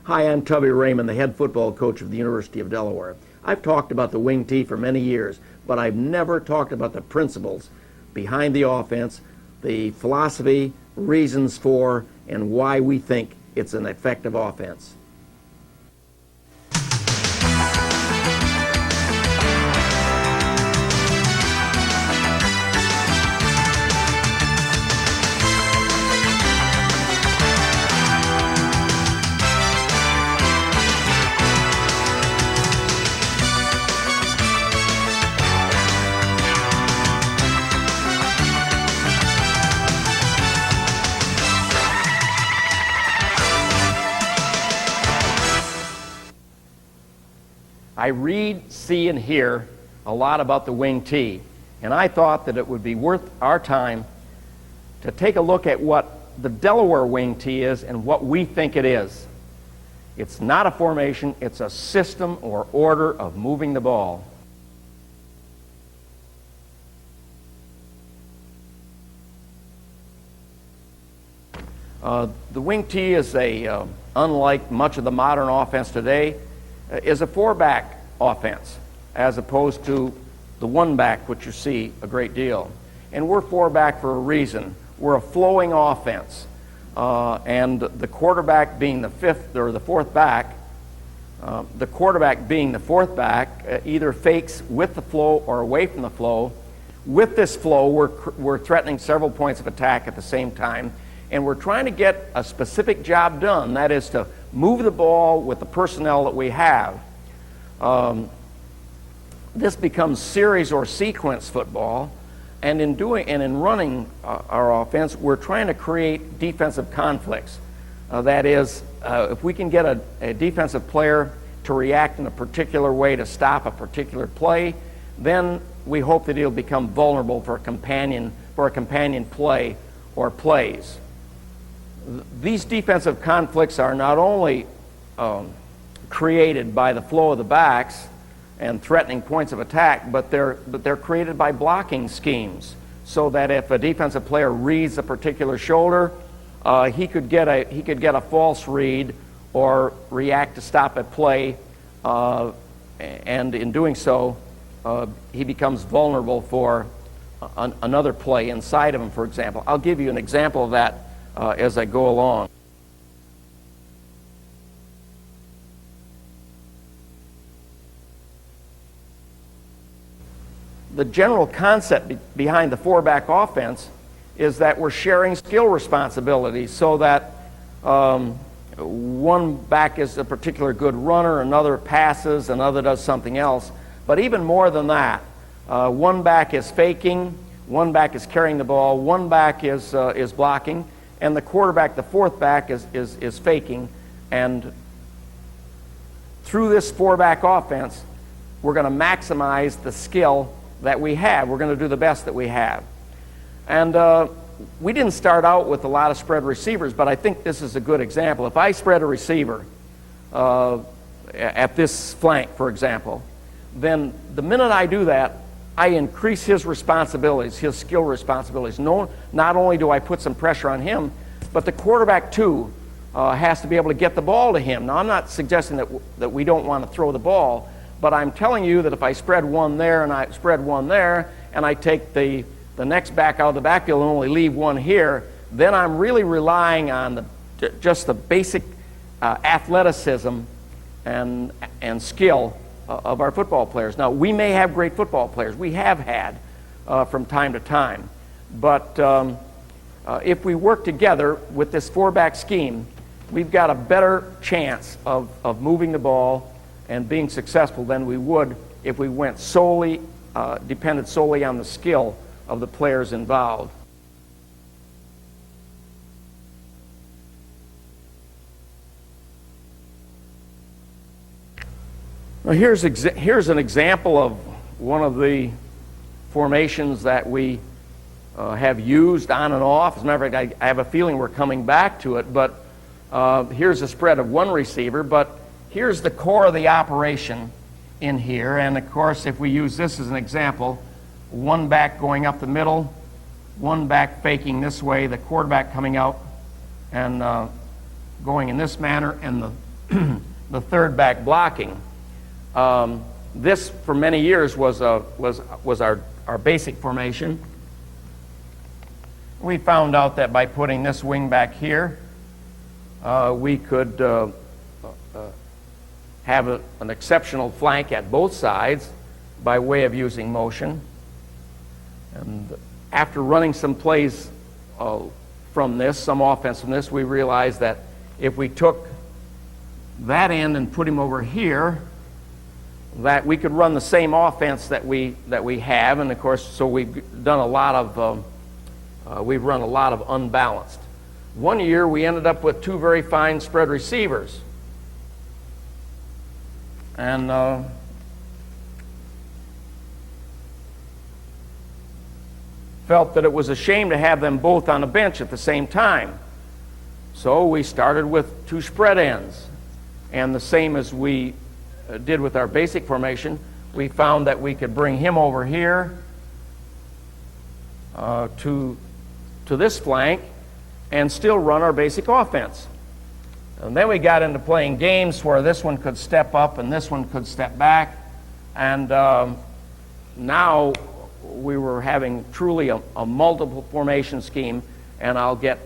Hi, I'm Tubby Raymond, the head football coach of the University of Delaware. I've talked about the wing T for many years, but I've never talked about the principles behind the offense, the philosophy, reasons for, and why we think it's an effective offense. I read, see, and hear a lot about the wing T, and I thought that it would be worth our time to take a look at what the Delaware wing T is and what we think it is. It's not a formation, it's a system or order of moving the ball. The wing T is unlike much of the modern offense today, is a four-back offense as opposed to the one-back, which you see a great deal. And we're four-back for a reason. We're a flowing offense. And the quarterback being the fifth or the fourth back, the quarterback being the fourth back either fakes with the flow or away from the flow. With this flow, we're threatening several points of attack at the same time, and we're trying to get a specific job done, that is to move the ball with the personnel that we have. This becomes series or sequence football, and in running our offense, we're trying to create defensive conflicts. That is, if we can get a defensive player to react in a particular way to stop a particular play, then we hope that he'll become vulnerable for a companion play or plays. These defensive conflicts are not only created by the flow of the backs and threatening points of attack, but they're created by blocking schemes, so that if a defensive player reads a particular shoulder, he could get a false read or react to stop a play, and in doing so, he becomes vulnerable for another play inside of him, for example. I'll give you an example of that as I go along. The general concept behind the four-back offense is that we're sharing skill responsibilities, so that one back is a particular good runner, another passes, another does something else. But even more than that, one back is faking, one back is carrying the ball, one back is blocking, and the quarterback, the fourth back, is faking. And through this four-back offense, we're going to maximize the skill that we have. We're going to do the best that we have. And we didn't start out with a lot of spread receivers, but I think this is a good example. If I spread a receiver at this flank, for example, then the minute I do that, I increase his responsibilities, his skill responsibilities. Not only do I put some pressure on him, but the quarterback too has to be able to get the ball to him. Now, I'm not suggesting that we don't want to throw the ball, but I'm telling you that if I spread one there and I spread one there, and I take the next back out of the backfield and only leave one here, then I'm really relying on just the basic athleticism and skill of our football players. Now, we may have great football players. We have had from time to time. But if we work together with this four-back scheme, we've got a better chance of moving the ball and being successful than we would if we went depended solely on the skill of the players involved. Now here's an example of one of the formations that we have used on and off. As a matter of fact, I have a feeling we're coming back to it, but here's a spread of one receiver, but here's the core of the operation in here. And of course, if we use this as an example, one back going up the middle, one back faking this way, the quarterback coming out and going in this manner, and the third back blocking. This, for many years, was our basic formation. We found out that by putting this wing back here, we could have an exceptional flank at both sides by way of using motion. And after running some plays from this, some offense from this, we realized that if we took that end and put him over here, that we could run the same offense that we have. And of course, so we've done a lot of we've run a lot of unbalanced. One year we ended up with two very fine spread receivers, and felt that it was a shame to have them both on the bench at the same time. So we started with two spread ends, and the same as we did with our basic formation, we found that we could bring him over here to this flank and still run our basic offense. And then we got into playing games where this one could step up and this one could step back, and now we were having truly a multiple formation scheme, and I'll get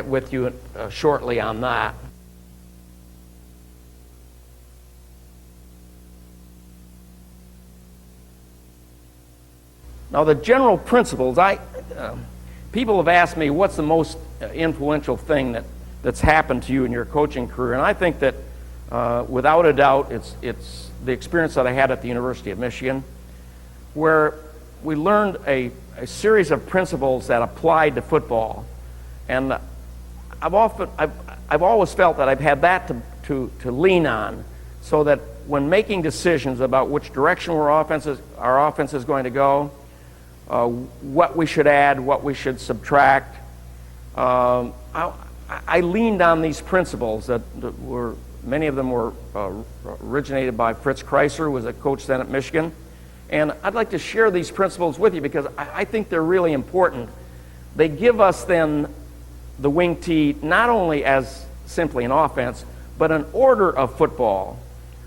with you shortly on that. Now, the general principles, people have asked me what's the most influential thing that's happened to you in your coaching career, and I think that without a doubt it's the experience that I had at the University of Michigan, where we learned a series of principles that applied to football, and I've always felt that I've had that to lean on, so that when making decisions about which direction our offense is going to go, what we should add, what we should subtract, I leaned on these principles that were, many of them were originated by Fritz Kreiser, who was a coach then at Michigan. And I'd like to share these principles with you because I think they're really important. They give us then the wing tee not only as simply an offense, but an order of football,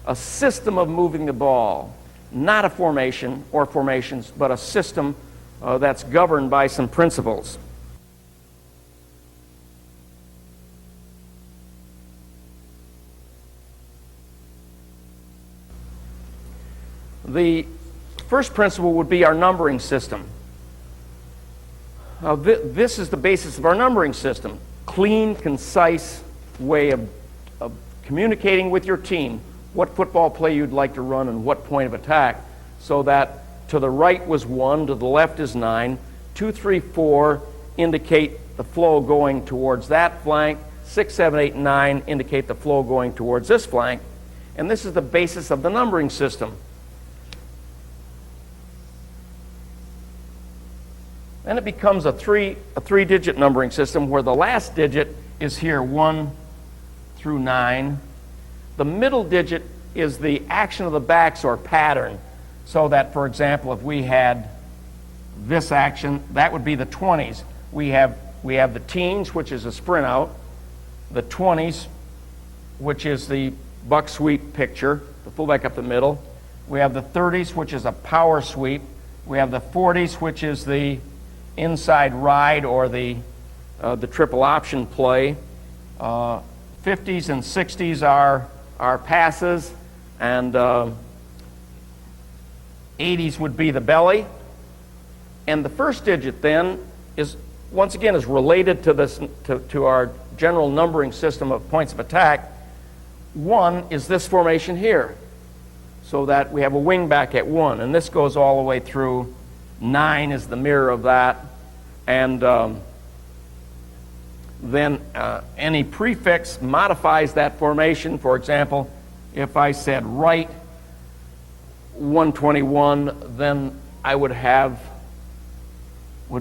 a system of moving the ball, not a formation or formations, but a system that's governed by some principles. The first principle would be our numbering system. This is the basis of our numbering system. Clean, concise way of communicating with your team what football play you'd like to run and what point of attack, so that to the right was 1, to the left is 9, 2, 3, 4 indicate the flow going towards that flank, 6, 7, 8, 9 indicate the flow going towards this flank, and this is the basis of the numbering system. Then it becomes a three-digit numbering system where the last digit is here, 1 through 9. The middle digit is the action of the backs or pattern, so that, for example, if we had this action, that would be the 20s. We have the teens, which is a sprint out, the 20s, which is the buck sweep picture, the fullback up the middle. We have the 30s, which is a power sweep. We have the 40s, which is the inside ride or the triple option play. 50s and 60s are our passes, and 80s would be the belly. And the first digit then is, once again, is related to this to our general numbering system of points of attack. 1 is this formation here, so that we have a wing back at 1, and this goes all the way through. 9 is the mirror of that, and then any prefix modifies that formation. For example, if I said right 121, then I would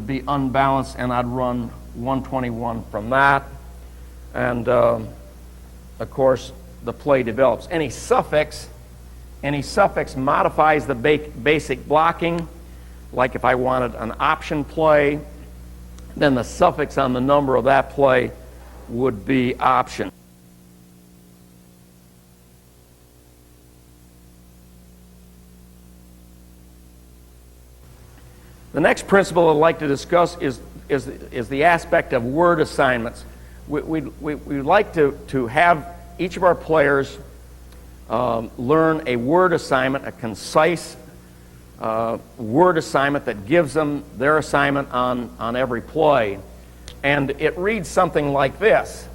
be unbalanced, and I'd run 121 from that, and of course the play develops. Any suffix modifies the basic blocking. Like if I wanted an option play, then the suffix on the number of that play would be option. The next principle I'd like to discuss is the aspect of word assignments. We'd like to have each of our players learn a word assignment, a concise word assignment that gives them their assignment on every play. And it reads something like this.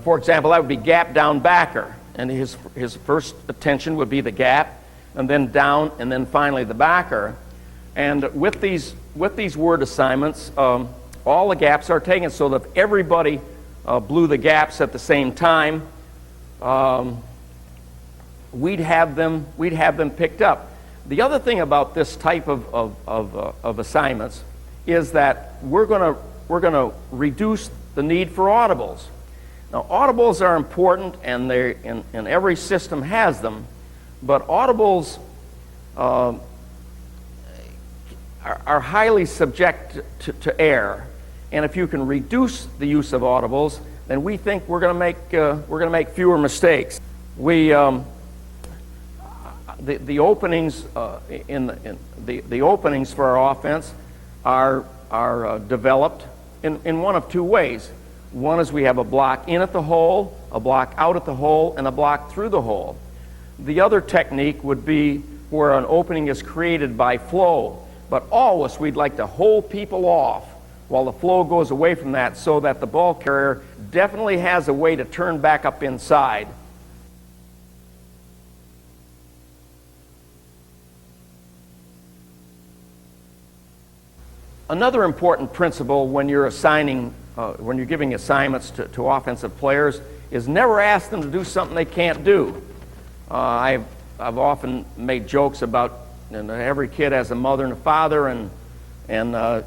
For example, that would be gap down backer, and his first attention would be the gap, and then down, and then finally the backer. And with these word assignments, all the gaps are taken, so that if everybody blew the gaps at the same time, we'd have them picked up. The other thing about this type of assignments is that we're going to reduce the need for audibles. Now, audibles are important, and every system has them, but audibles are highly subject to error. And if you can reduce the use of audibles, then we think we're going to make fewer mistakes. The openings the openings for our offense are developed in one of two ways. One is we have a block in at the hole, a block out at the hole, and a block through the hole. The other technique would be where an opening is created by flow, but always we'd like to hold people off while the flow goes away from that, so that the ball carrier definitely has a way to turn back up inside. Another important principle when you're giving assignments to offensive players is never ask them to do something they can't do. I've often made jokes about, every kid has a mother and a father, and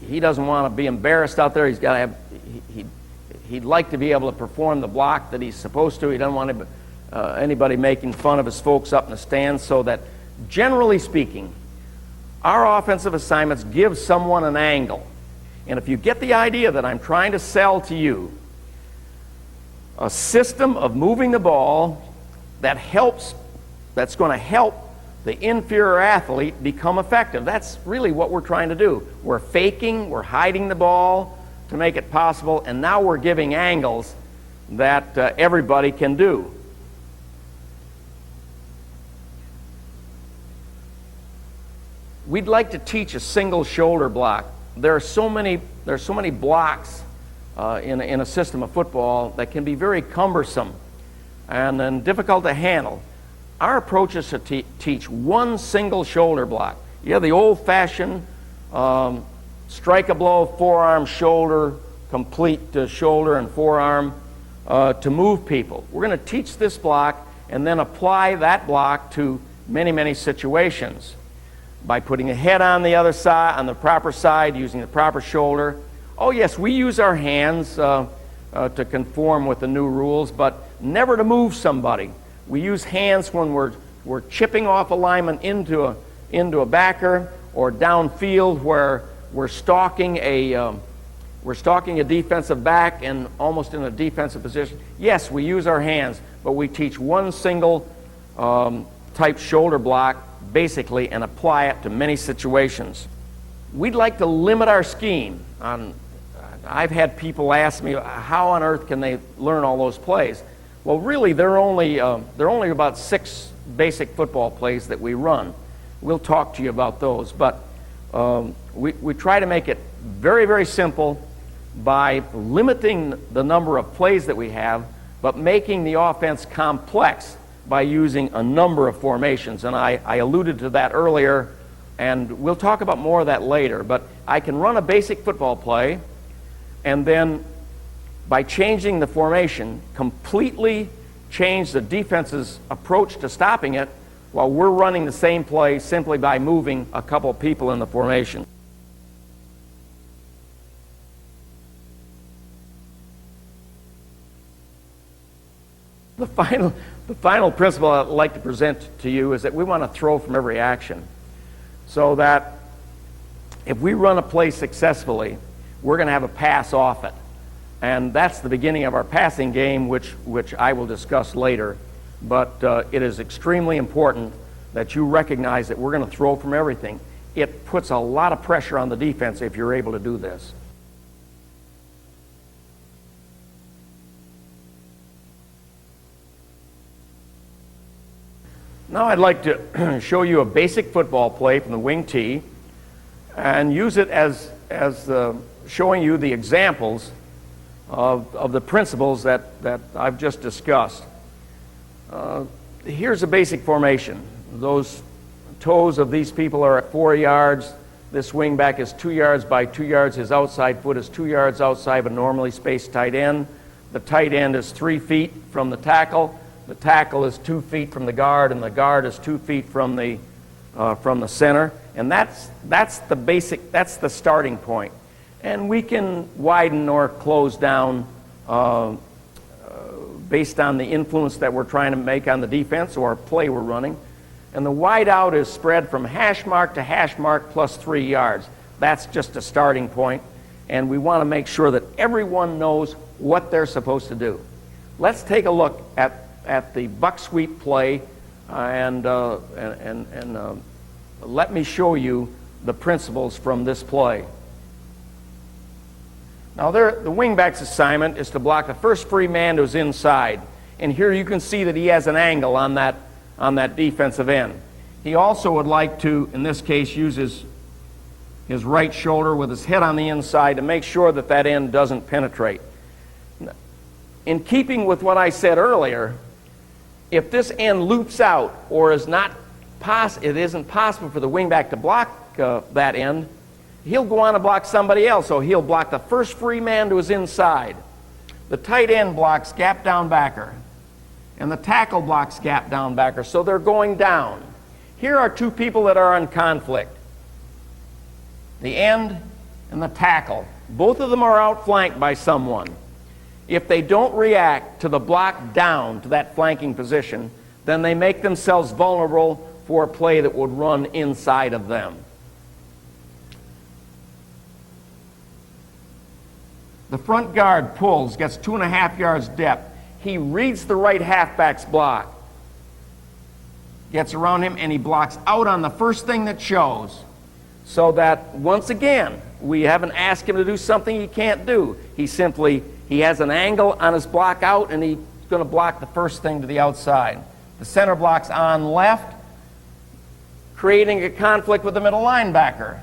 he doesn't want to be embarrassed out there. He'd like to be able to perform the block that he's supposed to. He doesn't want anybody making fun of his folks up in the stands. So that, generally speaking, our offensive assignments give someone an angle. And if you get the idea that I'm trying to sell to you a system of moving the ball that's going to help the inferior athlete become effective, that's really what we're trying to do. We're faking, we're hiding the ball to make it possible, and now we're giving angles that everybody can do. We'd like to teach a single shoulder block. There are so many blocks in a system of football that can be very cumbersome and then difficult to handle. Our approach is to teach one single shoulder block. You have the old-fashioned strike a blow, forearm, shoulder, complete shoulder and forearm to move people. We're going to teach this block and then apply that block to many, many situations by putting a head on the other side, on the proper side, using the proper shoulder. Oh yes, we use our hands to conform with the new rules, but never to move somebody. We use hands when we're chipping off a lineman into a backer, or downfield where we're stalking a defensive back and almost in a defensive position. Yes, we use our hands, but we teach one single type shoulder block basically and apply it to many situations. We'd like to limit our scheme. I've had people ask me, how on earth can they learn all those plays? Well, really, there are only about 6 basic football plays that we run. We'll talk to you about those, but we try to make it very, very simple by limiting the number of plays that we have, but making the offense complex by using a number of formations. And I alluded to that earlier, and we'll talk about more of that later. But I can run a basic football play, and then by changing the formation, completely change the defense's approach to stopping it while we're running the same play simply by moving a couple people in the formation. The final principle I'd like to present to you is that we want to throw from every action, so that if we run a play successfully, we're going to have a pass off it. And that's the beginning of our passing game, which I will discuss later. But it is extremely important that you recognize that we're going to throw from everything. It puts a lot of pressure on the defense if you're able to do this. Now I'd like to show you a basic football play from the wing tee and use it as showing you the examples of the principles that I've just discussed. Here's a basic formation. Those toes of these people are at 4 yards. This wing back is 2 yards by 2 yards. His outside foot is 2 yards outside of a normally spaced tight end. The tight end is 3 feet from the tackle. The tackle is 2 feet from the guard, and the guard is 2 feet from the center. And that's the basic. That's the starting point. And we can widen or close down based on the influence that we're trying to make on the defense or play we're running. And the wide out is spread from hash mark to hash mark plus 3 yards. That's just a starting point. And we want to make sure that everyone knows what they're supposed to do. Let's take a look at the buck sweep play and let me show you the principles from this play. Now the wingback's assignment is to block the first free man who's inside. And here you can see that he has an angle on that defensive end. He also would like to, in this case, use his right shoulder with his head on the inside to make sure that that end doesn't penetrate. In keeping with what I said earlier, if this end loops out or it isn't possible for the wingback to block that end, he'll go on to block somebody else. So he'll block the first free man to his inside. The tight end blocks gap down backer. And the tackle blocks gap down backer. So they're going down. Here are two people that are in conflict. The end and the tackle. Both of them are outflanked by someone. If they don't react to the block down to that flanking position, then they make themselves vulnerable for a play that would run inside of them. The front guard pulls, gets 2.5 yards depth. He reads the right halfback's block, gets around him, and he blocks out on the first thing that shows. So that, once again, we haven't asked him to do something he can't do. He has an angle on his block out, and he's going to block the first thing to the outside. The center block's on left, creating a conflict with the middle linebacker.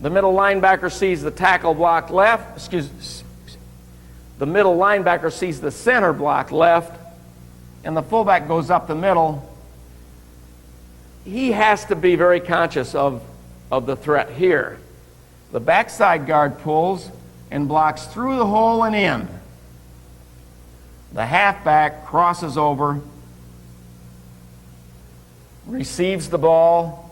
The middle linebacker sees the tackle block left. The middle linebacker sees the center block left, and the fullback goes up the middle. He has to be very conscious of the threat here. The backside guard pulls and blocks through the hole and in. The halfback crosses over, receives the ball.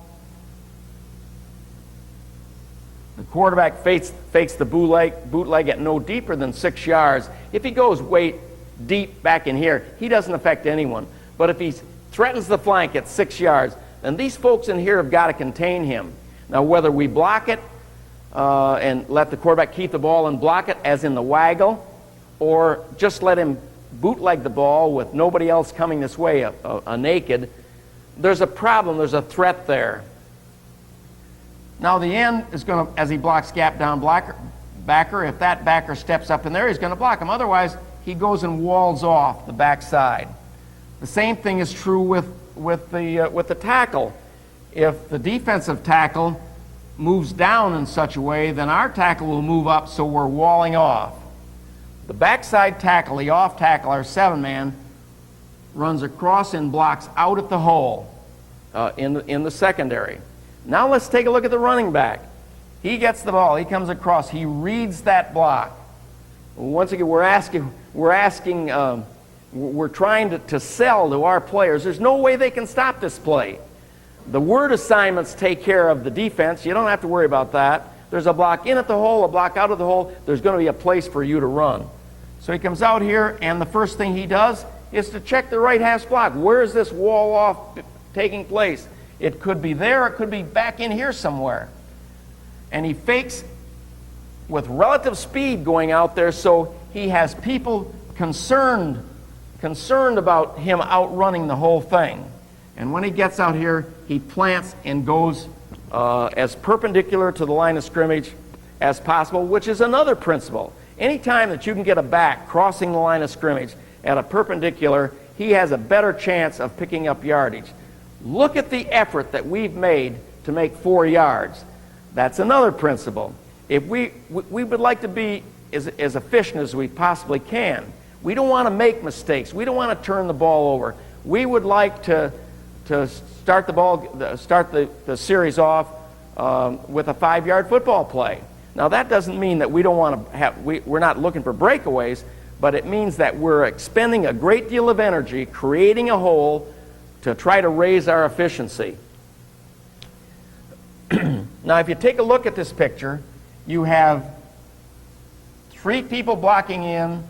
The quarterback fakes the bootleg at no deeper than 6 yards. If he goes way deep back in here, he doesn't affect anyone. But if he threatens the flank at 6 yards, then these folks in here have got to contain him. Now, whether we block it and let the quarterback keep the ball and block it, as in the waggle, or just let him bootleg the ball with nobody else coming this way, a naked, there's a problem, there's a threat there. Now the end is going to, as he blocks gap down backer, if that backer steps up in there, he's going to block him. Otherwise, he goes and walls off the backside. The same thing is true with the tackle. If the defensive tackle moves down in such a way, then our tackle will move up, so we're walling off. The backside tackle, the off tackle, our 7-man, runs across and blocks out at the hole in the secondary. Now let's take a look at the running back. He gets the ball. He comes across. He reads that block. Once again, we're trying to sell to our players. There's no way they can stop this play. The word assignments take care of the defense. You don't have to worry about that. There's a block in at the hole, a block out of the hole. There's going to be a place for you to run. So he comes out here, and the first thing he does is to check the right half block. Where is this wall off taking place? It could be there, it could be back in here somewhere. And he fakes with relative speed going out there, so he has people concerned about him outrunning the whole thing. And when he gets out here, he plants and goes as perpendicular to the line of scrimmage as possible, which is another principle. Anytime that you can get a back crossing the line of scrimmage at a perpendicular, he has a better chance of picking up yardage. Look at the effort that we've made to make 4 yards. That's another principle. If we would like to be as efficient as we possibly can. We don't want to make mistakes. We don't want to turn the ball over. We would like to start the series off with a 5-yard football play. Now that doesn't mean that we don't want to have, we're not looking for breakaways, but it means that we're expending a great deal of energy creating a hole to try to raise our efficiency. Now if you take a look at this picture, you have 3 people blocking in,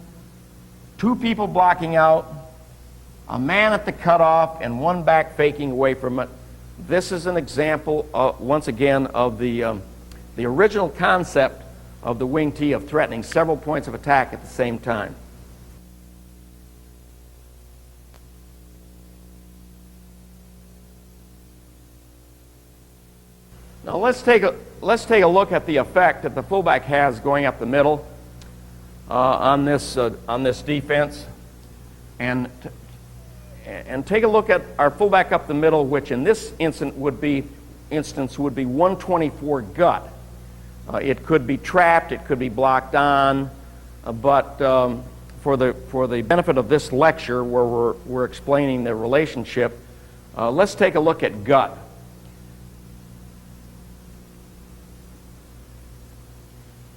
2 people blocking out, a man at the cutoff, and 1 back faking away from it. This is an example, once again, of the original concept of the wing tee of threatening several points of attack at the same time. Now let's take a look at the effect that the fullback has going up the middle on this defense, and take a look at our fullback up the middle, which in this instance would be 124 gut. It could be trapped, it could be blocked on, but for the benefit of this lecture, where we're explaining the relationship, let's take a look at gut.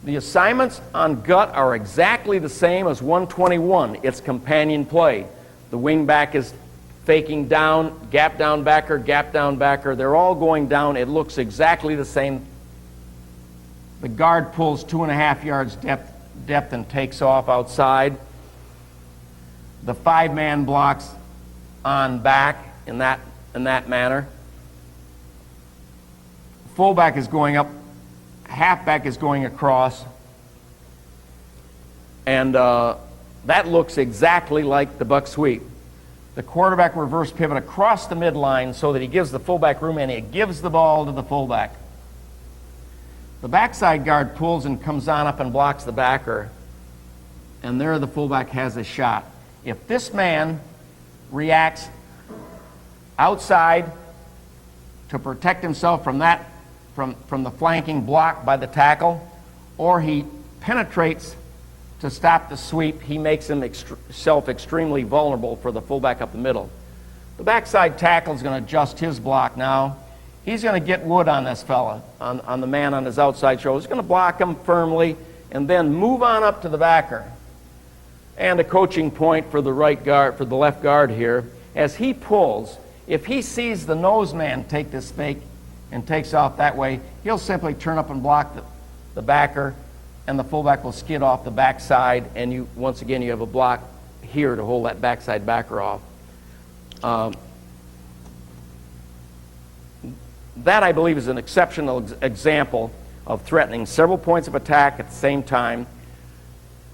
The assignments on gut are exactly the same as 121. It's companion play. The wing back is faking down, gap down backer, gap down backer. They're all going down. It looks exactly the same. The guard pulls 2.5 yards depth and takes off outside. The 5-man blocks on back in that manner. Fullback is going up. Halfback is going across, and that looks exactly like the buck sweep. The quarterback reverse pivot across the midline so that he gives the fullback room and he gives the ball to the fullback. The backside guard pulls and comes on up and blocks the backer, and there the fullback has a shot. If this man reacts outside to protect himself from that from the flanking block by the tackle, or he penetrates to stop the sweep, he makes himself extremely vulnerable for the fullback up the middle. The backside tackle is going to adjust his block now. He's going to get wood on this fella, on the man on his outside shoulder. He's going to block him firmly and then move on up to the backer. And a coaching point for the right guard, for the left guard here, as he pulls, if he sees the nose man take this fake and takes off that way, he'll simply turn up and block the backer, and the fullback will skid off the backside, and once again you have a block here to hold that backside backer off. That, I believe, is an exceptional example of threatening several points of attack at the same time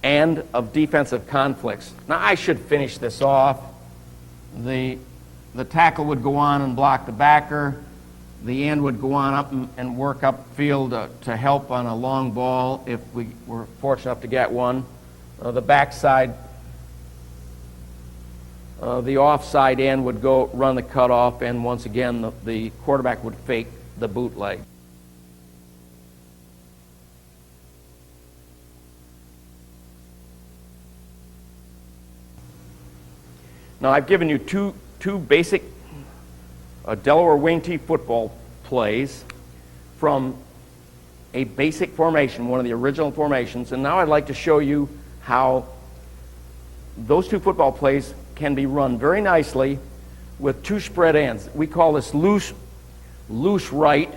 and of defensive conflicts. Now I should finish this off. The tackle would go on and block the backer. The end would go on up and work upfield to help on a long ball if we were fortunate enough to get one. The backside, the offside end would go run the cutoff, and once again the quarterback would fake the bootleg. Now I've given you two basic Delaware wing tee football plays from a basic formation, one of the original formations, and now I'd like to show you how those 2 football plays can be run very nicely with 2 spread ends. We call this loose right,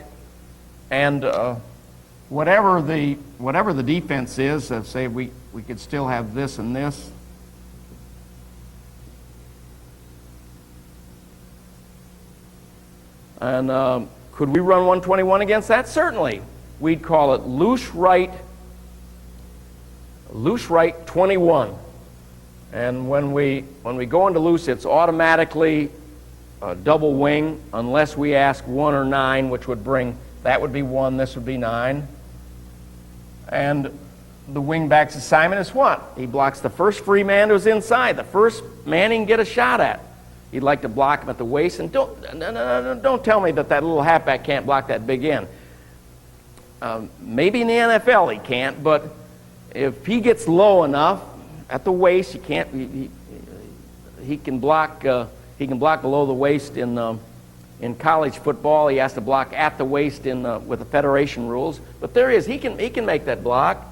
and whatever the defense is, say we could still have this and this. And could we run 121 against that? Certainly. We'd call it loose right loose right 21. And when we go into loose, it's automatically double wing unless we ask 1 or 9, which would bring, that would be 1, this would be 9. And the wingback's assignment is what? He blocks the first free man who's inside, the first man he can get a shot at. He'd like to block him at the waist, and don't tell me that little halfback can't block that big end. Maybe in the NFL he can't, but if he gets low enough at the waist, he can't. He can block. He can block below the waist in college football. He has to block at the waist with the federation rules. But there he is. He can make that block.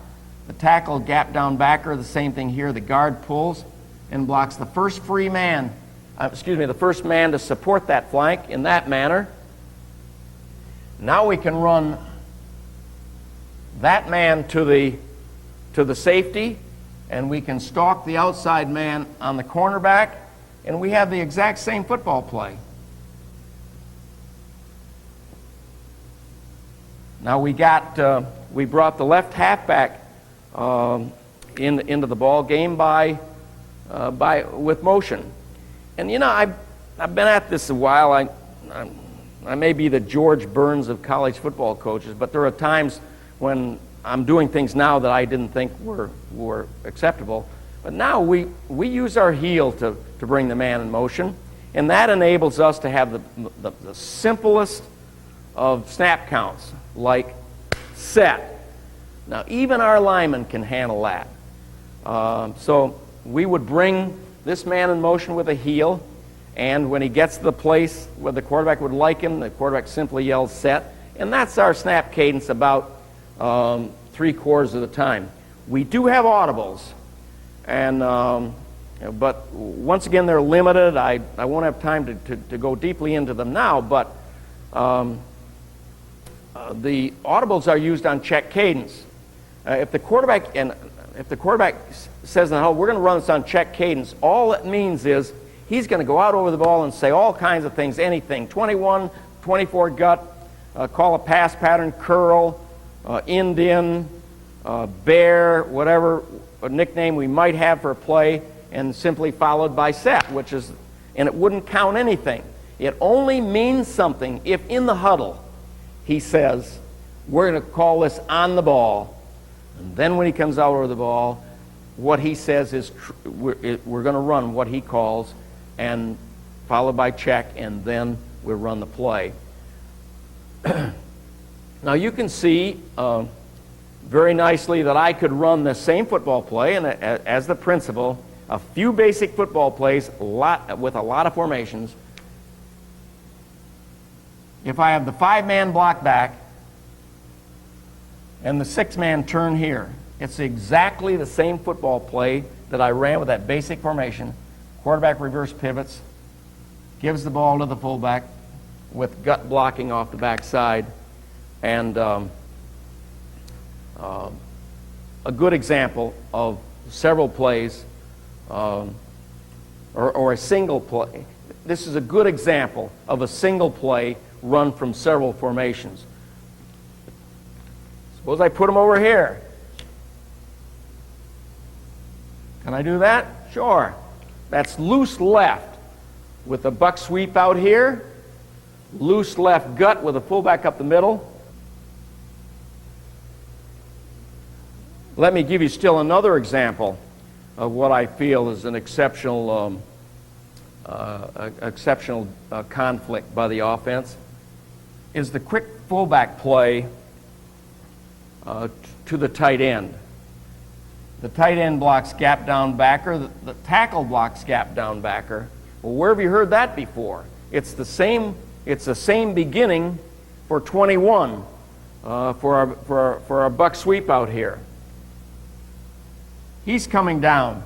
The tackle, gap down backer, the same thing here. The guard pulls and blocks the first free man. The first man to support that flank in that manner. Now we can run that man to the safety, and we can stalk the outside man on the cornerback, and we have the exact same football play. Now we brought the left halfback into the ball game with motion. And I've been at this a while. I may be the George Burns of college football coaches, but there are times when I'm doing things now that I didn't think were acceptable. But now we use our heel to bring the man in motion, and that enables us to have the simplest of snap counts, like set. Now even our linemen can handle that. So we would bring this man in motion with a heel, and when he gets to the place where the quarterback would like him, the quarterback simply yells set, and that's our snap cadence about 3/4 of the time. We do have audibles, and but once again they're limited. I won't have time to go deeply into them now, but the audibles are used on check cadence. If the quarterback says, "No, we're going to run this on check cadence," all it means is he's going to go out over the ball and say all kinds of things, anything. 21, 24 gut, call a pass pattern, curl, Indian, bear, whatever nickname we might have for a play, and simply followed by set, and it wouldn't count anything. It only means something if in the huddle he says, "We're going to call this on the ball," and then when he comes out over the ball, what he says is we're going to run what he calls, and followed by check, and then we run the play. Now you can see very nicely that I could run the same football play, and as the principal, a few basic football plays, with a lot of formations. If I have the 5-man block back and the 6-man turn here, it's exactly the same football play that I ran with that basic formation. Quarterback reverse pivots, gives the ball to the fullback with gut blocking off the backside, and a good example of several plays or a single play. This is a good example of a single play run from several formations. Suppose I put them over here. Can I do that? Sure. That's loose left with a buck sweep out here, loose left gut with a fullback up the middle. Let me give you still another example of what I feel is an exceptional conflict by the offense, is the quick fullback play to the tight end. The tight end blocks gap down backer, the tackle blocks gap down backer. Well, where have you heard that before? It's the same beginning for 21 for our buck sweep out here. He's coming down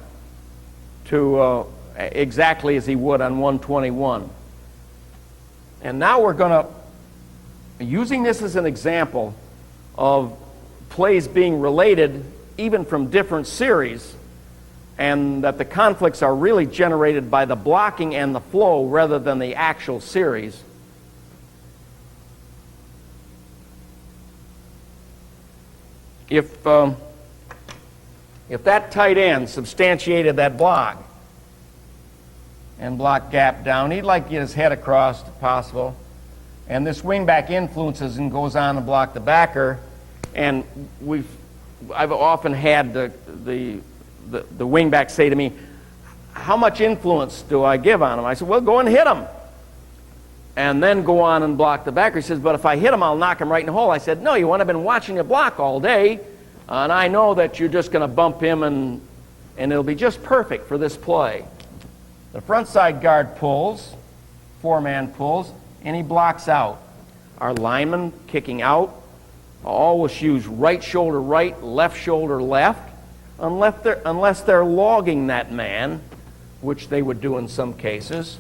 to exactly as he would on 121. And now we're going to, using this as an example of plays being related even from different series, and that the conflicts are really generated by the blocking and the flow rather than the actual series. If If that tight end substantiated that block and blocked gap down, he'd like to get his head across if possible. And this wingback influences and goes on to block the backer. And I've often had the wingback say to me, how much influence do I give on him? I said, well, go and hit him. And then go on and block the backer. He says, but if I hit him, I'll knock him right in the hole. I said, no, you want to have been watching you block all day, and I know that you're just going to bump him, and it'll be just perfect for this play. The front side guard pulls, four-man pulls, and he blocks out. Our lineman kicking out always use right shoulder right, left shoulder left, unless they're logging that man, which they would do in some cases.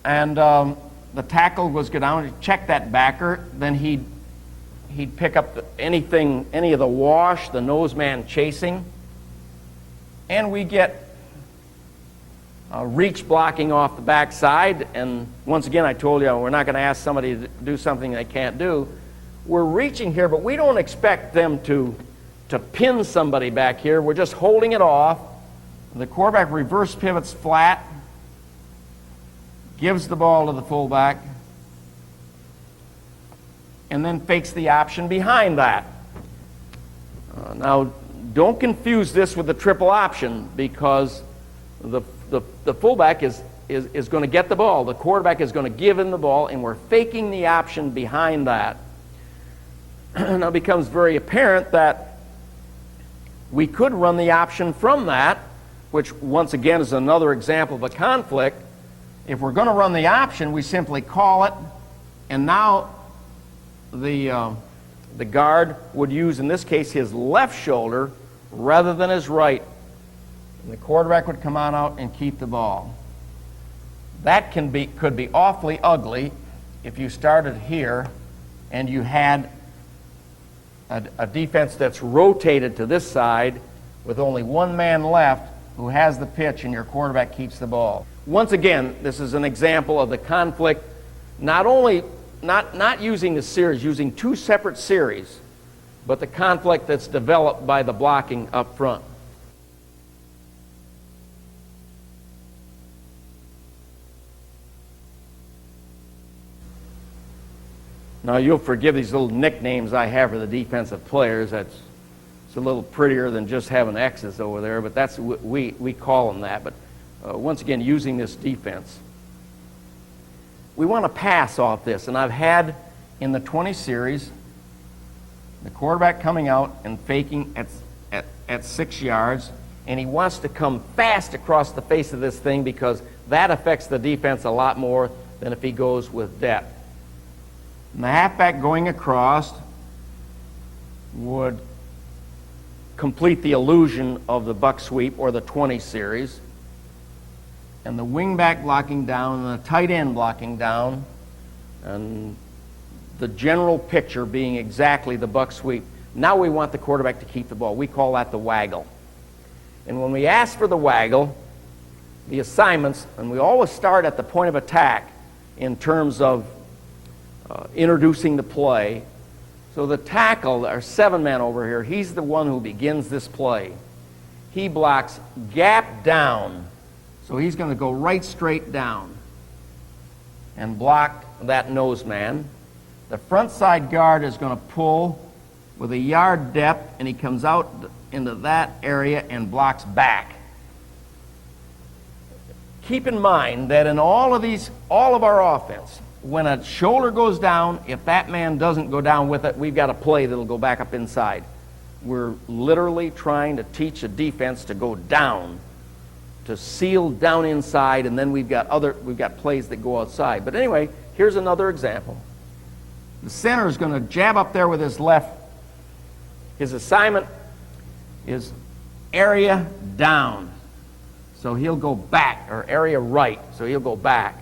And the tackle was go down to check that backer. Then he'd pick up any of the wash, the nose man chasing, and we get reach blocking off the backside. And once again, I told you we're not going to ask somebody to do something they can't do. We're reaching here, but we don't expect them to pin somebody back here. We're just holding it off. The quarterback reverse pivots flat, gives the ball to the fullback, and then fakes the option behind that. Now, don't confuse this with the triple option, because the fullback is going to get the ball. The quarterback is going to give him the ball, and we're faking the option behind that. Now it becomes very apparent that we could run the option from that, which once again is another example of a conflict. If we're going to run the option, we simply call it, and now the guard would use, in this case, his left shoulder rather than his right. And the quarterback would come on out and keep the ball. That could be awfully ugly if you started here and you had a defense that's rotated to this side with only one man left who has the pitch, and your quarterback keeps the ball. Once again, this is an example of the conflict, not using the series, using two separate series, but the conflict that's developed by the blocking up front. Now, you'll forgive these little nicknames I have for the defensive players. It's a little prettier than just having X's over there, but that's we call them that. But once again, using this defense, we want to pass off this. And I've had in the 20 series the quarterback coming out and faking at 6 yards, and he wants to come fast across the face of this thing, because that affects the defense a lot more than if he goes with depth. And the halfback going across would complete the illusion of the buck sweep or the 20 series, and the wingback blocking down and the tight end blocking down, and the general picture being exactly the buck sweep. Now we want the quarterback to keep the ball. We call that the waggle. And when we ask for the waggle, the assignments, and we always start at the point of attack in terms of introducing the play. So the tackle, our 7-man over here, he's the one who begins this play. He blocks gap down. So he's going to go right straight down and block that nose man. The front side guard is going to pull with a yard depth, and he comes out into that area and blocks back. Keep in mind that in all of our offense, when a shoulder goes down, if that man doesn't go down with it, we've got a play that'll go back up inside. We're literally trying to teach a defense to go down, to seal down inside, and then we've got plays that go outside. But anyway, here's another example. The center is going to jab up there with his left. His assignment is area down, so he'll go back, or area right, so he'll go back.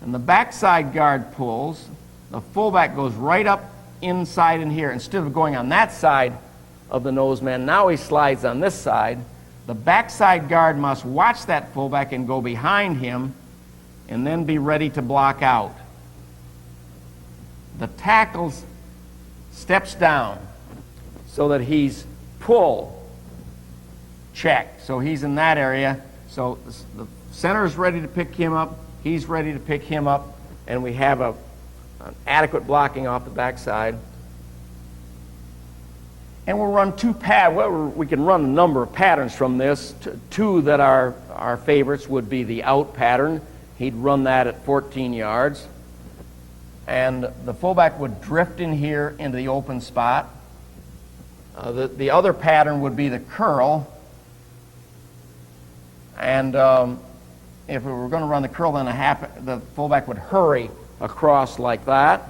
And the backside guard pulls. The fullback goes right up inside in here. Instead of going on that side of the nose man, now he slides on this side. The backside guard must watch that fullback and go behind him and then be ready to block out. The tackle steps down so that he's pull check. So he's in that area. So the center is ready to pick him up. He's ready to pick him up. And we have an adequate blocking off the backside. And we'll run we can run a number of patterns from this. Two that are our favorites would be the out pattern. He'd run that at 14 yards. And the fullback would drift in here into the open spot. The other pattern would be the curl. And if we were going to run the curl, then the fullback would hurry across like that.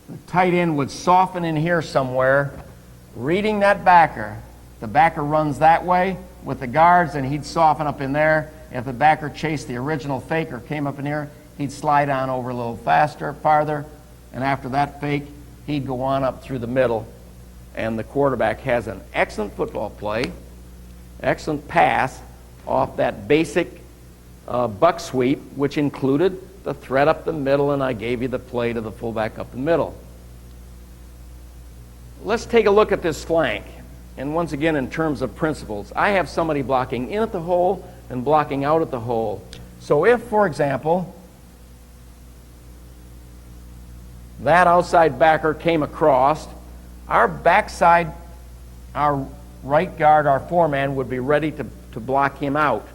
The tight end would soften in here somewhere, reading that backer. The backer runs that way with the guards, and he'd soften up in there. If the backer chased the original fake or came up in here, he'd slide on over a little farther, and after that fake, he'd go on up through the middle, and the quarterback has an excellent football play, excellent pass off that basic buck sweep, which included the threat up the middle, and I gave you the play to the fullback up the middle. Let's take a look at this flank. And once again, in terms of principles, I have somebody blocking in at the hole and blocking out at the hole. So if, for example, that outside backer came across, our backside, our right guard, our foreman would be ready to block him out.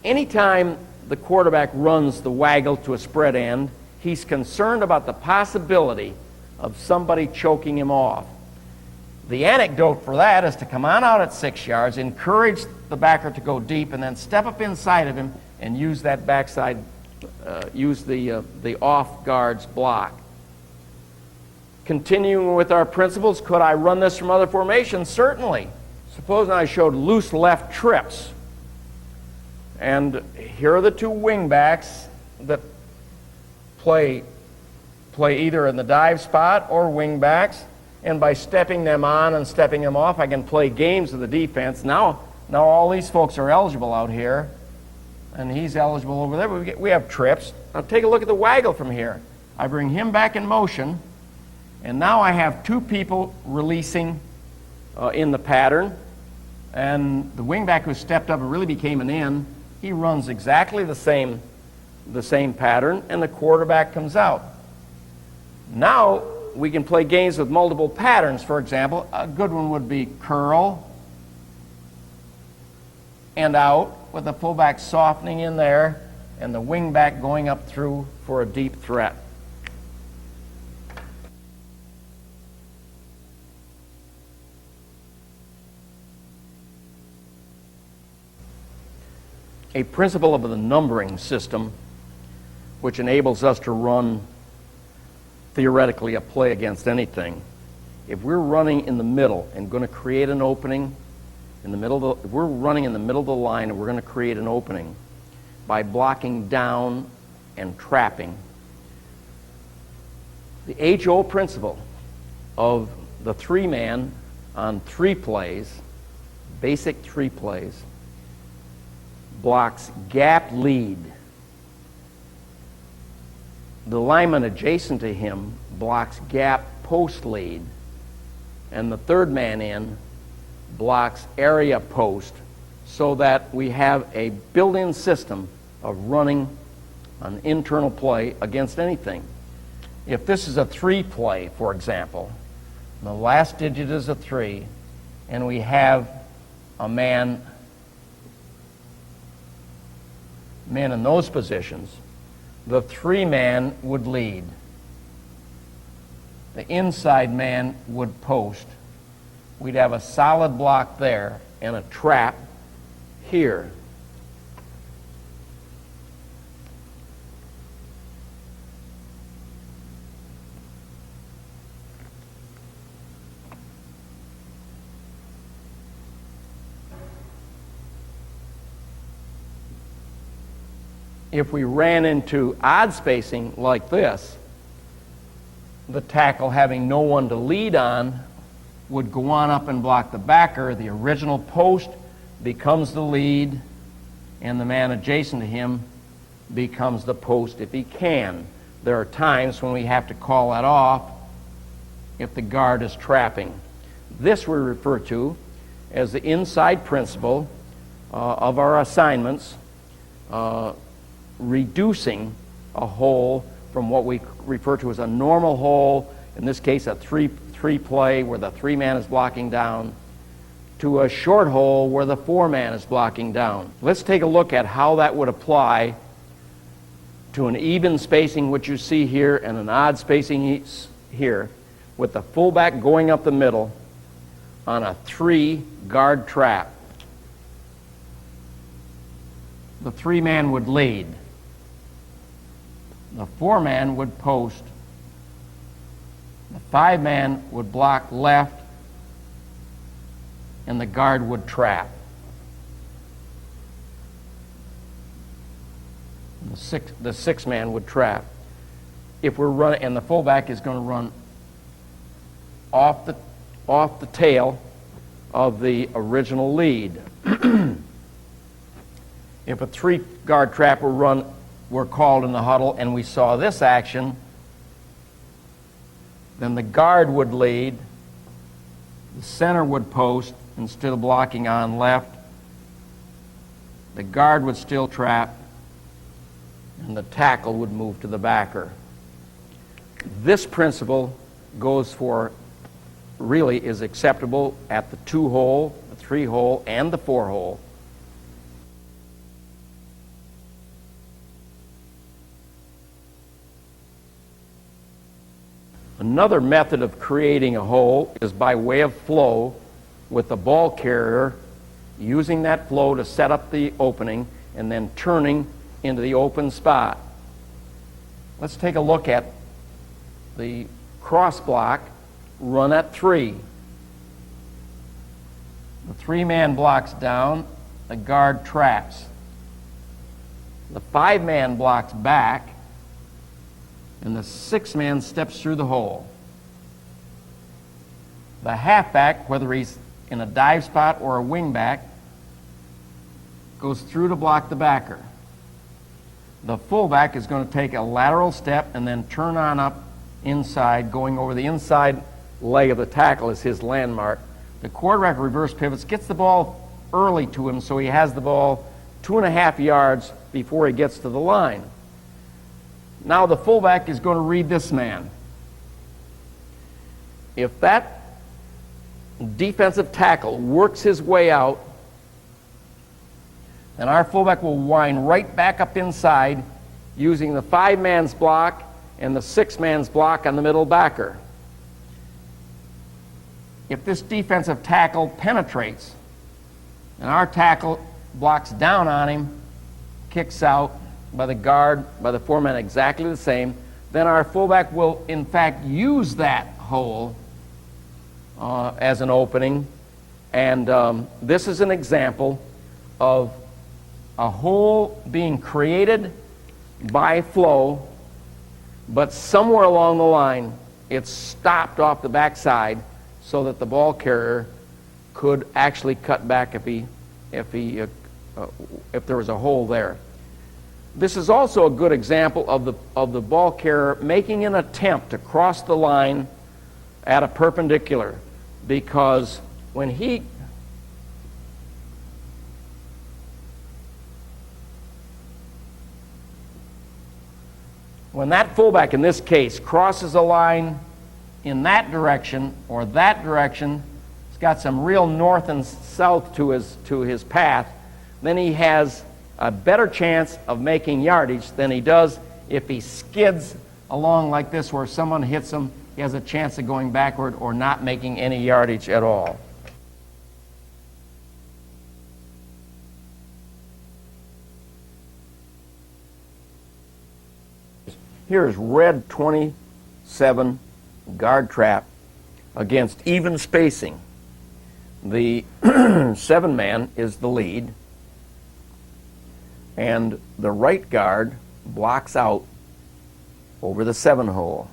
Anytime the quarterback runs the waggle to a spread end, he's concerned about the possibility of somebody choking him off. The anecdote for that is to come on out at 6 yards, encourage the backer to go deep, and then step up inside of him and use that backside, use the off guard's block. Continuing with our principles, could I run this from other formations? Certainly. Suppose I showed loose left trips. And here are the two wing backs that play either in the dive spot or wing backs. And by stepping them on and stepping them off, I can play games of the defense. Now all these folks are eligible out here, and he's eligible over there. We have trips. Now take a look at the waggle from here. I bring him back in motion, and now I have two people releasing in the pattern. And the wingback who stepped up and really became an end, he runs exactly the same pattern, and the quarterback comes out. Now we can play games with multiple patterns. For example, a good one would be curl and out, with the fullback softening in there and the wingback going up through for a deep threat. A principle of the numbering system, which enables us to run theoretically a play against anything. If we're running in the middle and going to create an opening in the middle if we're running in the middle of the line and we're going to create an opening by blocking down and trapping, the age-old principle of the three-man on 3 plays, basic 3 plays, blocks gap lead. The lineman adjacent to him blocks gap post lead, and the third man in blocks area post, so that we have a built-in system of running an internal play against anything. If this is a 3 play, for example, the last digit is a 3, and we have a man in those positions, the 3-man would lead. The inside man would post. We'd have a solid block there and a trap here. If we ran into odd spacing like this, the tackle, having no one to lead on, would go on up and block the backer. The original post becomes the lead, and the man adjacent to him becomes the post if he can. There are times when we have to call that off if the guard is trapping. This we refer to as the inside principle of our assignments, reducing a hole from what we refer to as a normal hole, in this case a three play where the 3-man is blocking down, to a short hole where the 4-man is blocking down. Let's take a look at how that would apply to an even spacing, which you see here, and an odd spacing here, with the fullback going up the middle on a 3-guard trap. The 3-man would lead. The 4-man would post. The 5-man would block left, and the guard would trap. The 6-man would trap. If we're running, and the fullback is going to run off the tail of the original lead. If a 3-guard trap were called in the huddle, and we saw this action, then the guard would lead, the center would post instead of blocking on left, the guard would still trap, and the tackle would move to the backer. This principle really is acceptable at the 2-hole, the 3-hole, and the 4-hole. Another method of creating a hole is by way of flow, with the ball carrier using that flow to set up the opening and then turning into the open spot. Let's take a look at the cross block run at 3. The 3-man blocks down, the guard traps. The 5-man blocks back, and the 6-man steps through the hole. The halfback, whether he's in a dive spot or a wing back, goes through to block the backer. The fullback is going to take a lateral step and then turn on up inside, going over the inside leg of the tackle is his landmark. The quarterback reverse pivots, gets the ball early to him, so he has the ball 2.5 yards before he gets to the line. Now the fullback is going to read this man. If that defensive tackle works his way out, then our fullback will wind right back up inside using the 5-man's block and the 6-man's block on the middle backer. If this defensive tackle penetrates and our tackle blocks down on him, kicks out by the guard, by the 4-man exactly the same, then our fullback will in fact use that hole as an opening. And this is an example of a hole being created by flow, but somewhere along the line it's stopped off the backside so that the ball carrier could actually cut back if there was a hole there. This is also a good example of the ball carrier making an attempt to cross the line at a perpendicular, because when that fullback in this case crosses a line in that direction or that direction, he's got some real north and south to his path, then he has a better chance of making yardage than he does if he skids along like this, where someone hits him. He has a chance of going backward or not making any yardage at all. Here's red 27 guard trap against even spacing. The 7-man is the lead, and the right guard blocks out over the 7-hole.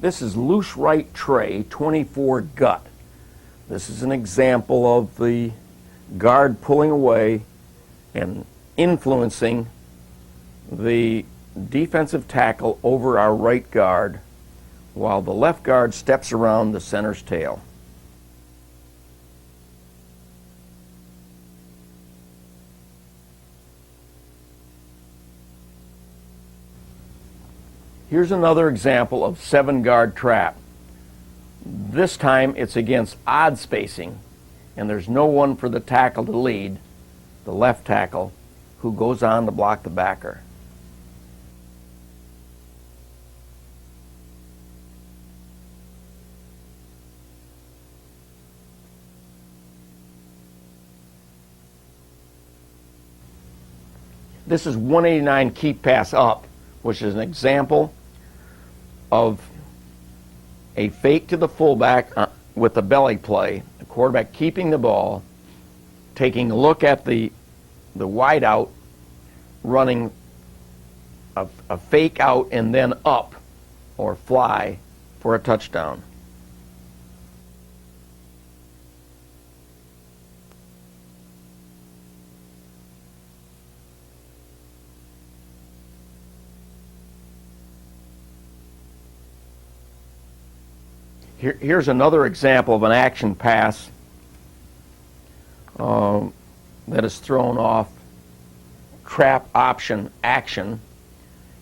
This is loose right tray 24 gut. This is an example of the guard pulling away and influencing the defensive tackle over our right guard while the left guard steps around the center's tail. Here's another example of 7-guard trap. This time it's against odd spacing, and there's no one for the tackle to lead, the left tackle, who goes on to block the backer. This is 189 keep pass up, which is an example of a fake to the fullback with the belly play, the quarterback keeping the ball, taking a look at the wide out, running a fake out and then up or fly for a touchdown. Here's another example of an action pass that is thrown off trap option action.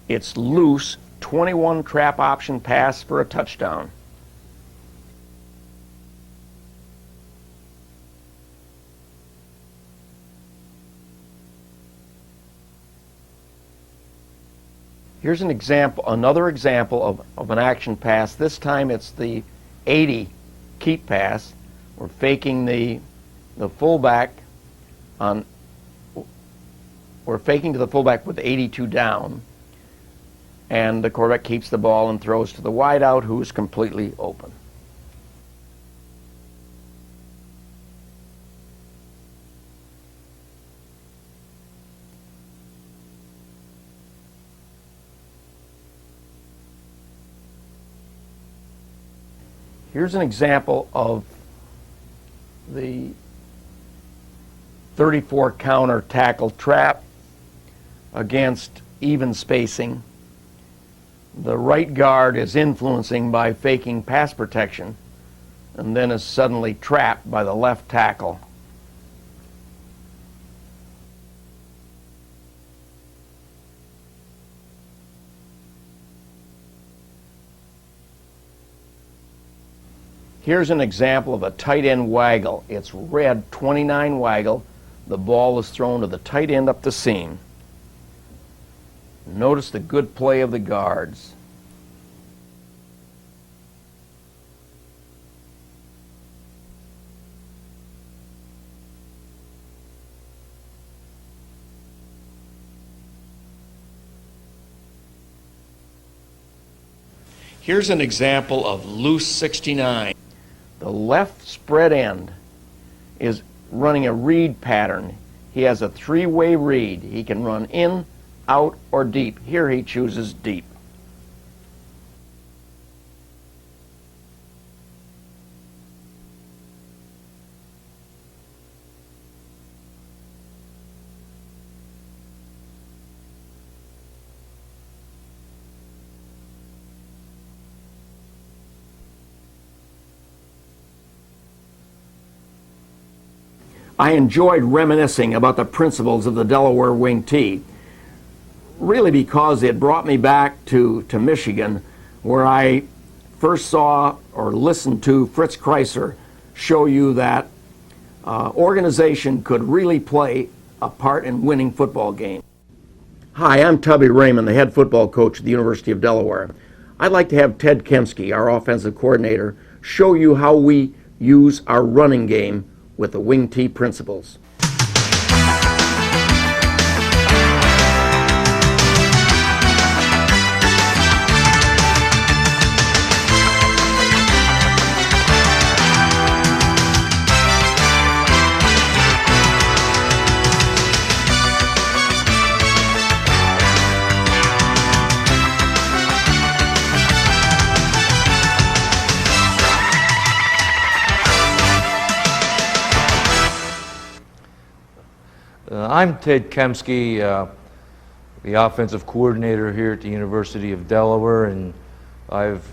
It's loose, 21 trap option pass for a touchdown. Here's an example, another example of an action pass. This time it's the 80 keep pass. We're faking the fullback on. We're faking to the fullback with 82 down, and the quarterback keeps the ball and throws to the wideout, who is completely open. Here's an example of the 34 counter tackle trap against even spacing. The right guard is influencing by faking pass protection and then is suddenly trapped by the left tackle. Here's an example of a tight end waggle. It's red 29 waggle. The ball is thrown to the tight end up the seam. Notice the good play of the guards. Here's an example of loose 69. The left spread end is running a read pattern. He has a 3-way read. He can run in, out, or deep. Here he chooses deep. I enjoyed reminiscing about the principles of the Delaware wing tee, really because it brought me back to Michigan, where I first saw or listened to Fritz Kreiser show you that organization could really play a part in winning football games. Hi, I'm Tubby Raymond, the head football coach at the University of Delaware. I'd like to have Ted Kemsky, our offensive coordinator, show you how we use our running game with the wing tee principles. I'm Ted Kemsky, the offensive coordinator here at the University of Delaware, and I've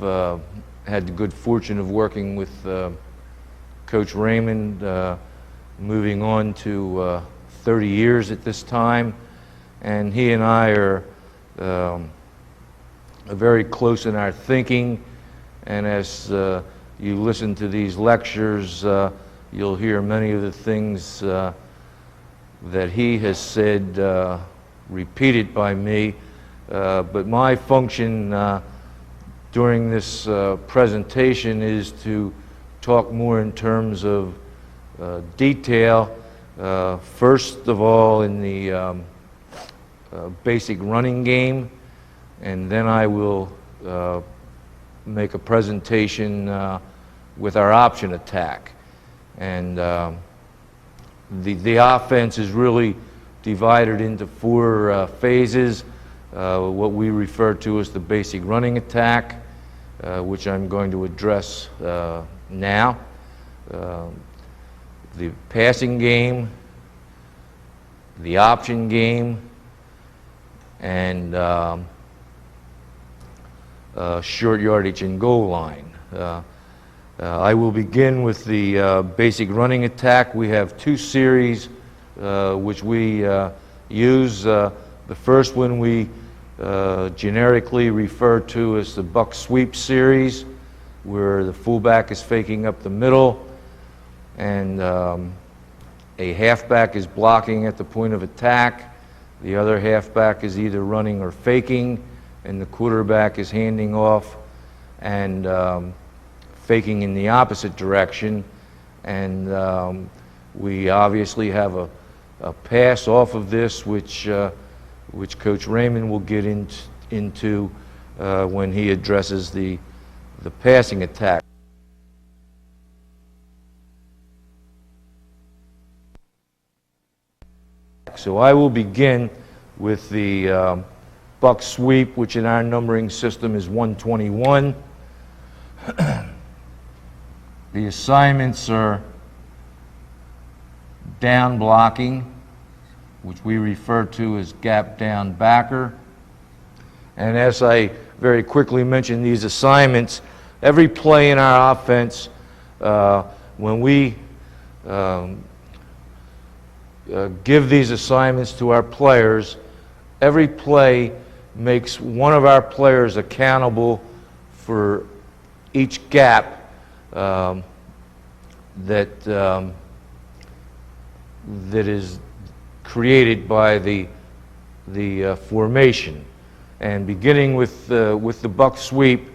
had the good fortune of working with Coach Raymond, moving on to 30 years at this time, and he and I are very close in our thinking, and as you listen to these lectures, you'll hear many of the things that he has said repeated by me, but my function during this presentation is to talk more in terms of detail, first of all in the basic running game, and then I will make a presentation with our option attack. And the offense is really divided into four phases, what we refer to as the basic running attack, which I'm going to address now, the passing game, the option game, and short yardage and goal line. I will begin with the basic running attack. We have two series which we use. The first one we generically refer to as the buck sweep series, where the fullback is faking up the middle and a halfback is blocking at the point of attack. The other halfback is either running or faking, and the quarterback is handing off and faking in the opposite direction. And we obviously have a pass off of this, which Coach Raymond will get into when he addresses the passing attack. So I will begin with the buck sweep, which in our numbering system is 121. The assignments are down blocking, which we refer to as gap down backer. And as I very quickly mentioned these assignments, every play in our offense, when we give these assignments to our players, every play makes one of our players accountable for each gap that is created by the formation. And beginning with the buck sweep,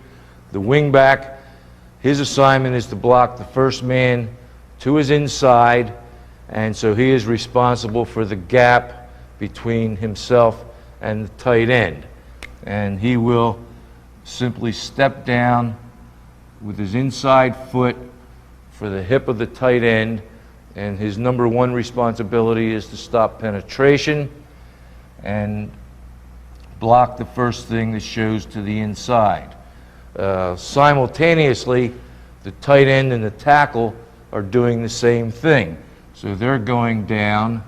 the wingback, his assignment is to block the first man to his inside, and so he is responsible for the gap between himself and the tight end. And he will simply step down with his inside foot for the hip of the tight end, and his number one responsibility is to stop penetration and block the first thing that shows to the inside. Simultaneously, the tight end and the tackle are doing the same thing. So they're going down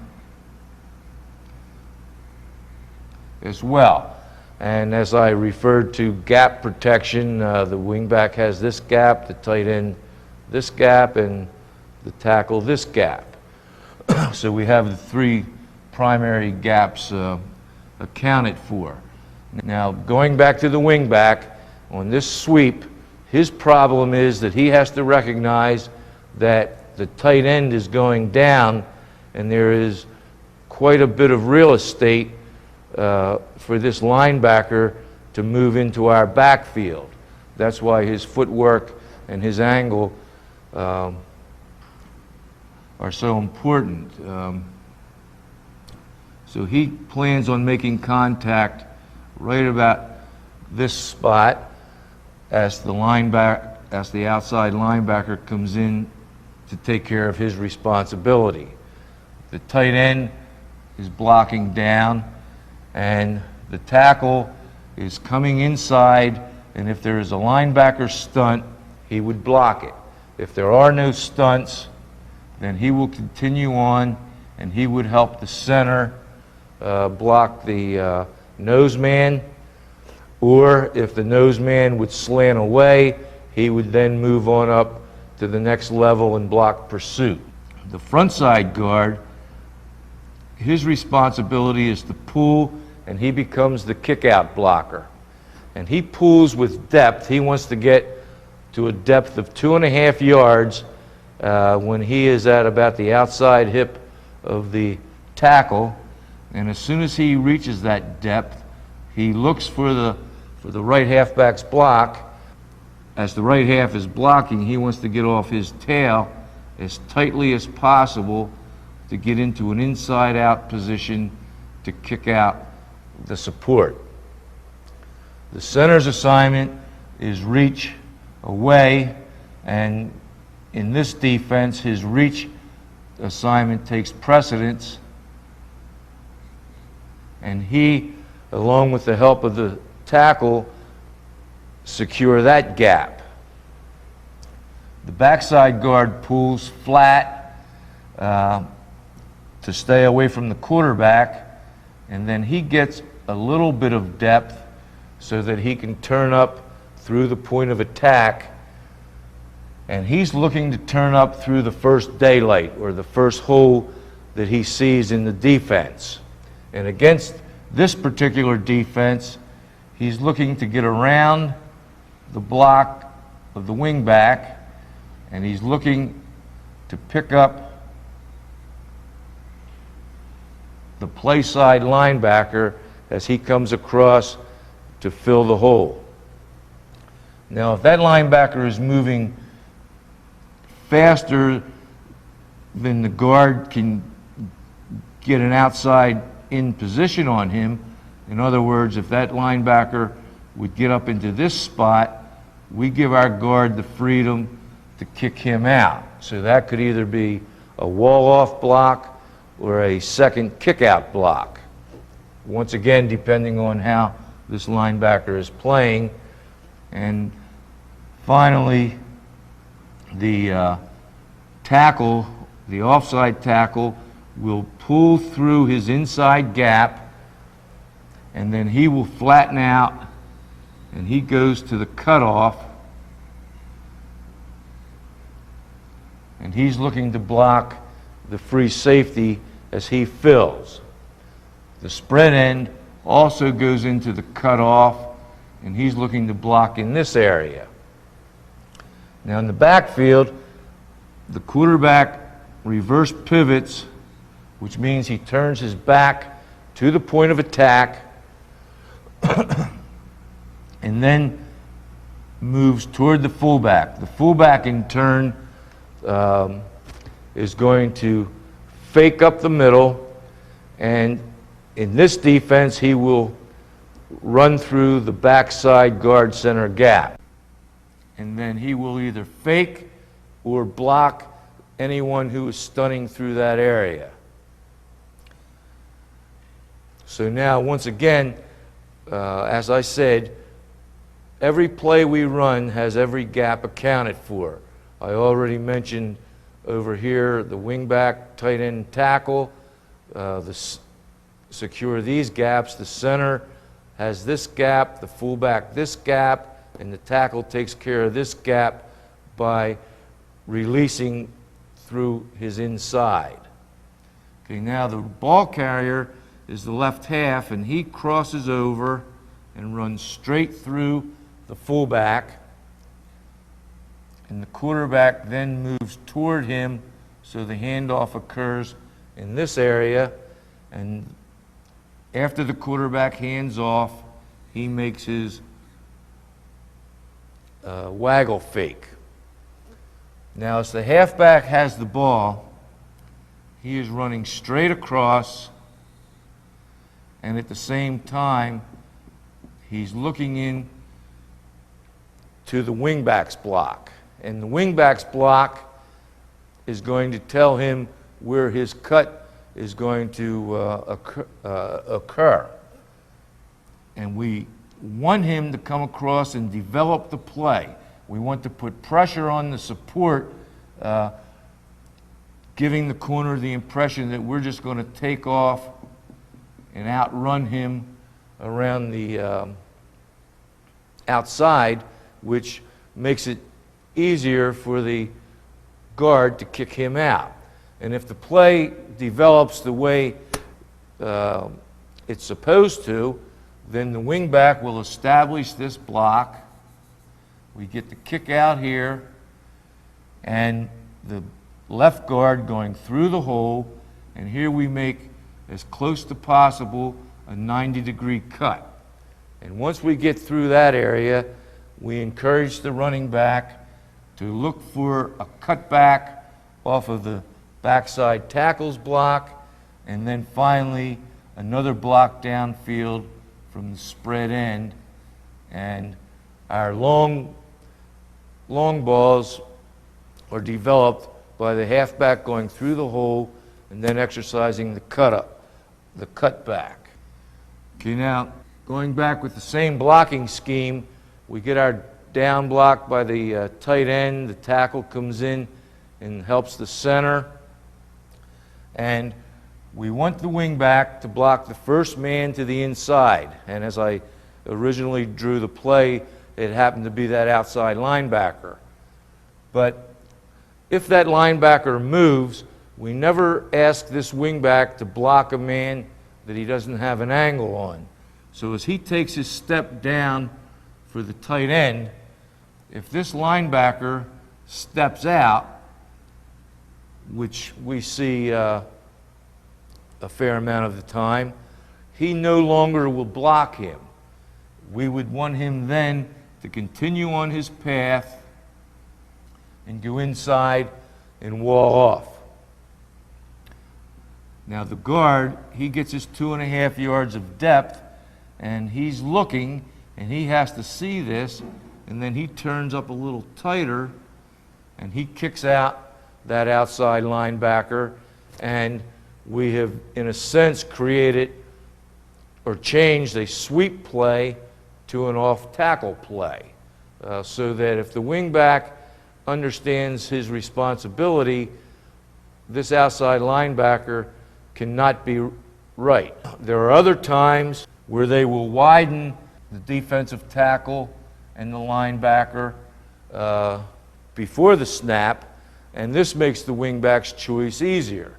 as well. And as I referred to gap protection, the wingback has this gap, the tight end this gap, and the tackle this gap. So we have the three primary gaps accounted for. Now, going back to the wingback, on this sweep, his problem is that he has to recognize that the tight end is going down, and there is quite a bit of real estate for this linebacker to move into our backfield. That's why his footwork and his angle are so important. So he plans on making contact right about this spot as the outside linebacker comes in to take care of his responsibility. The tight end is blocking down, and the tackle is coming inside, and if there is a linebacker stunt, he would block it. If there are no stunts, then he will continue on and he would help the center block the nose man, or if the nose man would slant away, he would then move on up to the next level and block pursuit. The front side guard, his responsibility is to pull, and he becomes the kick-out blocker. And he pulls with depth. He wants to get to a depth of 2.5 yards when he is at about the outside hip of the tackle. And as soon as he reaches that depth, he looks for the right halfback's block. As the right half is blocking, he wants to get off his tail as tightly as possible to get into an inside-out position to kick out the support. The center's assignment is reach away, and in this defense, his reach assignment takes precedence, and he, along with the help of the tackle, secure that gap. The backside guard pulls flat to stay away from the quarterback, and then he gets a little bit of depth so that he can turn up through the point of attack, and he's looking to turn up through the first daylight or the first hole that he sees in the defense. And against this particular defense, he's looking to get around the block of the wingback, and he's looking to pick up the play side linebacker as he comes across to fill the hole. Now, if that linebacker is moving faster than the guard can get an outside in position on him, in other words, if that linebacker would get up into this spot, we give our guard the freedom to kick him out. So that could either be a wall-off block or a second kick-out block. Once again, depending on how this linebacker is playing. And finally, the tackle, the offside tackle, will pull through his inside gap, and then he will flatten out, and he goes to the cutoff, and he's looking to block the free safety as he fills. The spread end also goes into the cutoff, and he's looking to block in this area. Now in the backfield, the quarterback reverse pivots, which means he turns his back to the point of attack and then moves toward the fullback. The fullback, in turn, is going to fake up the middle, and in this defense, he will run through the backside guard center gap. And then he will either fake or block anyone who is stunning through that area. So now, once again, as I said, every play we run has every gap accounted for. I already mentioned over here the wingback, tight end, tackle, secure these gaps. The center has this gap, the fullback this gap, and the tackle takes care of this gap by releasing through his inside. Okay, now the ball carrier is the left half, and he crosses over and runs straight through the fullback, and the quarterback then moves toward him, so the handoff occurs in this area, and after the quarterback hands off, he makes his waggle fake. Now, as the halfback has the ball, he is running straight across, and at the same time, he's looking in to the wingback's block. And the wingback's block is going to tell him where his cut is going to occur. And we want him to come across and develop the play. We want to put pressure on the support giving the corner the impression that we're just going to take off and outrun him around the outside, which makes it easier for the guard to kick him out. And if the play develops the way it's supposed to, then the wingback will establish this block. We get the kick out here, and the left guard going through the hole, and here we make as close to possible a 90-degree cut. And once we get through that area, we encourage the running back to look for a cutback off of the backside tackles block, and then finally another block downfield from the spread end. And our long balls are developed by the halfback going through the hole and then exercising the cutback. Okay, now going back with the same blocking scheme, we get our down block by the tight end. The tackle comes in and helps the center. And we want the wingback to block the first man to the inside. And as I originally drew the play, it happened to be that outside linebacker. But if that linebacker moves, we never ask this wingback to block a man that he doesn't have an angle on. So as he takes his step down for the tight end, if this linebacker steps out, which we see a fair amount of the time, he no longer will block him. We would want him then to continue on his path and go inside and wall off. Now the guard, he gets his 2.5 yards of depth, and he's looking, and he has to see this, and then he turns up a little tighter, and he kicks out that outside linebacker, and we have, in a sense, created or changed a sweep play to an off-tackle play, so that if the wingback understands his responsibility, this outside linebacker cannot be right. There are other times where they will widen the defensive tackle and the linebacker before the snap, and this makes the wingback's choice easier.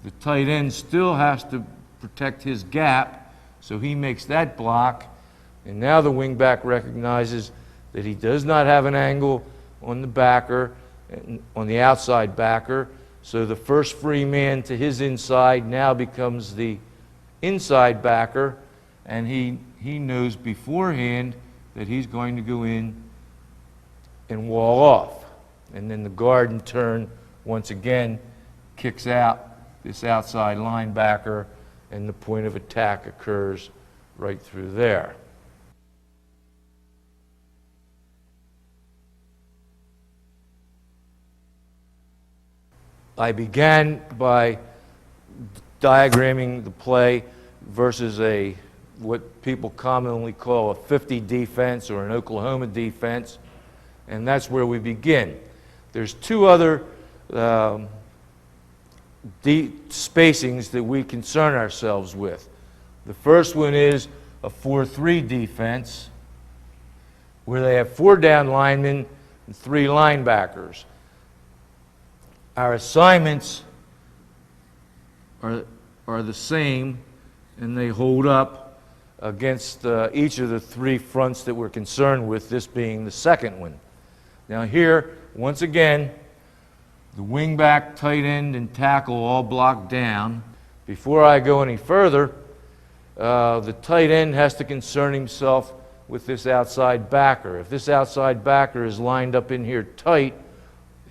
The tight end still has to protect his gap, so he makes that block, and now the wingback recognizes that he does not have an angle on the backer, on the outside backer, so the first free man to his inside now becomes the inside backer, and he knows beforehand that he's going to go in and wall off. And then the guard in turn, once again, kicks out this outside linebacker, and the point of attack occurs right through there. I began by diagramming the play versus what people commonly call a 50 defense or an Oklahoma defense, and that's where we begin. There's two other spacings that we concern ourselves with. The first one is a 4-3 defense, where they have 4 down linemen and 3 linebackers. Our assignments are the same, and they hold up against each of the 3 fronts that we're concerned with, this being the second one. Now here, once again, the wingback, tight end, and tackle all blocked down. Before I go any further, the tight end has to concern himself with this outside backer. If this outside backer is lined up in here tight,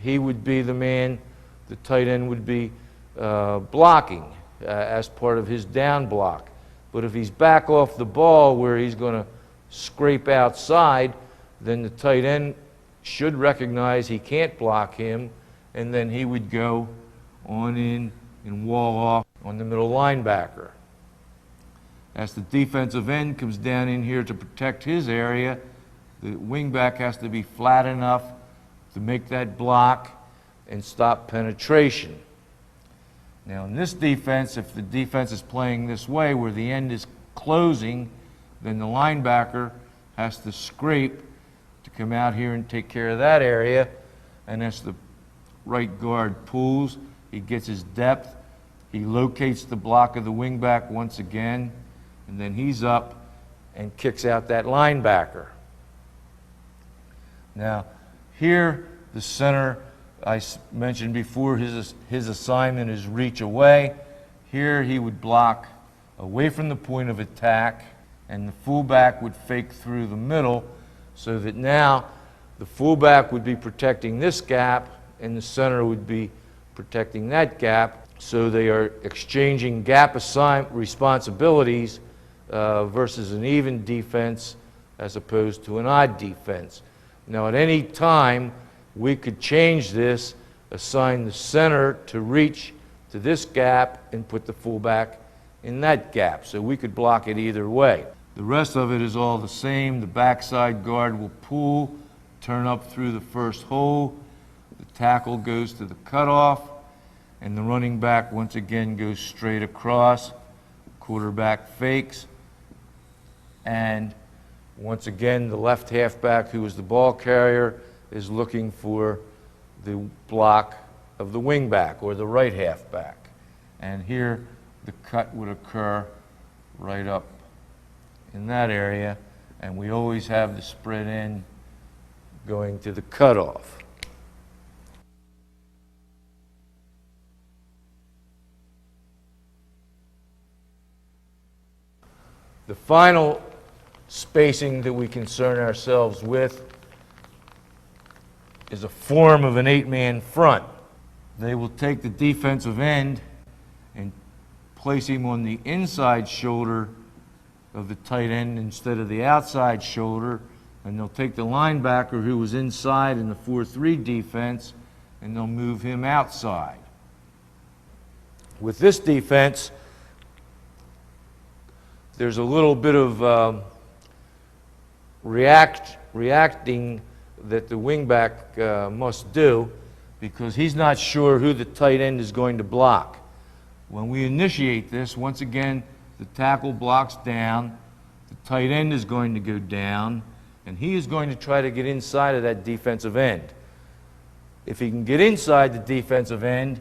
he would be the man the tight end would be blocking as part of his down block. But if he's back off the ball where he's going to scrape outside, then the tight end should recognize he can't block him, and then he would go on in and wall off on the middle linebacker. As the defensive end comes down in here to protect his area, the wingback has to be flat enough to make that block and stop penetration. Now in this defense, if the defense is playing this way where the end is closing, then the linebacker has to scrape to come out here and take care of that area. And as the right guard pulls, he gets his depth, he locates the block of the wingback once again, and then he's up and kicks out that linebacker. Now here the center, I mentioned before, his assignment is reach away. Here he would block away from the point of attack, and the fullback would fake through the middle, so that now the fullback would be protecting this gap and the center would be protecting that gap. So they are exchanging gap responsibilities versus an even defense as opposed to an odd defense. Now at any time we could change this, assign the center to reach to this gap and put the fullback in that gap. So we could block it either way. The rest of it is all the same. The backside guard will pull, turn up through the first hole, the tackle goes to the cutoff, and the running back once again goes straight across. Quarterback fakes, and once again the left halfback, who is the ball carrier, is looking for the block of the wingback or the right halfback. And here the cut would occur right up in that area, and we always have the spread end going to the cutoff. The final spacing that we concern ourselves with is a form of an 8-man front. They will take the defensive end and place him on the inside shoulder of the tight end instead of the outside shoulder, and they'll take the linebacker who was inside in the 4-3 defense and they'll move him outside. With this defense, there's a little bit of reacting that the wingback must do, because he's not sure who the tight end is going to block. When we initiate this, once again, the tackle blocks down, the tight end is going to go down, and he is going to try to get inside of that defensive end. If he can get inside the defensive end,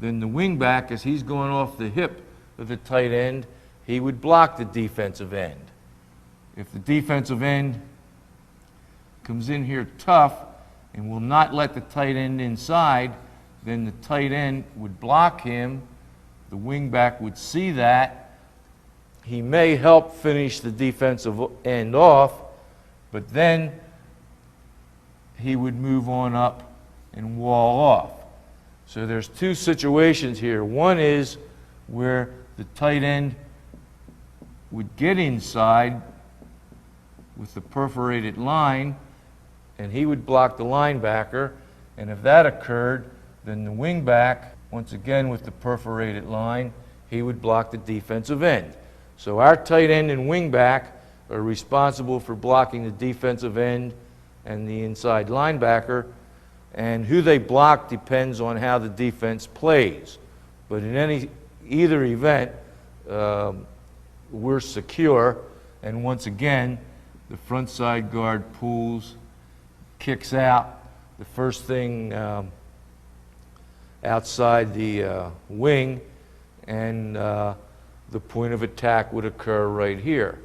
then the wingback, as he's going off the hip of the tight end, he would block the defensive end. If the defensive end comes in here tough and will not let the tight end inside, then the tight end would block him. The wingback would see that. He may help finish the defensive end off, but then he would move on up and wall off. So there's two situations here. One is where the tight end would get inside with the perforated line, and he would block the linebacker. And if that occurred, then the wingback, once again with the perforated line, he would block the defensive end. So our tight end and wingback are responsible for blocking the defensive end and the inside linebacker, and who they block depends on how the defense plays. But in either event, we're secure, and once again, the front side guard pulls, kicks out. The first thing outside the wing, and the point of attack would occur right here.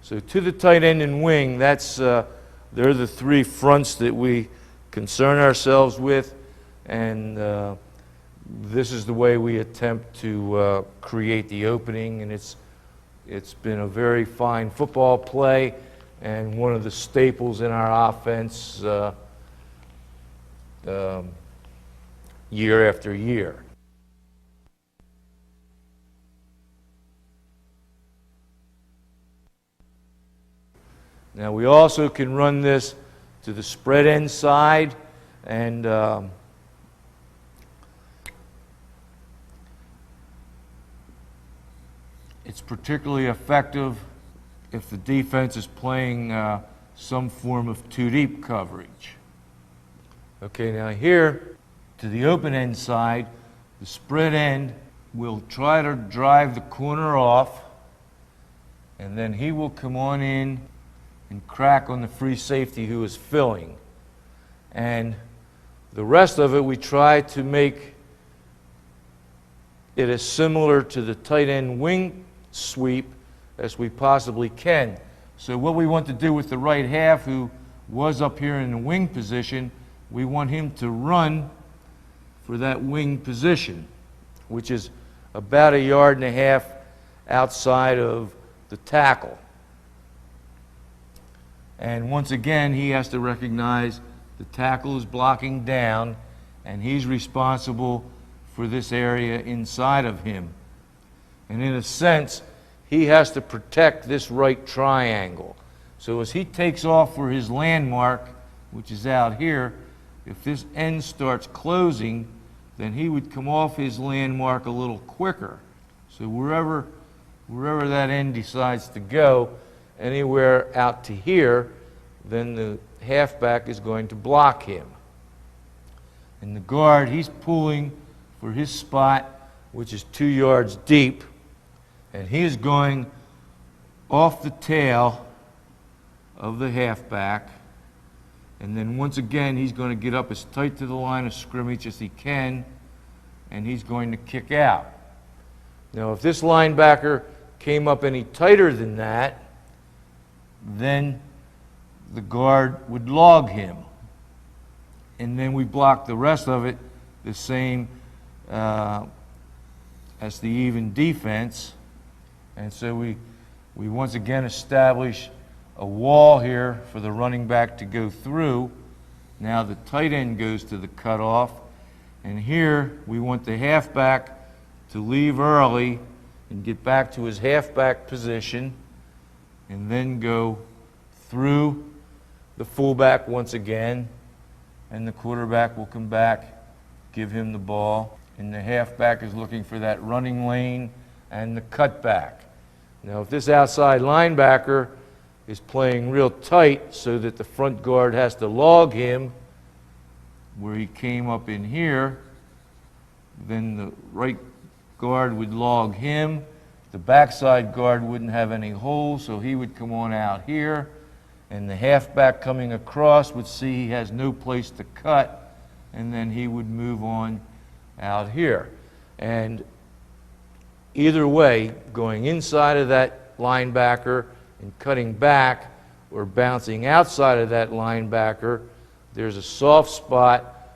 So to the tight end and wing, they're the three fronts that we concern ourselves with, and this is the way we attempt to create the opening, and it's been a very fine football play and one of the staples in our offense year after year. Now we also can run this to the spread end side, and it's particularly effective if the defense is playing some form of two-deep coverage. Okay, now here to the open end side, the spread end will try to drive the corner off, and then he will come on in and crack on the free safety who is filling. And the rest of it, we try to make it as similar to the tight end wing sweep as we possibly can. So what we want to do with the right half, who was up here in the wing position, we want him to run for that wing position, which is about 1.5 yards outside of the tackle. And once again, he has to recognize the tackle is blocking down, and he's responsible for this area inside of him. And in a sense, he has to protect this right triangle. So as he takes off for his landmark, which is out here, if this end starts closing, then he would come off his landmark a little quicker. So wherever that end decides to go, anywhere out to here, then the halfback is going to block him. And the guard, he's pulling for his spot, which is 2 yards deep, and he's going off the tail of the halfback. And then once again, he's going to get up as tight to the line of scrimmage as he can, and he's going to kick out. Now, if this linebacker came up any tighter than that, then the guard would log him. And then we block the rest of it the same as the even defense. And so we once again establish a wall here for the running back to go through. Now the tight end goes to the cutoff, and here we want the halfback to leave early and get back to his halfback position, and then go through the fullback once again, and the quarterback will come back, give him the ball, and the halfback is looking for that running lane and the cutback. Now if this outside linebacker is playing real tight so that the front guard has to log him where he came up in here, then the right guard would log him. The backside guard wouldn't have any holes, so he would come on out here, and the halfback coming across would see he has no place to cut, and then he would move on out here. And either way, going inside of that linebacker and cutting back, or bouncing outside of that linebacker, there's a soft spot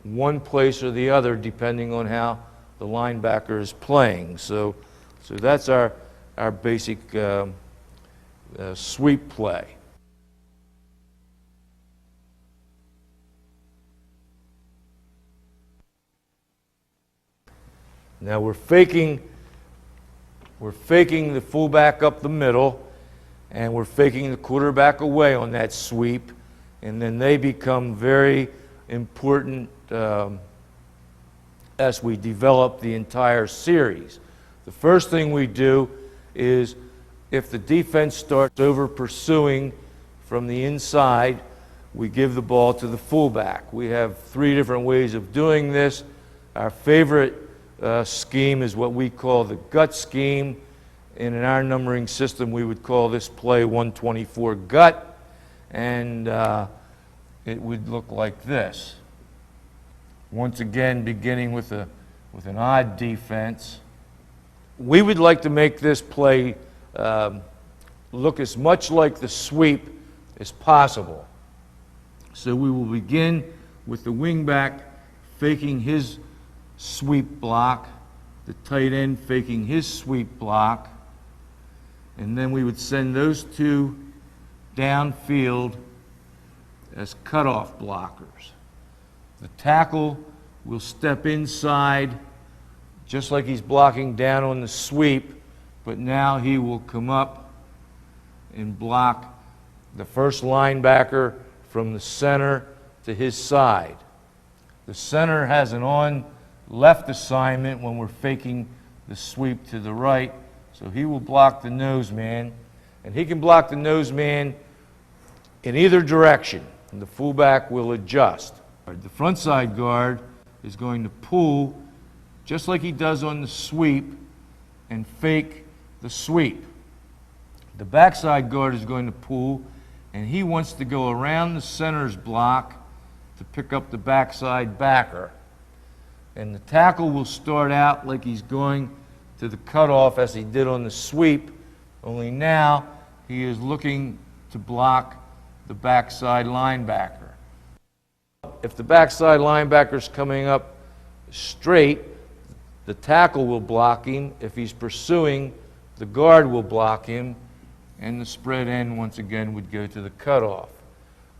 one place or the other depending on how the linebacker is playing. So that's our basic sweep play. Now we're faking the fullback up the middle, and we're faking the quarterback away on that sweep, and then they become very important as we develop the entire series. The first thing we do is, if the defense starts over pursuing from the inside, we give the ball to the fullback. We have 3 different ways of doing this. Our favorite scheme is what we call the gut scheme. And in our numbering system, we would call this play 124 gut, and it would look like this. Once again, beginning with an odd defense. We would like to make this play look as much like the sweep as possible. So we will begin with the wingback faking his sweep block, the tight end faking his sweep block, and then we would send those 2 downfield as cutoff blockers. The tackle will step inside just like he's blocking down on the sweep, but now he will come up and block the first linebacker from the center to his side. The center has an on-left assignment when we're faking the sweep to the right, so he will block the nose man, and he can block the nose man in either direction, and the fullback will adjust. The front side guard is going to pull just like he does on the sweep, and fake the sweep. The backside guard is going to pull, and he wants to go around the center's block to pick up the backside backer. And the tackle will start out like he's going to the cutoff as he did on the sweep, only now he is looking to block the backside linebacker. If the backside linebacker is coming up straight, the tackle will block him. If he's pursuing, the guard will block him, and the spread end once again would go to the cutoff.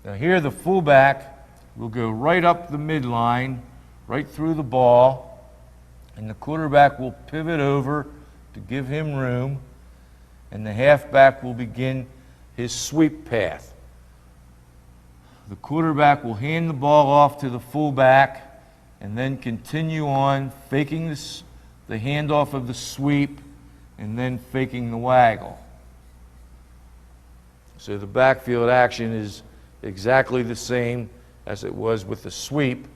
Now here the fullback will go right up the midline, right through the ball, and the quarterback will pivot over to give him room, and the halfback will begin his sweep path. The quarterback will hand the ball off to the fullback and then continue on faking the handoff of the sweep and then faking the waggle. So the backfield action is exactly the same as it was with the sweep,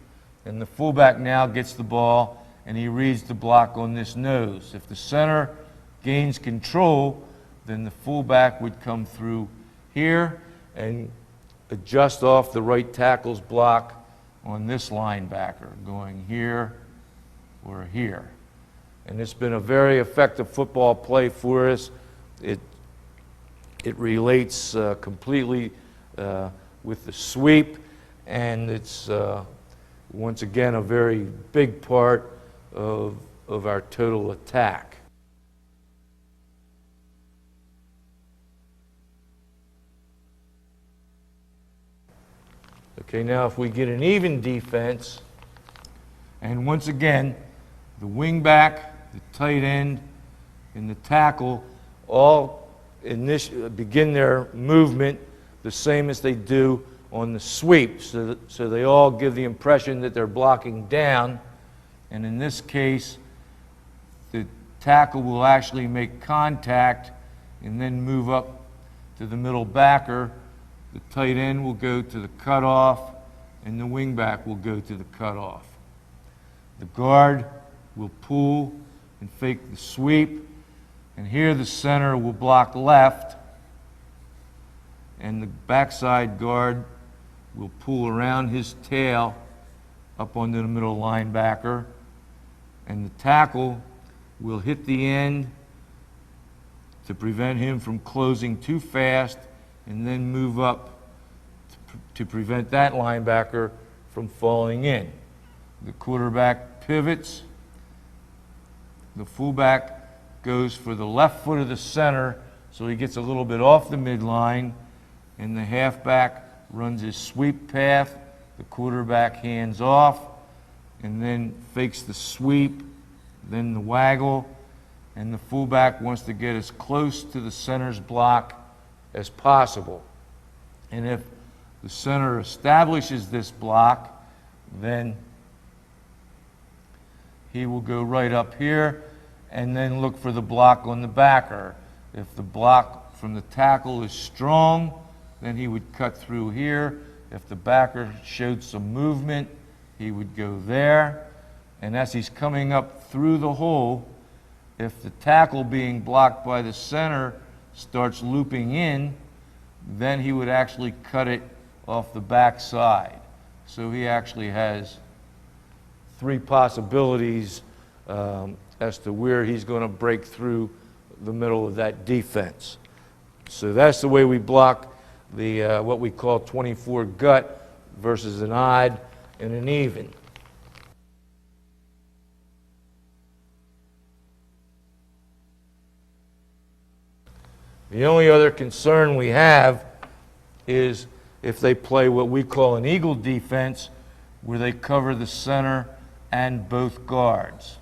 and the fullback now gets the ball and he reads the block on this nose. If the center gains control, then the fullback would come through here and adjust off the right tackle's block on this linebacker, going here or here. And it's been a very effective football play for us. It relates completely with the sweep, and it's once again a very big part of our total attack. Okay, now if we get an even defense, and once again, the wingback, the tight end, and the tackle all begin their movement the same as they do on the sweep, so they all give the impression that they're blocking down, and in this case, the tackle will actually make contact and then move up to the middle backer. The tight end will go to the cutoff, and the wingback will go to the cutoff. The guard will pull and fake the sweep, and here the center will block left, and the backside guard will pull around his tail up onto the middle linebacker, and the tackle will hit the end to prevent him from closing too fast, and then move up to prevent that linebacker from falling in. The quarterback pivots. The fullback goes for the left foot of the center, so he gets a little bit off the midline, and the halfback runs his sweep path. The quarterback hands off and then fakes the sweep, then the waggle, and the fullback wants to get as close to the center's block as possible. And if the center establishes this block, then he will go right up here and then look for the block on the backer. If the block from the tackle is strong, then he would cut through here. If the backer showed some movement, he would go there. And as he's coming up through the hole, if the tackle being blocked by the center starts looping in, then he would actually cut it off the back side. So he actually has three possibilities as to where he's going to break through the middle of that defense. So that's the way we block the what we call 24 gut versus an odd and an even. The only other concern we have is if they play what we call an eagle defense, where they cover the center and both guards.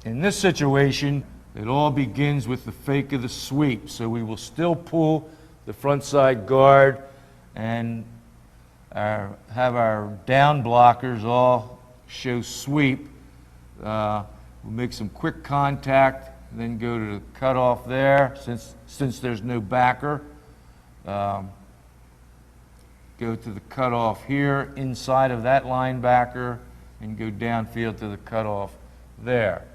In this situation, it all begins with the fake of the sweep. So we will still pull the front side guard and have our down blockers all show sweep. We'll make some quick contact, then go to the cutoff there since there's no backer. Go to the cutoff here inside of that linebacker and go downfield to the cutoff there.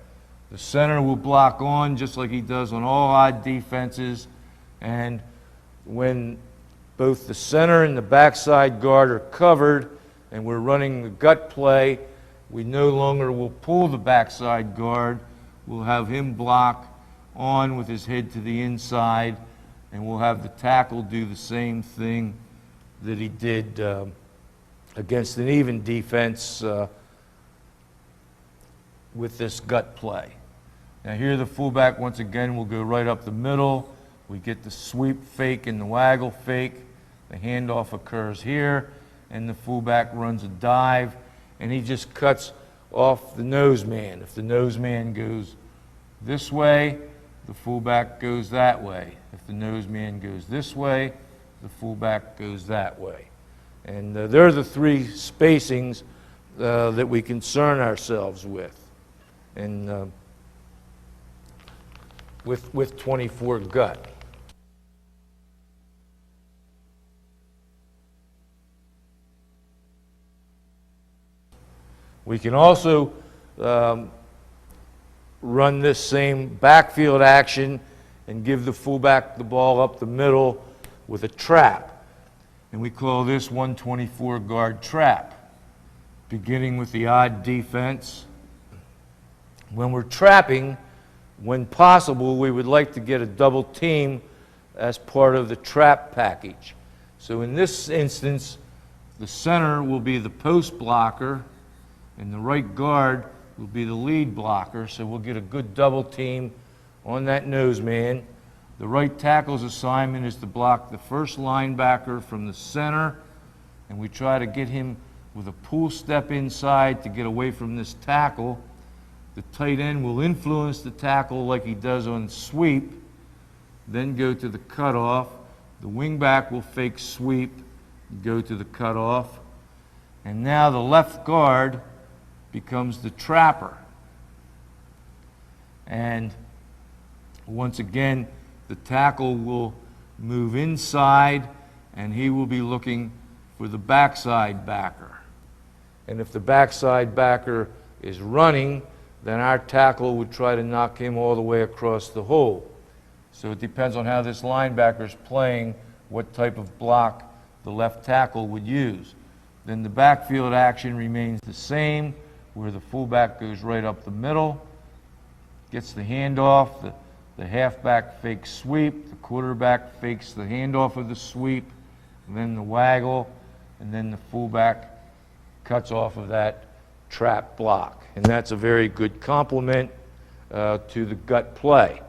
The center will block on just like he does on all odd defenses, and when both the center and the backside guard are covered and we're running the gut play, we no longer will pull the backside guard. We'll have him block on with his head to the inside, and we'll have the tackle do the same thing that he did against an even defense with this gut play. Now here the fullback once again will go right up the middle. We get the sweep fake and the waggle fake. The handoff occurs here, and the fullback runs a dive, and he just cuts off the nose man. If the nose man goes this way, the fullback goes that way. If the nose man goes this way, the fullback goes that way. And there are the three spacings that we concern ourselves with. And with 24 gut. We can also run this same backfield action and give the fullback the ball up the middle with a trap. And we call this 124 guard trap, beginning with the odd defense. When we're trapping, when possible, we would like to get a double team as part of the trap package. So in this instance, the center will be the post blocker, and the right guard will be the lead blocker, so we'll get a good double team on that nose man. The right tackle's assignment is to block the first linebacker from the center, and we try to get him with a pull step inside to get away from this tackle. The tight end will influence the tackle like he does on sweep, then go to the cutoff. The wingback will fake sweep, go to the cutoff, and now the left guard becomes the trapper. And once again, the tackle will move inside, and he will be looking for the backside backer. And if the backside backer is running, then our tackle would try to knock him all the way across the hole. So it depends on how this linebacker is playing, what type of block the left tackle would use. Then the backfield action remains the same, where the fullback goes right up the middle, gets the handoff, the halfback fakes sweep, the quarterback fakes the handoff of the sweep, and then the waggle, and then the fullback cuts off of that trap block. And that's a very good complement to the gut play.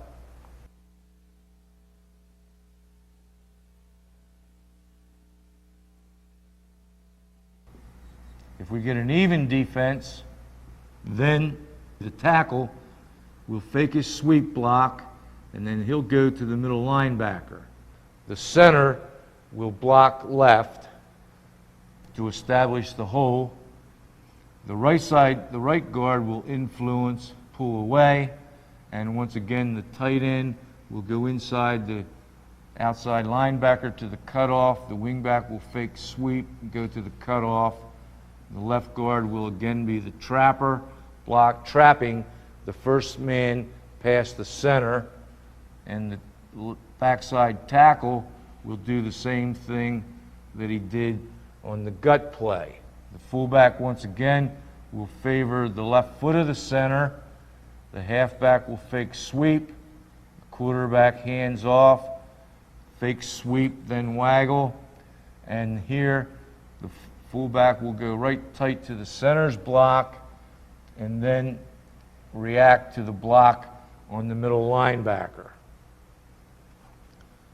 If we get an even defense, then the tackle will fake his sweep block, and then he'll go to the middle linebacker. The center will block left to establish the hole. The right guard will influence, pull away, and once again the tight end will go inside the outside linebacker to the cutoff. The wingback will fake sweep and go to the cutoff. The left guard will again be the trapper, trapping the first man past the center, and the backside tackle will do the same thing that he did on the gut play. The fullback once again will favor the left foot of the center. The halfback will fake sweep. The quarterback hands off, fake sweep, then waggle. And here the fullback will go right tight to the center's block and then react to the block on the middle linebacker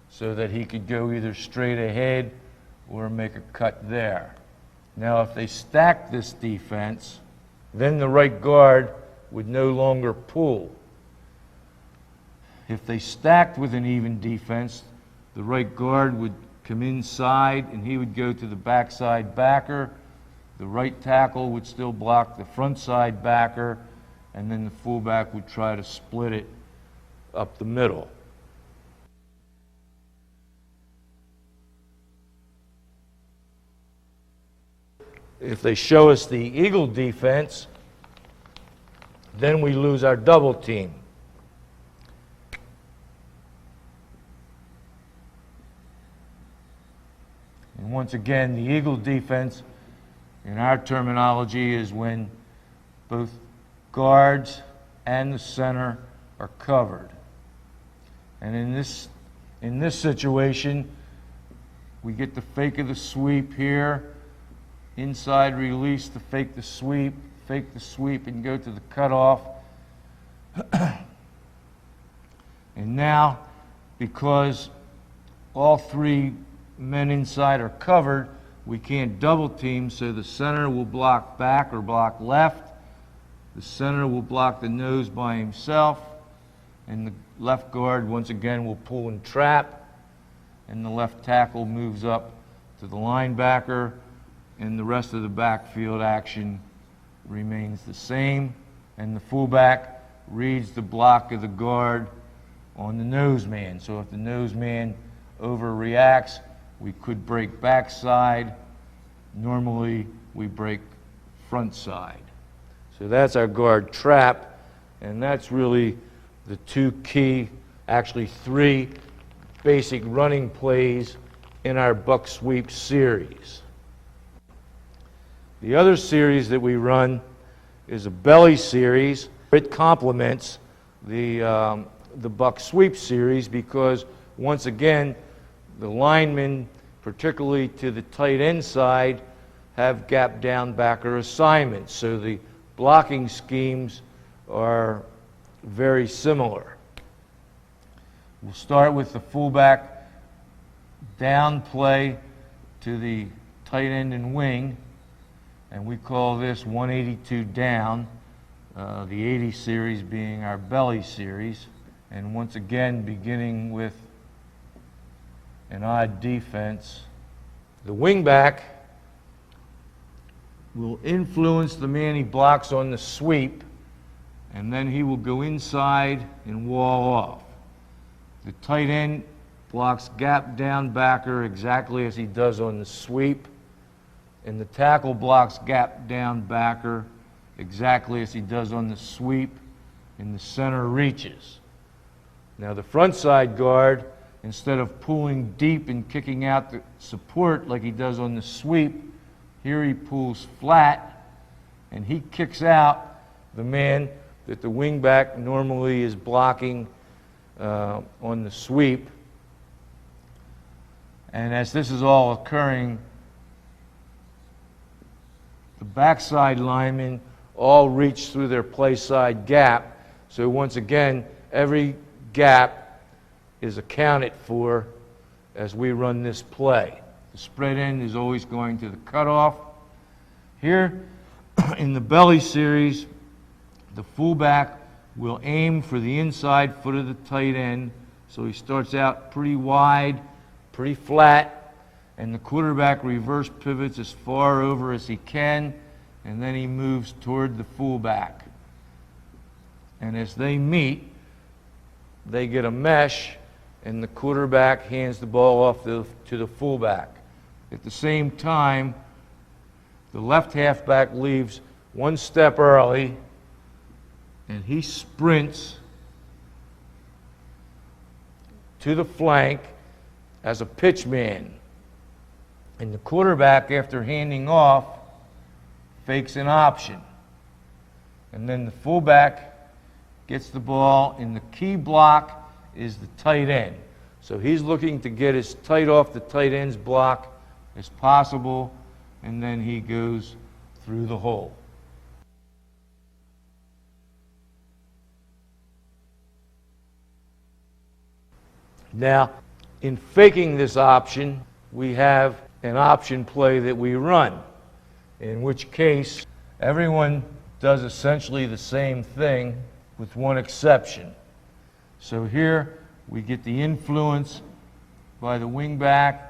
so that he could go either straight ahead or make a cut there. Now, if they stack this defense, then the right guard would no longer pull. If they stacked with an even defense, the right guard would come inside and he would go to the backside backer. The right tackle would still block the front side backer, and then the fullback would try to split it up the middle. If they show us the eagle defense, Then we lose our double team. And once again, the Eagle defense, in our terminology, is when both guards and the center are covered. And in this situation, we get the fake of the sweep here, inside release to fake the sweep, and go to the cutoff. And now, because all three men inside are covered, we can't double team, so the center will block back or block left. The center will block the nose by himself, and the left guard once again will pull and trap, and the left tackle moves up to the linebacker, and the rest of the backfield action remains the same, and the fullback reads the block of the guard on the nose man. So if the nose man overreacts, we could break backside. Normally, we break front side. So that's our guard trap, and that's really the two key, actually three basic running plays in our buck sweep series. The other series that we run is a belly series. It complements the buck sweep series because, once again, the linemen, particularly to the tight end side, have gap down backer assignments. So the blocking schemes are very similar. We'll start with the fullback down play to the tight end and wing, and we call this 182 down, the 80 series being our belly series. And once again, beginning with an odd defense, the wingback will influence the man he blocks on the sweep, and then he will go inside and wall off. The tight end blocks gap down backer exactly as he does on the sweep, and the tackle blocks gap down backer exactly as he does on the sweep, and the center reaches. Now the front side guard, instead of pulling deep and kicking out the support like he does on the sweep, here he pulls flat and he kicks out the man that the wingback normally is blocking on the sweep. And as this is all occurring, the backside linemen all reach through their play side gap. So once again, every gap is accounted for as we run this play. The spread end is always going to the cutoff. Here in the belly series, the fullback will aim for the inside foot of the tight end. So he starts out pretty wide, pretty flat, and the quarterback reverse pivots as far over as he can, and then he moves toward the fullback. And as they meet, they get a mesh, and the quarterback hands the ball off to the fullback. At the same time, the left halfback leaves one step early, and he sprints to the flank as a pitch man. And the quarterback, after handing off, fakes an option. And then the fullback gets the ball, and the key block is the tight end. So he's looking to get as tight off the tight end's block as possible, and then he goes through the hole. Now, in faking this option, we have an option play that we run, in which case everyone does essentially the same thing with one exception. So here we get the influence by the wingback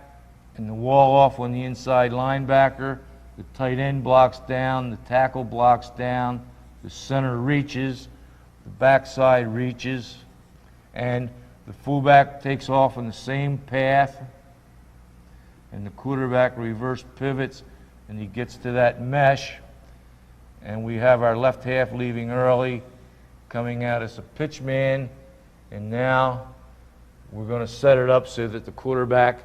and the wall off on the inside linebacker. The tight end blocks down, the tackle blocks down, the center reaches, the backside reaches, and the fullback takes off on the same path, and the quarterback reverse pivots, and he gets to that mesh, and we have our left half leaving early, coming out as a pitch man, and now we're going to set it up so that the quarterback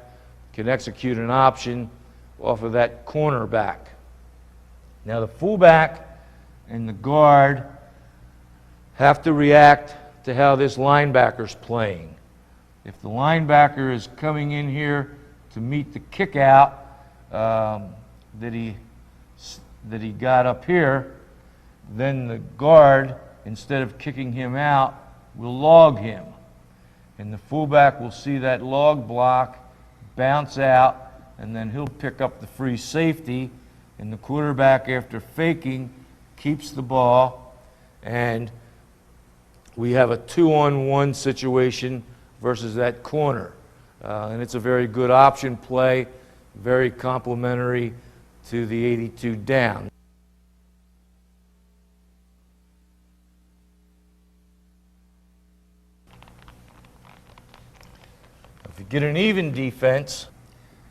can execute an option off of that cornerback. Now the fullback and the guard have to react to how this linebacker's playing. If the linebacker is coming in here to meet the kick out that he got up here, then the guard, instead of kicking him out, will log him. And the fullback will see that log block bounce out, and then he'll pick up the free safety, and the quarterback, after faking, keeps the ball, and we have a 2-on-1 situation versus that corner. And it's a very good option play, very complementary to the 82 down. If you get an even defense,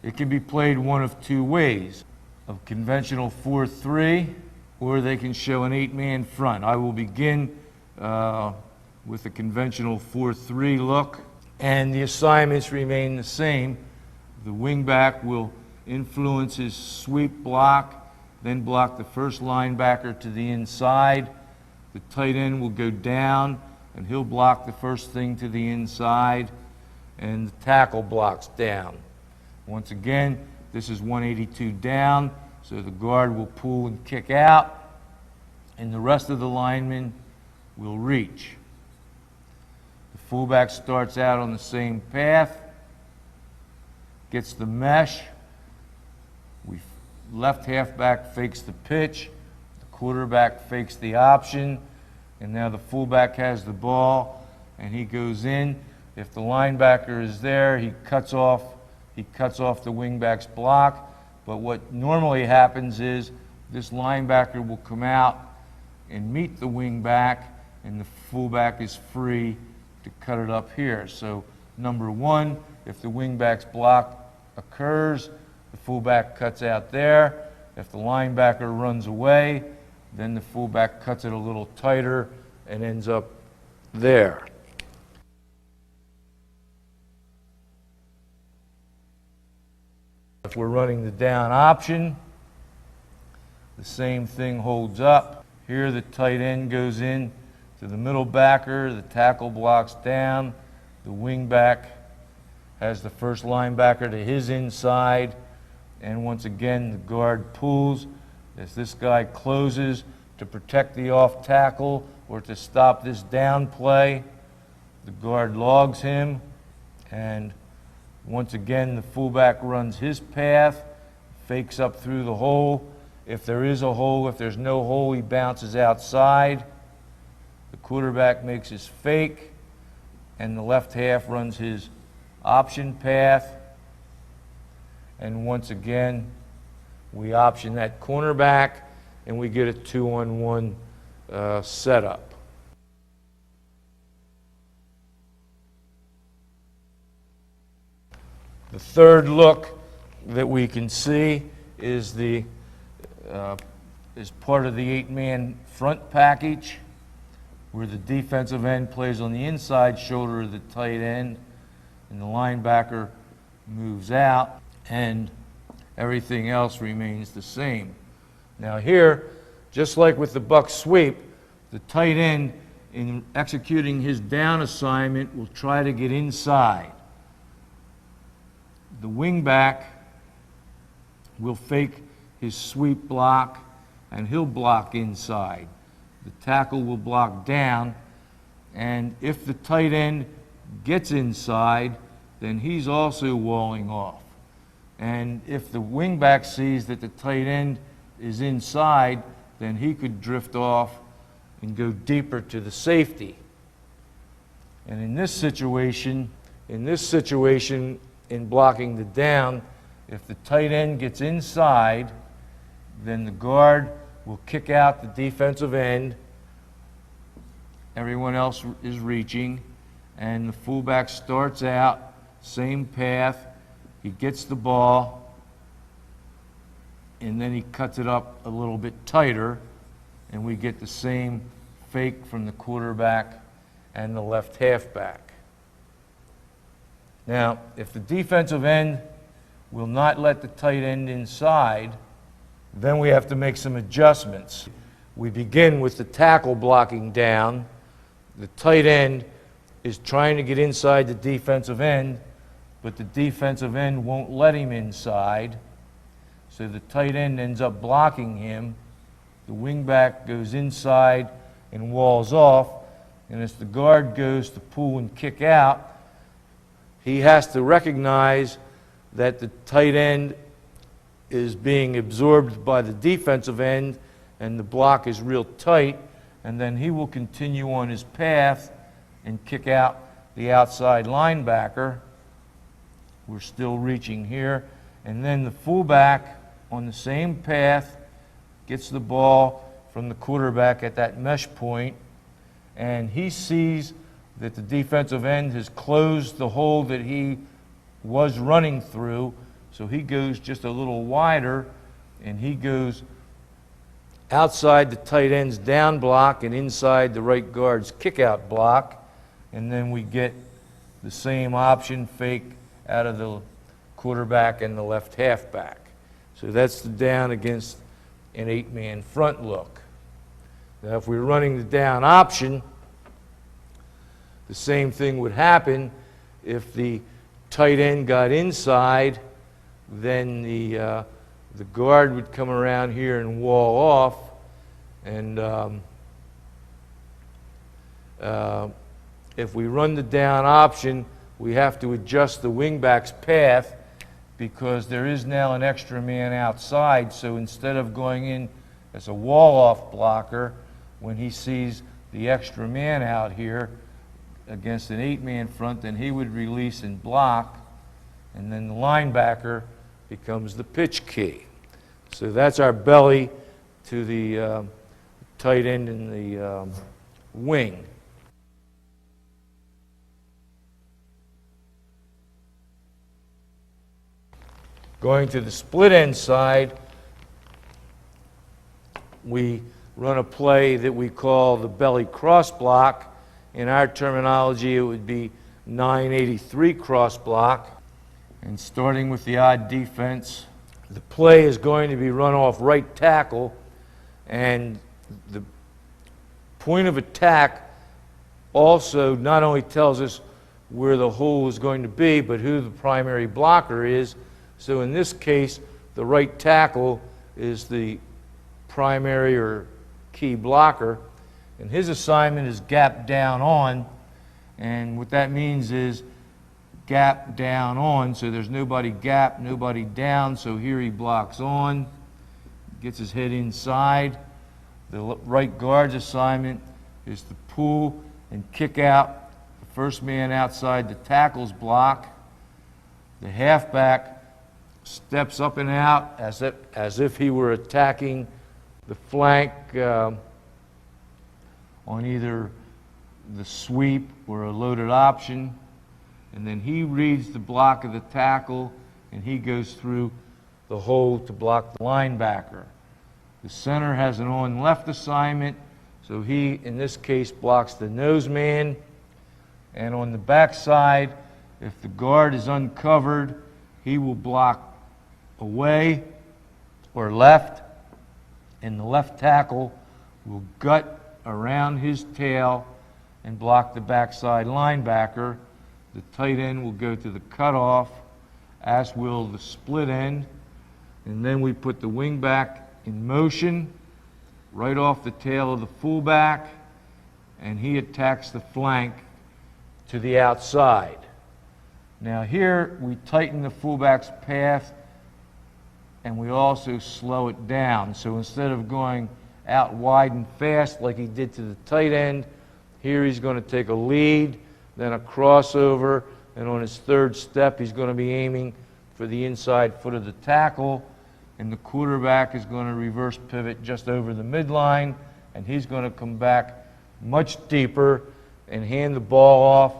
it can be played one of two ways: a conventional 4-3, or they can show an 8-man front. I will begin with a conventional 4-3 look, and the assignments remain the same. The wingback will influence his sweep block, then block the first linebacker to the inside. The tight end will go down, and he'll block the first thing to the inside, and the tackle blocks down. Once again, this is 182 down, so the guard will pull and kick out, and the rest of the linemen will reach. The fullback starts out on the same path, gets the mesh. Left halfback fakes the pitch, the quarterback fakes the option, and now the fullback has the ball, and he goes in. If the linebacker is there, he cuts off the wingback's block. But what normally happens is this linebacker will come out and meet the wingback, and the fullback is free to cut it up here. So number one, if the wingback's block occurs, the fullback cuts out there. If the linebacker runs away, then the fullback cuts it a little tighter and ends up there. If we're running the down option, the same thing holds up. Here the tight end goes in to the middle backer, the tackle blocks down, the wingback has the first linebacker to his inside, and once again the guard pulls as this guy closes to protect the off tackle or to stop this down play. The guard logs him, and once again the fullback runs his path, fakes up through the hole. If there is a hole, if there's no hole, he bounces outside. The quarterback makes his fake, and the left half runs his option path. And once again, we option that cornerback, and we get a 2-on-1 setup. The third look that we can see is part of the 8-man front package, where the defensive end plays on the inside shoulder of the tight end, and the linebacker moves out, and everything else remains the same. Now here, just like with the buck sweep, the tight end, in executing his down assignment, will try to get inside. The wingback will fake his sweep block, and he'll block inside. The tackle will block down, and if the tight end gets inside, then he's also walling off. And if the wingback sees that the tight end is inside, then he could drift off and go deeper to the safety. And in this situation, in blocking the down, if the tight end gets inside, then the guard will kick out the defensive end. Everyone else is reaching, and the fullback starts out, same path. He gets the ball, and then he cuts it up a little bit tighter, and we get the same fake from the quarterback and the left halfback. Now, if the defensive end will not let the tight end inside, then we have to make some adjustments. We begin with the tackle blocking down. The tight end is trying to get inside the defensive end, but the defensive end won't let him inside. So the tight end ends up blocking him. The wingback goes inside and walls off. And as the guard goes to pull and kick out, he has to recognize that the tight end is being absorbed by the defensive end and the block is real tight, and then he will continue on his path and kick out the outside linebacker. We're still reaching here. And then the fullback on the same path gets the ball from the quarterback at that mesh point, and he sees that the defensive end has closed the hole that he was running through, so he goes just a little wider, and he goes outside the tight end's down block and inside the right guard's kick-out block, and then we get the same option fake out of the quarterback and the left halfback. So that's the down against an 8-man front look. Now if we're running the down option, the same thing would happen. If the tight end got inside, then the guard would come around here and wall off, and if we run the down option, we have to adjust the wingback's path because there is now an extra man outside. So instead of going in as a wall-off blocker, when he sees the extra man out here against an 8-man front, then he would release and block, and then the linebacker becomes the pitch key. So that's our belly to the tight end in the wing. Going to the split end side, we run a play that we call the belly cross block. In our terminology, it would be 983 cross block. And starting with the odd defense, the play is going to be run off right tackle, and the point of attack also not only tells us where the hole is going to be, but who the primary blocker is. So in this case, the right tackle is the primary or key blocker, and his assignment is gap down on, and what that means is gap down on, so there's nobody gap, nobody down, so here he blocks on, gets his head inside. The right guard's assignment is to pull and kick out the first man outside the tackle's block. The halfback steps up and out as if he were attacking the flank on either the sweep or a loaded option, and then he reads the block of the tackle and he goes through the hole to block the linebacker. The center has an on left assignment, so he in this case blocks the nose man, and on the back side, if the guard is uncovered, he will block away or left, and the left tackle will gut around his tail and block the backside linebacker. The tight end will go to the cutoff, as will the split end, and then we put the wing back in motion right off the tail of the fullback, and he attacks the flank to the outside. Now here we tighten the fullback's path, and we also slow it down. So instead of going out wide and fast like he did to the tight end, here he's going to take a lead, then a crossover, and on his third step he's going to be aiming for the inside foot of the tackle, and the quarterback is going to reverse pivot just over the midline, and he's going to come back much deeper and hand the ball off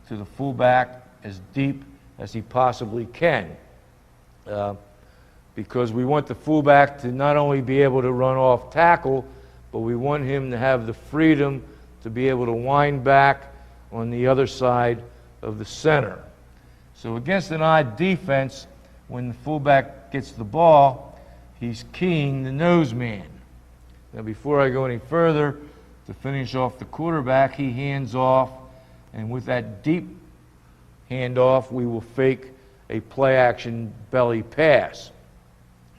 to the fullback as deep as he possibly can. Because we want the fullback to not only be able to run off tackle, but but we want him to have the freedom to be able to wind back on the other side of the center. So against an odd defense, when the fullback gets the ball, he's keying the nose man. Now before I go any further, to finish off the quarterback, he hands off, and with that deep handoff, we will fake a play-action belly pass.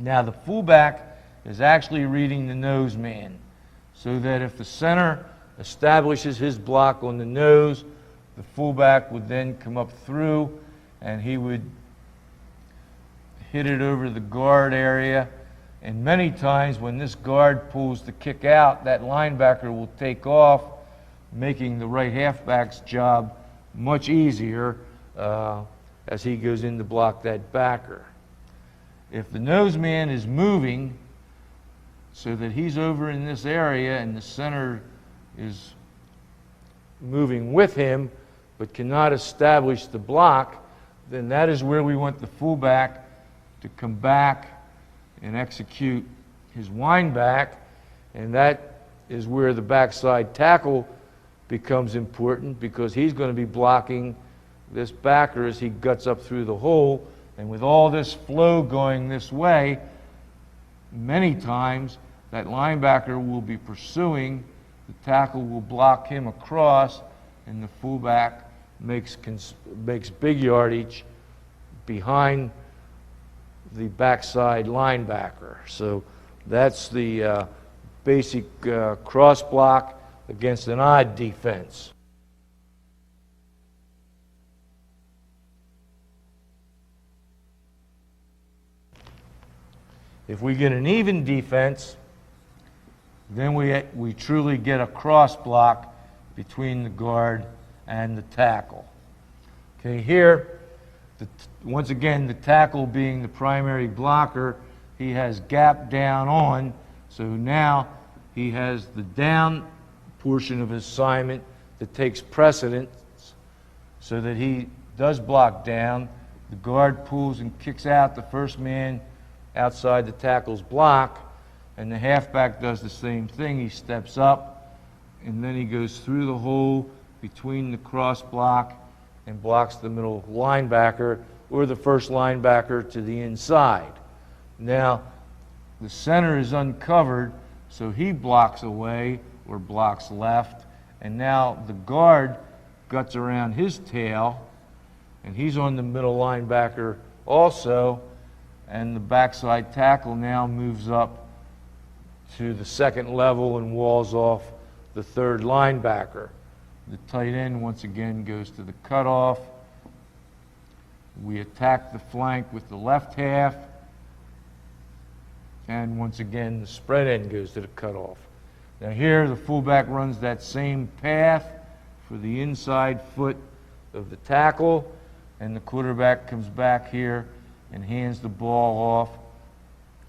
Now the fullback is actually reading the nose man, so that if the center establishes his block on the nose, the fullback would then come up through, and he would hit it over the guard area. And many times when this guard pulls the kick out, that linebacker will take off, making the right halfback's job much easier as he goes in to block that backer. If the nose man is moving so that he's over in this area and the center is moving with him but cannot establish the block, then that is where we want the fullback to come back and execute his wind back, and that is where the backside tackle becomes important, because he's going to be blocking this backer as he guts up through the hole. And with all this flow going this way, many times that linebacker will be pursuing, the tackle will block him across, and the fullback makes big yardage behind the backside linebacker. So that's the basic cross block against an odd defense. If we get an even defense, then we truly get a cross block between the guard and the tackle. Okay, here, once again, the tackle being the primary blocker, he has gap down on, so now he has the down portion of his assignment that takes precedence, so that he does block down. The guard pulls and kicks out the first man outside the tackle's block, and the halfback does the same thing. He steps up, and then he goes through the hole between the cross block and blocks the middle linebacker or the first linebacker to the inside. Now, the center is uncovered, so he blocks away or blocks left, and now the guard guts around his tail, and he's on the middle linebacker also, and the backside tackle now moves up to the second level and walls off the third linebacker. The tight end once again goes to the cutoff. We attack the flank with the left half, and once again the spread end goes to the cutoff. Now here the fullback runs that same path for the inside foot of the tackle, and the quarterback comes back here and hands the ball off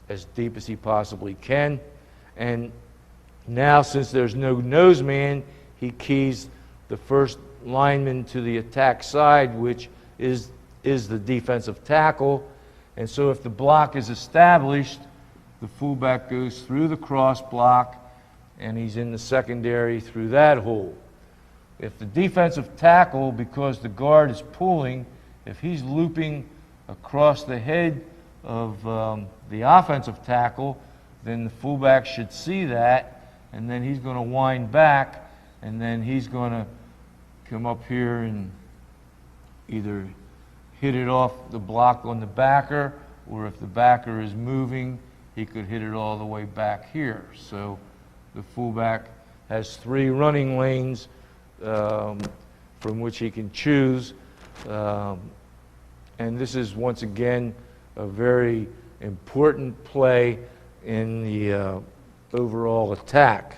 as deep as he possibly can. And now, since there's no nose man, he keys the first lineman to the attack side, which is the defensive tackle. And so if the block is established, the fullback goes through the cross block, and he's in the secondary through that hole. If the defensive tackle, because the guard is pulling, if he's looping across the head of the offensive tackle, then the fullback should see that, and then he's going to wind back, and then he's going to come up here and either hit it off the block on the backer, or if the backer is moving, he could hit it all the way back here. So the fullback has 3 running lanes from which he can choose. And this is, once again, a very important play in the overall attack.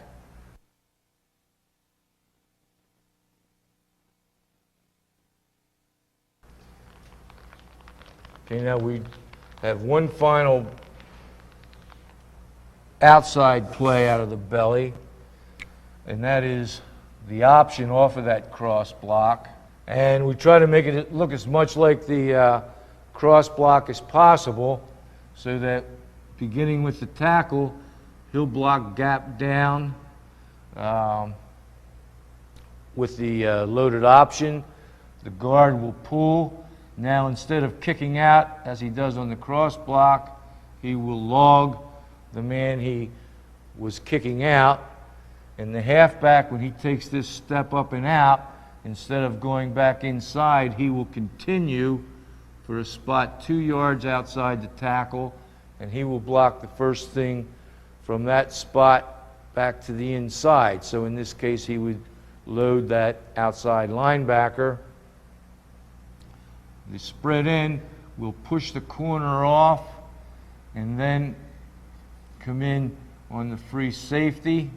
Okay, now we have one final outside play out of the belly, and that is the option off of that cross block. And we try to make it look as much like the cross block as possible, so that beginning with the tackle, He'll block gap down with the loaded option. The guard will pull. Now, instead of kicking out as he does on the cross block, he will log the man he was kicking out. And the halfback, when he takes this step up and out, instead of going back inside, he will continue for a spot 2 yards outside the tackle, and he will block the first thing from that spot back to the inside. So in this case, he would load that outside linebacker. The spread end will push the corner off and then come in on the free safety.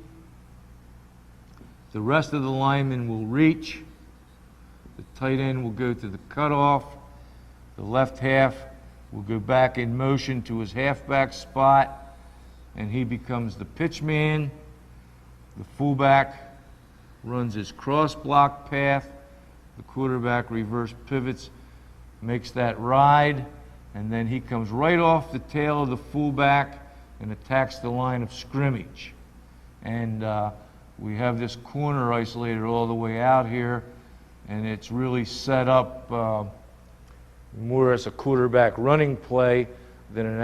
The rest of the linemen will reach. The tight end will go to the cutoff. The left half will go back in motion to his halfback spot, and he becomes the pitch man. The fullback runs his cross block path. The quarterback reverse pivots, makes that ride, and then he comes right off the tail of the fullback and attacks the line of scrimmage. And we have this corner isolated all the way out here, and it's really set up more as a quarterback running play than an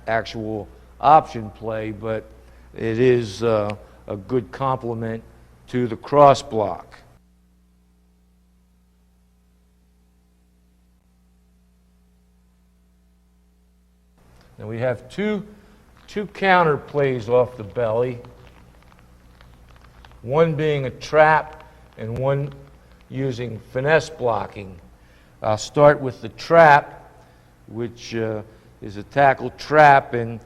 actual option play, but it is a good complement to the cross block. Now we have two counter plays off the belly, one being a trap and one using finesse blocking. I'll start with the trap, which is a tackle trap, and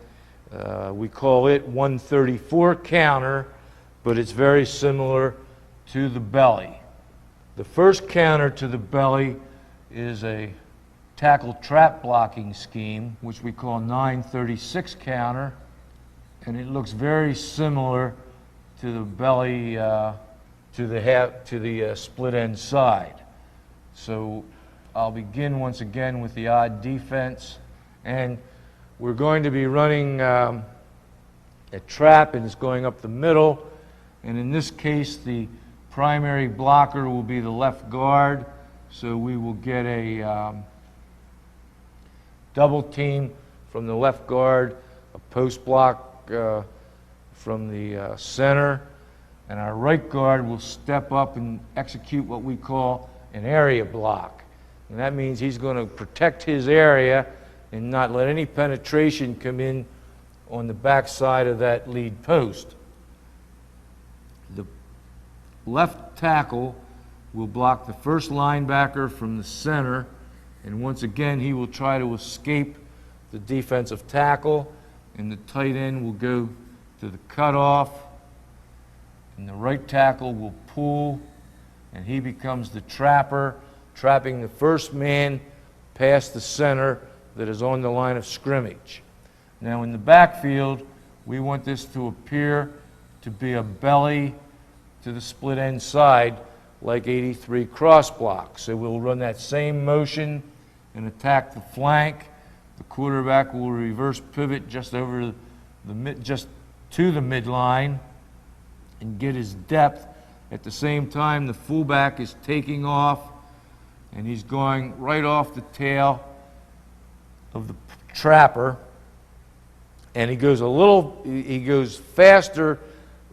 we call it 134 counter, but it's very similar to the belly. The first counter to the belly is a tackle trap blocking scheme, which we call 936 counter, and it looks very similar to the belly, to the split end side. So I'll begin once again with the odd defense, and we're going to be running a trap, and it's going up the middle, and in this case the primary blocker will be the left guard, so we will get a double team from the left guard, a post block from the center, and our right guard will step up and execute what we call an area block. And that means he's going to protect his area and not let any penetration come in on the back side of that lead post. The left tackle will block the first linebacker from the center, and once again he will try to escape the defensive tackle, and the tight end will go to the cutoff, and the right tackle will pull, and he becomes the trapper, trapping the first man past the center that is on the line of scrimmage. Now in the backfield, we want this to appear to be a belly to the split end side like 83 cross block. So we'll run that same motion and attack the flank. The quarterback will reverse pivot just over just to the midline and get his depth. At the same time, the fullback is taking off, and he's going right off the tail of the trapper, and he goes faster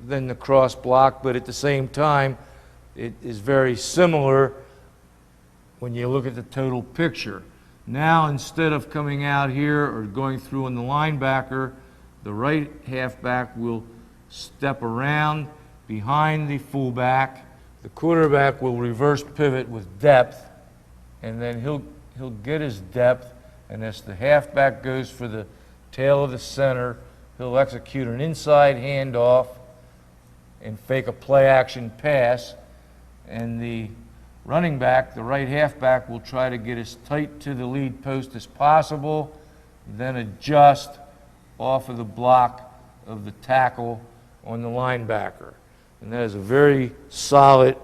than the cross block, but at the same time it is very similar when you look at the total picture. Now instead of coming out here or going through on the linebacker, the right halfback will step around behind the fullback. The quarterback will reverse pivot with depth, and then he'll get his depth, and as the halfback goes for the tail of the center, he'll execute an inside handoff and fake a play action pass, and the running back, the right halfback, will try to get as tight to the lead post as possible, then adjust off of the block of the tackle on the linebacker. And that is a very solid,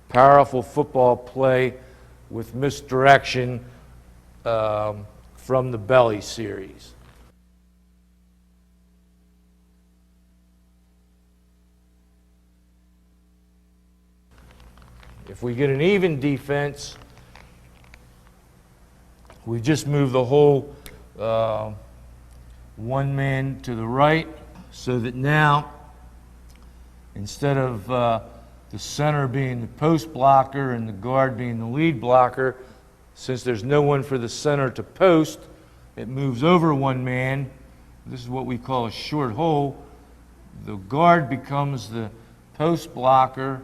powerful football play with misdirection from the belly series. If we get an even defense, we just move the whole one man to the right, so that now, instead of the center being the post blocker and the guard being the lead blocker, since there's no one for the center to post, it moves over one man. This is what we call a short hole. The guard becomes the post blocker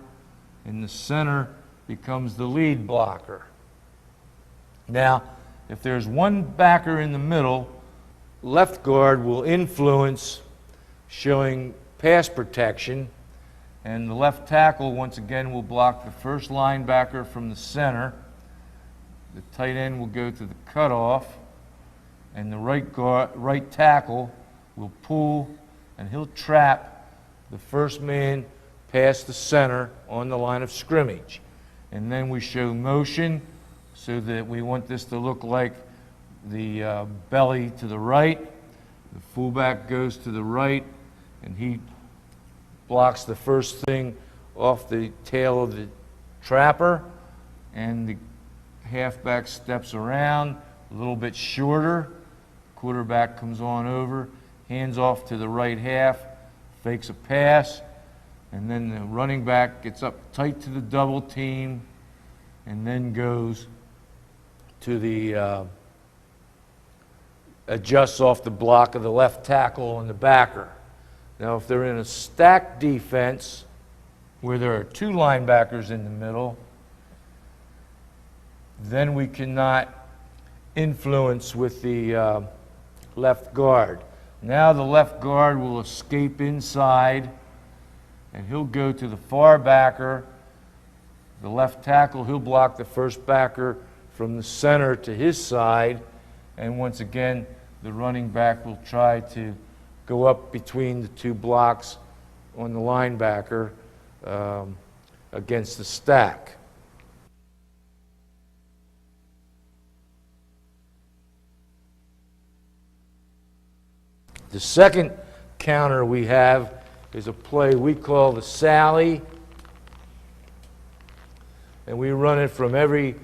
and the center becomes the lead blocker. Now, if there's one backer in the middle, left guard will influence showing pass protection, and the left tackle once again will block the first linebacker from the center. The tight end will go to the cutoff, and the right tackle will pull, and he'll trap the first man past the center on the line of scrimmage. And then we show motion, so that we want this to look like the belly to the right. The fullback goes to the right, and he blocks the first thing off the tail of the trapper, and the halfback steps around a little bit shorter. Quarterback comes on over, hands off to the right half, fakes a pass, and then the running back gets up tight to the double team and then goes to the adjusts off the block of the left tackle and the backer. Now, if they're in a stacked defense where there are two linebackers in the middle, then we cannot influence with the left guard. Now the left guard will escape inside, and he'll go to the far backer. The left tackle, he'll block the first backer from the center to his side, and once again, the running back will try to go up between the two blocks on the linebacker against the stack. The second counter we have is a play we call the Sally, and we run it from every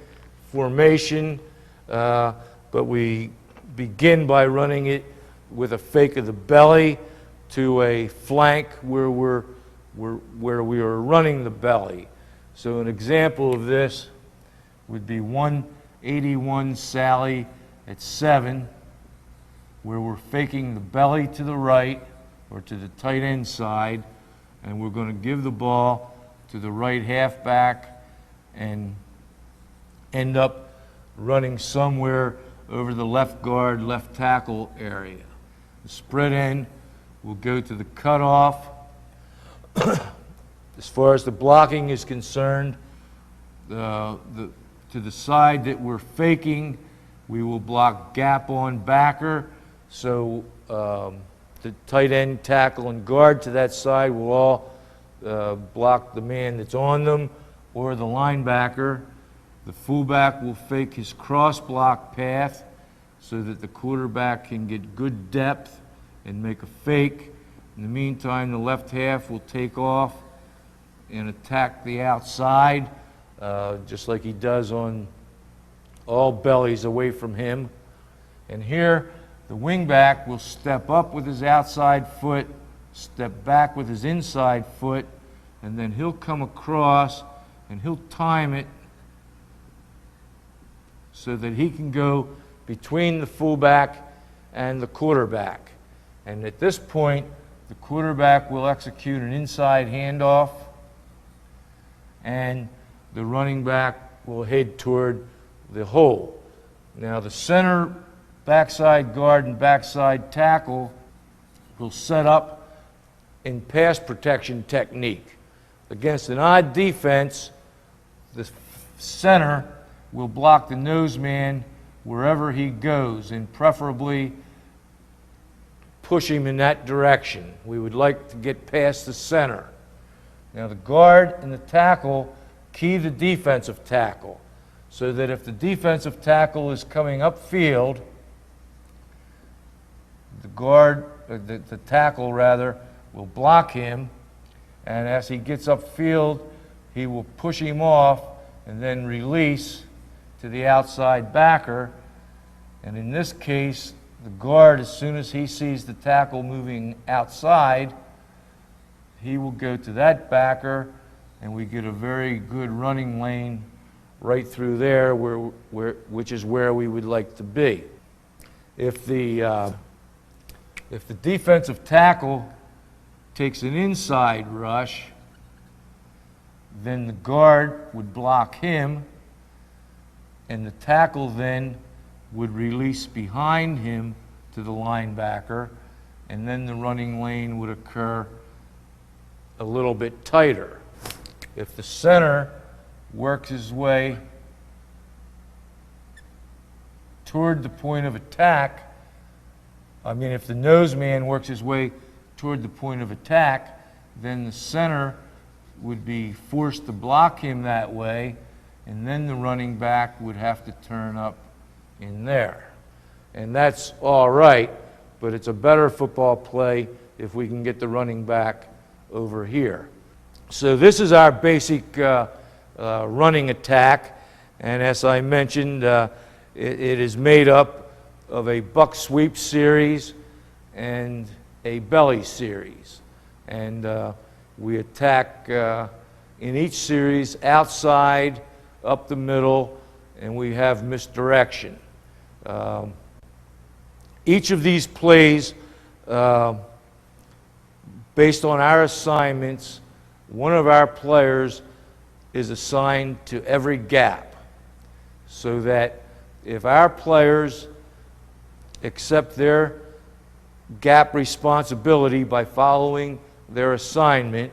formation, but we begin by running it with a fake of the belly to a flank where we are running the belly. So an example of this would be 181 Sally at 7, where we're faking the belly to the right or to the tight end side, and we're going to give the ball to the right halfback and end up running somewhere over the left guard, left tackle area. The spread end will go to the cutoff. As far as the blocking is concerned, to the side that we're faking, we will block gap on backer. So the tight end, tackle, and guard to that side will all block the man that's on them or the linebacker. The fullback will fake his cross block path so that the quarterback can get good depth and make a fake. In the meantime, the left half will take off and attack the outside, just like he does on all bellies away from him. And here, the wingback will step up with his outside foot, step back with his inside foot, and then he'll come across and he'll time it so that he can go between the fullback and the quarterback. And at this point, the quarterback will execute an inside handoff, and the running back will head toward the hole. Now the center, backside guard, and backside tackle will set up in pass protection technique. Against an odd defense, the center will block the nose man wherever he goes, and preferably push him in that direction. We would like to get past the center. Now the guard and the tackle key the defensive tackle, so that if the defensive tackle is coming upfield, the tackle rather, will block him, and as he gets upfield, he will push him off and then release to the outside backer. And in this case, the guard, as soon as he sees the tackle moving outside, he will go to that backer, and we get a very good running lane right through there, which is where we would like to be. If the defensive tackle takes an inside rush, then the guard would block him, and the tackle then would release behind him to the linebacker, and then the running lane would occur a little bit tighter. If the center works his way toward the point of attack, if the nose man works his way toward the point of attack, then the center would be forced to block him that way, and then the running back would have to turn up in there. And that's all right, but it's a better football play if we can get the running back over here. So this is our basic running attack, and as I mentioned, it is made up of a buck sweep series and a belly series. And we attack in each series outside, up the middle, and we have misdirection. Each of these plays, based on our assignments, one of our players is assigned to every gap, so that if our players accept their gap responsibility by following their assignment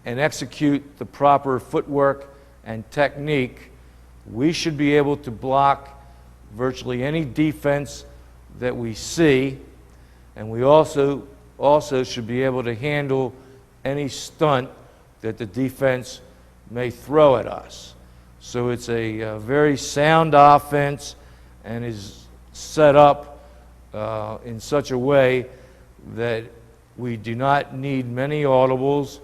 and execute the proper footwork and technique, we should be able to block virtually any defense that we see, and we also should be able to handle any stunt that the defense may throw at us. So it's a very sound offense and is set up in such a way that we do not need many audibles,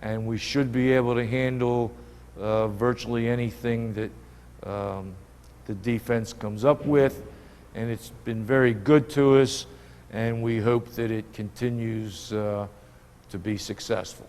and we should be able to handle virtually anything that the defense comes up with. And it's been very good to us, and we hope that it continues to be successful.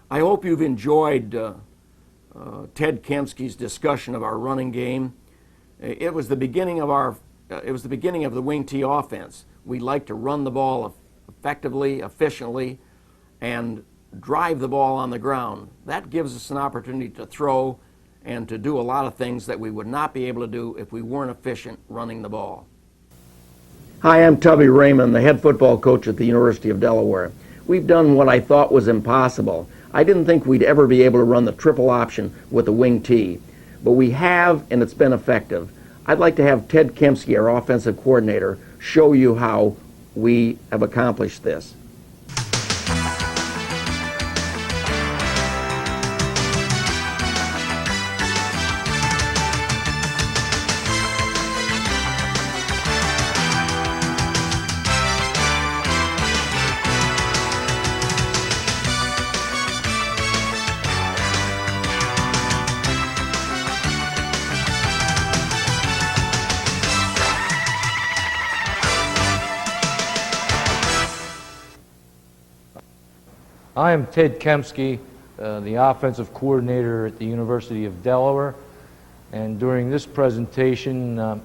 I hope you've enjoyed Ted Kenske's discussion of our running game. It was the beginning of the wing T offense. We like to run the ball effectively, efficiently, and drive the ball on the ground. That gives us an opportunity to throw and to do a lot of things that we would not be able to do if we weren't efficient running the ball. Hi, I'm Tubby Raymond, the head football coach at the University of Delaware. We've done what I thought was impossible. I didn't think we'd ever be able to run the triple option with the wing T, but we have, and it's been effective. I'd like to have Ted Kemske, our offensive coordinator, show you how we have accomplished this. I am Ted Kemsky, the offensive coordinator at the University of Delaware, and during this presentation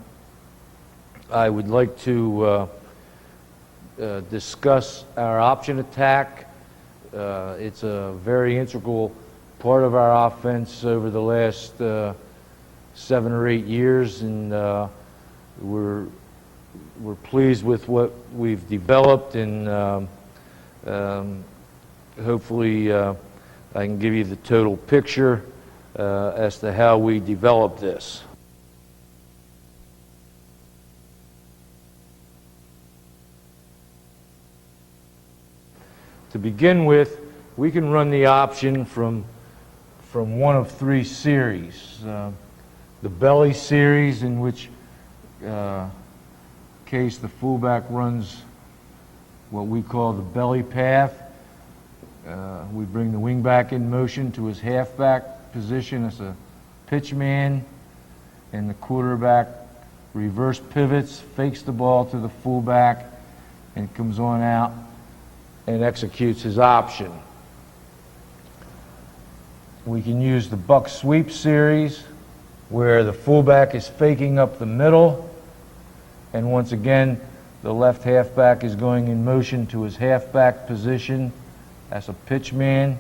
I would like to discuss our option attack. It's a very integral part of our offense over the last 7 or 8 years, and we're pleased with what we've developed, and hopefully I can give you the total picture as to how we developed this. To begin with, we can run the option from one of 3 series. The belly series, in which case the fullback runs what we call the belly path. We bring the wingback in motion to his halfback position as a pitch man, and the quarterback reverse pivots, fakes the ball to the fullback, and comes on out and executes his option. We can use the buck sweep series, where the fullback is faking up the middle, and once again the left halfback is going in motion to his halfback position as a pitch man,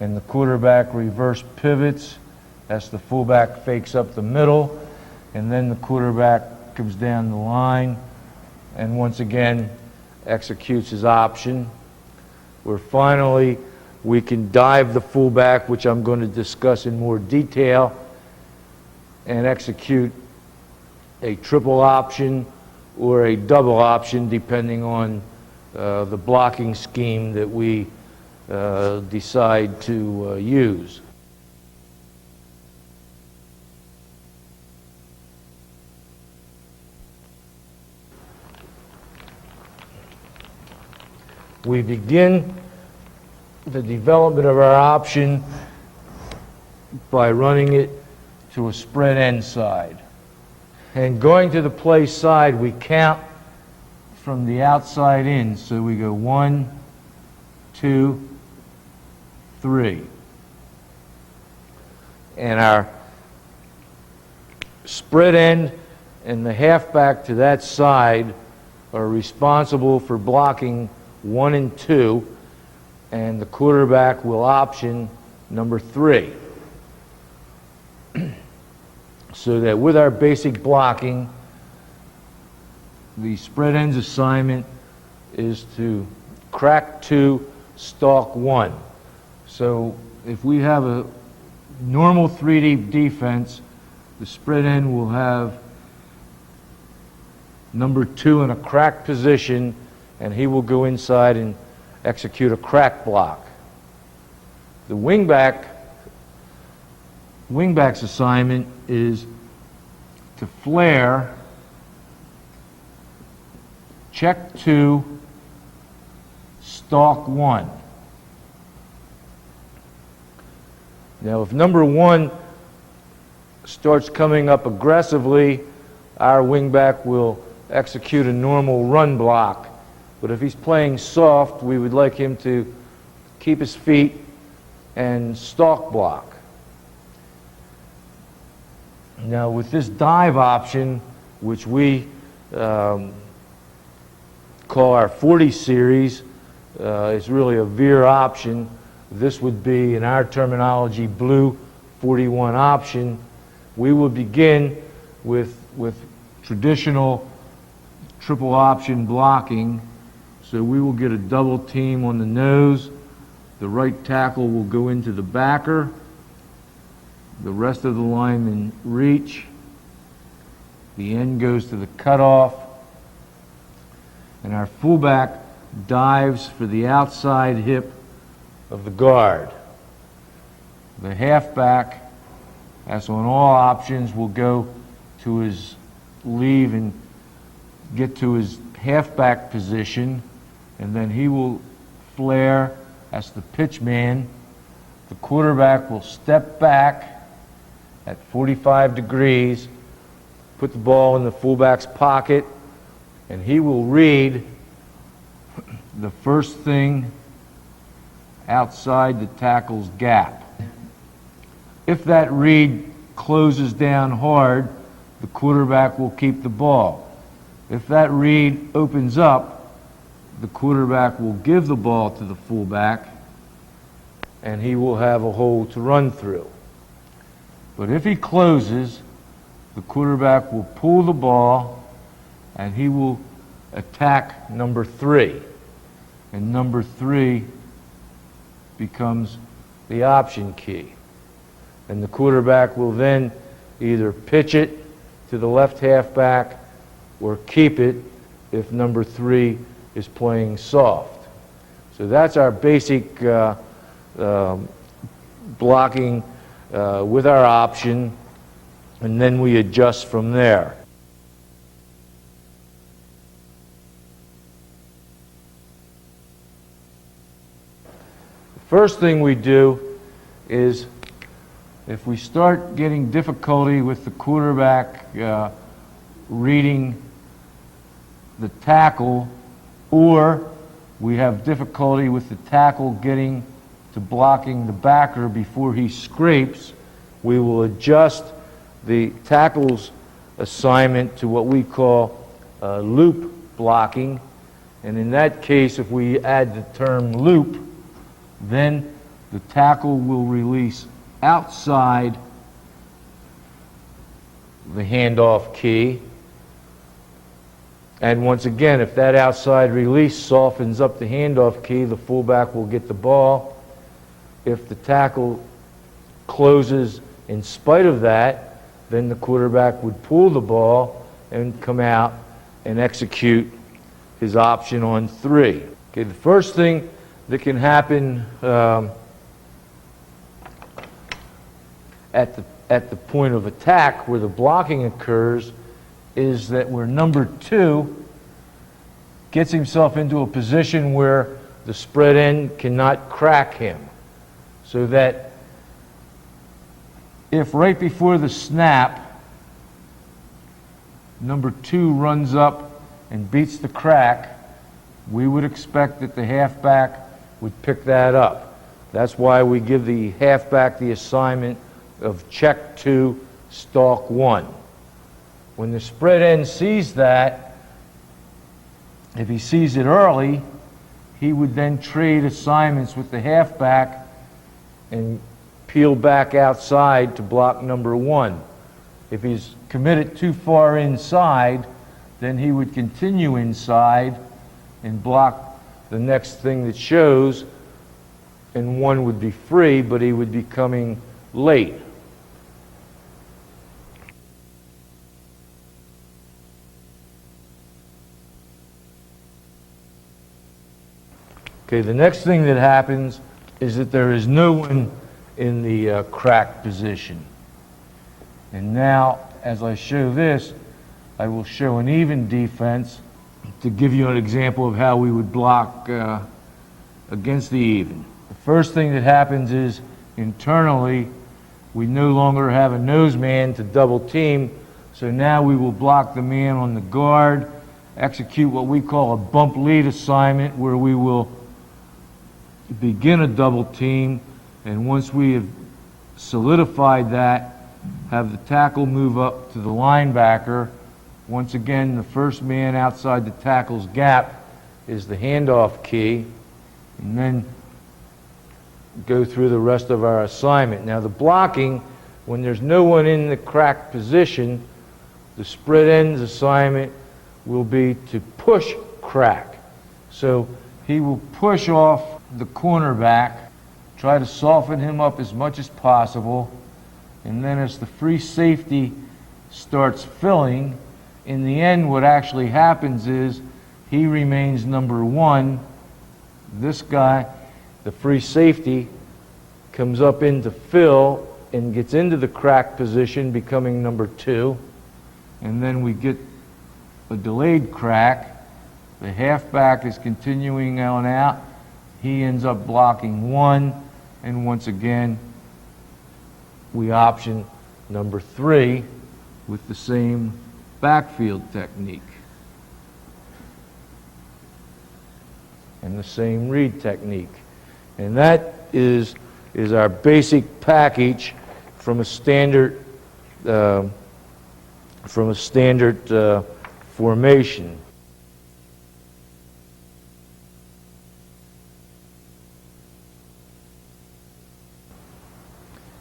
and the quarterback reverse pivots as the fullback fakes up the middle, and then the quarterback comes down the line and once again executes his option. Where finally we can dive the fullback, which I'm going to discuss in more detail, and execute a triple option or a double option depending on the blocking scheme that we decide to use. We begin the development of our option by running it to a spread end side. And going to the play side, we count from the outside in. So we go 1, 2, 3. And our spread end and the halfback to that side are responsible for blocking 1 and 2, and the quarterback will option number 3. So that with our basic blocking, the spread ends assignment is to crack 2, stalk 1. So if we have a normal 3-deep defense, the spread end will have number 2 in a crack position, and he will go inside and execute a crack block. The wingback's assignment is to flare, check 2, stalk 1. Now if number 1 starts coming up aggressively, our wingback will execute a normal run block. But if he's playing soft, we would like him to keep his feet and stalk block. Now with this dive option, which we call our 40 series, it's really a veer option. This would be, in our terminology, blue 41 option. We will begin with traditional triple option blocking. So we will get a double team on the nose. The right tackle will go into the backer. The rest of the linemen reach. The end goes to the cutoff. And our fullback dives for the outside hip of the guard. The halfback, as on all options, will go to his leave and get to his halfback position, and then he will flare as the pitch man. The quarterback will step back at 45 degrees, put the ball in the fullback's pocket, and he will read the first thing outside the tackle's gap. If that read closes down hard, the quarterback will keep the ball. If that read opens up, the quarterback will give the ball to the fullback, and he will have a hole to run through. But if he closes, the quarterback will pull the ball, and he will attack number 3. And number 3 becomes the option key. And the quarterback will then either pitch it to the left halfback or keep it if number 3 is playing soft. So that's our basic blocking with our option, and then we adjust from there. First thing we do is, if we start getting difficulty with the quarterback reading the tackle, or we have difficulty with the tackle getting to blocking the backer before he scrapes, we will adjust the tackle's assignment to what we call loop blocking. And in that case, if we add the term loop, then the tackle will release outside the handoff key. And once again, if that outside release softens up the handoff key, the fullback will get the ball. If the tackle closes in spite of that, then the quarterback would pull the ball and come out and execute his option on 3. Okay, the first thing that can happen at the point of attack where the blocking occurs is that where number 2 gets himself into a position where the spread end cannot crack him. So that if right before the snap, number 2 runs up and beats the crack, we would expect that the halfback would pick that up. That's why we give the halfback the assignment of check 2, stalk 1. When the spread end sees that, if he sees it early, he would then trade assignments with the halfback and peel back outside to block number 1. If he's committed too far inside, then he would continue inside and block the next thing that shows, and 1 would be free, but he would be coming late. Okay, the next thing that happens is that there is no one in the crack position. And now, as I show this, I will show an even defense to give you an example of how we would block against the even. The first thing that happens is, internally, we no longer have a nose man to double team, so now we will block the man on the guard, execute what we call a bump lead assignment, where we will begin a double team, and once we have solidified that, have the tackle move up to the linebacker. Once again, the first man outside the tackle's gap is the handoff key, and then go through the rest of our assignment. Now the blocking, when there's no one in the crack position, the spread ends assignment will be to push crack. So he will push off the cornerback, try to soften him up as much as possible, and then as the free safety starts filling, in the end what actually happens is he remains number 1. This guy, the free safety, comes up into fill and gets into the crack position, becoming number 2. And then we get a delayed crack. The halfback is continuing on out. He ends up blocking 1, and once again we option number 3 with the same backfield technique and the same read technique. And that is our basic package from a standard formation.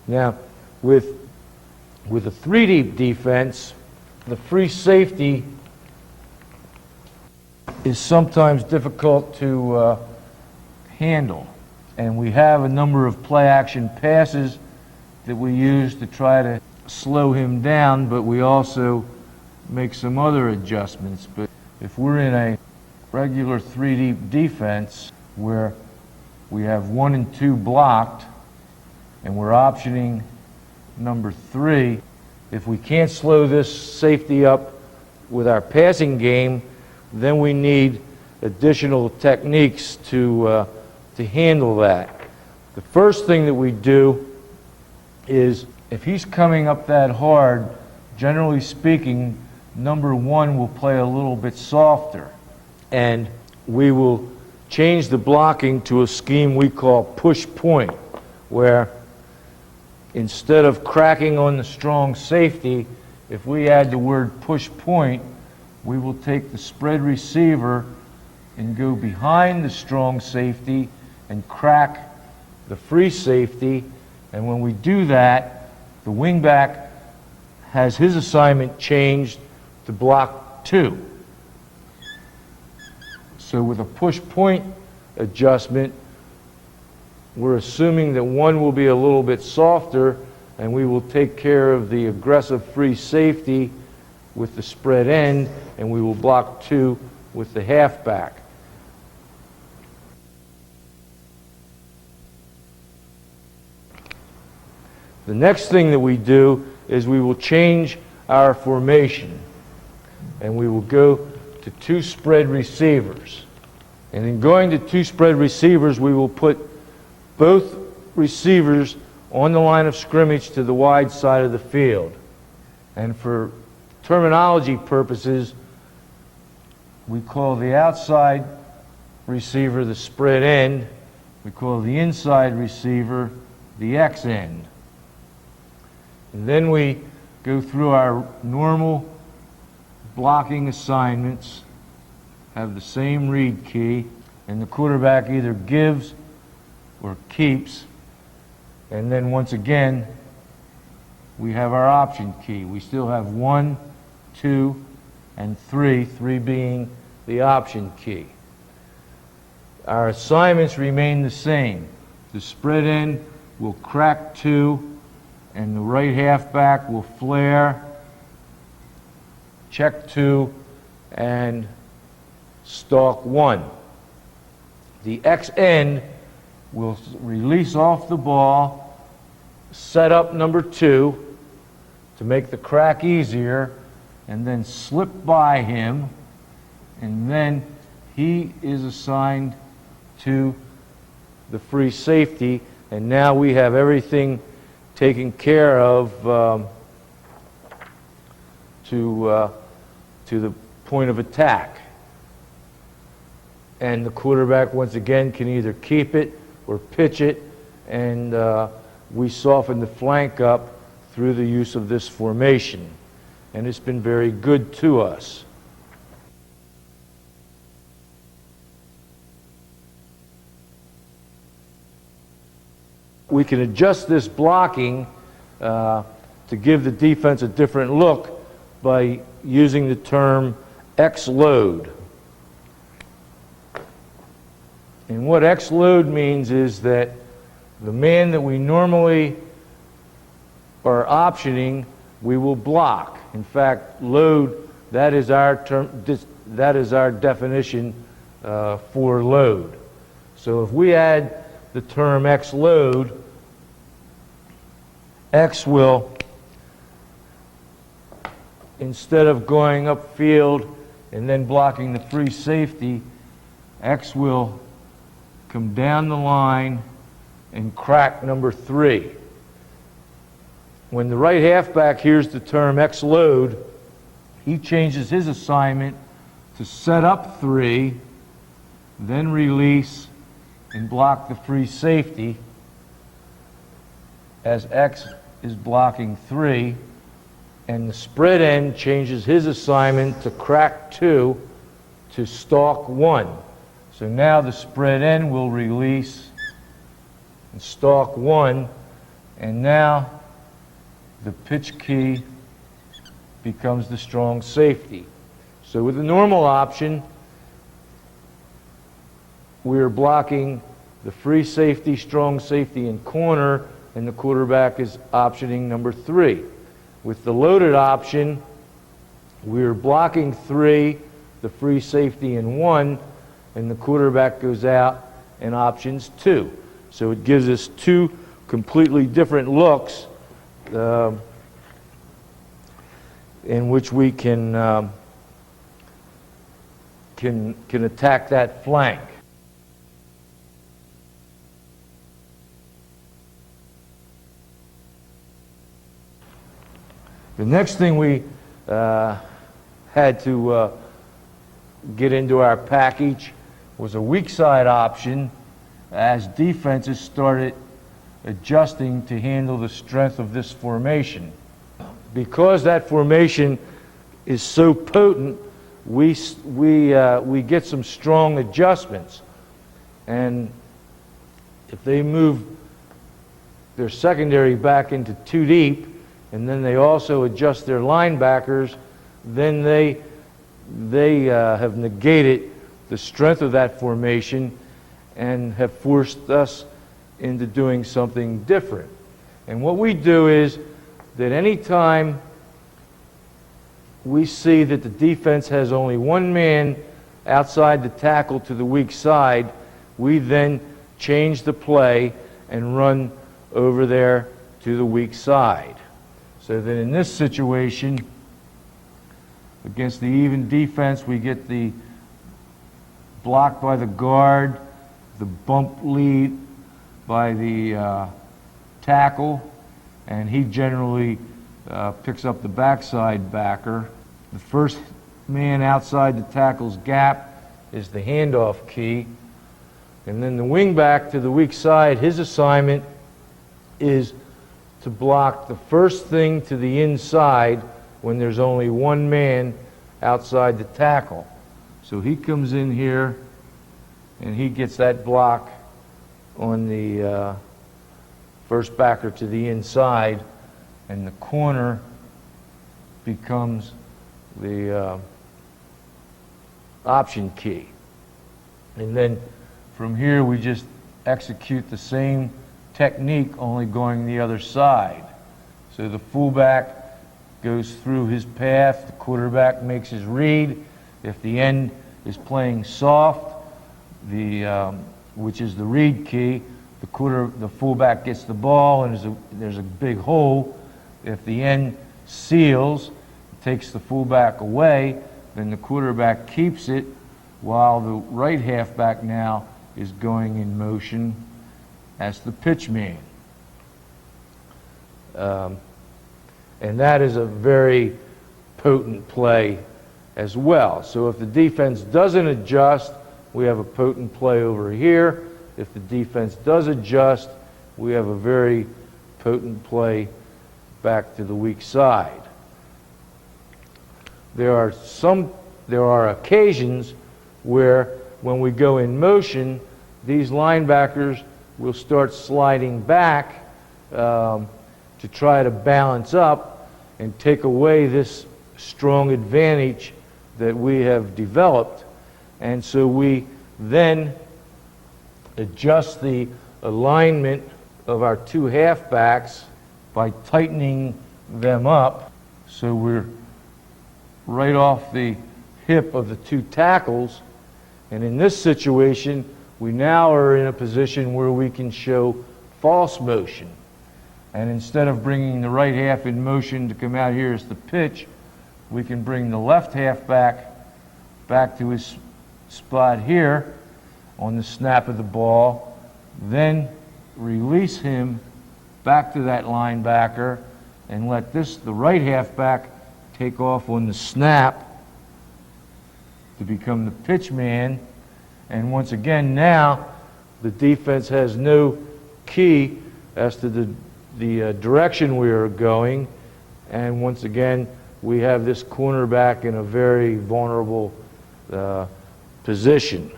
Now, with a 3-deep defense, the free safety is sometimes difficult to handle. And we have a number of play-action passes that we use to try to slow him down, but we also make some other adjustments. But if we're in a regular 3-deep defense where we have 1 and 2 blocked, and we're optioning number 3, if we can't slow this safety up with our passing game, then we need additional techniques to handle that. The first thing that we do is, if he's coming up that hard, generally speaking, number 1 will play a little bit softer, and we will change the blocking to a scheme we call push point, where instead of cracking on the strong safety, if we add the word push point, we will take the spread receiver and go behind the strong safety and crack the free safety. And when we do that, the wingback has his assignment changed to block 2. So with a push point adjustment, we're assuming that 1 will be a little bit softer, and we will take care of the aggressive free safety with the spread end, and we will block 2 with the halfback. The next thing that we do is we will change our formation, and we will go to 2 spread receivers. And in going to 2 spread receivers, we will put both receivers on the line of scrimmage to the wide side of the field. And for terminology purposes, we call the outside receiver the spread end. We call the inside receiver the X end. And then we go through our normal blocking assignments, have the same read key, and the quarterback either gives or keeps. And then once again, we have our option key. We still have 1, 2, and 3, 3 being the option key. Our assignments remain the same. The spread end will crack 2, and the right halfback will flare, check 2, and stalk 1. The X end will release off the ball, set up number 2 to make the crack easier, and then slip by him, and then he is assigned to the free safety, and now we have everything taken care of to the point of attack. And the quarterback, once again, can either keep it or pitch it, and we soften the flank up through the use of this formation. And it's been very good to us. We can adjust this blocking to give the defense a different look by using the term X-load. And what X-load means is that the man that we normally are optioning, we will block. In fact, load, that is our term, that is our definition for load. So if we add the term X-load, X will, instead of going upfield and then blocking the free safety, X will come down the line and crack number 3. When the right halfback hears the term X-load, he changes his assignment to set up 3, then release, and block the free safety as X is blocking 3, and the spread end changes his assignment to crack 2 to stalk 1. So now the spread end will release and stalk 1, and now the pitch key becomes the strong safety. So with the normal option, we're blocking the free safety, strong safety, and corner, and the quarterback is optioning number 3. With the loaded option, we're blocking 3, the free safety, and 1, and the quarterback goes out and options 2. So it gives us 2 completely different looks in which we can attack that flank. The next thing we had to get into our package was a weak side option as defenses started adjusting to handle the strength of this formation. Because that formation is so potent, we get some strong adjustments. And if they move their secondary back into 2 deep, and then they also adjust their linebackers, then they have negated the strength of that formation and have forced us into doing something different. And what we do is that any time we see that the defense has only 1 man outside the tackle to the weak side, we then change the play and run over there to the weak side. So that in this situation, against the even defense, we get the block by the guard, the bump lead by the tackle, and he generally picks up the backside backer. The first man outside the tackle's gap is the handoff key, and then the wingback to the weak side, his assignment is to block the first thing to the inside when there's only 1 man outside the tackle. So he comes in here and he gets that block on the first backer to the inside, and the corner becomes the option key. And then from here we just execute the same technique, only going the other side. So the fullback goes through his path, the quarterback makes his read. If the end is playing soft, which is the read key, the fullback gets the ball and there's a big hole. If the end seals, takes the fullback away, then the quarterback keeps it while the right halfback now is going in motion as the pitch man. And that is a very potent play as well. So if the defense doesn't adjust, we have a potent play over here. If the defense does adjust, we have a very potent play back to the weak side. There are occasions where when we go in motion, these linebackers will start sliding back to try to balance up and take away this strong advantage that we have developed. And so we then adjust the alignment of our 2 halfbacks by tightening them up so we're right off the hip of the 2 tackles. And in this situation, we now are in a position where we can show false motion. And instead of bringing the right half in motion to come out here as the pitch, we can bring the left half back to his spot here on the snap of the ball, then release him back to that linebacker and let the right halfback take off on the snap to become the pitch man. And once again now, the defense has no key as to the direction we are going, and once again, we have this cornerback in a very vulnerable position.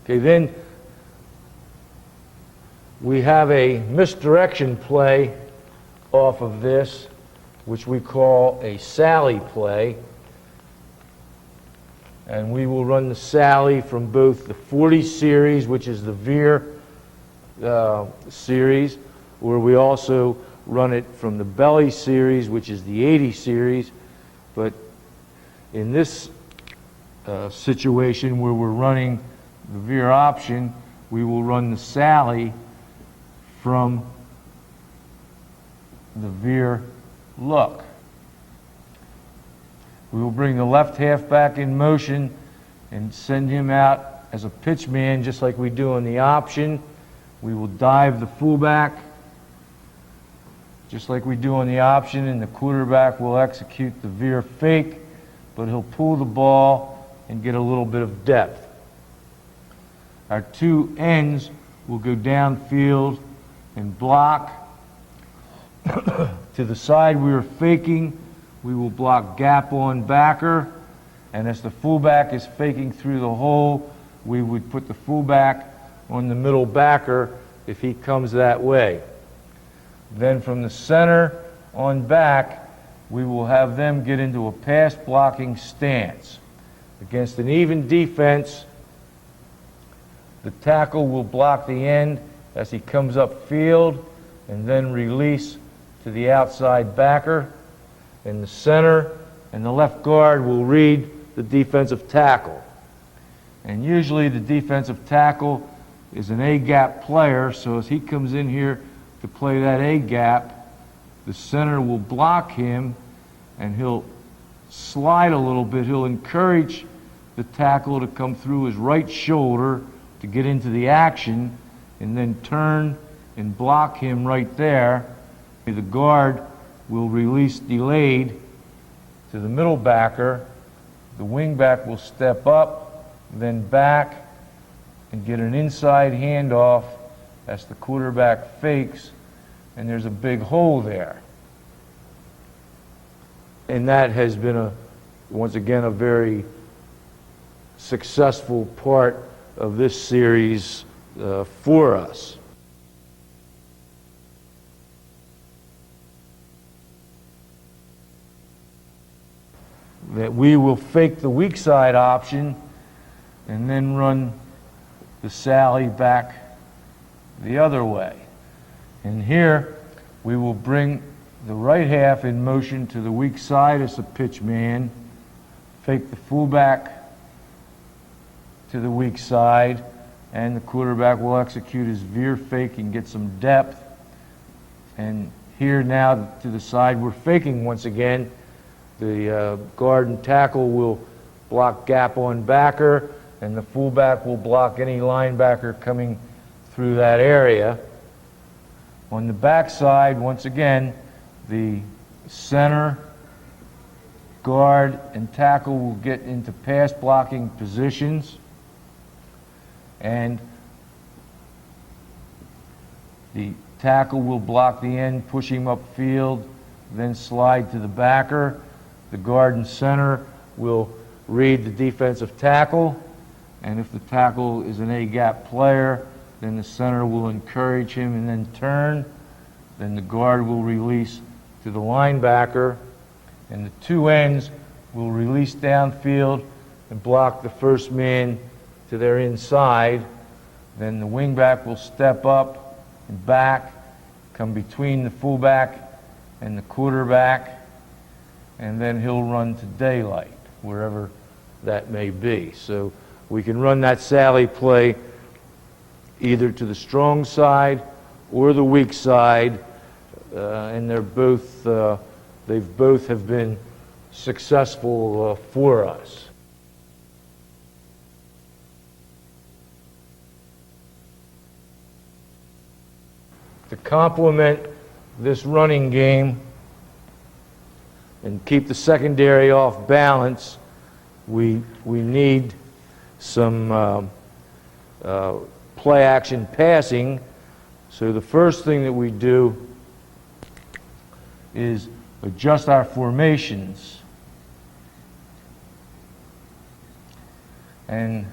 Okay, then we have a misdirection play off of this, which we call a Sally play. And we will run the Sally from both the 40 series, which is the veer series, where we also run it from the belly series, which is the 80 series. But in this situation where we're running the veer option, we will run the Sally from the veer look. We will bring the left halfback in motion and send him out as a pitch man, just like we do on the option. We will dive the fullback, just like we do on the option, and the quarterback will execute the veer fake, but he'll pull the ball and get a little bit of depth. Our two ends will go downfield and block. To the side we are faking, we will block gap on backer, and as the fullback is faking through the hole, we would put the fullback on the middle backer if he comes that way. Then from the center on back, we will have them get into a pass blocking stance. Against an even defense, the tackle will block the end as he comes upfield and then release to the outside backer. In the center and the left guard will read the defensive tackle. And usually the defensive tackle is an A-gap player, so as he comes in here to play that A-gap, the center will block him and he'll slide a little bit. He'll encourage the tackle to come through his right shoulder to get into the action and then turn and block him right there. The guard will release delayed to the middle backer. The wing back will step up, then back, and get an inside handoff as the quarterback fakes, and there's a big hole there. And that has been, once again, a very successful part of this series for us. That we will fake the weak side option and then run the Sally back the other way. And here we will bring the right half in motion to the weak side as a pitch man, fake the fullback to the weak side, and the quarterback will execute his veer fake and get some depth. And here now to the side we're faking once again. The guard and tackle will block gap on backer, and the fullback will block any linebacker coming through that area. On the backside, once again, the center, guard, and tackle will get into pass blocking positions, and the tackle will block the end, push him upfield, then slide to the backer. The guard and center will read the defensive tackle, and if the tackle is an A-gap player, then the center will encourage him and then turn. Then the guard will release to the linebacker, and the two ends will release downfield and block the first man to their inside. Then the wingback will step up and back, come between the fullback and the quarterback, and then he'll run to daylight, wherever that may be. So we can run that Sally play either to the strong side or the weak side, and they've both have been successful for us. To complement this running game, and keep the secondary off balance, we need some play action passing. So the first thing that we do is adjust our formations. And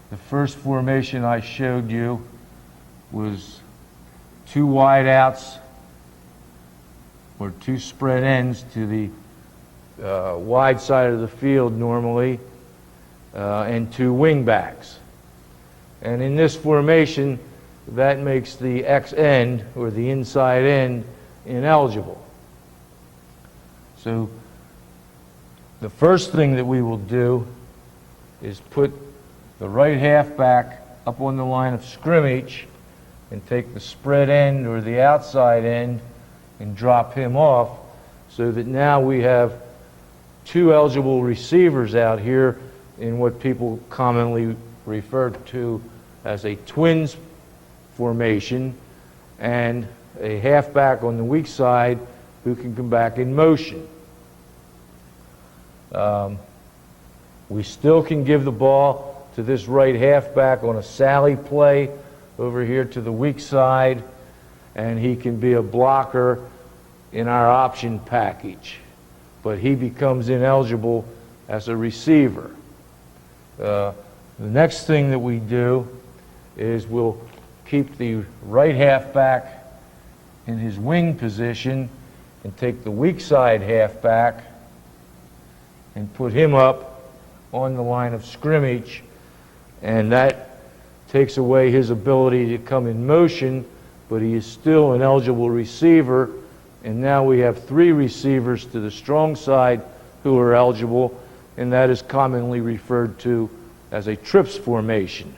the first formation I showed you was 2 wide outs or 2 spread ends to the wide side of the field normally, and 2 wing backs. And in this formation, that makes the X end, or the inside end, ineligible. So the first thing that we will do is put the right halfback up on the line of scrimmage and take the spread end or the outside end and drop him off, so that now we have 2 eligible receivers out here in what people commonly refer to as a twins formation, and a halfback on the weak side who can come back in motion. We still can give the ball to this right halfback on a sally play over here to the weak side, and he can be a blocker in our option package, but he becomes ineligible as a receiver. The next thing that we do is we'll keep the right halfback in his wing position and take the weak side halfback and put him up on the line of scrimmage, and that takes away his ability to come in motion, but he is still an eligible receiver, and now we have 3 receivers to the strong side who are eligible, and that is commonly referred to as a trips formation.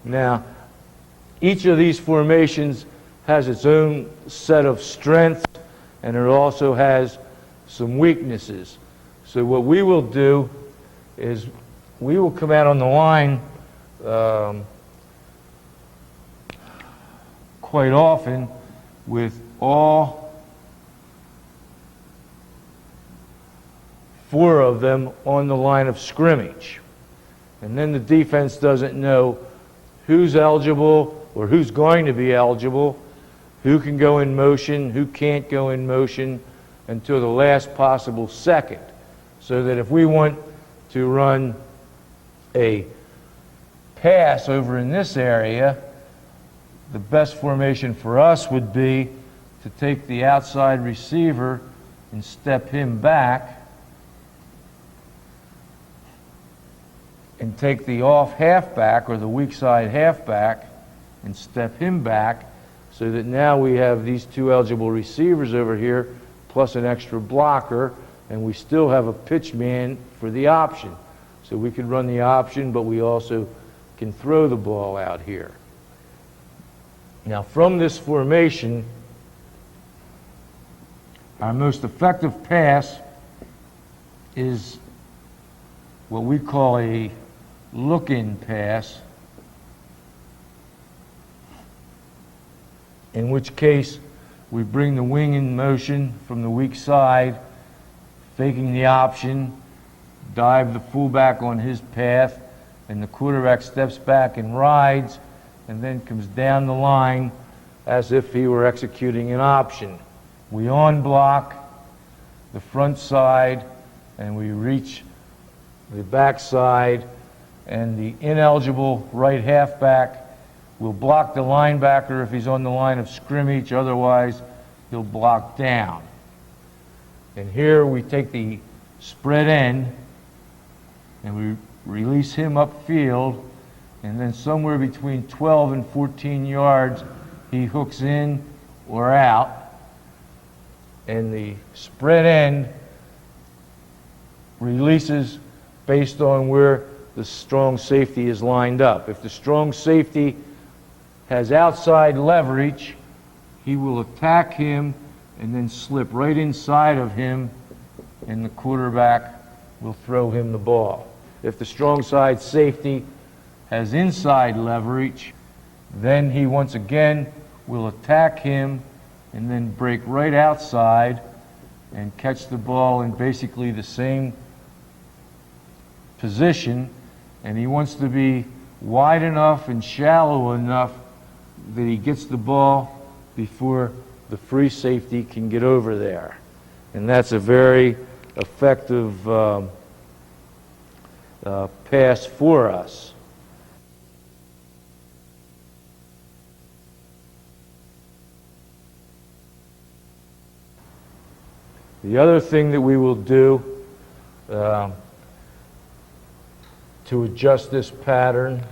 Now, each of these formations has its own set of strengths, and it also has some weaknesses. So what we will do is we will come out on the line quite often with all 4 of them on the line of scrimmage. And then the defense doesn't know who's eligible or who's going to be eligible, who can go in motion, who can't go in motion, until the last possible second. So that if we want to run a pass over in this area, the best formation for us would be to take the outside receiver and step him back, and take the off halfback or the weak side halfback and step him back, so that now we have these 2 eligible receivers over here plus an extra blocker, and we still have a pitch man for the option. So we can run the option, but we also can throw the ball out here. Now from this formation, our most effective pass is what we call a look-in pass, in which case we bring the wing in motion from the weak side, faking the option, dive the fullback on his path, and the quarterback steps back and rides, and then comes down the line as if he were executing an option. We on-block the front side, and we reach the back side, and the ineligible right halfback will block the linebacker if he's on the line of scrimmage, otherwise he'll block down. And here we take the spread end and we release him upfield, and then somewhere between 12 and 14 yards he hooks in or out, and the spread end releases based on where the strong safety is lined up. If the strong safety has outside leverage, he will attack him and then slip right inside of him, and the quarterback will throw him the ball. If the strong side safety has inside leverage, then he once again will attack him and then break right outside and catch the ball in basically the same position. And he wants to be wide enough and shallow enough that he gets the ball before the free safety can get over there. And that's a very effective pass for us. The other thing that we will do to adjust this pattern,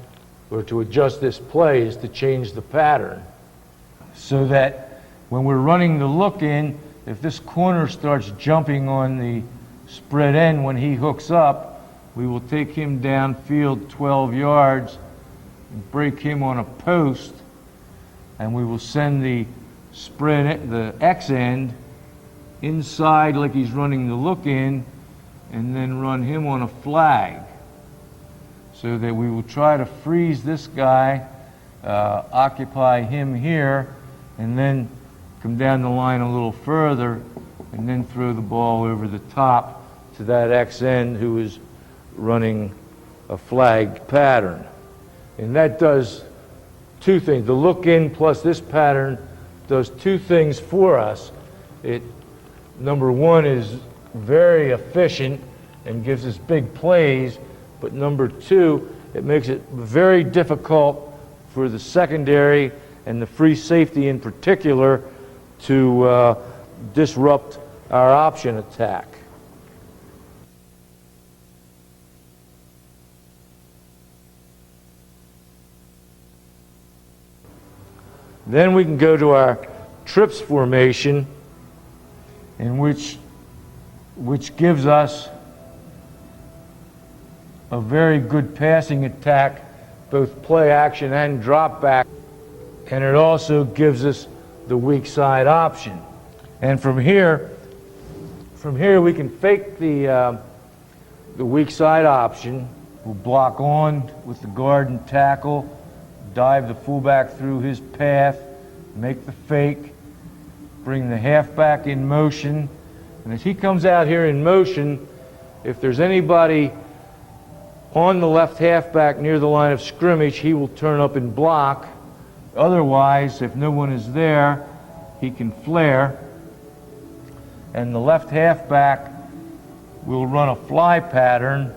or to adjust this play, is to change the pattern. So that when we're running the look-in, if this corner starts jumping on the spread end when he hooks up, we will take him downfield 12 yards and break him on a post, and we will send the the X end inside like he's running the look-in, and then run him on a flag, so that we will try to freeze this guy, occupy him here, and then come down the line a little further, and then throw the ball over the top to that X end who is running a flag pattern. And that does two things. The look-in plus this pattern does two things for us. Number one, is very efficient and gives us big plays, but number two, it makes it very difficult for the secondary and the free safety in particular to disrupt our option attack. Then we can go to our trips formation, in which gives us a very good passing attack, both play action and drop back, and it also gives us the weak side option. And from here we can fake the weak side option. We'll block on with the guard and tackle, dive the fullback through his path, make the fake, bring the halfback in motion, and as he comes out here in motion, if there's anybody on the left halfback near the line of scrimmage, he will turn up and block. Otherwise, if no one is there, he can flare, and the left halfback will run a fly pattern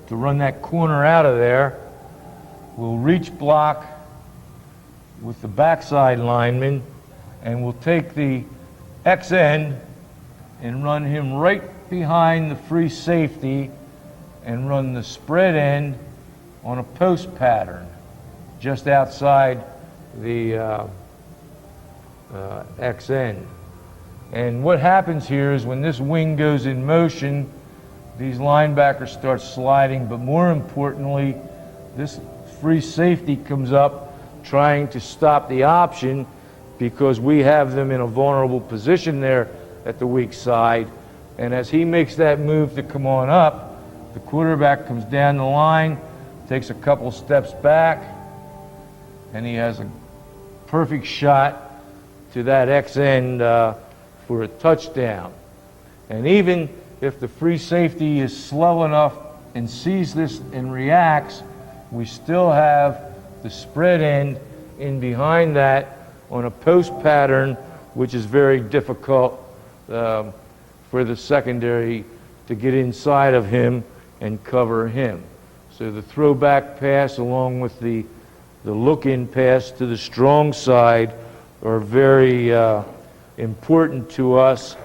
to run that corner out of there. We'll reach block with the backside lineman, and we'll take the X end and run him right behind the free safety and run the spread end on a post pattern just outside the X end. And what happens here is when this wing goes in motion, these linebackers start sliding, but more importantly, this free safety comes up trying to stop the option, because we have them in a vulnerable position there at the weak side. And as he makes that move to come on up, the quarterback comes down the line, takes a couple steps back, and he has a perfect shot to that X end for a touchdown. And even if the free safety is slow enough and sees this and reacts, we still have the spread end in behind that on a post pattern, which is very difficult for the secondary to get inside of him and cover him. So the throwback pass along with the look-in pass to the strong side are very important to us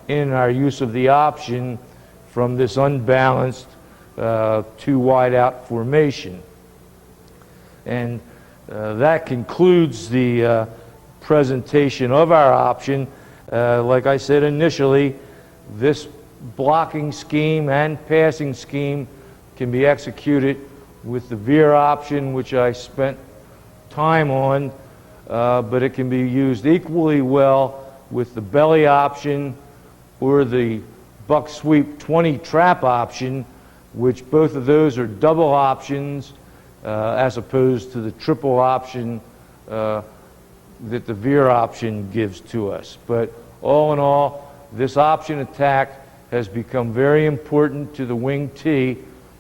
in our use of the option from this unbalanced two wide out formation. And that concludes the presentation of our option. Like I said initially, this blocking scheme and passing scheme can be executed with the veer option, which I spent time on, but it can be used equally well with the belly option or the buck sweep 20 trap option, which both of those are double options as opposed to the triple option that the veer option gives to us. But all in all, this option attack has become very important to the wing T.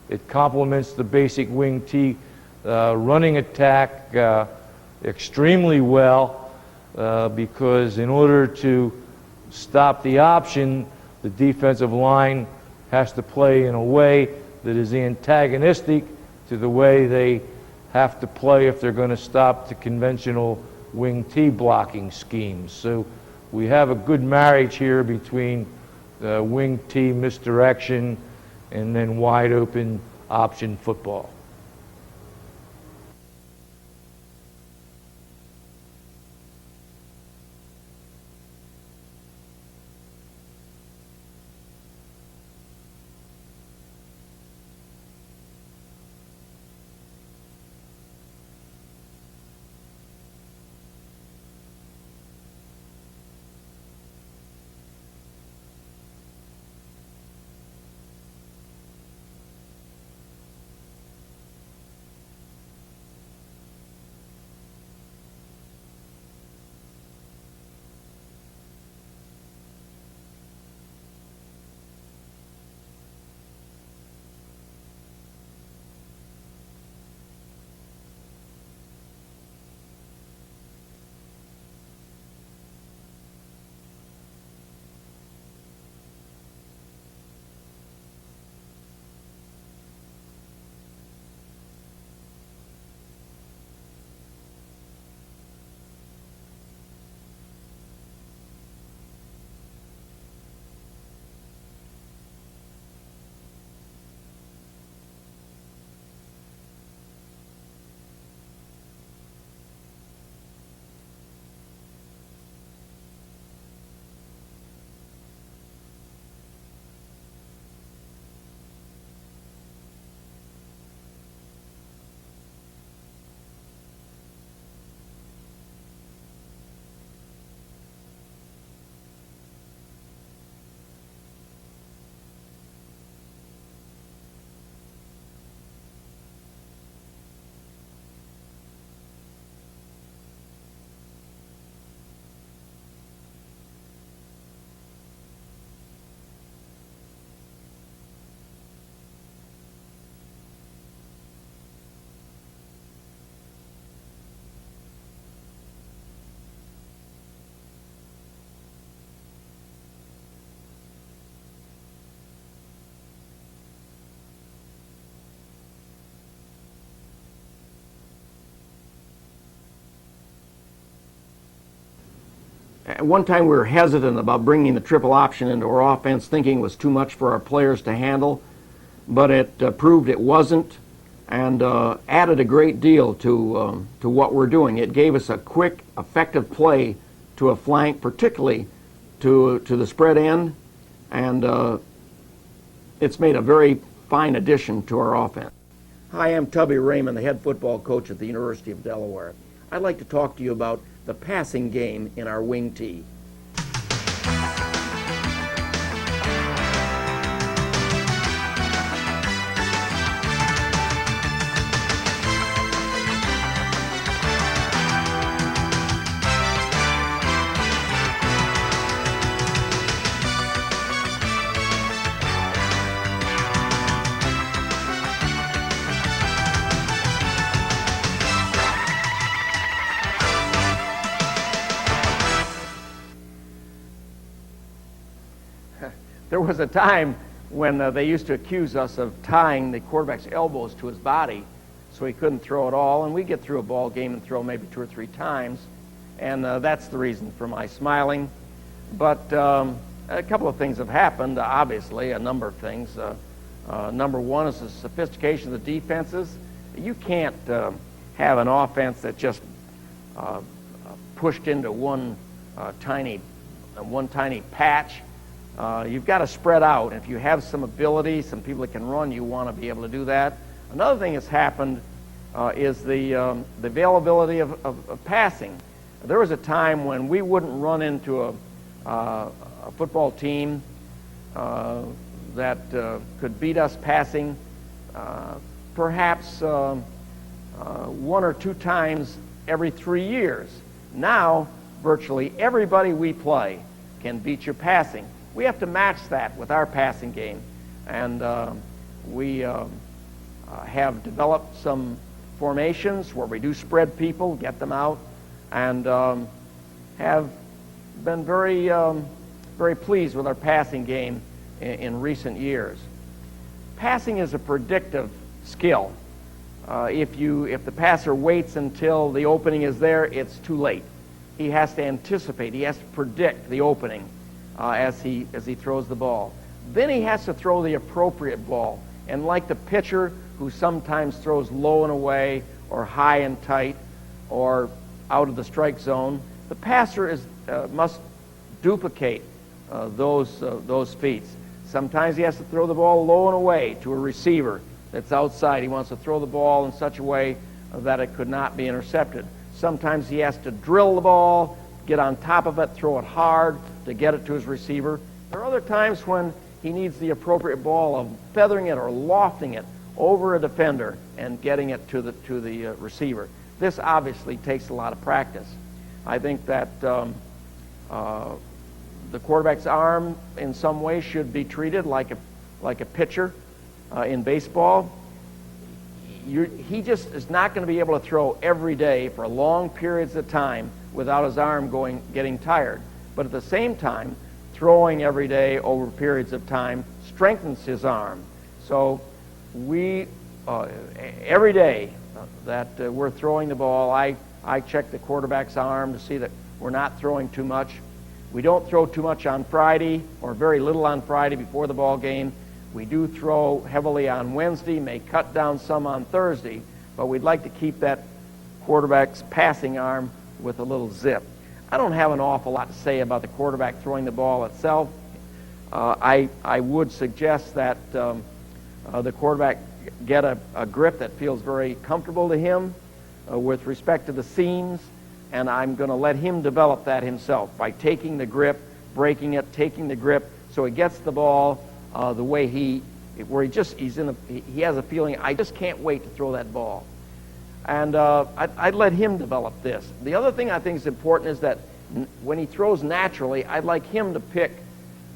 It complements the basic wing T running attack extremely well because in order to stop the option, the defensive line has to play in a way that is antagonistic to the way they have to play if they're going to stop the conventional wing T blocking schemes. So we have a good marriage here between wing T misdirection and then wide open option football. At one time we were hesitant about bringing the triple option into our offense, thinking it was too much for our players to handle, but it proved it wasn't, and added a great deal to what we're doing. It gave us a quick, effective play to a flank, particularly to the spread end, and it's made a very fine addition to our offense. Hi, I'm Tubby Raymond, the head football coach at the University of Delaware. I'd like to talk to you about the passing game in our wing T. There was a time when they used to accuse us of tying the quarterback's elbows to his body so he couldn't throw at all, and we'd get through a ball game and throw maybe 2 or 3 times, and that's the reason for my smiling. But a couple of things have happened, obviously, a number of things. Number one is the sophistication of the defenses. You can't have an offense that just pushed into one tiny patch. You've got to spread out. If you have some ability, some people that can run, you want to be able to do that. Another thing that's happened is the availability of passing. There was a time when we wouldn't run into a football team that could beat us passing. Perhaps 1 or 2 times every 3 years. Now, virtually everybody we play can beat your passing. We have to match that with our passing game. And we have developed some formations where we do spread people, get them out, and have been very, very pleased with our passing game in recent years. Passing is a predictive skill. If the passer waits until the opening is there, it's too late. He has to anticipate. He has to predict the opening as he throws the ball. Then he has to throw the appropriate ball. And like the pitcher who sometimes throws low and away or high and tight or out of the strike zone, the passer must duplicate those feats. Sometimes he has to throw the ball low and away to a receiver that's outside. He wants to throw the ball in such a way that it could not be intercepted. Sometimes he has to drill the ball, get on top of it, throw it hard to get it to his receiver. There are other times when he needs the appropriate ball of feathering it or lofting it over a defender and getting it to the receiver. This obviously takes a lot of practice. I think that the quarterback's arm in some way should be treated like a pitcher in baseball. He just is not going to be able to throw every day for long periods of time without his arm getting tired. But at the same time, throwing every day over periods of time strengthens his arm. So we every day that we're throwing the ball, I check the quarterback's arm to see that we're not throwing too much. We don't throw too much on Friday, or very little on Friday before the ball game. We do throw heavily on Wednesday, may cut down some on Thursday, but we'd like to keep that quarterback's passing arm with a little zip. I don't have an awful lot to say about the quarterback throwing the ball itself. I would suggest that the quarterback get a grip that feels very comfortable to him with respect to the seams, and I'm going to let him develop that himself by taking the grip, breaking it, taking the grip, so he gets the ball the way he has a feeling, I just can't wait to throw that ball. And I'd let him develop this. The other thing I think is important is that when he throws naturally, I'd like him to pick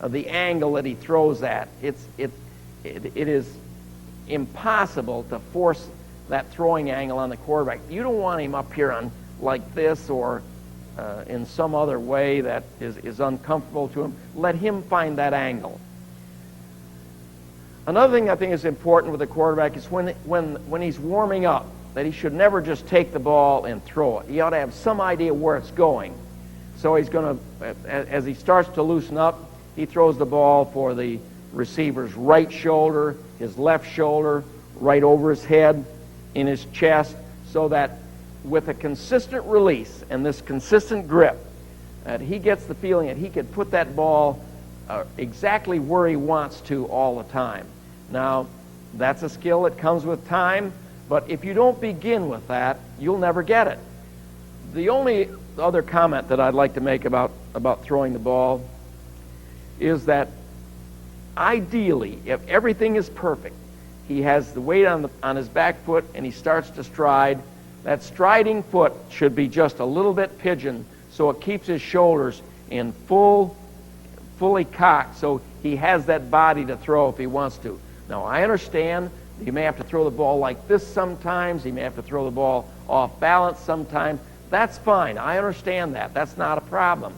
the angle that he throws at. It is impossible to force that throwing angle on the quarterback. You don't want him up here on like this or in some other way that is uncomfortable to him. Let him find that angle. Another thing I think is important with the quarterback is when he's warming up, that he should never just take the ball and throw it. He ought to have some idea where it's going. So he's going to, as he starts to loosen up, he throws the ball for the receiver's right shoulder, his left shoulder, right over his head, in his chest, so that with a consistent release and this consistent grip, that he gets the feeling that he could put that ball exactly where he wants to all the time. Now, that's a skill that comes with time, but if you don't begin with that, you'll never get it. The only other comment that I'd like to make about throwing the ball is that ideally, if everything is perfect, he has the weight on his back foot and he starts to stride, that striding foot should be just a little bit pigeon so it keeps his shoulders in fully cocked so he has that body to throw if he wants to. Now, I understand he may have to throw the ball like this sometimes. He may have to throw the ball off balance sometimes. That's fine. I understand that. That's not a problem.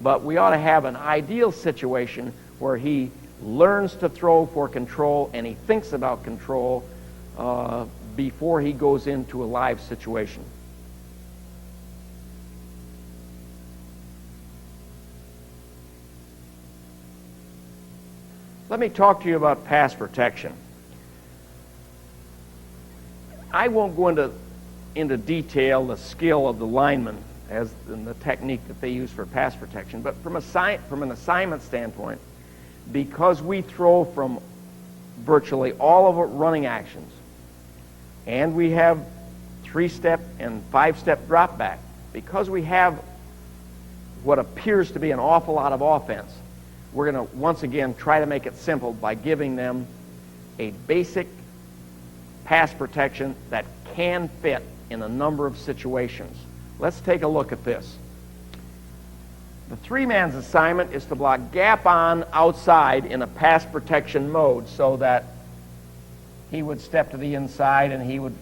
But we ought to have an ideal situation where he learns to throw for control and he thinks about control before he goes into a live situation. Let me talk to you about pass protection. I won't go into detail the skill of the lineman as in the technique that they use for pass protection, but from an assignment standpoint, because we throw from virtually all of our running actions, and we have 3-step and 5-step drop back, because we have what appears to be an awful lot of offense, we're going to once again try to make it simple by giving them a basic pass protection that can fit in a number of situations. Let's take a look at this. The three-man's assignment is to block gap on outside in a pass protection mode so that he would step to the inside and he would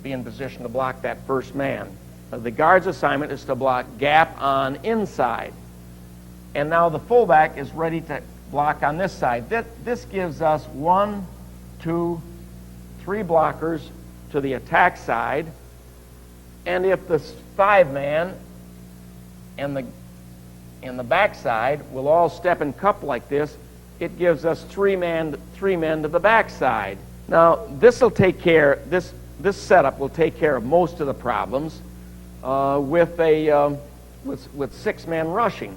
be in position to block that first man. The guard's assignment is to block gap on inside. And now the fullback is ready to block on this side. This gives us 1, 2, 3 blockers to the attack side. And if the 5-man and the backside will all step in cup like this, it gives us 3 men to the backside. Now this setup will take care of most of the problems with 6-man rushing,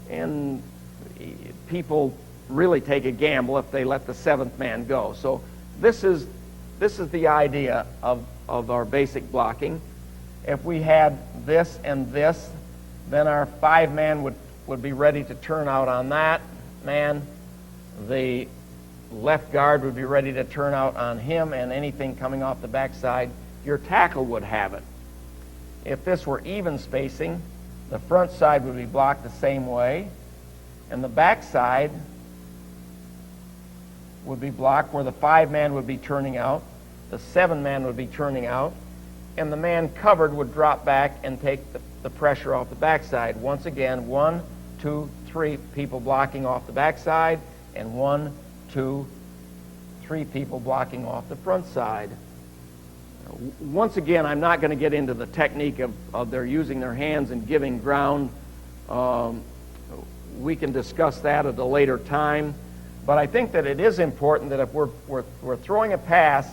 and people really take a gamble if they let the 7th man go. So this is the idea of our basic blocking. If we had this and this, then our 5-man would be ready to turn out on that man. The left guard would be ready to turn out on him, and anything coming off the backside, your tackle would have it. If this were even spacing, the front side would be blocked the same way, and the backside would be blocked where the 5-man would be turning out, the 7-man would be turning out, and the man covered would drop back and take the pressure off the backside. Once again, 1, 2, 3 people blocking off the backside, and 1, 2, 3 people blocking off the front side. Once again, I'm not going to get into the technique of their using their hands and giving ground. We can discuss that at a later time. But I think that it is important that if we're throwing a pass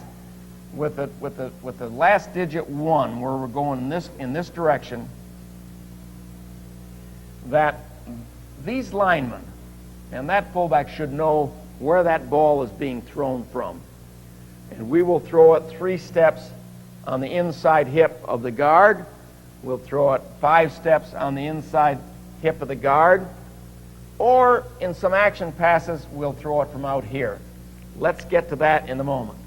with the last digit 1, where we're going in this direction, that these linemen and that fullback should know where that ball is being thrown from. And we will throw it 3 steps on the inside hip of the guard. We'll throw it 5 steps on the inside hip of the guard. Or in some action passes, we'll throw it from out here. Let's get to that in a moment.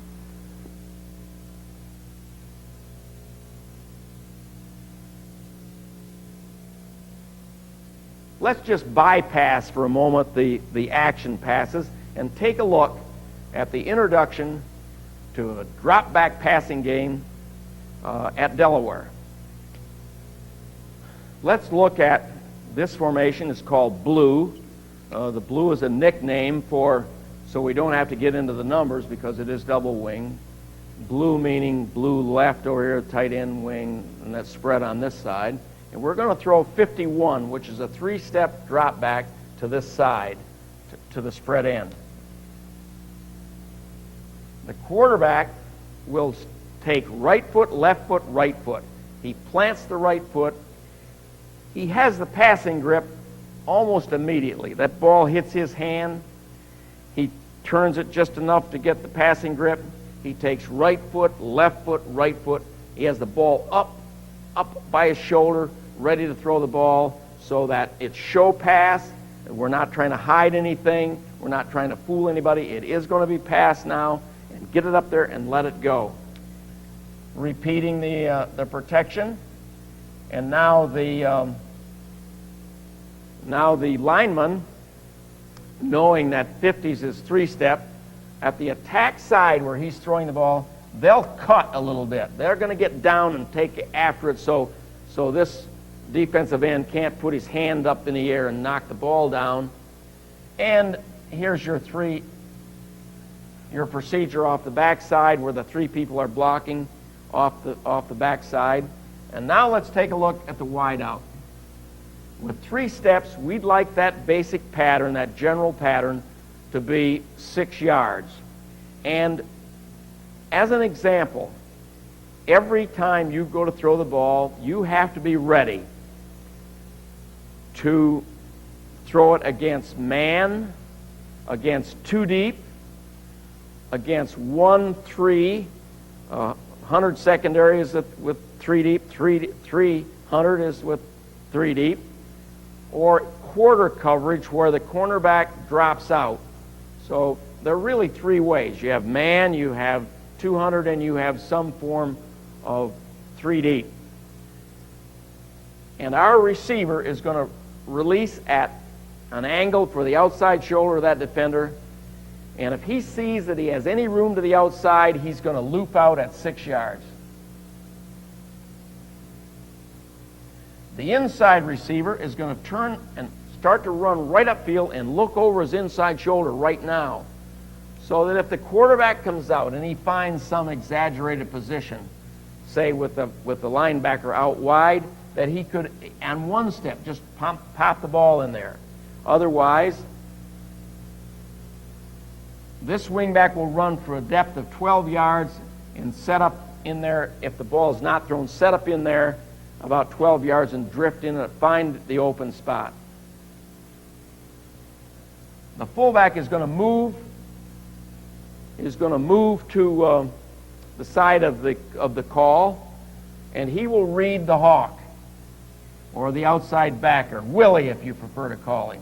Let's just bypass for a moment the action passes and take a look at the introduction to a drop-back passing game at Delaware. Let's look at this formation. It's called blue. The blue is a nickname so we don't have to get into the numbers because it is double wing. Blue meaning blue left over here, tight end wing, and that's spread on this side. And we're going to throw 51, which is a 3-step drop back to this side, to the spread end. The quarterback will take right foot, left foot, right foot. He plants the right foot. He has the passing grip almost immediately. That ball hits his hand. He turns it just enough to get the passing grip. He takes right foot, left foot, right foot. He has the ball up by his shoulder, ready to throw the ball so that it's show pass. We're not trying to hide anything. We're not trying to fool anybody. It is going to be pass now, and get it up there and let it go. Repeating the protection, and now the lineman, knowing that 50s is 3-step, at the attack side where he's throwing the ball, they'll cut a little bit. They're going to get down and take after it so this defensive end can't put his hand up in the air and knock the ball down. And here's your procedure off the backside where the 3 people are blocking off the backside. And now let's take a look at the wideout. With 3 steps, we'd like that basic pattern, that general pattern, to be 6 yards. And as an example, every time you go to throw the ball, you have to be ready to throw it against man, against 2 deep, against 1-3, 100 secondary is with 3 deep, 300 is with 3 deep, or quarter coverage where the cornerback drops out. So there are really 3 ways. You have man, you have 200, and you have some form of 3 deep. And our receiver is going to release at an angle for the outside shoulder of that defender. And if he sees that he has any room to the outside, he's going to loop out at 6 yards. The inside receiver is going to turn and start to run right upfield and look over his inside shoulder right now. So that if the quarterback comes out and he finds some exaggerated position, say with the linebacker out wide, that he could, on one step, just pop the ball in there. Otherwise, this wingback will run for a depth of 12 yards and set up in there. If the ball is not thrown, set up in there about 12 yards and drift in and find the open spot. The fullback is going to move. To the side of the call, and he will read the hawk, or the outside backer, Willie, if you prefer to call him.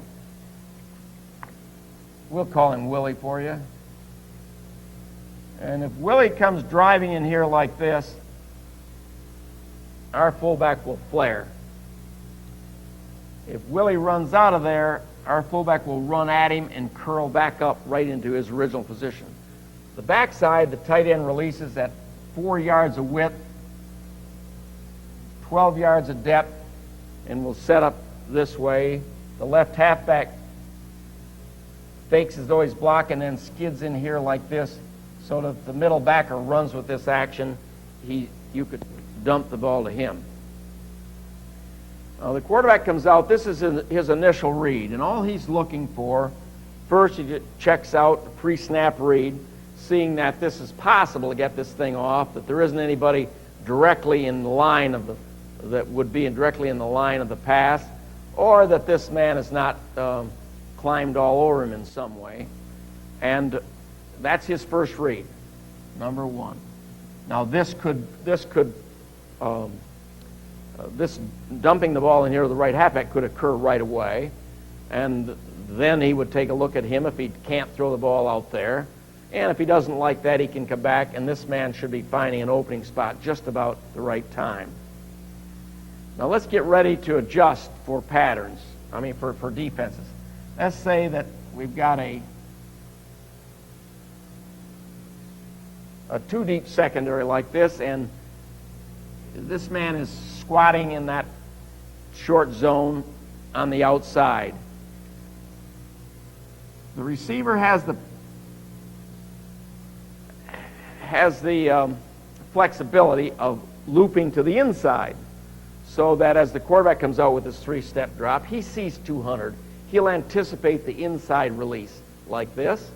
We'll call him Willie for you. And if Willie comes driving in here like this, our fullback will flare. If Willie runs out of there, our fullback will run at him and curl back up right into his original position. The backside, the tight end releases at 4 yards of width, 12 yards of depth, and will set up this way. The left halfback fakes as though he's blocking and then skids in here like this, so that the middle backer runs with this action. You could dump the ball to him. The quarterback comes out. This is his initial read, and all he's looking for, first he checks out the pre-snap read, seeing that this is possible to get this thing off, that there isn't anybody directly in the line of directly in the line of the pass, or that this man has not climbed all over him in some way. And that's his first read, number one. Now this dumping the ball in here to the right halfback could occur right away, and then he would take a look at him if he can't throw the ball out there. And if he doesn't like that, he can come back, and this man should be finding an opening spot just about the right time. Now let's get ready to adjust for patterns, for defenses. Let's say that we've got a 2-deep secondary like this, and this man is squatting in that short zone on the outside. The receiver has the flexibility of looping to the inside, so that as the quarterback comes out with his 3-step drop, he sees 200. He'll anticipate the inside release like this.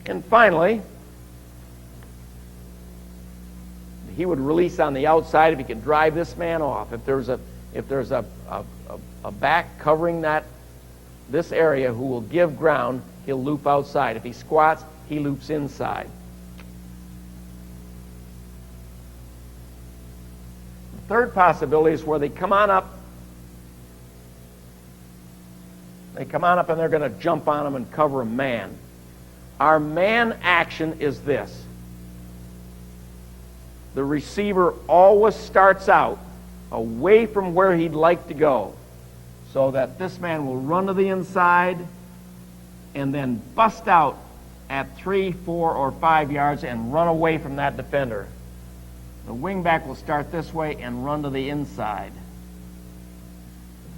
And finally, he would release on the outside if he could drive this man off. If there's a back covering this area who will give ground, he'll loop outside. If he squats, he loops inside. The third possibility is where they come on up. They come on up and they're going to jump on him and cover a man. Our man action is this. The receiver always starts out away from where he'd like to go, so that this man will run to the inside and then bust out at 3, 4, or 5 yards and run away from that defender. The wingback will start this way and run to the inside.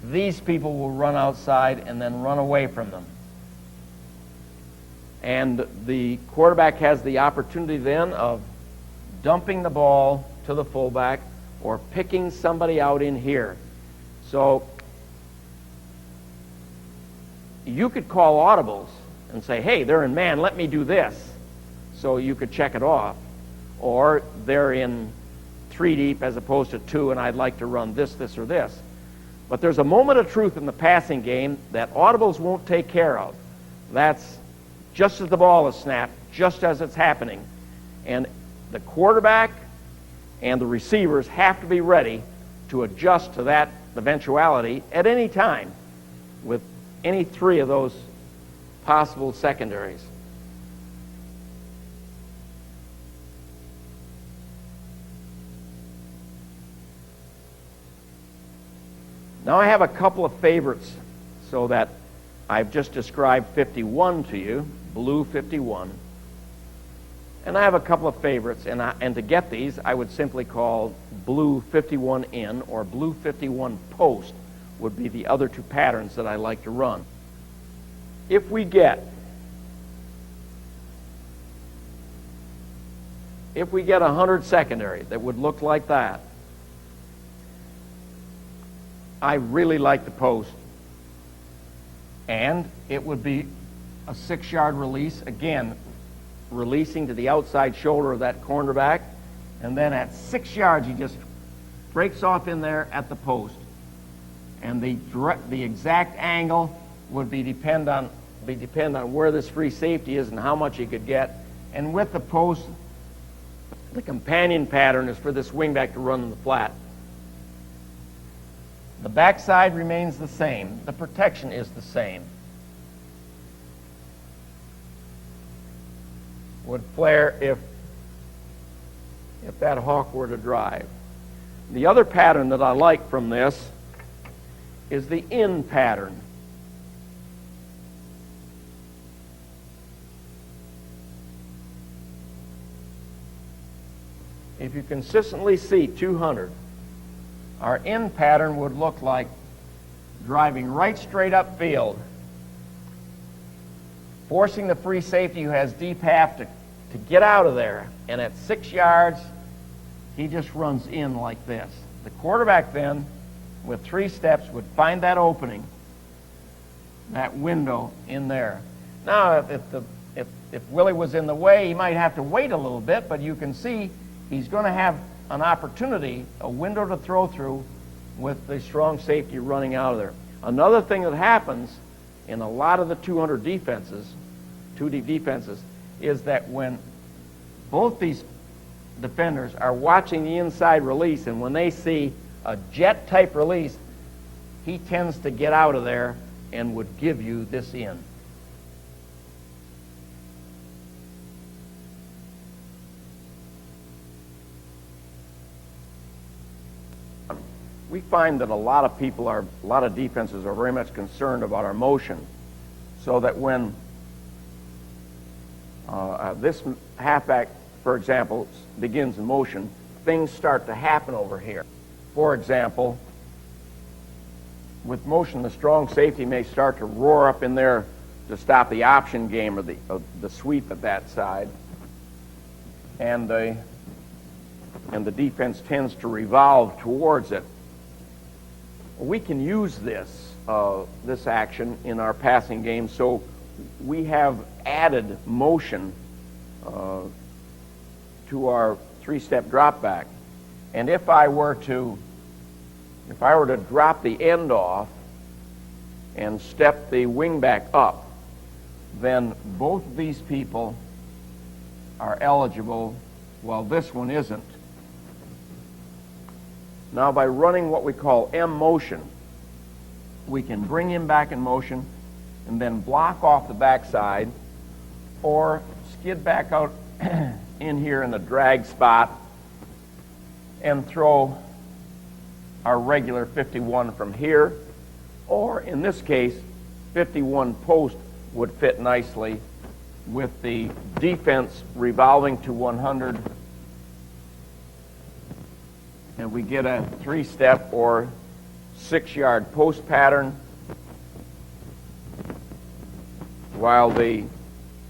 These people will run outside and then run away from them. And the quarterback has the opportunity then of dumping the ball to the fullback or picking somebody out in here. So you could call audibles and say, hey, they're in man, let me do this. So you could check it off. Or they're in 3 deep as opposed to 2, and I'd like to run this, this, or this. But there's a moment of truth in the passing game that audibles won't take care of. That's just as the ball is snapped, just as it's happening. And the quarterback and the receivers have to be ready to adjust to that eventuality at any time with any 3 of those possible secondaries. Now I have a couple of favorites, so that I've just described 51 to you, blue 51. And I have a couple of favorites, and to get these, I would simply call blue 51 in or blue 51 post would be the other two patterns that I like to run. If we get 100 secondary that would look like that, I really like the post. And it would be a 6-yard release, again, releasing to the outside shoulder of that cornerback, and then at 6 yards he just breaks off in there at the post. And the exact angle would depend on where this free safety is and how much he could get. And with the post, the companion pattern is for this wingback to run in the flat. The backside remains the same. The protection is the same. Would flare if that hawk were to drive. The other pattern that I like from this is the in pattern. If you consistently see 200, our in pattern would look like driving right straight up field, forcing the free safety who has deep half to get out of there, and at 6 yards he just runs in like this. The quarterback then, with 3 steps, would find that opening, that window in there. Now if Willie was in the way, he might have to wait a little bit, but you can see he's going to have an opportunity, a window to throw through with the strong safety running out of there. Another thing that happens in a lot of the 200 defenses, 2 deep defenses, is that when both these defenders are watching the inside release, and when they see a jet type release, he tends to get out of there and would give you this in. We find that a lot of defenses are very much concerned about our motion, so that when this halfback, for example, begins in motion, things start to happen over here. For example, with motion, the strong safety may start to roar up in there to stop the option game or the sweep at that side, and the defense tends to revolve towards it. We can use this action in our passing game, so we have added motion to our 3-step drop back. And if I were to drop the end off and step the wing back up, then both of these people are eligible while this one isn't. Now, by running what we call M motion, we can bring him back in motion and then block off the backside, or skid back out in here in the drag spot and throw our regular 51 from here, or in this case, 51 post would fit nicely with the defense revolving to 100, and we get a 3-step or 6-yard post pattern while the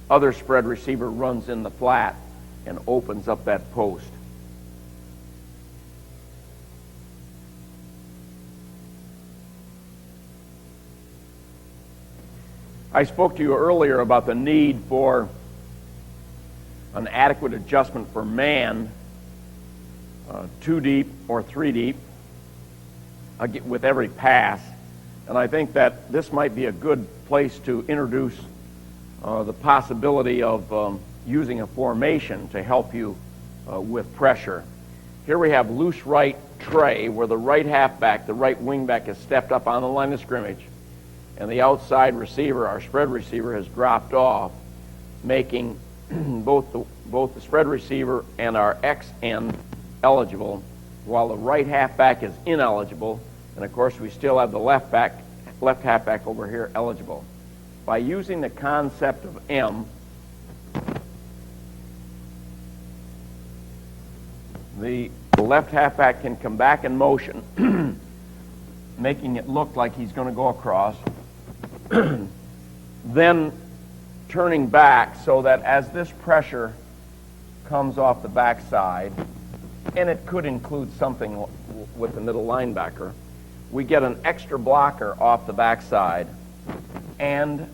other spread receiver runs in the flat and opens up that post. I spoke to you earlier about the need for an adequate adjustment for man, 2 deep or 3 deep, with every pass. And I think that this might be a good place to introduce the possibility of using a formation to help you with pressure. Here we have loose right tray, where the right halfback, the right wingback, has stepped up on the line of scrimmage, and the outside receiver, our spread receiver, has dropped off, making both the spread receiver and our X end eligible, while the right halfback is ineligible, And of course, we still have the left halfback over here eligible. By using the concept of M, the left halfback can come back in motion, making it look like he's going to go across, then turning back so that as this pressure comes off the backside, and it could include something with the middle linebacker, we get an extra blocker off the backside, and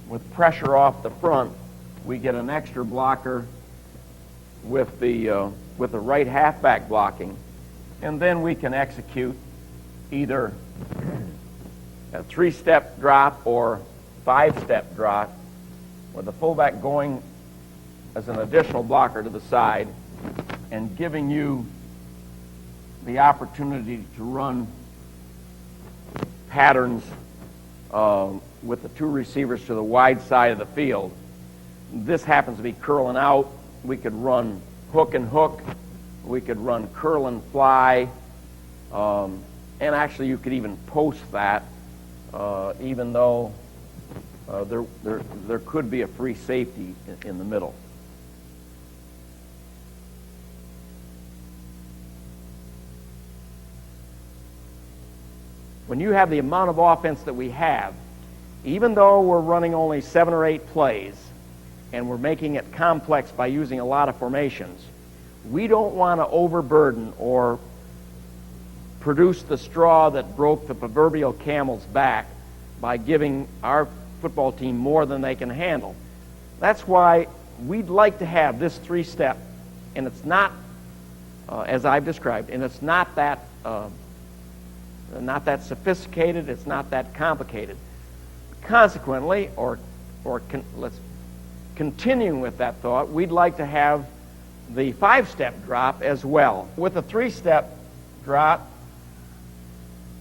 with pressure off the front, we get an extra blocker with the right halfback blocking, and then we can execute either a 3-step drop or 5-step drop, with the fullback going as an additional blocker to the side and giving you the opportunity to run patterns with the 2 receivers to the wide side of the field. This happens to be curling out. We could run hook and hook. We could run curl and fly. And actually you could even post that, even though there could be a free safety in the middle. When you have the amount of offense that we have, even though we're running only 7 or 8 plays and we're making it complex by using a lot of formations, we don't want to overburden or produce the straw that broke the proverbial camel's back by giving our football team more than they can handle. That's why we'd like to have this 3-step, and it's not, as I've described, and it's not that sophisticated, it's not that complicated. Consequently, continuing with that thought, we'd like to have the 5-step drop as well. With a 3-step drop,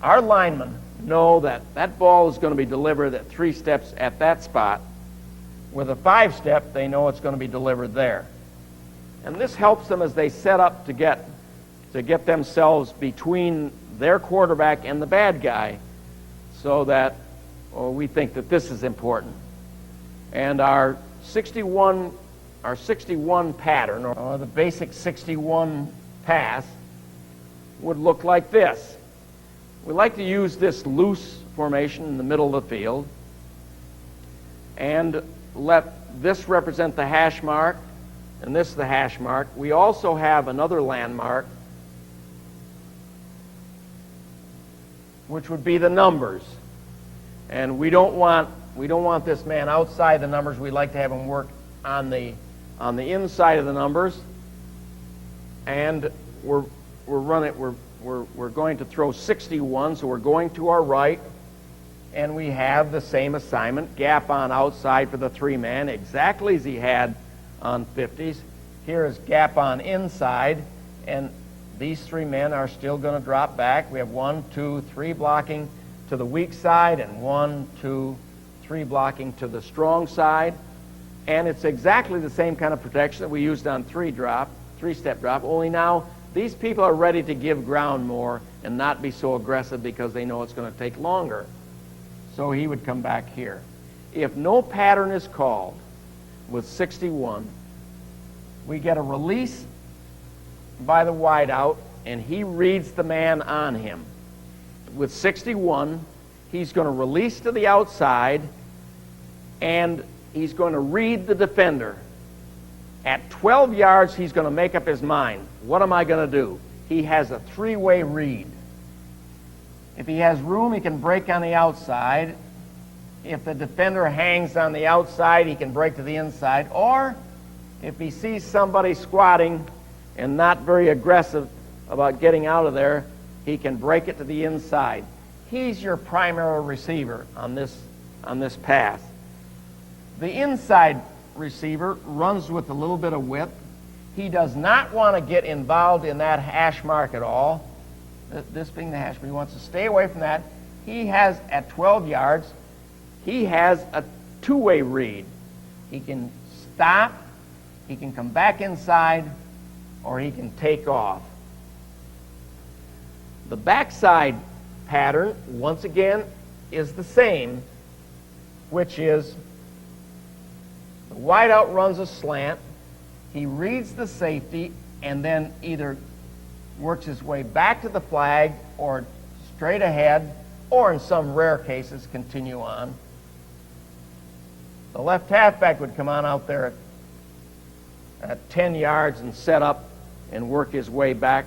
our linemen know that that ball is going to be delivered at 3 steps at that spot. With a 5-step, they know it's going to be delivered there. And this helps them as they set up to get themselves between their quarterback and the bad guy, so that we think that this is important. And our 61 pattern, or the basic 61 pass, would look like this. We like to use this loose formation in the middle of the field and let this represent the hash mark and this the hash mark. We also have another landmark, which would be the numbers. And we don't want this man outside the numbers. We like to have him work on the inside of the numbers. And we're going to throw 61, so we're going to our right, and we have the same assignment, gap on outside for the 3-man, exactly as he had on 50s. Here is gap on inside, and these 3 men are still going to drop back. We have 1, 2, 3 blocking to the weak side, and 1, 2, 3 blocking to the strong side. And it's exactly the same kind of protection that we used on 3-step drop, only now these people are ready to give ground more and not be so aggressive because they know it's going to take longer. So he would come back here. If no pattern is called with 61, we get a release by the wideout, and he reads the man on him. With 61, he's going to release to the outside, and he's going to read the defender. At 12 yards, he's going to make up his mind. What am I going to do? He has a 3-way read. If he has room, he can break on the outside. If the defender hangs on the outside, he can break to the inside. Or if he sees somebody squatting and not very aggressive about getting out of there, he can break it to the inside. He's your primary receiver on this pass. The inside receiver runs with a little bit of width. He does not want to get involved in that hash mark at all. This being the hash mark, he wants to stay away from that. He has, at 12 yards, he has a 2-way read. He can stop, he can come back inside, or he can take off. The backside pattern, once again, is the same, which is the wideout runs a slant, he reads the safety, and then either works his way back to the flag or straight ahead, or in some rare cases continue on. The left halfback would come on out there at 10 yards and set up and work his way back.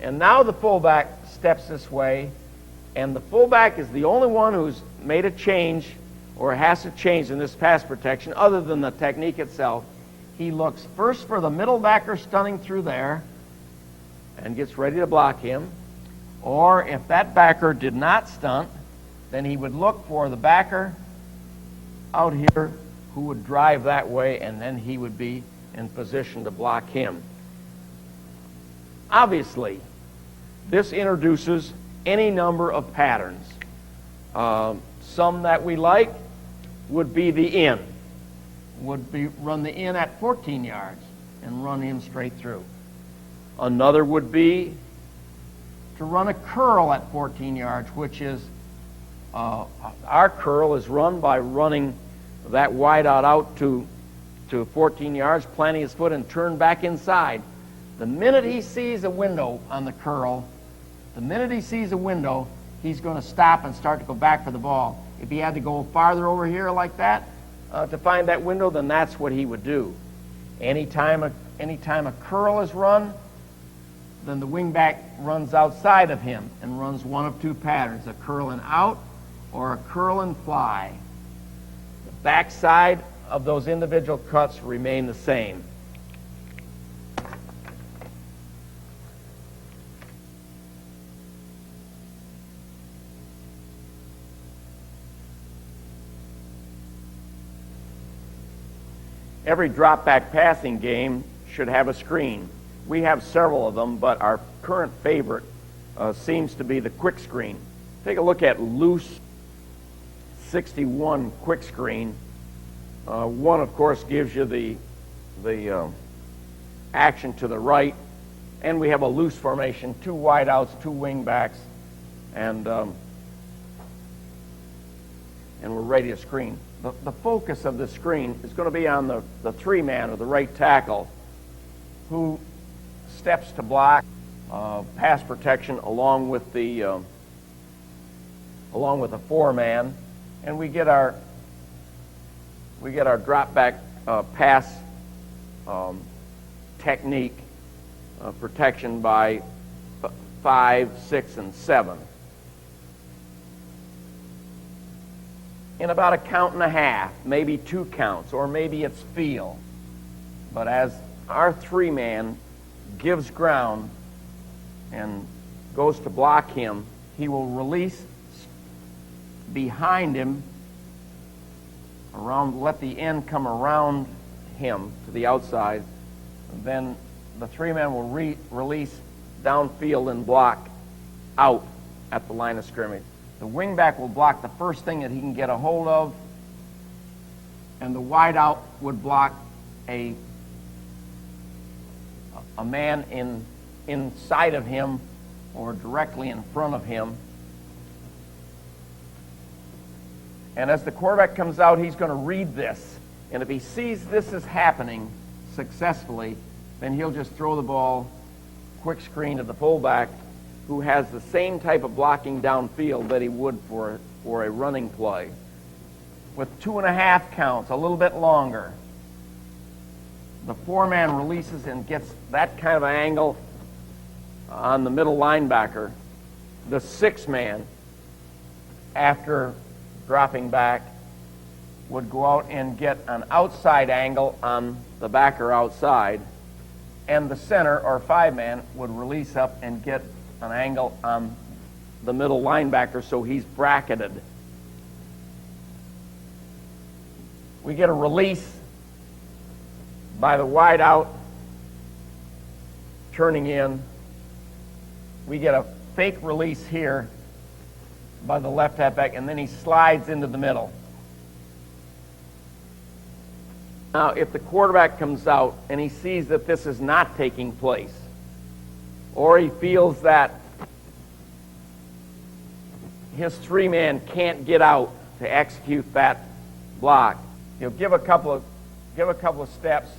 And now the fullback steps this way, and the fullback is the only one who's made a change or has to change in this pass protection other than the technique itself. He looks first for the middle backer stunning through there and gets ready to block him. Or if that backer did not stunt, then he would look for the backer out here who would drive that way, and then he would be in position to block him. Obviously, this introduces any number of patterns. Some that we like would be the in. Would be run the in at 14 yards and run him straight through. Another would be to run a curl at 14 yards, which is our curl is run by running that wideout out to 14 yards, planting his foot, and turn back inside. The minute he sees a window on the curl, he's going to stop and start to go back for the ball. If he had to go farther over here like that to find that window, then that's what he would do. Anytime a curl is run, then the wingback runs outside of him and runs one of two patterns, a curl and out or a curl and fly. The backside of those individual cuts remain the same. Every drop-back passing game should have a screen. We have several of them, but our current favorite seems to be the quick screen. Take a look at loose 61 quick screen. One, of course, gives you the action to the right, and we have a loose formation, two wideouts, two wingbacks, and we're ready to screen. The focus of the screen is going to be on the three-man or the right tackle who steps to block pass protection along with the four-man, and we get our drop back pass technique protection by 5, 6, and 7. In about a count and a half, maybe 2 counts, or maybe it's feel. But as our three-man gives ground and goes to block him, he will release behind him, let the end come around him to the outside. Then the three-man will release downfield and block out at the line of scrimmage. The wingback will block the first thing that he can get a hold of, and the wideout would block a man inside of him or directly in front of him. And as the quarterback comes out, he's going to read this. And if he sees this is happening successfully, then he'll just throw the ball quick screen to the fullback, who has the same type of blocking downfield that he would for a running play. With 2.5 counts, a little bit longer, the four-man releases and gets that kind of angle on the middle linebacker. The six-man, after dropping back, would go out and get an outside angle on the backer outside, and the center or five-man would release up and get an angle on the middle linebacker, so he's bracketed. We get a release by the wideout turning in. We get a fake release here by the left halfback, and then he slides into the middle. Now, if the quarterback comes out and he sees that this is not taking place, or he feels that his three-man can't get out to execute that block. He'll give a couple of steps,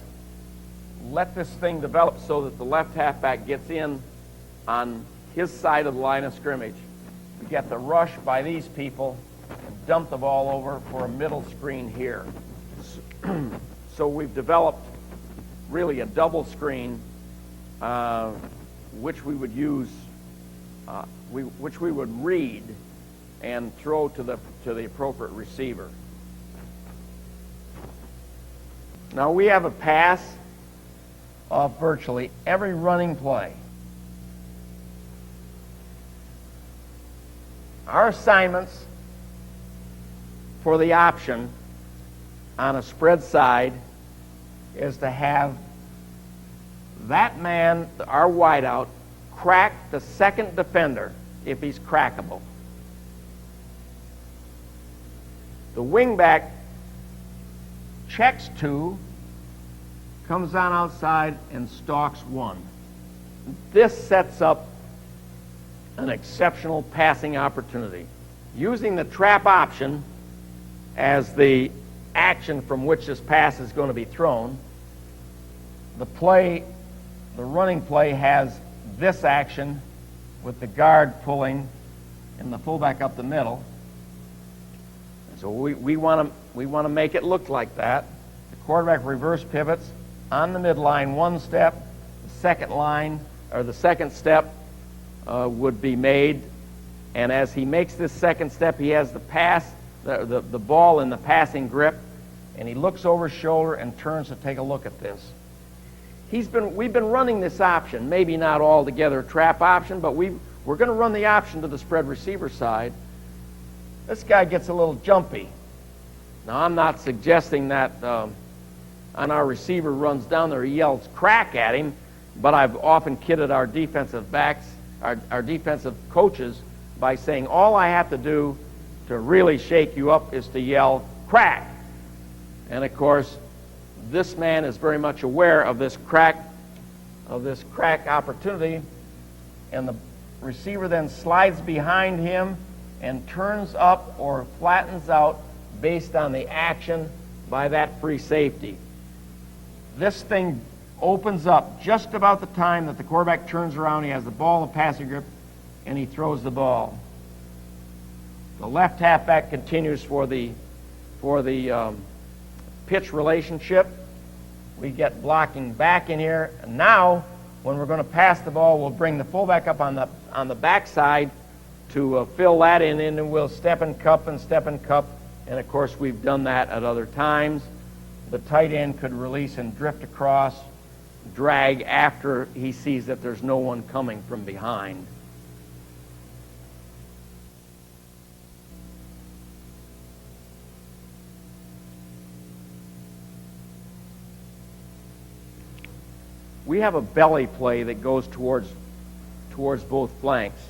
let this thing develop so that the left halfback gets in on his side of the line of scrimmage. We get the rush by these people and dump the ball over for a middle screen here. So we've developed really a double screen, which we would use, which we would read and throw to the appropriate receiver. Now we have a pass off virtually every running play. Our assignments for the option on a spread side is to have that man, our wideout, crack the second defender if he's crackable. The wingback checks two, comes on outside, and stalks one. This sets up an exceptional passing opportunity. Using the trap option as the action from which this pass is going to be thrown, the running play has this action with the guard pulling and the fullback up the middle. So we want to make it look like that. The quarterback reverse pivots on the midline one step. The second step would be made, and as he makes this second step, he has the ball in the passing grip, and he looks over his shoulder and turns to take a look at this. We've been running this option, maybe not altogether a trap option, but we're going to run the option to the spread receiver side. This guy gets a little jumpy. Now, I'm not suggesting that on our receiver runs down there, he yells crack at him, but I've often kidded our defensive backs, our defensive coaches, by saying all I have to do to really shake you up is to yell crack. And of course, this man is very much aware of this crack opportunity, and the receiver then slides behind him and turns up or flattens out based on the action by that free safety. This thing opens up just about the time that the quarterback turns around. He has the ball in the passing grip, and he throws the ball. The left halfback continues for the pitch relationship. We get blocking back in here, and now when we're going to pass the ball, we'll bring the fullback up on the backside to fill that in, and we'll step and cup, and of course we've done that at other times. The tight end could release and drift across, drag after he sees that there's no one coming from behind. We have a belly play that goes towards both flanks.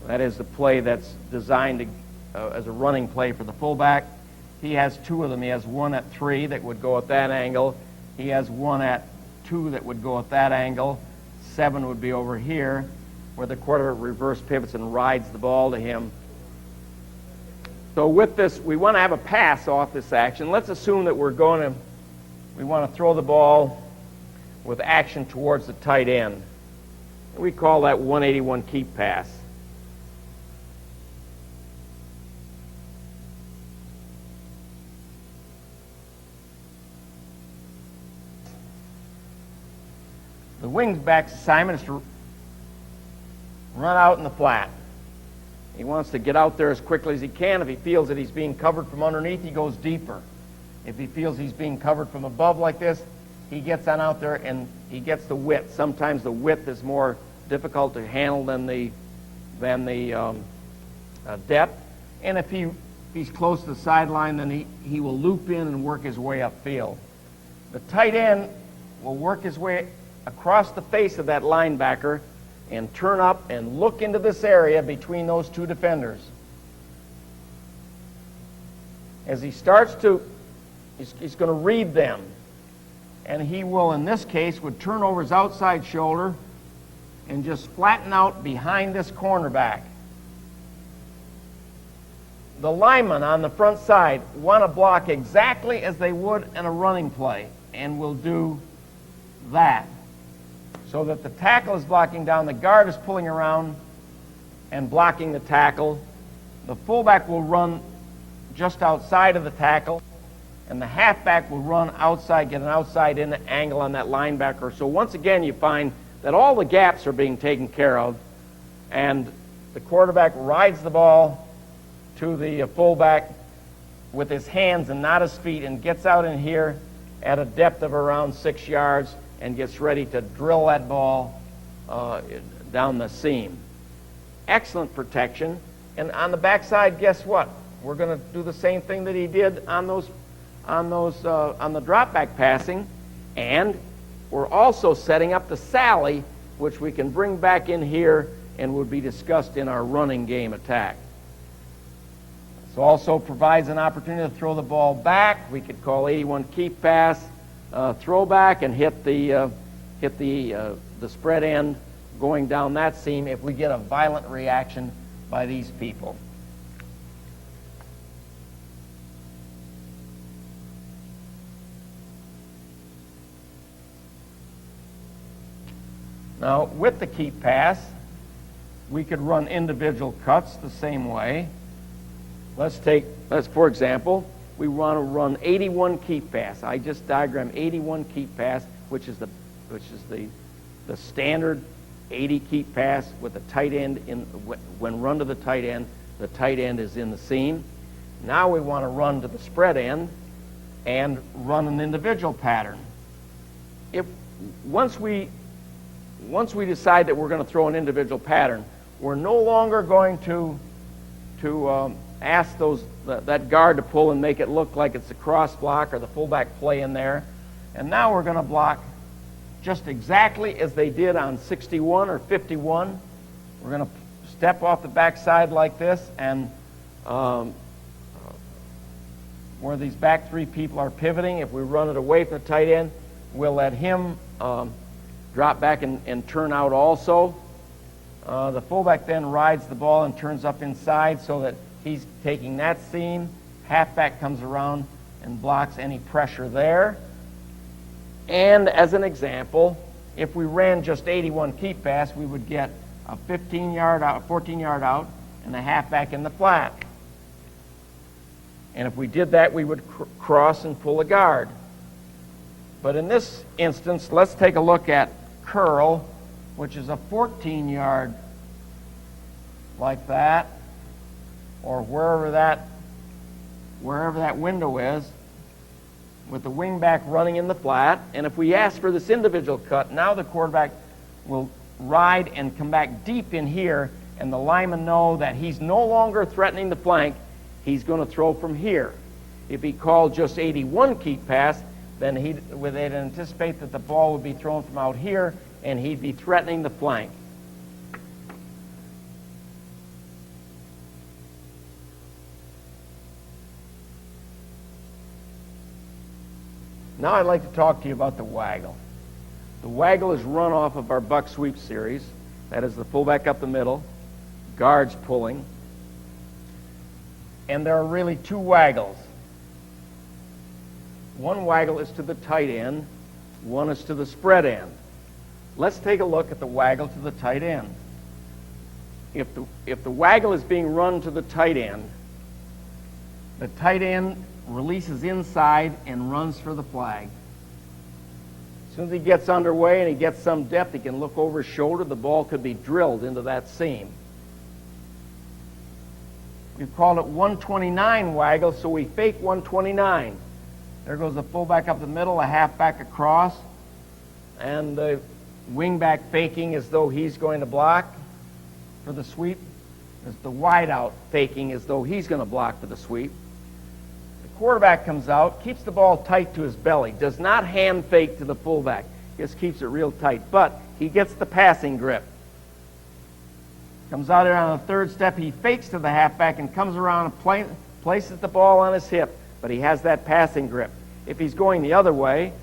That is the play that's designed as a running play for the fullback. He has two of them. He has one at 3 that would go at that angle. He has one at 2 that would go at that angle. 7 would be over here, where the quarterback reverse pivots and rides the ball to him. So with this, we want to have a pass off this action. Let's assume that we want to throw the ball with action towards the tight end. We call that 181 keep pass. The wingback's assignment is to run out in the flat. He wants to get out there as quickly as he can. If he feels that he's being covered from underneath, he goes deeper. If he feels he's being covered from above like this, he gets on out there and he gets the width. Sometimes the width is more difficult to handle than the depth. And if he's close to the sideline, then he will loop in and work his way upfield. The tight end will work his way across the face of that linebacker and turn up and look into this area between those two defenders. As he starts to, he's going to read them. And he will, in this case, would turn over his outside shoulder and just flatten out behind this cornerback. the linemen on the front side want to block exactly as they would in a running play, and will do that. So that the tackle is blocking down, the guard is pulling around and blocking the tackle. The fullback will run just outside of the tackle, and the halfback will run outside, get an outside in angle on that linebacker. So once again, you find that all the gaps are being taken care of, and the quarterback rides the ball to the fullback with his hands and not his feet, and gets out in here at a depth of around 6 yards and gets ready to drill that ball down the seam. Excellent protection. And on the backside, guess what? We're going to do the same thing that he did on the drop back passing, and we're also setting up the sally, which we can bring back in here and would be discussed in our running game attack. This also provides an opportunity to throw the ball back. We could call 81 keep pass, throw back, and hit the spread end going down that seam if we get a violent reaction by these people. Now, with the keep pass, we could run individual cuts the same way. Let's for example, we want to run 81 keep pass. I just diagrammed 81 keep pass, which is the standard 80 keep pass with the tight end when run to the tight end is in the seam. Now we want to run to the spread end and run an individual pattern. Once we decide that we're going to throw an individual pattern, we're no longer going to ask that guard to pull and make it look like it's a cross block or the fullback play in there. And now we're going to block just exactly as they did on 61 or 51. We're going to step off the backside like this, and where these back three people are pivoting, if we run it away from the tight end, we'll let him drop back and turn out also. The fullback then rides the ball and turns up inside so that he's taking that seam. Halfback comes around and blocks any pressure there. And as an example, if we ran just 81 keep pass, we would get a 15-yard out, 14-yard out, and the halfback in the flat. And if we did that, we would cross and pull a guard. But in this instance, let's take a look at curl, which is a 14-yard like that, or wherever that window is, with the wingback running in the flat. And if we ask for this individual cut, now the quarterback will ride and come back deep in here, and the linemen know that he's no longer threatening the flank. He's going to throw from here. If he called just 81 keep pass, then they'd anticipate that the ball would be thrown from out here, and he'd be threatening the flank. Now I'd like to talk to you about the waggle. The waggle is run off of our buck sweep series. That is the fullback up the middle, guards pulling. And there are really two waggles. One waggle is to the tight end, one is to the spread end. Let's take a look at the waggle to the tight end. If the waggle is being run to the tight end releases inside and runs for the flag. As soon as he gets underway and he gets some depth, he can look over his shoulder. The ball could be drilled into that seam. We've called it 129 waggle, so we fake 129. There goes the fullback up the middle, a halfback across, and the wingback faking as though he's going to block for the sweep. There's the wideout faking as though he's going to block for the sweep. The quarterback comes out, keeps the ball tight to his belly, does not hand fake to the fullback, just keeps it real tight, but he gets the passing grip. Comes out here on the third step, he fakes to the halfback and comes around and places the ball on his hip, but he has that passing grip. If he's going the other way,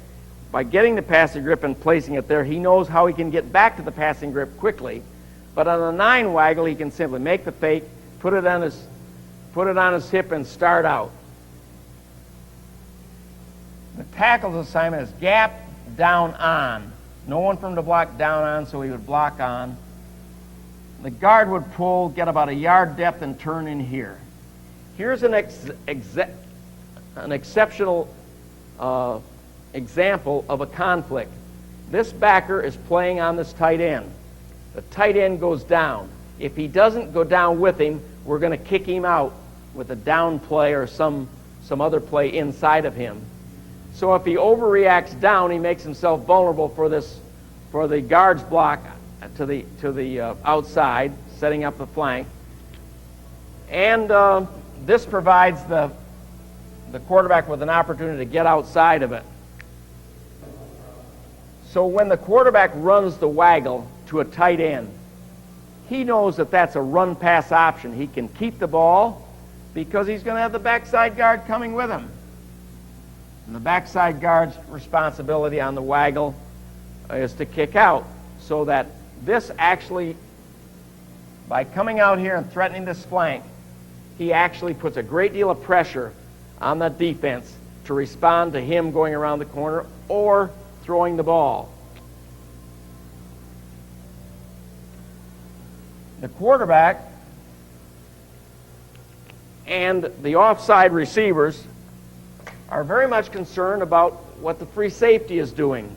by getting the passing grip and placing it there, he knows how he can get back to the passing grip quickly. But on a 9 waggle, he can simply make the fake, put it on put it on his hip and start out. The tackle's assignment is gap down on. No one for him to block down on, so he would block on. The guard would pull, get about a yard depth, and turn in here. Here's an exceptional example of a conflict. This backer is playing on this tight end. The tight end goes down. If he doesn't go down with him, we're going to kick him out with a down play or some other play inside of him. So if he overreacts down, he makes himself vulnerable for the guard's block to the outside, setting up the flank. And this provides the quarterback with an opportunity to get outside of it. So when the quarterback runs the waggle to a tight end, he knows that that's a run-pass option. He can keep the ball because he's going to have the backside guard coming with him. And the backside guard's responsibility on the waggle is to kick out, so that this actually, by coming out here and threatening this flank, he actually puts a great deal of pressure on the defense to respond to him going around the corner or throwing the ball. The quarterback and the offside receivers are very much concerned about what the free safety is doing.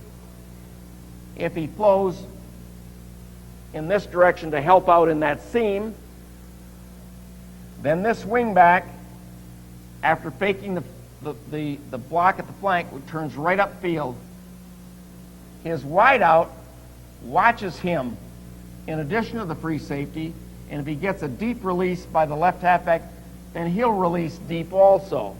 If he flows in this direction to help out in that seam, then this wingback, after faking the block at the flank, turns right upfield. His wideout watches him in addition to the free safety, and if he gets a deep release by the left halfback, then he'll release deep also.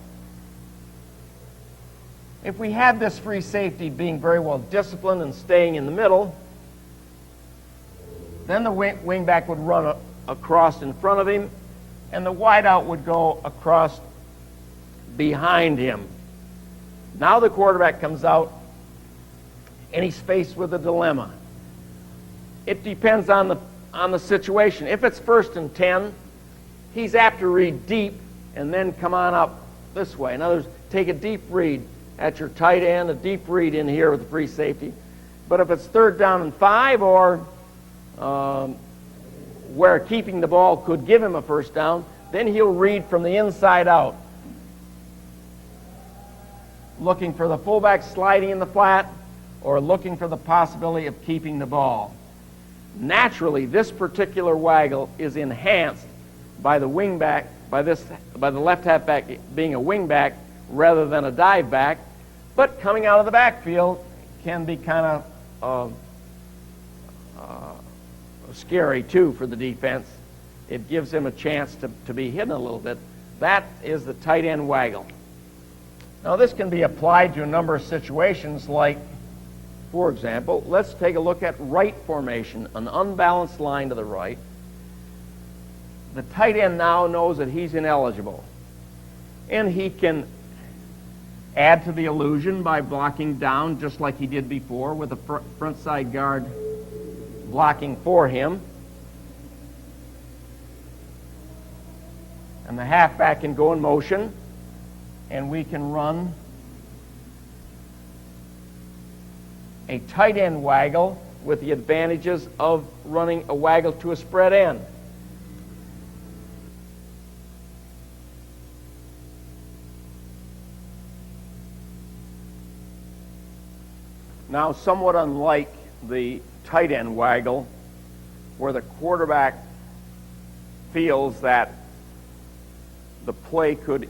If we had this free safety being very well disciplined and staying in the middle, then the wingback would run across in front of him, and the wideout would go across behind him. Now the quarterback comes out, and he's faced with a dilemma. It depends on the situation. If it's 1st and 10, he's apt to read deep and then come on up this way. In other words, take a deep read at your tight end, a deep read in here with the free safety. But if it's 3rd down and 5, or where keeping the ball could give him a 1st down, then he'll read from the inside out, looking for the fullback sliding in the flat or looking for the possibility of keeping the ball. Naturally, this particular waggle is enhanced by the wingback, by the left halfback being a wingback rather than a dive back, but coming out of the backfield can be kind of scary too for the defense. It gives him a chance to be hidden a little bit. That is the tight end waggle. Now this can be applied to a number of situations, like, for example, let's take a look at right formation, an unbalanced line to the right. The tight end now knows that he's ineligible, and he can add to the illusion by blocking down just like he did before, with the front side guard blocking for him. And the halfback can go in motion, and we can run a tight end waggle with the advantages of running a waggle to a spread end. Now, somewhat unlike the tight end waggle, where the quarterback feels that the play could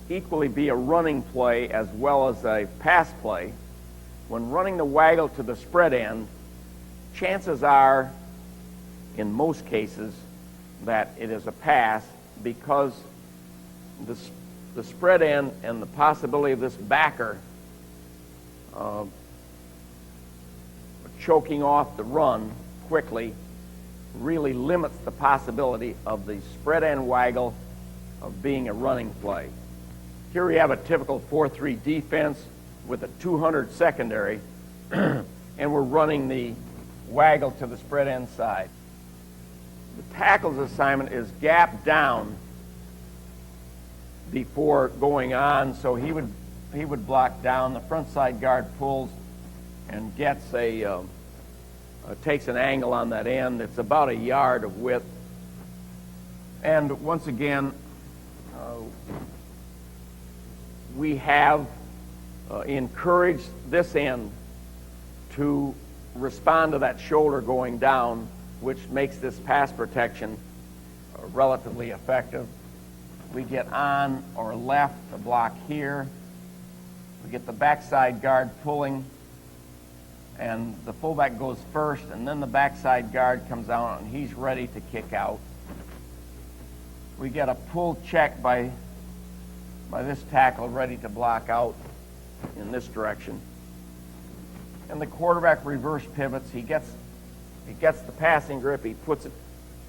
equally be a running play as well as a pass play, when running the waggle to the spread end, chances are, in most cases, that it is a pass, because the spread end and the possibility of this backer choking off the run quickly really limits the possibility of the spread end waggle of being a running play. Here we have a typical 4-3 defense with a 200 secondary, and we're running the waggle to the spread end side. The tackle's assignment is gap down before going on, so he would block down. The front side guard pulls and gets takes an angle on that end. It's about a yard of width. And once again, we have encouraged this end to respond to that shoulder going down, which makes this pass protection relatively effective. We get on or left the block here. We get the backside guard pulling, and the fullback goes first, and then the backside guard comes out, and he's ready to kick out. We get a pull check by this tackle ready to block out in this direction. And the quarterback reverse pivots. He gets the passing grip. He puts it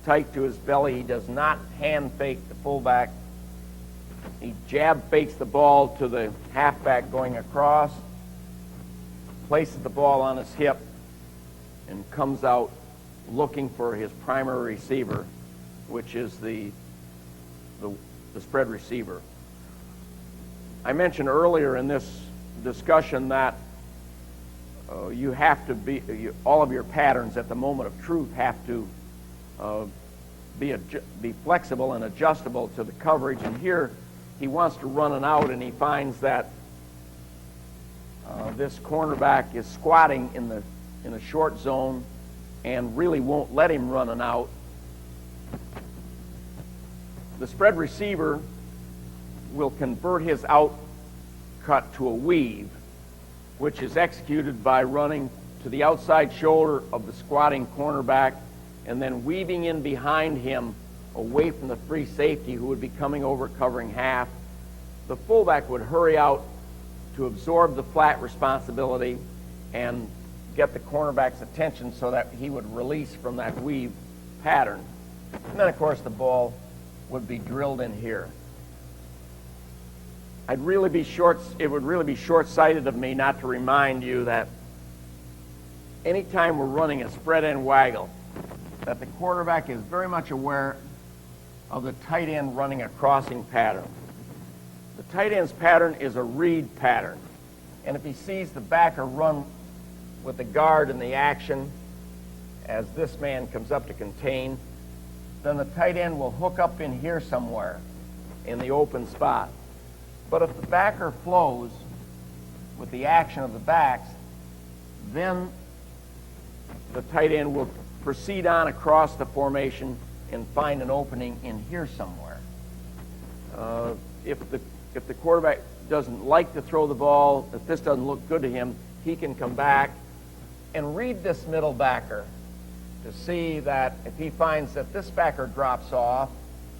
tight to his belly. He does not hand fake the fullback. He jab fakes the ball to the halfback going across, places the ball on his hip, and comes out looking for his primary receiver, which is the spread receiver. I mentioned earlier in this discussion that you have to all of your patterns at the moment of truth have to be flexible and adjustable to the coverage. And here he wants to run an out, and he finds that this cornerback is squatting in a short zone and really won't let him run an out. The spread receiver will convert his out cut to a weave, which is executed by running to the outside shoulder of the squatting cornerback and then weaving in behind him away from the free safety who would be coming over covering half. The fullback would hurry out to absorb the flat responsibility and get the cornerback's attention so that he would release from that weave pattern. And then, of course, the ball would be drilled in here. It would really be short-sighted of me not to remind you that anytime we're running a spread end waggle, that the quarterback is very much aware of the tight end running a crossing pattern. The tight end's pattern is a read pattern. And if he sees the backer run with the guard in the action as this man comes up to contain, then the tight end will hook up in here somewhere in the open spot. But if the backer flows with the action of the backs, then the tight end will proceed on across the formation and find an opening in here somewhere. If the quarterback doesn't like to throw the ball, if this doesn't look good to him, he can come back and read this middle backer to see that if he finds that this backer drops off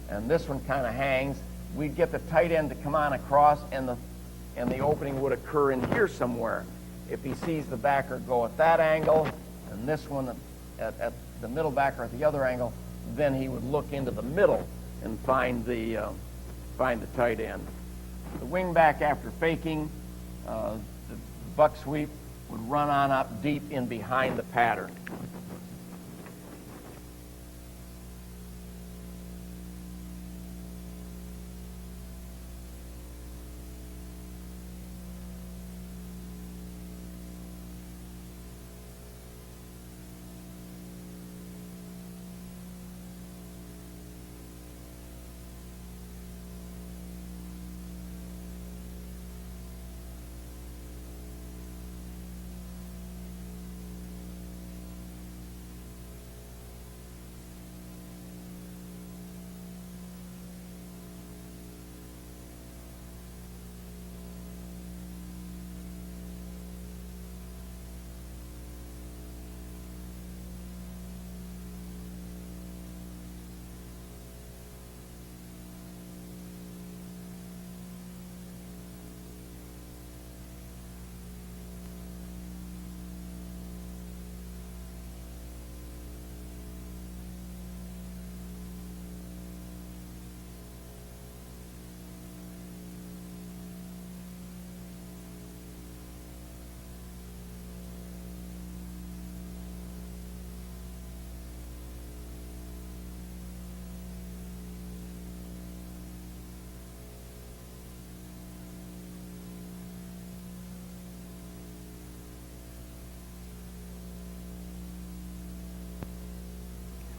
and this one kind of hangs, we'd get the tight end to come on across, and the opening would occur in here somewhere. If he sees the backer go at that angle and this one at the middle backer at the other angle, then he would look into the middle and find the tight end. The wing back, after faking the buck sweep, would run on up deep in behind the pattern.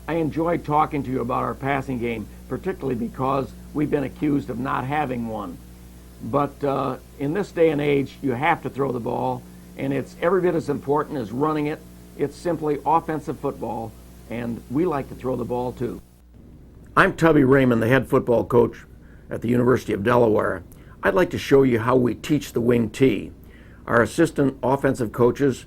I enjoy talking to you about our passing game, particularly because we've been accused of not having one. But in this day and age, you have to throw the ball, and it's every bit as important as running it. It's simply offensive football, and we like to throw the ball too. I'm Tubby Raymond, the head football coach at the University of Delaware. I'd like to show you how we teach the wing T. Our assistant offensive coaches,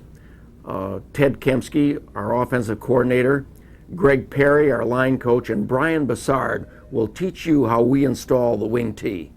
Ted Kemsky, our offensive coordinator, Greg Perry, our line coach, and Brian Bassard will teach you how we install the wing T.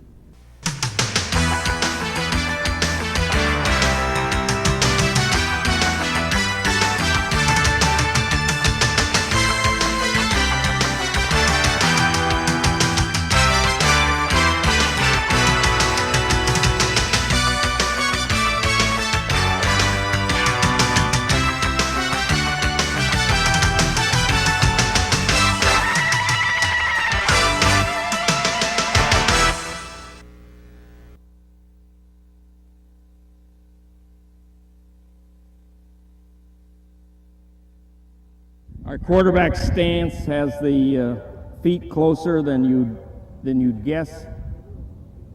Our quarterback stance has the feet closer than you'd guess.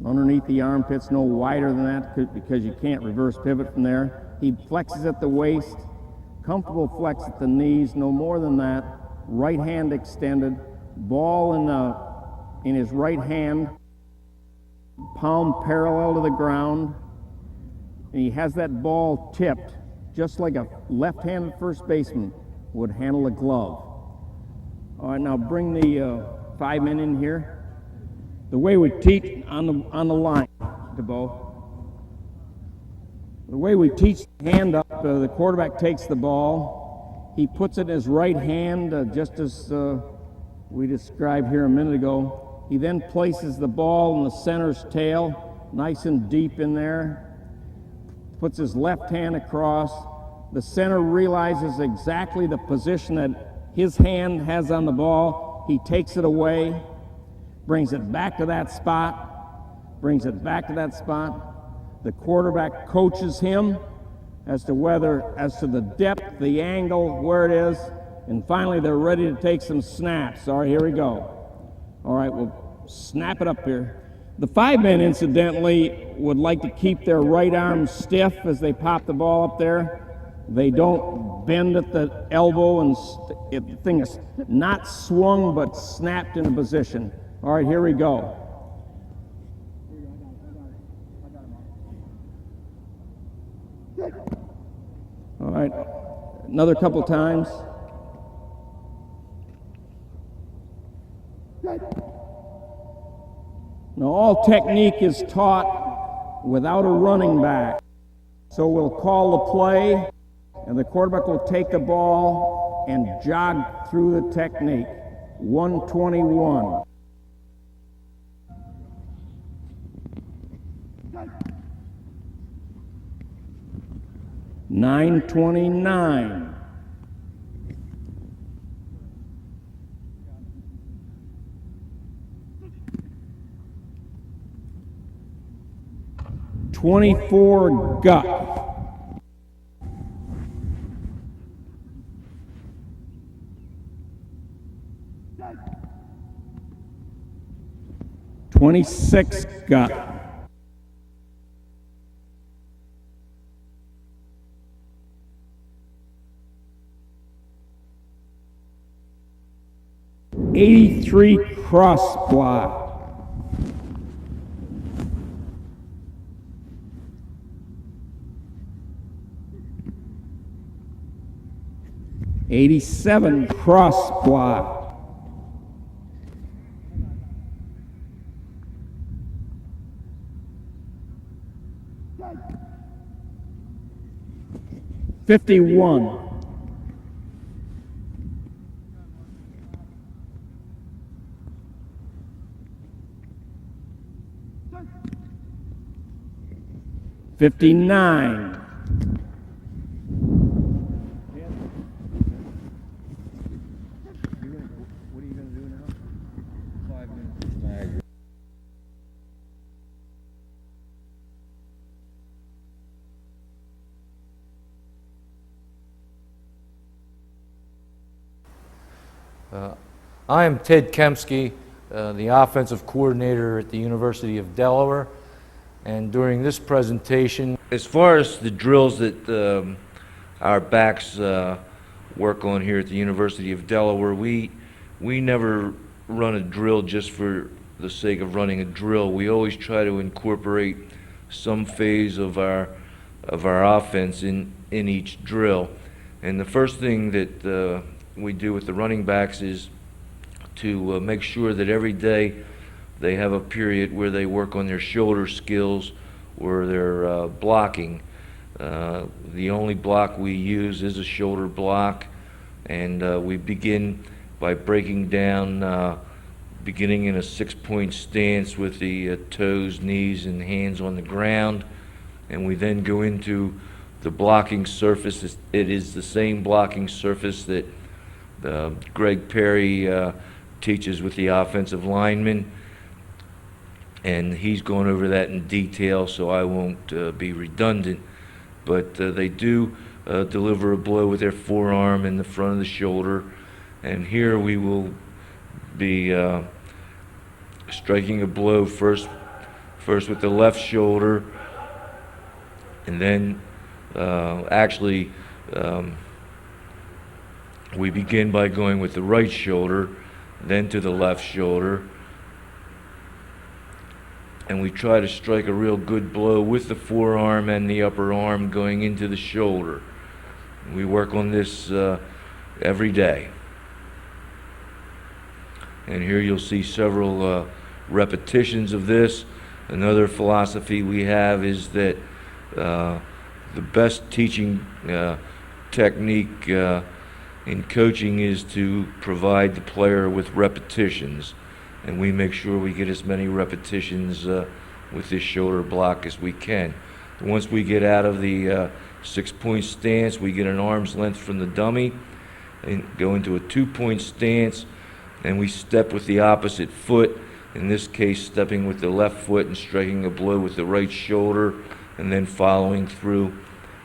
Underneath the armpits, no wider than that because you can't reverse pivot from there. He flexes at the waist, comfortable flex at the knees, no more than that. Right hand extended, ball in his right hand, palm parallel to the ground. And he has that ball tipped just like a left-handed first baseman would handle a glove. All right, now bring the 5 men in here. The way we teach on the line, DeBow. The way we teach the hand up, the quarterback takes the ball. He puts it in his right hand, just as we described here a minute ago. He then places the ball in the center's tail, nice and deep in there. Puts his left hand across. The center realizes exactly the position that his hand has on the ball. He takes it away, brings it back to that spot, The quarterback coaches him as to the depth, the angle, where it is, and finally they're ready to take some snaps. All right, here we go. All right, we'll snap it up here. The 5 men, incidentally, would like to keep their right arm stiff as they pop the ball up there. They don't bend at the elbow, and the thing is not swung but snapped into position. All right, here we go. All right, another couple times. Now, all technique is taught without a running back. So we'll call the play, and the quarterback will take the ball and jog through the technique. 121. $9.29. $24 gut. $26 gut. $83 cross block. $87 cross block. $51. $59. What are you going to do now? 5 minutes. I am Ted Kemsky, the offensive coordinator at the University of Delaware, and during this presentation, as far as the drills that our backs work on here at the University of Delaware, we never run a drill just for the sake of running a drill. We always try to incorporate some phase of our offense in each drill. And the first thing that we do with the running backs is to make sure that every day they have a period where they work on their shoulder skills or their blocking. The only block we use is a shoulder block, and we begin by breaking down, beginning in a 6-point stance with the toes, knees, and hands on the ground, and we then go into the blocking surface. It is the same blocking surface that Greg Perry teaches with the offensive linemen, and he's gone over that in detail, so I won't be redundant. But they do deliver a blow with their forearm in the front of the shoulder, and here we will be striking a blow first with the left shoulder, and then we begin by going with the right shoulder, then to the left shoulder, and we try to strike a real good blow with the forearm and the upper arm going into the shoulder. We work on this every day. And here you'll see several repetitions of this. Another philosophy we have is that the best teaching technique in coaching is to provide the player with repetitions, and we make sure we get as many repetitions with this shoulder block as we can. Once we get out of the 6-point stance, we get an arm's length from the dummy and go into a 2-point stance, and we step with the opposite foot, in this case stepping with the left foot and striking a blow with the right shoulder, and then following through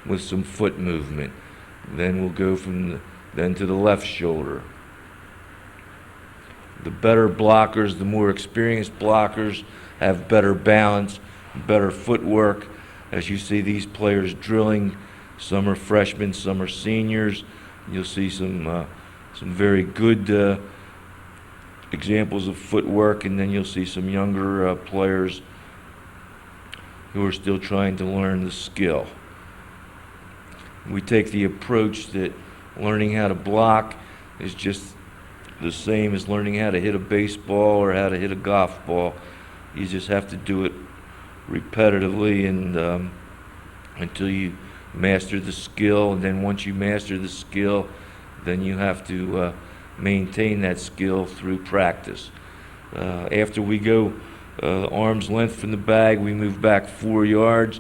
with some foot movement. Then we'll go then to the left shoulder. The better blockers, the more experienced blockers, have better balance, better footwork. As you see these players drilling, some are freshmen, some are seniors. You'll see some very good examples of footwork, and then you'll see some younger players who are still trying to learn the skill. We take the approach that learning how to block is just the same as learning how to hit a baseball or how to hit a golf ball. You just have to do it repetitively and until you master the skill, and then once you master the skill, then you have to maintain that skill through practice. After we go arm's length from the bag, we move back 4 yards,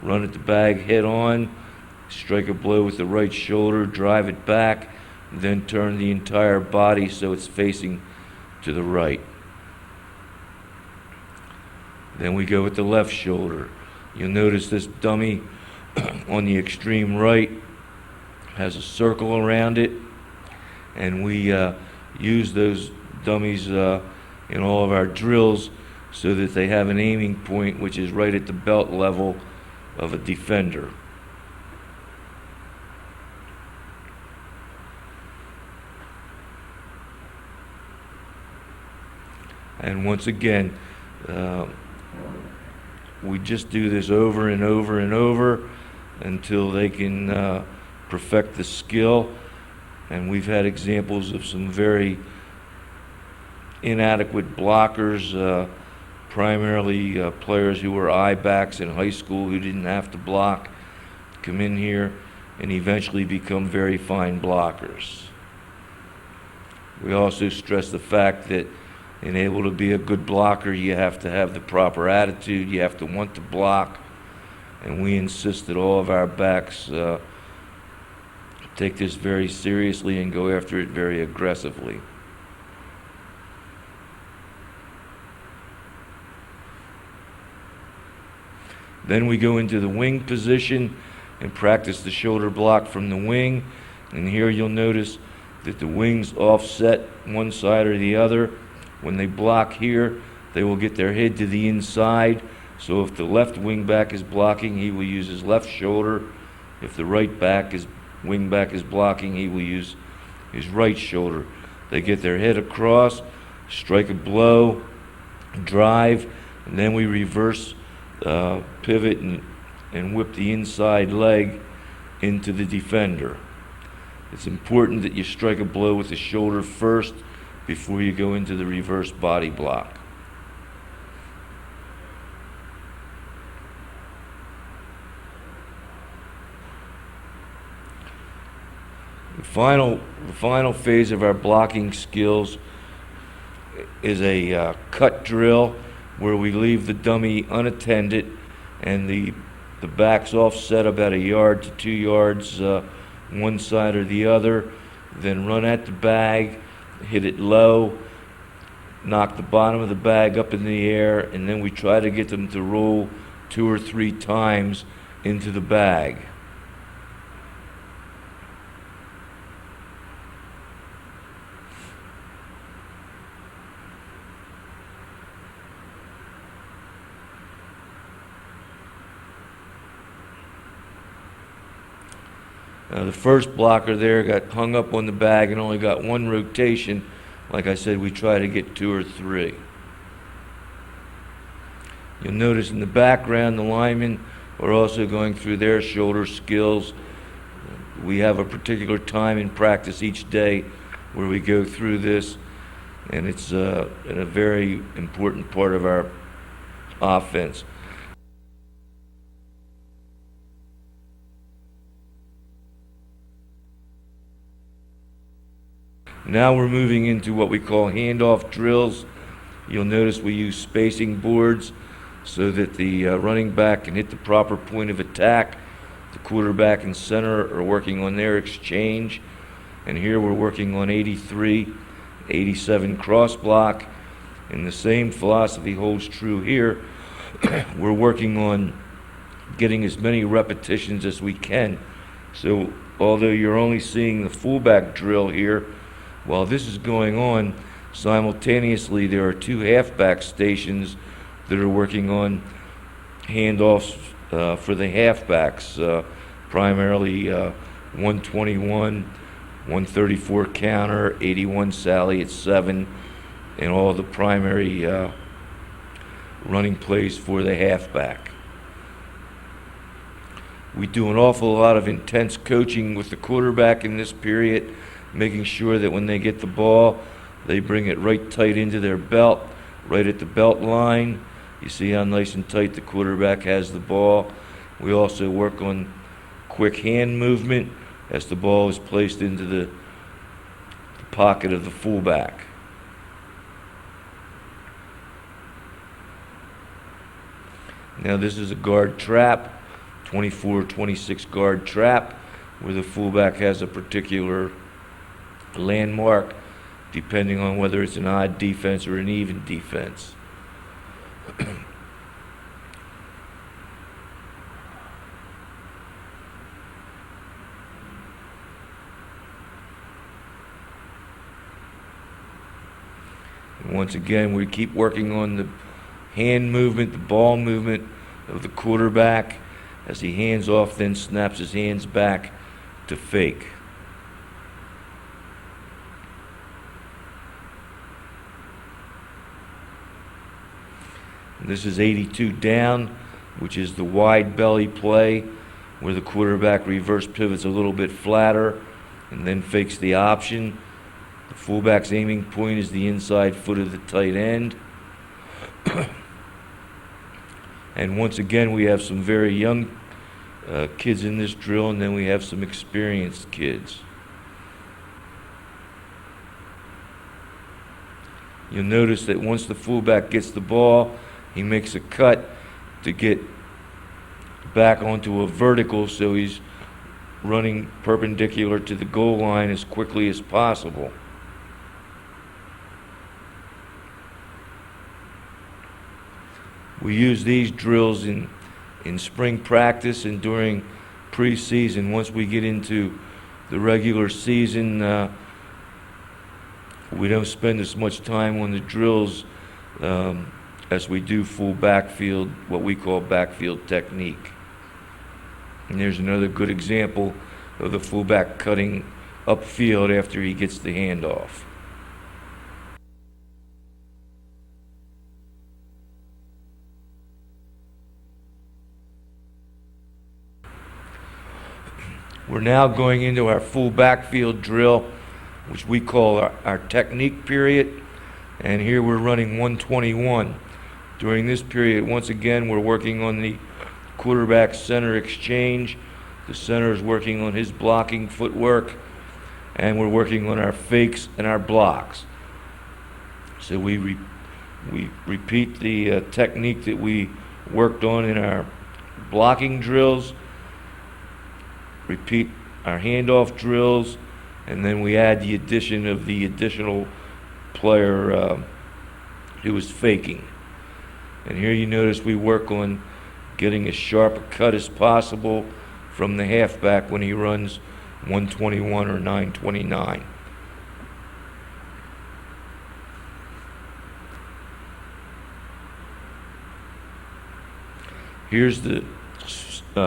run at the bag head on, strike a blow with the right shoulder, drive it back, then turn the entire body so it's facing to the right. Then we go with the left shoulder. You'll notice this dummy on the extreme right has a circle around it, and we use those dummies in all of our drills so that they have an aiming point which is right at the belt level of a defender. And once again, we just do this over and over and over until they can perfect the skill. And we've had examples of some very inadequate blockers, primarily players who were I-backs in high school who didn't have to block, come in here and eventually become very fine blockers. We also stress the fact that in able to be a good blocker, you have to have the proper attitude, you have to want to block, and we insist that all of our backs take this very seriously and go after it very aggressively. Then we go into the wing position and practice the shoulder block from the wing, and here you'll notice that the wings offset one side or the other. When they block here, they will get their head to the inside. So if the left wing back is blocking, he will use his left shoulder. If the wing back is blocking, he will use his right shoulder. They get their head across, strike a blow, drive, and then we reverse pivot and whip the inside leg into the defender. It's important that you strike a blow with the shoulder first before you go into the reverse body block. The final phase of our blocking skills is a cut drill where we leave the dummy unattended and the back's offset about 1 yard to 2 yards one side or the other, then run at the bag, hit it low, knock the bottom of the bag up in the air, and then we try to get them to roll 2 or 3 times into the bag. The first blocker there got hung up on the bag and only got 1 rotation. Like I said, we try to get 2 or 3. You'll notice in the background, the linemen are also going through their shoulder skills. We have a particular time in practice each day where we go through this, and it's a very important part of our offense. Now we're moving into what we call handoff drills. You'll notice we use spacing boards so that the running back can hit the proper point of attack. The quarterback and center are working on their exchange. And here we're working on 83, 87 cross block. And the same philosophy holds true here. We're working on getting as many repetitions as we can. So although you're only seeing the fullback drill here, while this is going on, simultaneously there are 2 halfback stations that are working on handoffs for the halfbacks, primarily 121, 134 counter, 81 Sally at 7, and all the primary running plays for the halfback. We do an awful lot of intense coaching with the quarterback in this period, making sure that when they get the ball, they bring it right tight into their belt, right at the belt line. You see how nice and tight the quarterback has the ball. We also work on quick hand movement as the ball is placed into the pocket of the fullback. Now this is a guard trap, 24-26 guard trap, where the fullback has a particular landmark depending on whether it's an odd defense or an even defense. Once again, we keep working on the hand movement, the ball movement of the quarterback as he hands off, then snaps his hands back to fake. This is 82 down, which is the wide belly play where the quarterback reverse pivots a little bit flatter and then fakes the option. The fullback's aiming point is the inside foot of the tight end. And once again, we have some very young kids in this drill, and then we have some experienced kids. You'll notice that once the fullback gets the ball, he makes a cut to get back onto a vertical, so he's running perpendicular to the goal line as quickly as possible. We use these drills in spring practice and during preseason. Once we get into the regular season, We don't spend as much time on the drills as we do full backfield, what we call backfield technique. And there's another good example of the fullback cutting upfield after he gets the handoff. We're now going into our full backfield drill, which we call our technique period. And here we're running 121. During this period, once again, we're working on the quarterback center exchange. The center is working on his blocking footwork, and we're working on our fakes and our blocks. So we repeat the technique that we worked on in our blocking drills, repeat our handoff drills, and then we add the addition of the additional player who is faking. And here you notice we work on getting as sharp a cut as possible from the halfback when he runs 121 or 929. Here's the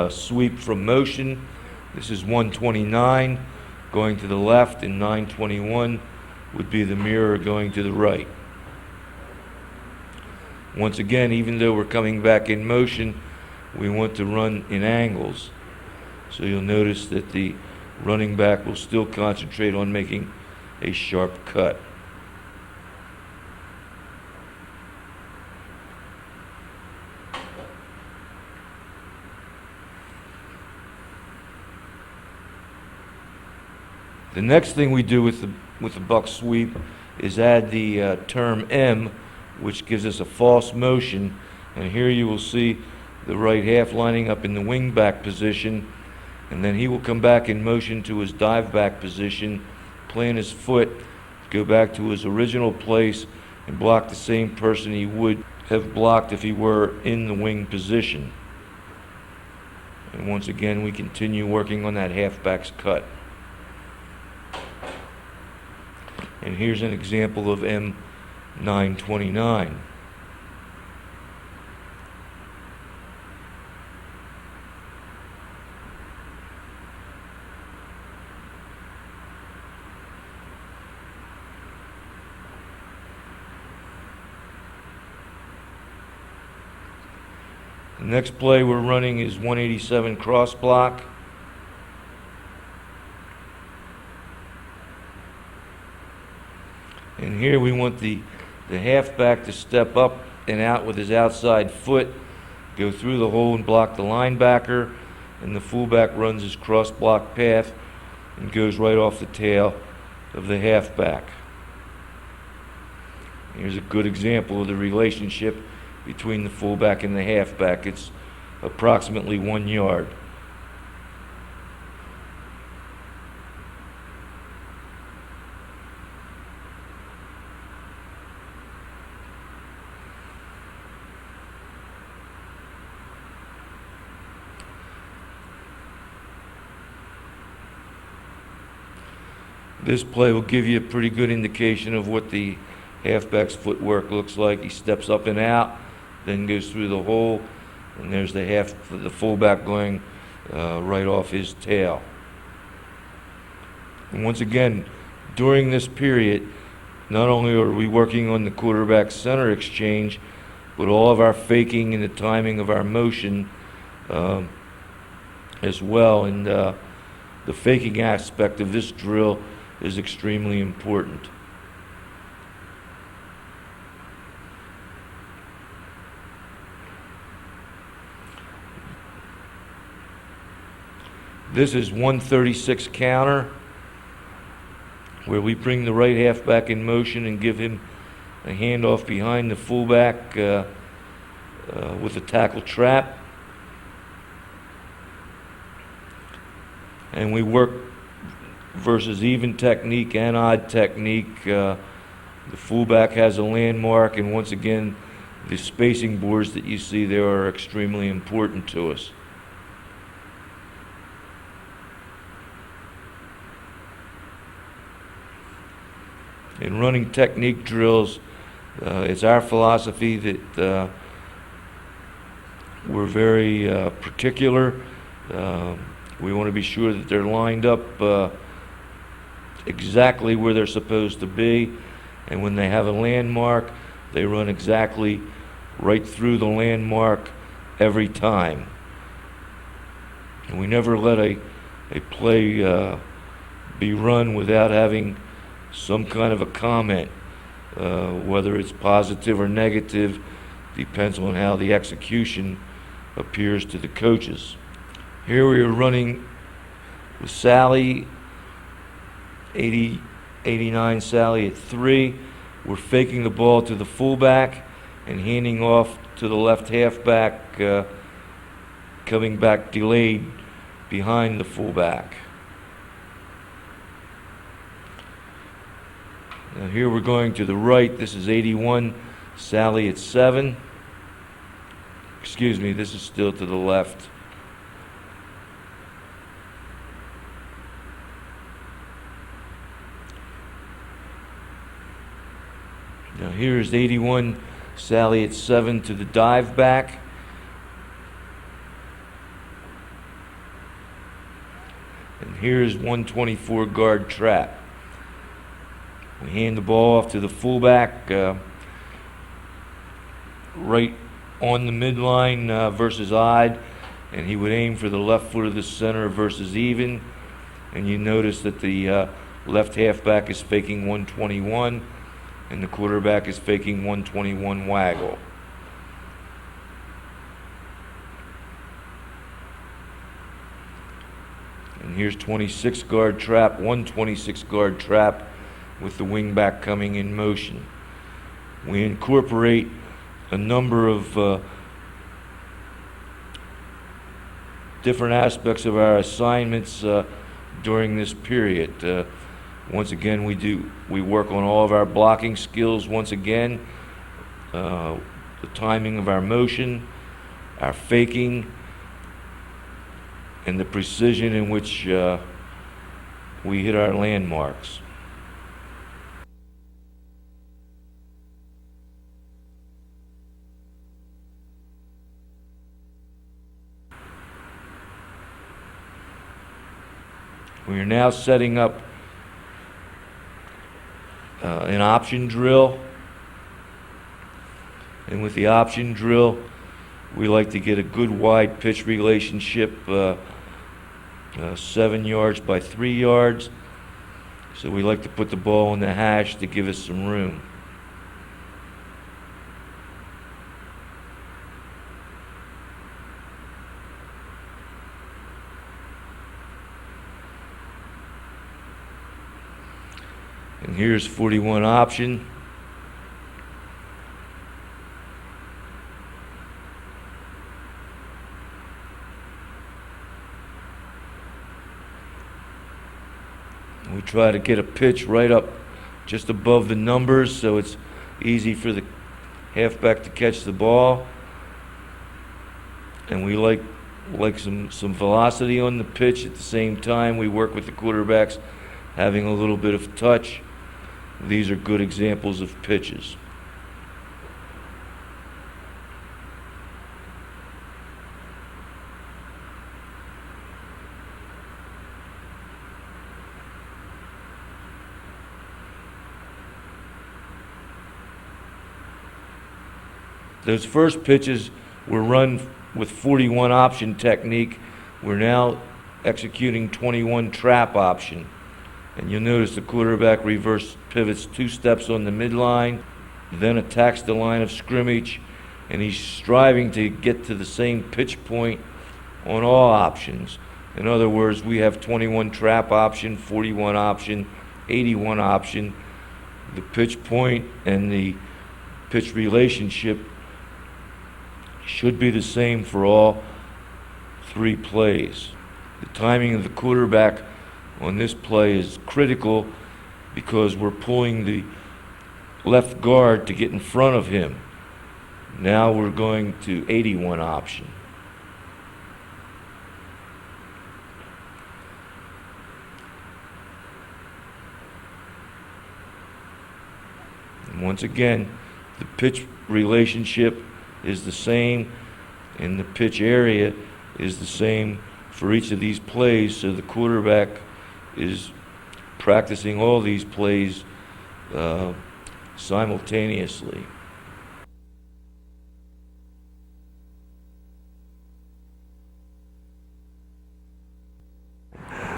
sweep from motion. This is 129 going to the left, and 921 would be the mirror going to the right. Once again, even though we're coming back in motion, we want to run in angles. So you'll notice that the running back will still concentrate on making a sharp cut. The next thing we do with the buck sweep is add the term M, which gives us a false motion. And here you will see the right half lining up in the wing back position, and then he will come back in motion to his dive back position, plant his foot, go back to his original place, and block the same person he would have blocked if he were in the wing position. And once again, we continue working on that halfback's cut. And here's an example of M929. The next play we're running is 187 cross block. And here we want the halfback to step up and out with his outside foot, go through the hole and block the linebacker, and the fullback runs his cross block path and goes right off the tail of the halfback. Here's a good example of the relationship between the fullback and the halfback. It's approximately 1 yard. This play will give you a pretty good indication of what the halfback's footwork looks like. He steps up and out, then goes through the hole, and there's the fullback going right off his tail. And once again, during this period, not only are we working on the quarterback center exchange, but all of our faking and the timing of our motion as well. And the faking aspect of this drill is extremely important. This is 136 counter, where we bring the right halfback in motion and give him a handoff behind the fullback with a tackle trap. And we work versus even technique and odd technique. The fullback has a landmark, and once again, the spacing boards that you see there are extremely important to us. in running technique drills, it's our philosophy that we're very particular. We want to be sure that they're lined up exactly where they're supposed to be, and when they have a landmark, they run exactly right through the landmark every time. And we never let a play be run without having some kind of a comment, whether it's positive or negative, depends on how the execution appears to the coaches. Here we are running with Sally, 89 Sally at 3. We're faking the ball to the fullback and handing off to the left halfback, coming back delayed behind the fullback. Now here we're going to the right. This is 81 Sally at 7. Excuse me, this is still to the left. Now here's 81 Sally at 7 to the dive back. And here's 124 guard trap. We hand the ball off to the fullback, right on the midline versus odd, and he would aim for the left foot of the center versus even. And you notice that the left halfback is faking 121, and the quarterback is faking 121 waggle. And here's 26 guard trap, 126 guard trap with the wingback coming in motion. We incorporate a number of different aspects of our assignments during this period. Once again, we work on all of our blocking skills once again, the timing of our motion, our faking, and the precision in which we hit our landmarks. We are now setting up an option drill, and with the option drill we like to get a good wide pitch relationship, 7 yards by 3 yards, so we like to put the ball in the hash to give us some room. And here's 41 option. We try to get a pitch right up just above the numbers so it's easy for the halfback to catch the ball. And we like some velocity on the pitch. At the same time, we work with the quarterbacks having a little bit of touch. These are good examples of pitches. Those first pitches were run with 41 option technique. We're now executing 21 trap option. And you'll notice the quarterback reverse pivots 2 steps on the midline, then attacks the line of scrimmage, and he's striving to get to the same pitch point on all options. In other words, we have 21 trap option, 41 option, 81 option. The pitch point and the pitch relationship should be the same for all 3 plays. The timing of the quarterback on this play is critical because we're pulling the left guard to get in front of him. Now we're going to 81 option. And once again, the pitch relationship is the same, and the pitch area is the same for each of these plays, so the quarterback is practicing all these plays simultaneously.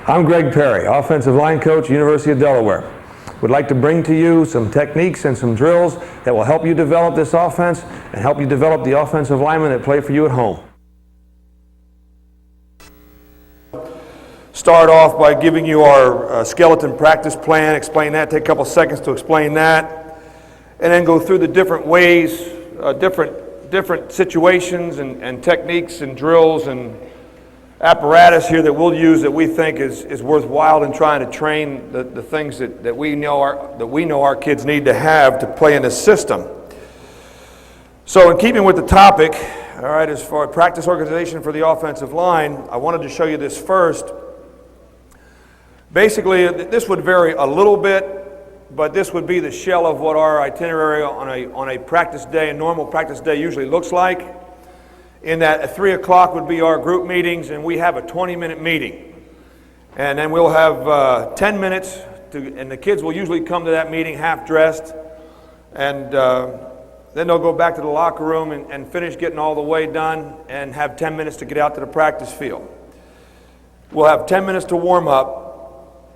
I'm Greg Perry, offensive line coach, University of Delaware. Would like to bring to you some techniques and some drills that will help you develop this offense and help you develop the offensive linemen that play for you at home. Start off by giving you our skeleton practice plan, explain that, take a couple seconds to explain that, and then go through the different ways, different situations and techniques and drills and apparatus here that we'll use that we think is worthwhile in trying to train the things that we know our kids need to have to play in this system. So in keeping with the topic, all right, as far as practice organization for the offensive line, I wanted to show you this first. Basically, this would vary a little bit, but this would be the shell of what our itinerary on a practice day, a normal practice day usually looks like. In that at 3 o'clock would be our group meetings, and we have a 20-minute meeting. And then we'll have 10 minutes, and the kids will usually come to that meeting half-dressed, and then they'll go back to the locker room and finish getting all the way done and have 10 minutes to get out to the practice field. We'll have 10 minutes to warm up,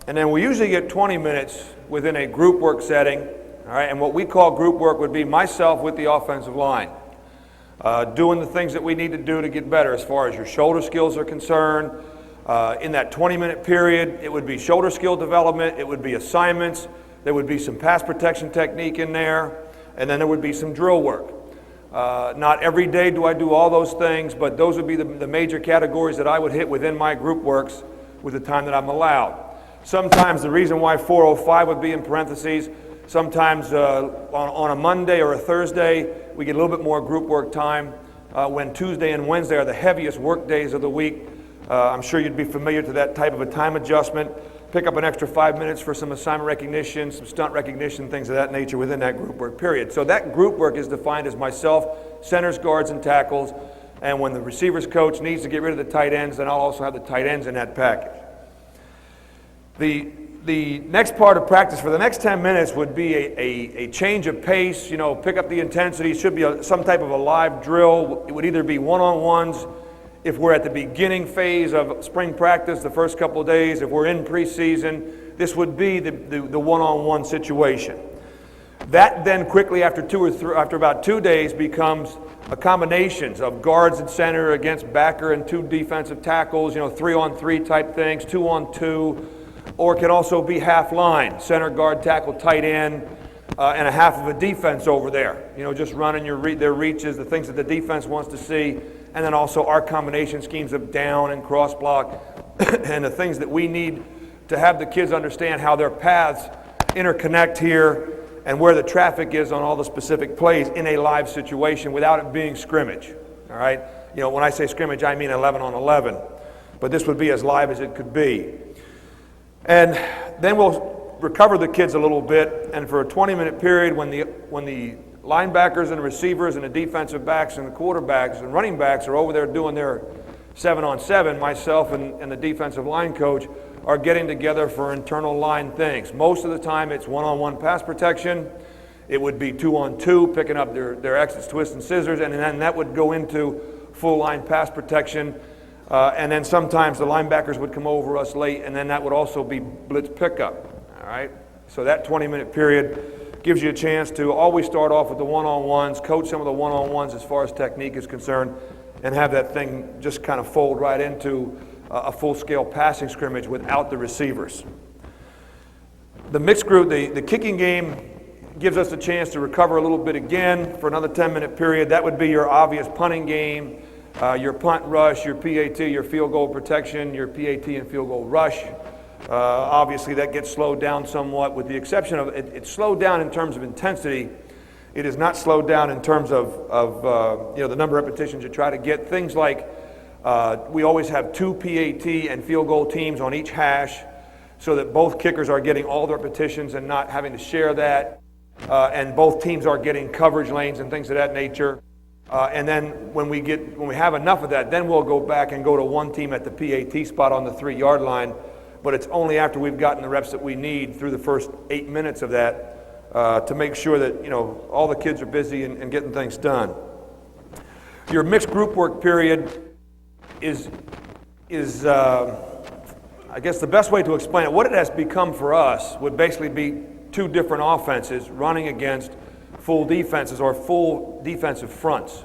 and then we usually get 20 minutes within a group work setting, all right? And what we call group work would be myself with the offensive line, doing the things that we need to do to get better as far as your shoulder skills are concerned. In that 20-minute period, it would be shoulder skill development, it would be assignments, there would be some pass protection technique in there, and then there would be some drill work. Not every day do I do all those things, but those would be the major categories that I would hit within my group works with the time that I'm allowed. Sometimes the reason why 4:05 would be in parentheses, sometimes on a Monday or a Thursday, we get a little bit more group work time when Tuesday and Wednesday are the heaviest work days of the week. I'm sure you'd be familiar to that type of a time adjustment. Pick up an extra 5 minutes for some assignment recognition, some stunt recognition, things of that nature within that group work period. So that group work is defined as myself, centers, guards, and tackles. And when the receivers coach needs to get rid of the tight ends, then I'll also have the tight ends in that package. The next part of practice for the next 10 minutes would be a change of pace, pick up the intensity. It should be some type of a live drill. It would either be one-on-ones if we're at the beginning phase of spring practice, the first couple of days. If we're in preseason, this would be the one-on-one situation. That then quickly after about 2 days becomes a combinations of guards and center against backer and 2 defensive tackles, 3-on-3 type things, 2-on-2. Or it can also be half line, center, guard, tackle, tight end, and a half of a defense over there. Just running their reaches, the things that the defense wants to see, and then also our combination schemes of down and cross block, and the things that we need to have the kids understand how their paths interconnect here and where the traffic is on all the specific plays in a live situation without it being scrimmage. All right? When I say scrimmage, I mean 11 on 11, but this would be as live as it could be. And then we'll recover the kids a little bit, and for a 20-minute period when the linebackers and the receivers and the defensive backs and the quarterbacks and running backs are over there doing their 7-on-7, myself and the defensive line coach are getting together for internal line things. Most of the time it's one-on-one pass protection. It would be 2-on-2, picking up their exits, twists, and scissors, and then that would go into full line pass protection. And then sometimes the linebackers would come over us late, and then that would also be blitz pickup. All right? So that 20-minute period gives you a chance to always start off with the one-on-ones, coach some of the one-on-ones as far as technique is concerned, and have that thing just kind of fold right into a full-scale passing scrimmage without the receivers. The mixed group, the kicking game gives us a chance to recover a little bit again for another 10-minute period. That would be your obvious punting game. Your punt rush, your PAT, your field goal protection, your PAT and field goal rush. Obviously that gets slowed down somewhat with the exception of, it's slowed down in terms of intensity. It is not slowed down in terms of the number of repetitions you try to get. Things like we always have 2 PAT and field goal teams on each hash so that both kickers are getting all the repetitions and not having to share that. and both teams are getting coverage lanes and things of that nature. And then when we have enough of that, then we'll go back and go to one team at the PAT spot on the 3-yard line. But it's only after we've gotten the reps that we need through the first 8 minutes of that to make sure that all the kids are busy and getting things done. Your mixed group work period is I guess the best way to explain it, what it has become for us would basically be 2 different offenses running against full defenses or full defensive fronts.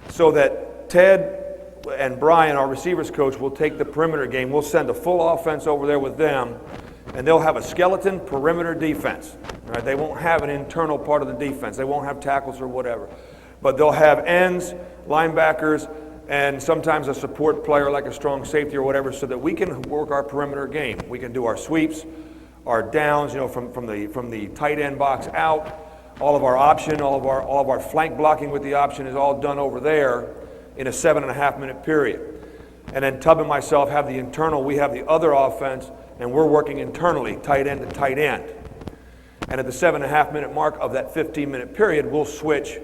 So that Ted and Brian, our receivers coach, will take the perimeter game. We'll send a full offense over there with them, and they'll have a skeleton perimeter defense. Right? They won't have an internal part of the defense. They won't have tackles or whatever. But they'll have ends, linebackers, and sometimes a support player like a strong safety or whatever, so that we can work our perimeter game. We can do our sweeps, our downs, from the tight end box out. All of our option, all of our flank blocking with the option is all done over there in a 7.5-minute period. And then Tub and myself have the internal, we have the other offense, and we're working internally, tight end to tight end. And at the 7.5-minute mark of that 15-minute period, we'll switch.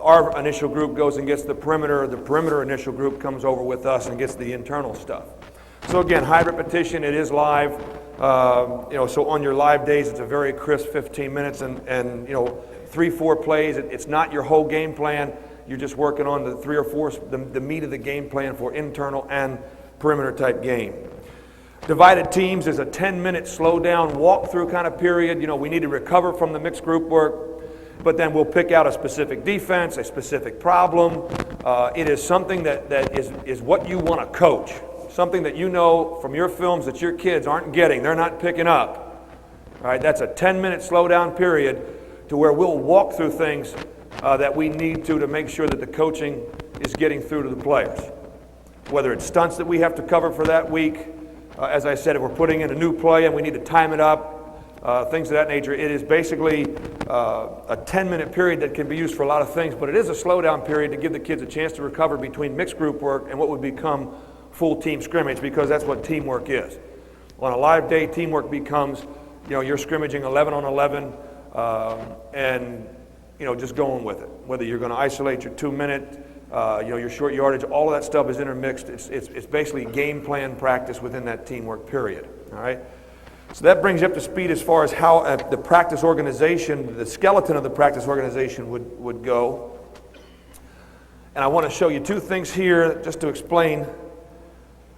Our initial group goes and gets the perimeter initial group comes over with us and gets the internal stuff. So again, high repetition, it is live. So on your live days, it's a very crisp 15 minutes and 3-4 plays. It's not your whole game plan. You're just working on the 3 or 4, the meat of the game plan for internal and perimeter type game. Divided teams is a 10-minute slow down walk-through kind of period. We need to recover from the mixed group work, but then we'll pick out a specific defense, a specific problem. It is something that is what you want to coach. Something that from your films that your kids aren't getting, they're not picking up. All right, that's a 10-minute slowdown period to where we'll walk through things that we need to make sure that the coaching is getting through to the players. Whether it's stunts that we have to cover for that week, as I said, if we're putting in a new play and we need to time it up, things of that nature, it is basically a 10-minute period that can be used for a lot of things, but it is a slowdown period to give the kids a chance to recover between mixed group work and what would become full team scrimmage, because that's what teamwork is. On a live day, teamwork becomes, you're scrimmaging 11 on 11 and, just going with it. Whether you're going to isolate your 2-minute, your short yardage, all of that stuff is intermixed. It's basically game plan practice within that teamwork period, all right? So that brings you up to speed as far as how the practice organization, the skeleton of the practice organization would go. And I want to show you 2 things here just to explain.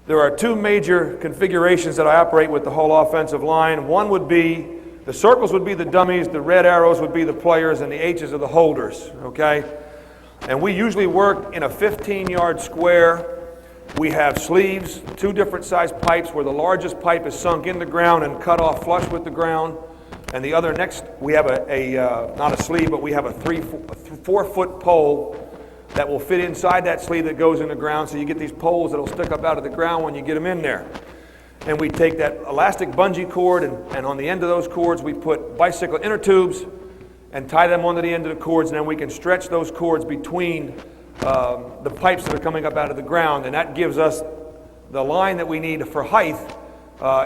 There are 2 major configurations that I operate with the whole offensive line. One would be, the circles would be the dummies, the red arrows would be the players, and the H's are the holders, okay? And we usually work in a 15-yard square. We have sleeves, 2 different sized pipes where the largest pipe is sunk in the ground and cut off flush with the ground. And the other next, we have not a sleeve, but we have a 4-foot pole that will fit inside that sleeve that goes in the ground, so you get these poles that will stick up out of the ground when you get them in there. And we take that elastic bungee cord, and on the end of those cords we put bicycle inner tubes and tie them onto the end of the cords, and then we can stretch those cords between the pipes that are coming up out of the ground, and that gives us the line that we need for height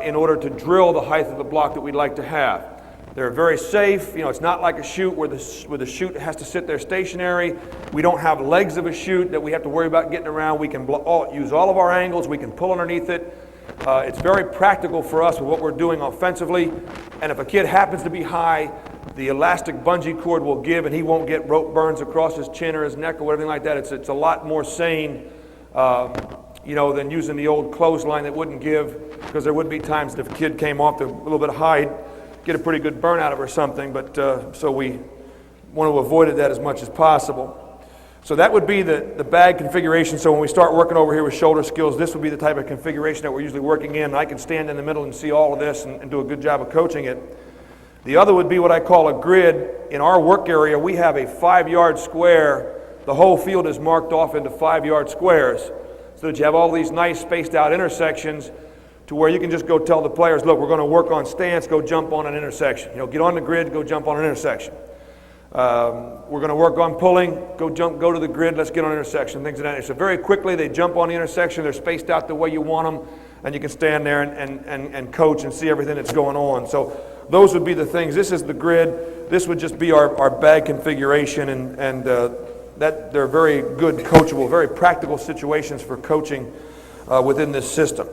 in order to drill the height of the block that we'd like to have. They're very safe. It's not like a chute where the chute has to sit there stationary. We don't have legs of a chute that we have to worry about getting around. We can use all of our angles. We can pull underneath it. It's very practical for us with what we're doing offensively. And if a kid happens to be high, the elastic bungee cord will give, and he won't get rope burns across his chin or his neck or anything like that. It's a lot more sane, than using the old clothesline that wouldn't give, because there would be times that if a kid came off a little bit high, get a pretty good burn out of or something, but so we want to avoid that as much as possible. So that would be the bag configuration. So when we start working over here with shoulder skills, this would be the type of configuration that we're usually working in. I can stand in the middle and see all of this and do a good job of coaching it. The other would be what I call a grid. In our work area, we have a 5-yard square. The whole field is marked off into 5-yard squares so that you have all these nice spaced out intersections to where you can just go tell the players, look, we're going to work on stance, go jump on an intersection. Get on the grid, go jump on an intersection. We're going to work on pulling, go to the grid, let's get on an intersection, things of that nature. So very quickly they jump on the intersection, they're spaced out the way you want them, and you can stand there and coach and see everything that's going on. So those would be the things. This is the grid. This would just be our bag configuration, and that they're very good coachable, very practical situations for coaching within this system.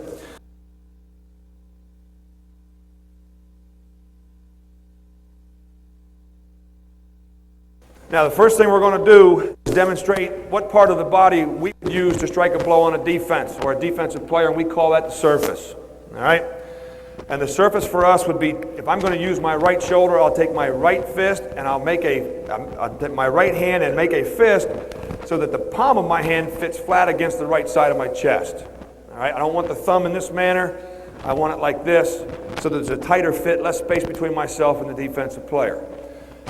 Now, the first thing we're going to do is demonstrate what part of the body we would use to strike a blow on a defense or a defensive player, and we call that the surface. All right? And the surface for us would be, if I'm going to use my right shoulder, I'll take my right fist and I'll take my right hand and make a fist so that the palm of my hand fits flat against the right side of my chest. All right? I don't want the thumb in this manner. I want it like this so that there's a tighter fit, less space between myself and the defensive player.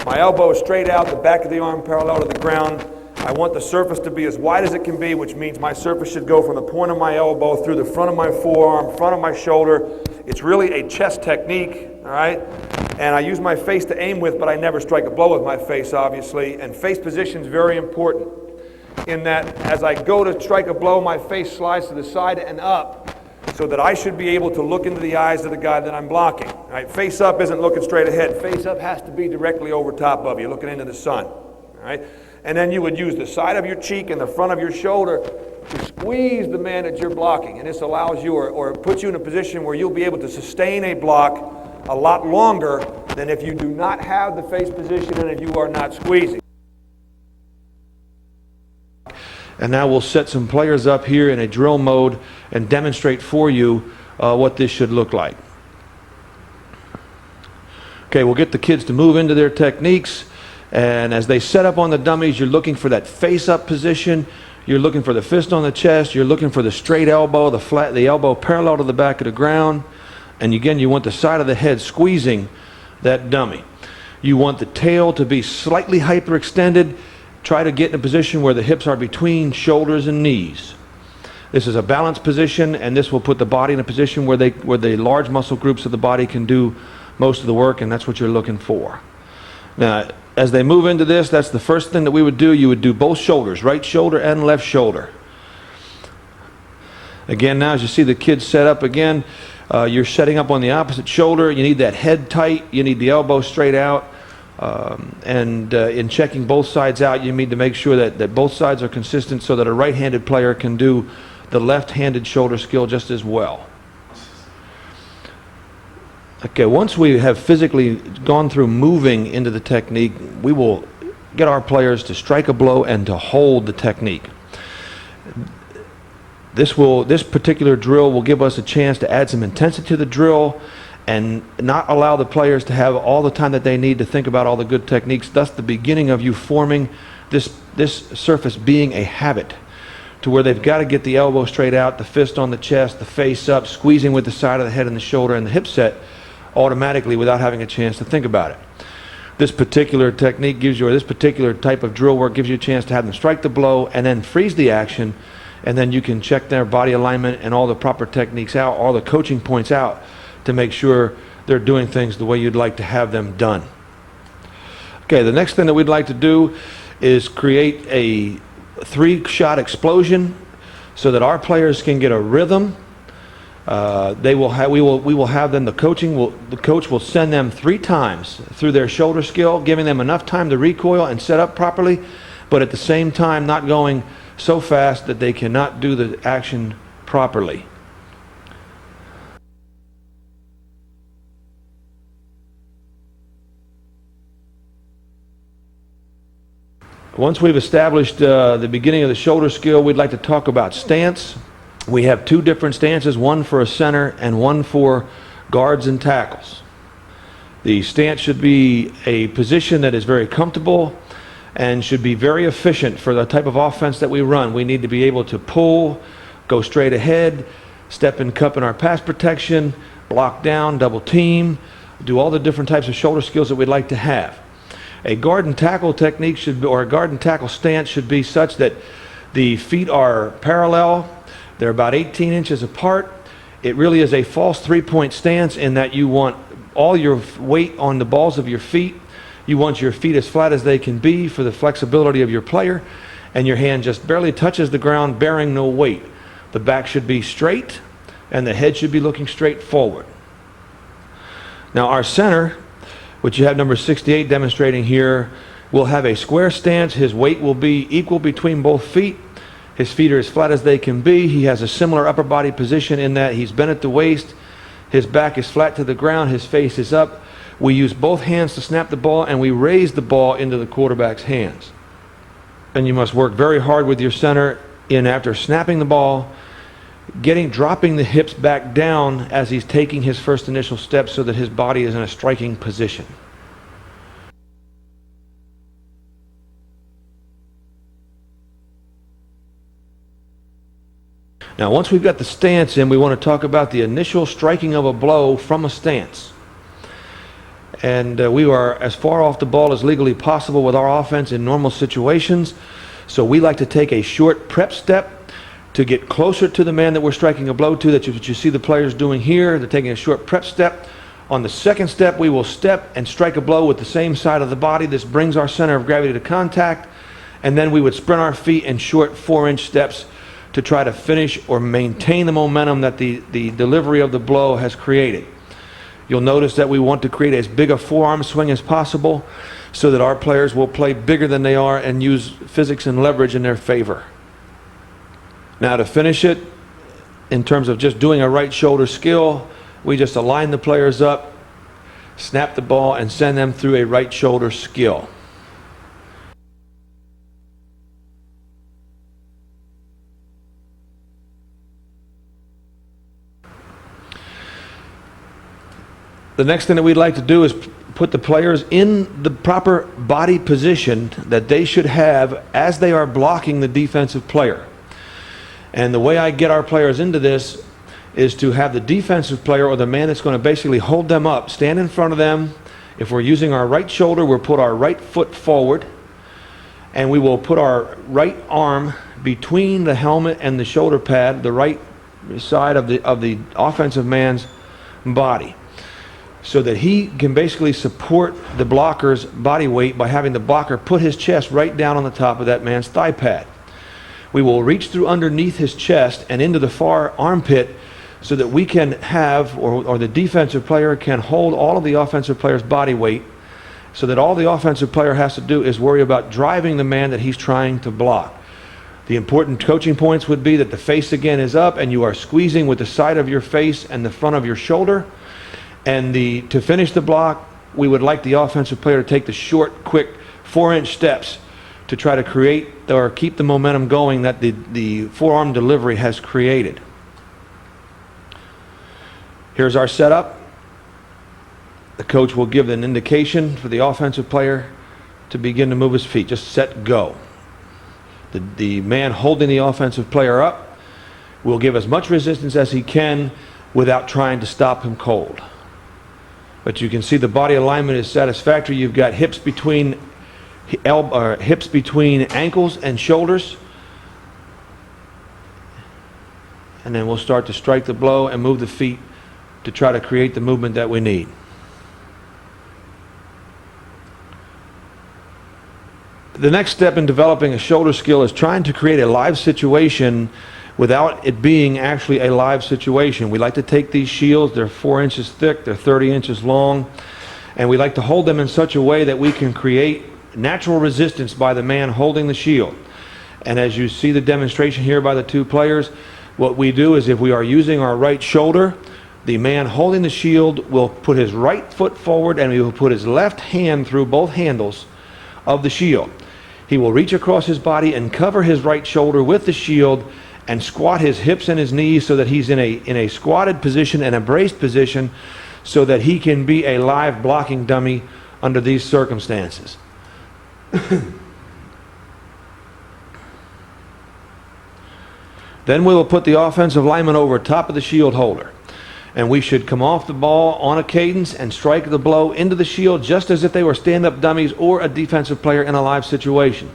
My elbow is straight out, the back of the arm parallel to the ground. I want the surface to be as wide as it can be, which means my surface should go from the point of my elbow through the front of my forearm, front of my shoulder. It's really a chest technique, all right? And I use my face to aim with, but I never strike a blow with my face, obviously. And face position is very important in that as I go to strike a blow, my face slides to the side and up so that I should be able to look into the eyes of the guy that I'm blocking. All right? Face up isn't looking straight ahead. Face up has to be directly over top of you, looking into the sun. All right? And then you would use the side of your cheek and the front of your shoulder to squeeze the man that you're blocking. And this allows you or puts you in a position where you'll be able to sustain a block a lot longer than if you do not have the face position and if you are not squeezing. And now we'll set some players up here in a drill mode and demonstrate for you what this should look like. Okay, we'll get the kids to move into their techniques. And as they set up on the dummies, you're looking for that face-up position. You're looking for the fist on the chest. You're looking for the straight elbow, the elbow parallel to the back of the ground. And again, you want the side of the head squeezing that dummy. You want the tail to be slightly hyperextended. Try to get in a position where the hips are between shoulders and knees. This is a balanced position, and this will put the body in a position where the large muscle groups of the body can do most of the work, and that's what you're looking for. Now, as they move into this, that's the first thing that we would do. You would do both shoulders, right shoulder and left shoulder. Again, now as you see the kids set up again, you're setting up on the opposite shoulder. You need that head tight. You need the elbow straight out. In checking both sides out, you need to make sure that both sides are consistent so that a right-handed player can do the left-handed shoulder skill just as well. Okay, once we have physically gone through moving into the technique, we will get our players to strike a blow and to hold the technique. This particular drill will give us a chance to add some intensity to the drill and not allow the players to have all the time that they need to think about all the good techniques, thus the beginning of you forming this surface being a habit to where they've got to get the elbow straight out, the fist on the chest, the face up, squeezing with the side of the head and the shoulder and the hip set automatically without having a chance to think about it. This particular technique gives you, or this particular type of drill work gives you a chance to have them strike the blow and then freeze the action, and then you can check their body alignment and all the proper techniques out, all the coaching points out to make sure they're doing things the way you'd like to have them done. Okay, the next thing that we'd like to do is create a 3-shot explosion so that our players can get a rhythm. We will have them, the coach will send them 3 times through their shoulder skill, giving them enough time to recoil and set up properly, but at the same time not going so fast that they cannot do the action properly. Once we've established the beginning of the shoulder skill, we'd like to talk about stance. We have 2 different stances, one for a center and one for guards and tackles. The stance should be a position that is very comfortable and should be very efficient for the type of offense that we run. We need to be able to pull, go straight ahead, step and cup in our pass protection, block down, double team, do all the different types of shoulder skills that we'd like to have. A guard and tackle technique or a guard and tackle stance should be such that the feet are parallel. They're about 18 inches apart. It really is a false 3-point stance in that you want all your weight on the balls of your feet. You want your feet as flat as they can be for the flexibility of your player, and your hand just barely touches the ground, bearing no weight. The back should be straight, and the head should be looking straight forward. Now our center, which you have number 68 demonstrating here, will have a square stance. His weight will be equal between both feet. His feet are as flat as they can be. He has a similar upper body position in that he's bent at the waist. His back is flat to the ground. His face is up. We use both hands to snap the ball, and we raise the ball into the quarterback's hands. And you must work very hard with your center in after snapping the ball, dropping the hips back down as he's taking his first initial step so that his body is in a striking position. Now, once we've got the stance in, we want to talk about the initial striking of a blow from a stance. And we are as far off the ball as legally possible with our offense in normal situations. So we like to take a short prep step to get closer to the man that we're striking a blow to. That's what you see the players doing here. They're taking a short prep step. On the second step, we will step and strike a blow with the same side of the body. This brings our center of gravity to contact. And then we would sprint our feet in short 4-inch steps to try to finish or maintain the momentum that the delivery of the blow has created. You'll notice that we want to create as big a forearm swing as possible so that our players will play bigger than they are and use physics and leverage in their favor. Now, to finish it, in terms of just doing a right shoulder skill, we just align the players up, snap the ball, and send them through a right shoulder skill. The next thing that we'd like to do is put the players in the proper body position that they should have as they are blocking the defensive player. And the way I get our players into this is to have the defensive player, or the man that's going to basically hold them up, stand in front of them. If we're using our right shoulder, we'll put our right foot forward, and we will put our right arm between the helmet and the shoulder pad, the right side of the offensive man's body, so that he can basically support the blocker's body weight by having the blocker put his chest right down on the top of that man's thigh pad. We will reach through underneath his chest and into the far armpit so that we can have, or the defensive player can hold all of the offensive player's body weight, so that all the offensive player has to do is worry about driving the man that he's trying to block. The important coaching points would be that the face again is up and you are squeezing with the side of your face and the front of your shoulder. And to finish the block, we would like the offensive player to take the short, quick 4-inch steps to try to create or keep the momentum going that the forearm delivery has created. Here's our setup. The coach will give an indication for the offensive player to begin to move his feet. Just set, go. The man holding the offensive player up will give as much resistance as he can without trying to stop him cold. But you can see the body alignment is satisfactory. You've got hips between ankles and shoulders. And then we'll start to strike the blow and move the feet to try to create the movement that we need. The next step in developing a shoulder skill is trying to create a live situation without it being actually a live situation. We like to take these shields, they're 4 inches thick, they're 30 inches long, and we like to hold them in such a way that we can create natural resistance by the man holding the shield. And as you see the demonstration here by the two players, what we do is if we are using our right shoulder, the man holding the shield will put his right foot forward and he will put his left hand through both handles of the shield. He will reach across his body and cover his right shoulder with the shield and squat his hips and his knees so that he's in a squatted position and a braced position so that he can be a live blocking dummy under these circumstances. Then we will put the offensive lineman over top of the shield holder. And we should come off the ball on a cadence and strike the blow into the shield just as if they were stand-up dummies or a defensive player in a live situation.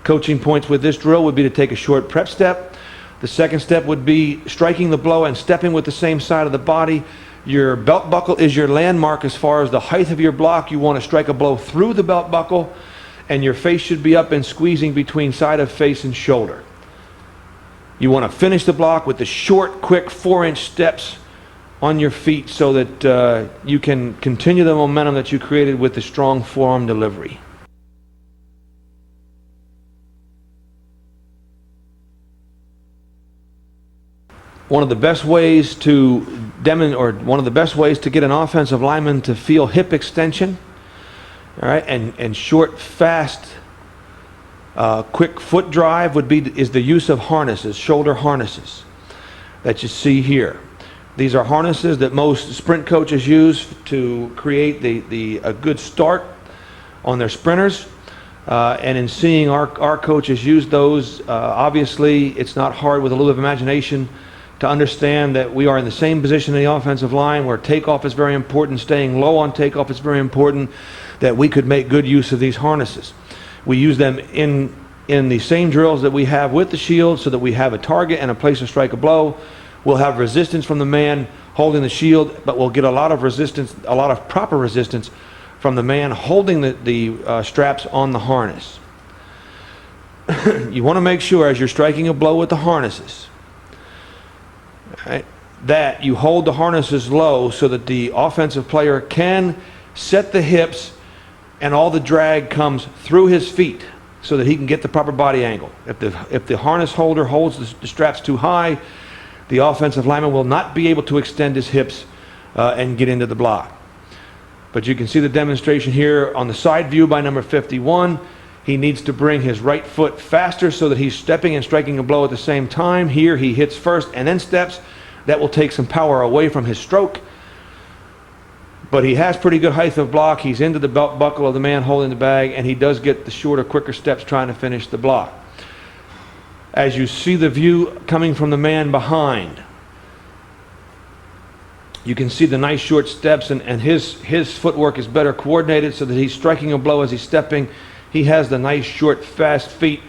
Coaching points with this drill would be to take a short prep step. The second step would be striking the blow and stepping with the same side of the body. Your belt buckle is your landmark as far as the height of your block. You want to strike a blow through the belt buckle, and your face should be up and squeezing between side of face and shoulder. You want to finish the block with the short, quick 4-inch steps on your feet so that you can continue the momentum that you created with the strong forearm delivery. One of the best ways to one of the best ways to get an offensive lineman to feel hip extension, all right, and short, fast, quick foot drive is the use of harnesses, shoulder harnesses that you see here. These are harnesses that most sprint coaches use to create a good start on their sprinters. And in seeing our coaches use those, obviously it's not hard with a little bit of imagination to understand that we are in the same position in the offensive line where takeoff is very important, staying low on takeoff is very important, that we could make good use of these harnesses. We use them in the same drills that we have with the shield so that we have a target and a place to strike a blow. We'll have resistance from the man holding the shield, but we'll get a lot of resistance, a lot of proper resistance from the man holding the straps on the harness. You want to make sure as you're striking a blow with the harnesses, right, that you hold the harnesses low so that the offensive player can set the hips and all the drag comes through his feet so that he can get the proper body angle. If the harness holder holds the straps too high, the offensive lineman will not be able to extend his hips and get into the block. But you can see the demonstration here on the side view by number 51. He needs to bring his right foot faster so that he's stepping and striking a blow at the same time. Here he hits first and then steps. That will take some power away from his stroke. But he has pretty good height of block. He's into the belt buckle of the man holding the bag, and he does get the shorter, quicker steps trying to finish the block. As you see the view coming from the man behind, you can see the nice short steps, and his footwork is better coordinated so that he's striking a blow as he's stepping. He has the nice short fast feet,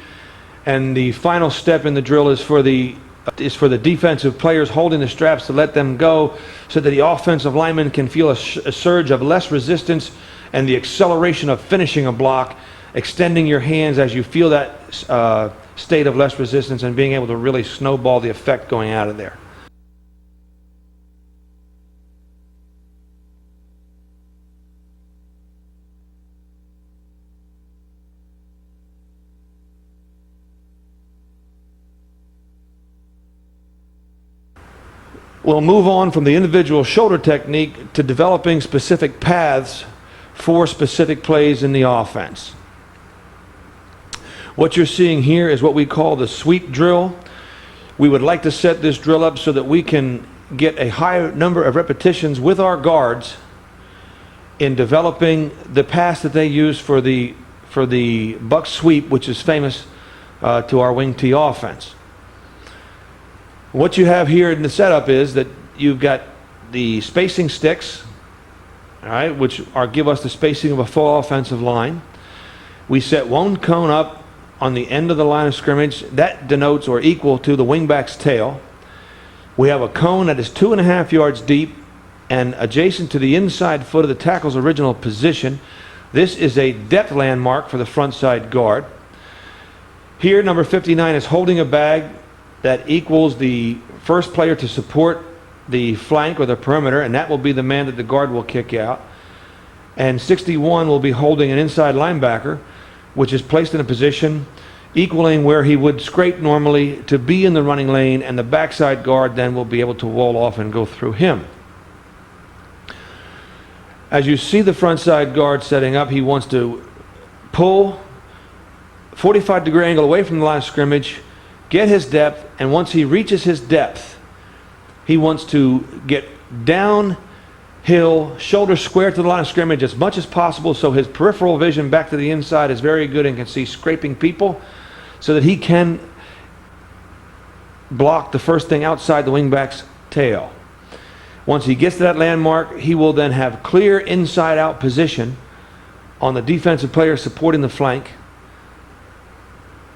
and the final step in the drill is for the defensive players holding the straps to let them go so that the offensive lineman can feel a surge of less resistance and the acceleration of finishing a block, extending your hands as you feel that state of less resistance and being able to really snowball the effect going out of there. We'll move on from the individual shoulder technique to developing specific paths for specific plays in the offense. What you're seeing here is what we call the sweep drill. We would like to set this drill up so that we can get a higher number of repetitions with our guards in developing the pass that they use for the buck sweep, which is famous to our wing T offense. What you have here in the setup is that you've got the spacing sticks, all right, which give us the spacing of a full offensive line. We set one cone up on the end of the line of scrimmage. That denotes or equal to the wingback's tail. We have a cone that is 2.5 yards deep and adjacent to the inside foot of the tackle's original position. This is a depth landmark for the front side guard. Here, number 59 is holding a bag that equals the first player to support the flank or the perimeter, and that will be the man that the guard will kick out. And 61 will be holding an inside linebacker, which is placed in a position equaling where he would scrape normally to be in the running lane, and the backside guard then will be able to wall off and go through him. As you see the front side guard setting up, he wants to pull 45-degree angle away from the line of scrimmage, get his depth, and once he reaches his depth, he wants to get downhill, shoulder square to the line of scrimmage as much as possible so his peripheral vision back to the inside is very good and can see scraping people so that he can block the first thing outside the wingback's tail. Once he gets to that landmark, he will then have clear inside-out position on the defensive player supporting the flank.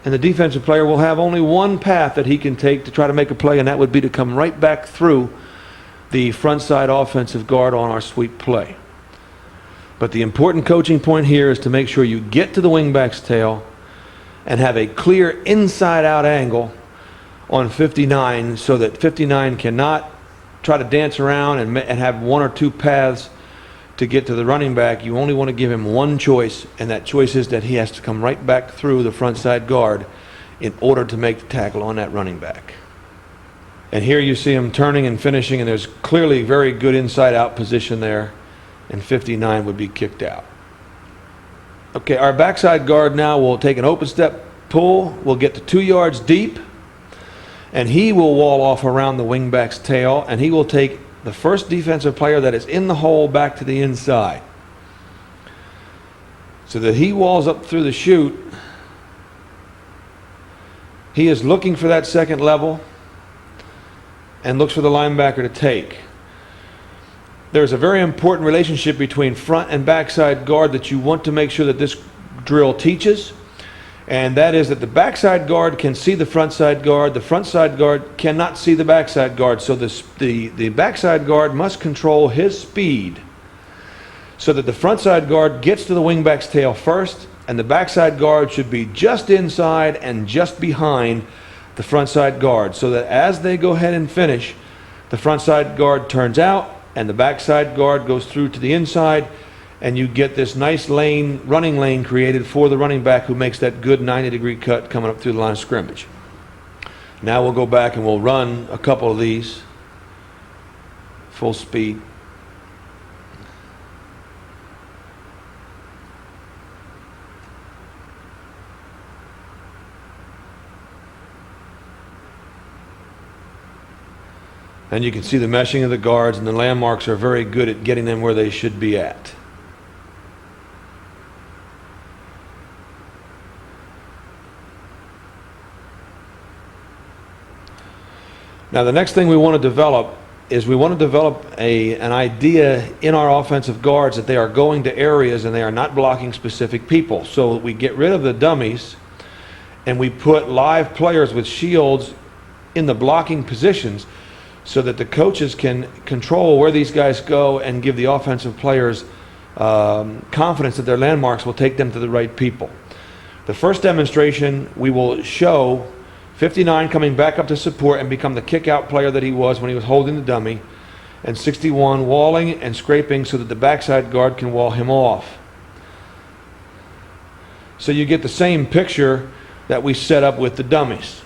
And the defensive player will have only one path that he can take to try to make a play, and that would be to come right back through the front side offensive guard on our sweep play. But the important coaching point here is to make sure you get to the wingback's tail and have a clear inside-out angle on 59 so that 59 cannot try to dance around and have one or two paths to get to the running back. You only want to give him one choice, and that choice is that he has to come right back through the front side guard in order to make the tackle on that running back. And here you see him turning and finishing, and there's clearly very good inside-out position there, and 59 would be kicked out. Okay, our backside guard now will take an open step pull. We'll get to 2 yards deep, and he will wall off around the wingback's tail, and he will take the first defensive player that is in the hole back to the inside. So that he walls up through the chute. He is looking for that second level and looks for the linebacker to take. There's a very important relationship between front and backside guard that you want to make sure that this drill teaches, and that is that the backside guard can see the front side guard, the front side guard cannot see the backside guard, so the backside guard must control his speed so that the front side guard gets to the wingback's tail first, and the backside guard should be just inside and just behind the front side guard, so that as they go ahead and finish, the front side guard turns out and the backside guard goes through to the inside, and you get this nice lane, running lane created for the running back who makes that good 90-degree cut coming up through the line of scrimmage. Now we'll go back and we'll run a couple of these full speed. And you can see the meshing of the guards, and the landmarks are very good at getting them where they should be at. Now the next thing we want to develop is we want to develop an idea in our offensive guards that they are going to areas and they are not blocking specific people. So we get rid of the dummies and we put live players with shields in the blocking positions, so that the coaches can control where these guys go and give the offensive players confidence that their landmarks will take them to the right people. The first demonstration, we will show 59 coming back up to support and become the kick-out player that he was when he was holding the dummy, and 61 walling and scraping so that the backside guard can wall him off. So you get the same picture that we set up with the dummies.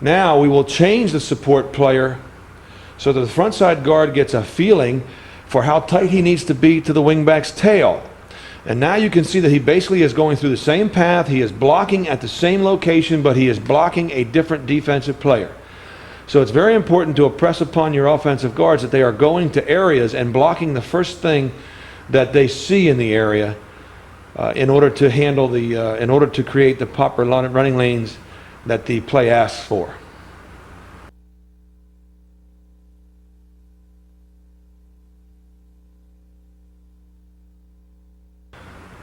Now we will change the support player so that the front side guard gets a feeling for how tight he needs to be to the wingback's tail. And now you can see that he basically is going through the same path, he is blocking at the same location, but he is blocking a different defensive player. So it's very important to impress upon your offensive guards that they are going to areas and blocking the first thing that they see in the area in order to handle in order to create the proper running lanes that the play asks for.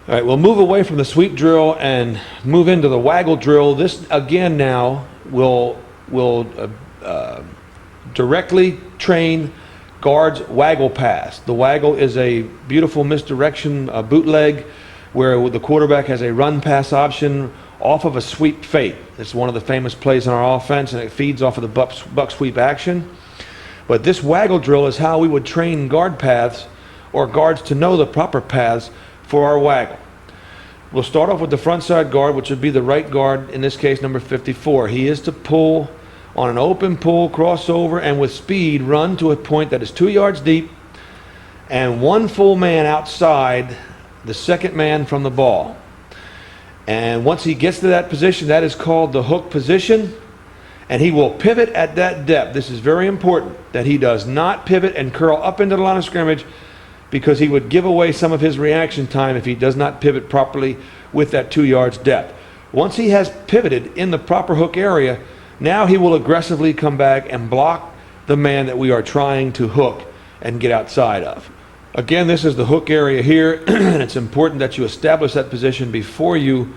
All right, we'll move away from the sweep drill and move into the waggle drill. This again now will directly train guards waggle pass. The waggle is a beautiful misdirection bootleg where the quarterback has a run pass option off of a sweep fake. It's one of the famous plays in our offense, and it feeds off of the buck sweep action. But this waggle drill is how we would train guard paths, or guards to know the proper paths for our waggle. We'll start off with the front side guard, which would be the right guard, in this case number 54. He is to pull on an open pull, crossover, and with speed run to a point that is 2 yards deep and one full man outside the second man from the ball. And once he gets to that position, that is called the hook position, and he will pivot at that depth. This is very important, that he does not pivot and curl up into the line of scrimmage, because he would give away some of his reaction time if he does not pivot properly with that 2 yards depth. Once he has pivoted in the proper hook area, now he will aggressively come back and block the man that we are trying to hook and get outside of. Again, this is the hook area here, and it's important that you establish that position before you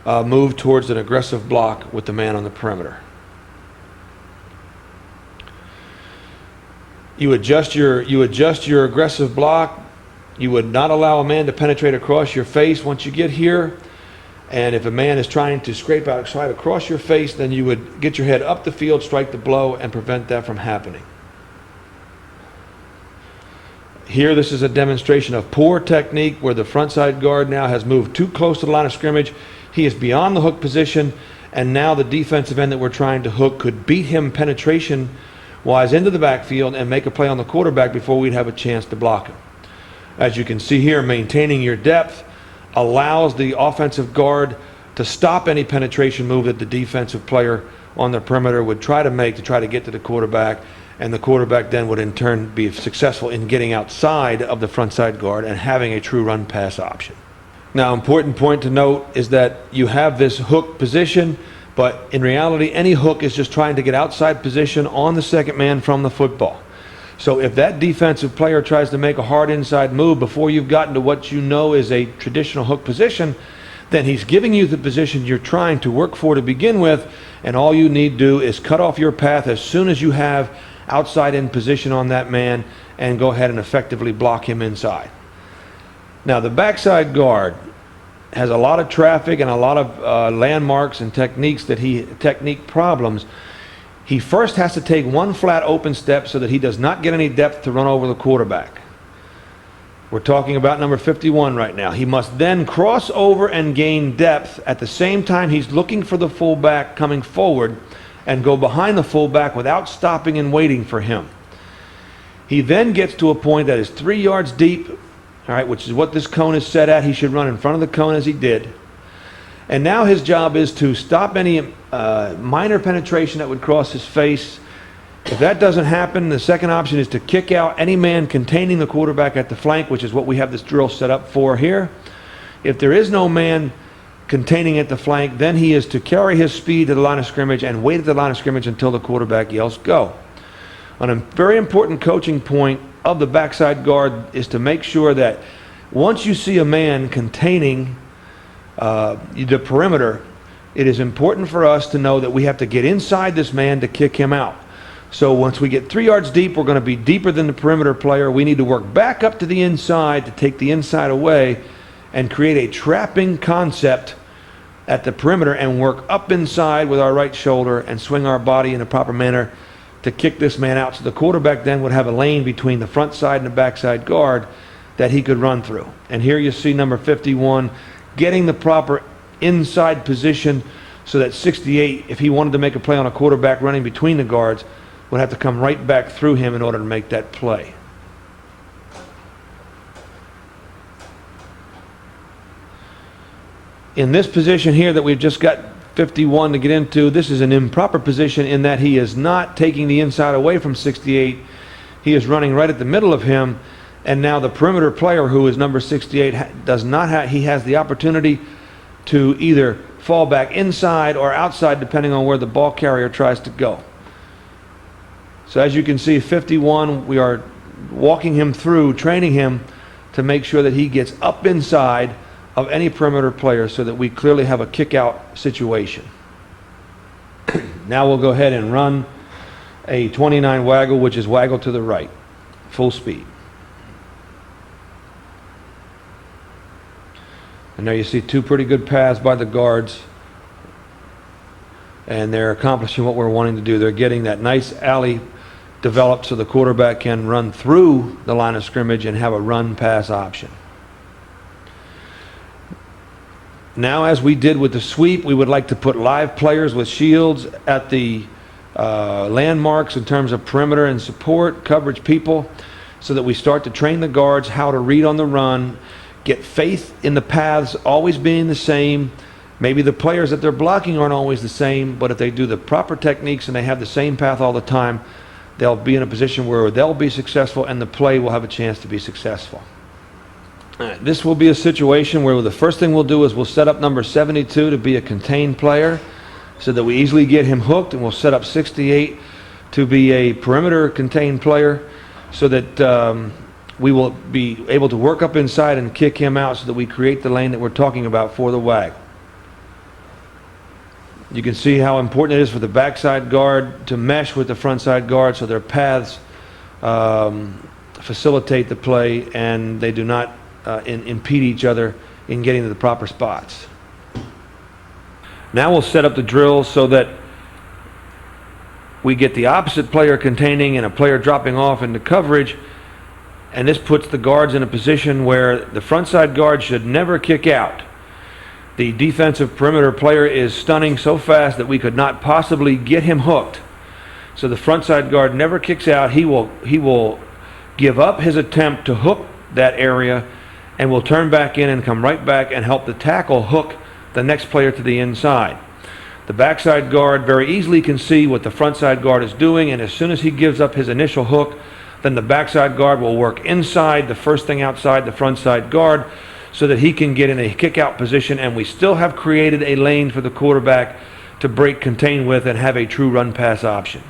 move towards an aggressive block with the man on the perimeter. You adjust your aggressive block. You would not allow a man to penetrate across your face once you get here, And if a man is trying to scrape outside across your face, then you would get your head up the field, strike the blow, and prevent that from happening. Here, this is a demonstration of poor technique where the frontside guard now has moved too close to the line of scrimmage. He is beyond the hook position, and now the defensive end that we're trying to hook could beat him penetration-wise into the backfield and make a play on the quarterback before we'd have a chance to block him. As you can see here, maintaining your depth allows the offensive guard to stop any penetration move that the defensive player on the perimeter would try to make to try to get to the quarterback, and the quarterback then would in turn be successful in getting outside of the frontside guard and having a true run pass option. Now, important point to note is that you have this hook position, but in reality any hook is just trying to get outside position on the second man from the football. So if that defensive player tries to make a hard inside move before you've gotten to what you know is a traditional hook position, then he's giving you the position you're trying to work for to begin with, and all you need to do is cut off your path as soon as you have outside in position on that man and go ahead and effectively block him inside. Now, the backside guard has a lot of traffic and a lot of landmarks and technique problems. He first has to take one flat open step so that he does not get any depth to run over the quarterback. We're talking about number 51 right now. He must then cross over and gain depth at the same time he's looking for the fullback coming forward and go behind the fullback without stopping and waiting for him. He then gets to a point that is 3 yards deep, all right, which is what this cone is set at. He should run in front of the cone as he did. And now his job is to stop any minor penetration that would cross his face. If that doesn't happen, the second option is to kick out any man containing the quarterback at the flank, which is what we have this drill set up for here. If there is no man containing at the flank, then he is to carry his speed to the line of scrimmage and wait at the line of scrimmage until the quarterback yells go. A very important coaching point of the backside guard is to make sure that once you see a man containing the perimeter, it is important for us to know that we have to get inside this man to kick him out. So once we get 3 yards deep, we're going to be deeper than the perimeter player. We need to work back up to the inside to take the inside away and create a trapping concept at the perimeter and work up inside with our right shoulder and swing our body in a proper manner to kick this man out. So the quarterback then would have a lane between the front side and the backside guard that he could run through. And here you see number 51 getting the proper inside position so that 68, if he wanted to make a play on a quarterback running between the guards, would have to come right back through him in order to make that play. In this position here that we've just got 51 to get into, this is an improper position in that he is not taking the inside away from 68. He is running right at the middle of him, and now the perimeter player, who is number 68, does not have, he has the opportunity to either fall back inside or outside depending on where the ball carrier tries to go. So as you can see, 51, we are walking him through, training him to make sure that he gets up inside of any perimeter player so that we clearly have a kick-out situation. Now we'll go ahead and run a 29 waggle, which is waggle to the right, full speed. And there you see two pretty good paths by the guards, and they're accomplishing what we're wanting to do. They're getting that nice alley developed so the quarterback can run through the line of scrimmage and have a run pass option. Now, as we did with the sweep, we would like to put live players with shields at the landmarks in terms of perimeter and support, coverage people, so that we start to train the guards how to read on the run, get faith in the paths always being the same. Maybe the players that they're blocking aren't always the same, but if they do the proper techniques and they have the same path all the time, they'll be in a position where they'll be successful and the play will have a chance to be successful. This will be a situation where the first thing we'll do is we'll set up number 72 to be a contained player so that we easily get him hooked, and we'll set up 68 to be a perimeter contained player so that we will be able to work up inside and kick him out so that we create the lane that we're talking about for the wag. You can see how important it is for the backside guard to mesh with the front side guard so their paths facilitate the play and they do not impede each other in getting to the proper spots. Now we'll set up the drill so that we get the opposite player containing and a player dropping off into coverage, and this puts the guards in a position where the frontside guard should never kick out. The defensive perimeter player is stunning so fast that we could not possibly get him hooked. So the frontside guard never kicks out. He will give up his attempt to hook that area and will turn back in and come right back and help the tackle hook the next player to the inside. The backside guard very easily can see what the frontside guard is doing, and as soon as he gives up his initial hook, then the backside guard will work inside the first thing outside the frontside guard so that he can get in a kick-out position, and we still have created a lane for the quarterback to break contain with and have a true run-pass option.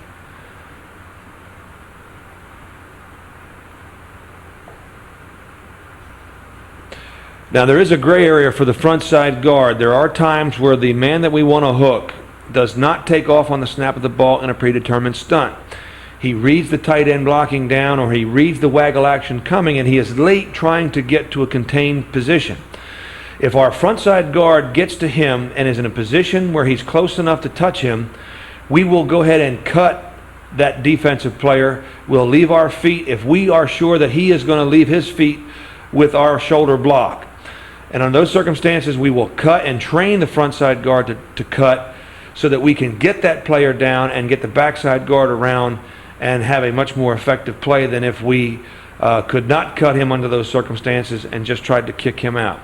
Now there is a gray area for the front side guard. There are times where the man that we want to hook does not take off on the snap of the ball in a predetermined stunt. He reads the tight end blocking down, or he reads the waggle action coming, and he is late trying to get to a contained position. If our front side guard gets to him and is in a position where he's close enough to touch him, we will go ahead and cut that defensive player. We'll leave our feet if we are sure that he is going to leave his feet with our shoulder block. And on those circumstances, we will cut and train the frontside guard to cut so that we can get that player down and get the backside guard around and have a much more effective play than if we could not cut him under those circumstances and just tried to kick him out.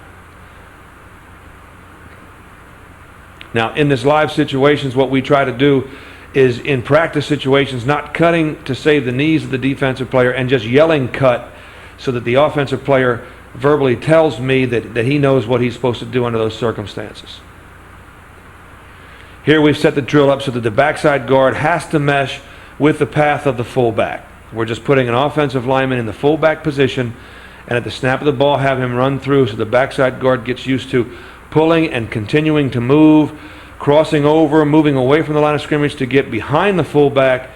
Now, in this live situations, what we try to do is, in practice situations, not cutting to save the knees of the defensive player and just yelling cut so that the offensive player verbally tells me that he knows what he's supposed to do under those circumstances. Here we've set the drill up so that the backside guard has to mesh with the path of the fullback. We're just putting an offensive lineman in the fullback position, and at the snap of the ball have him run through so the backside guard gets used to pulling and continuing to move, crossing over, moving away from the line of scrimmage to get behind the fullback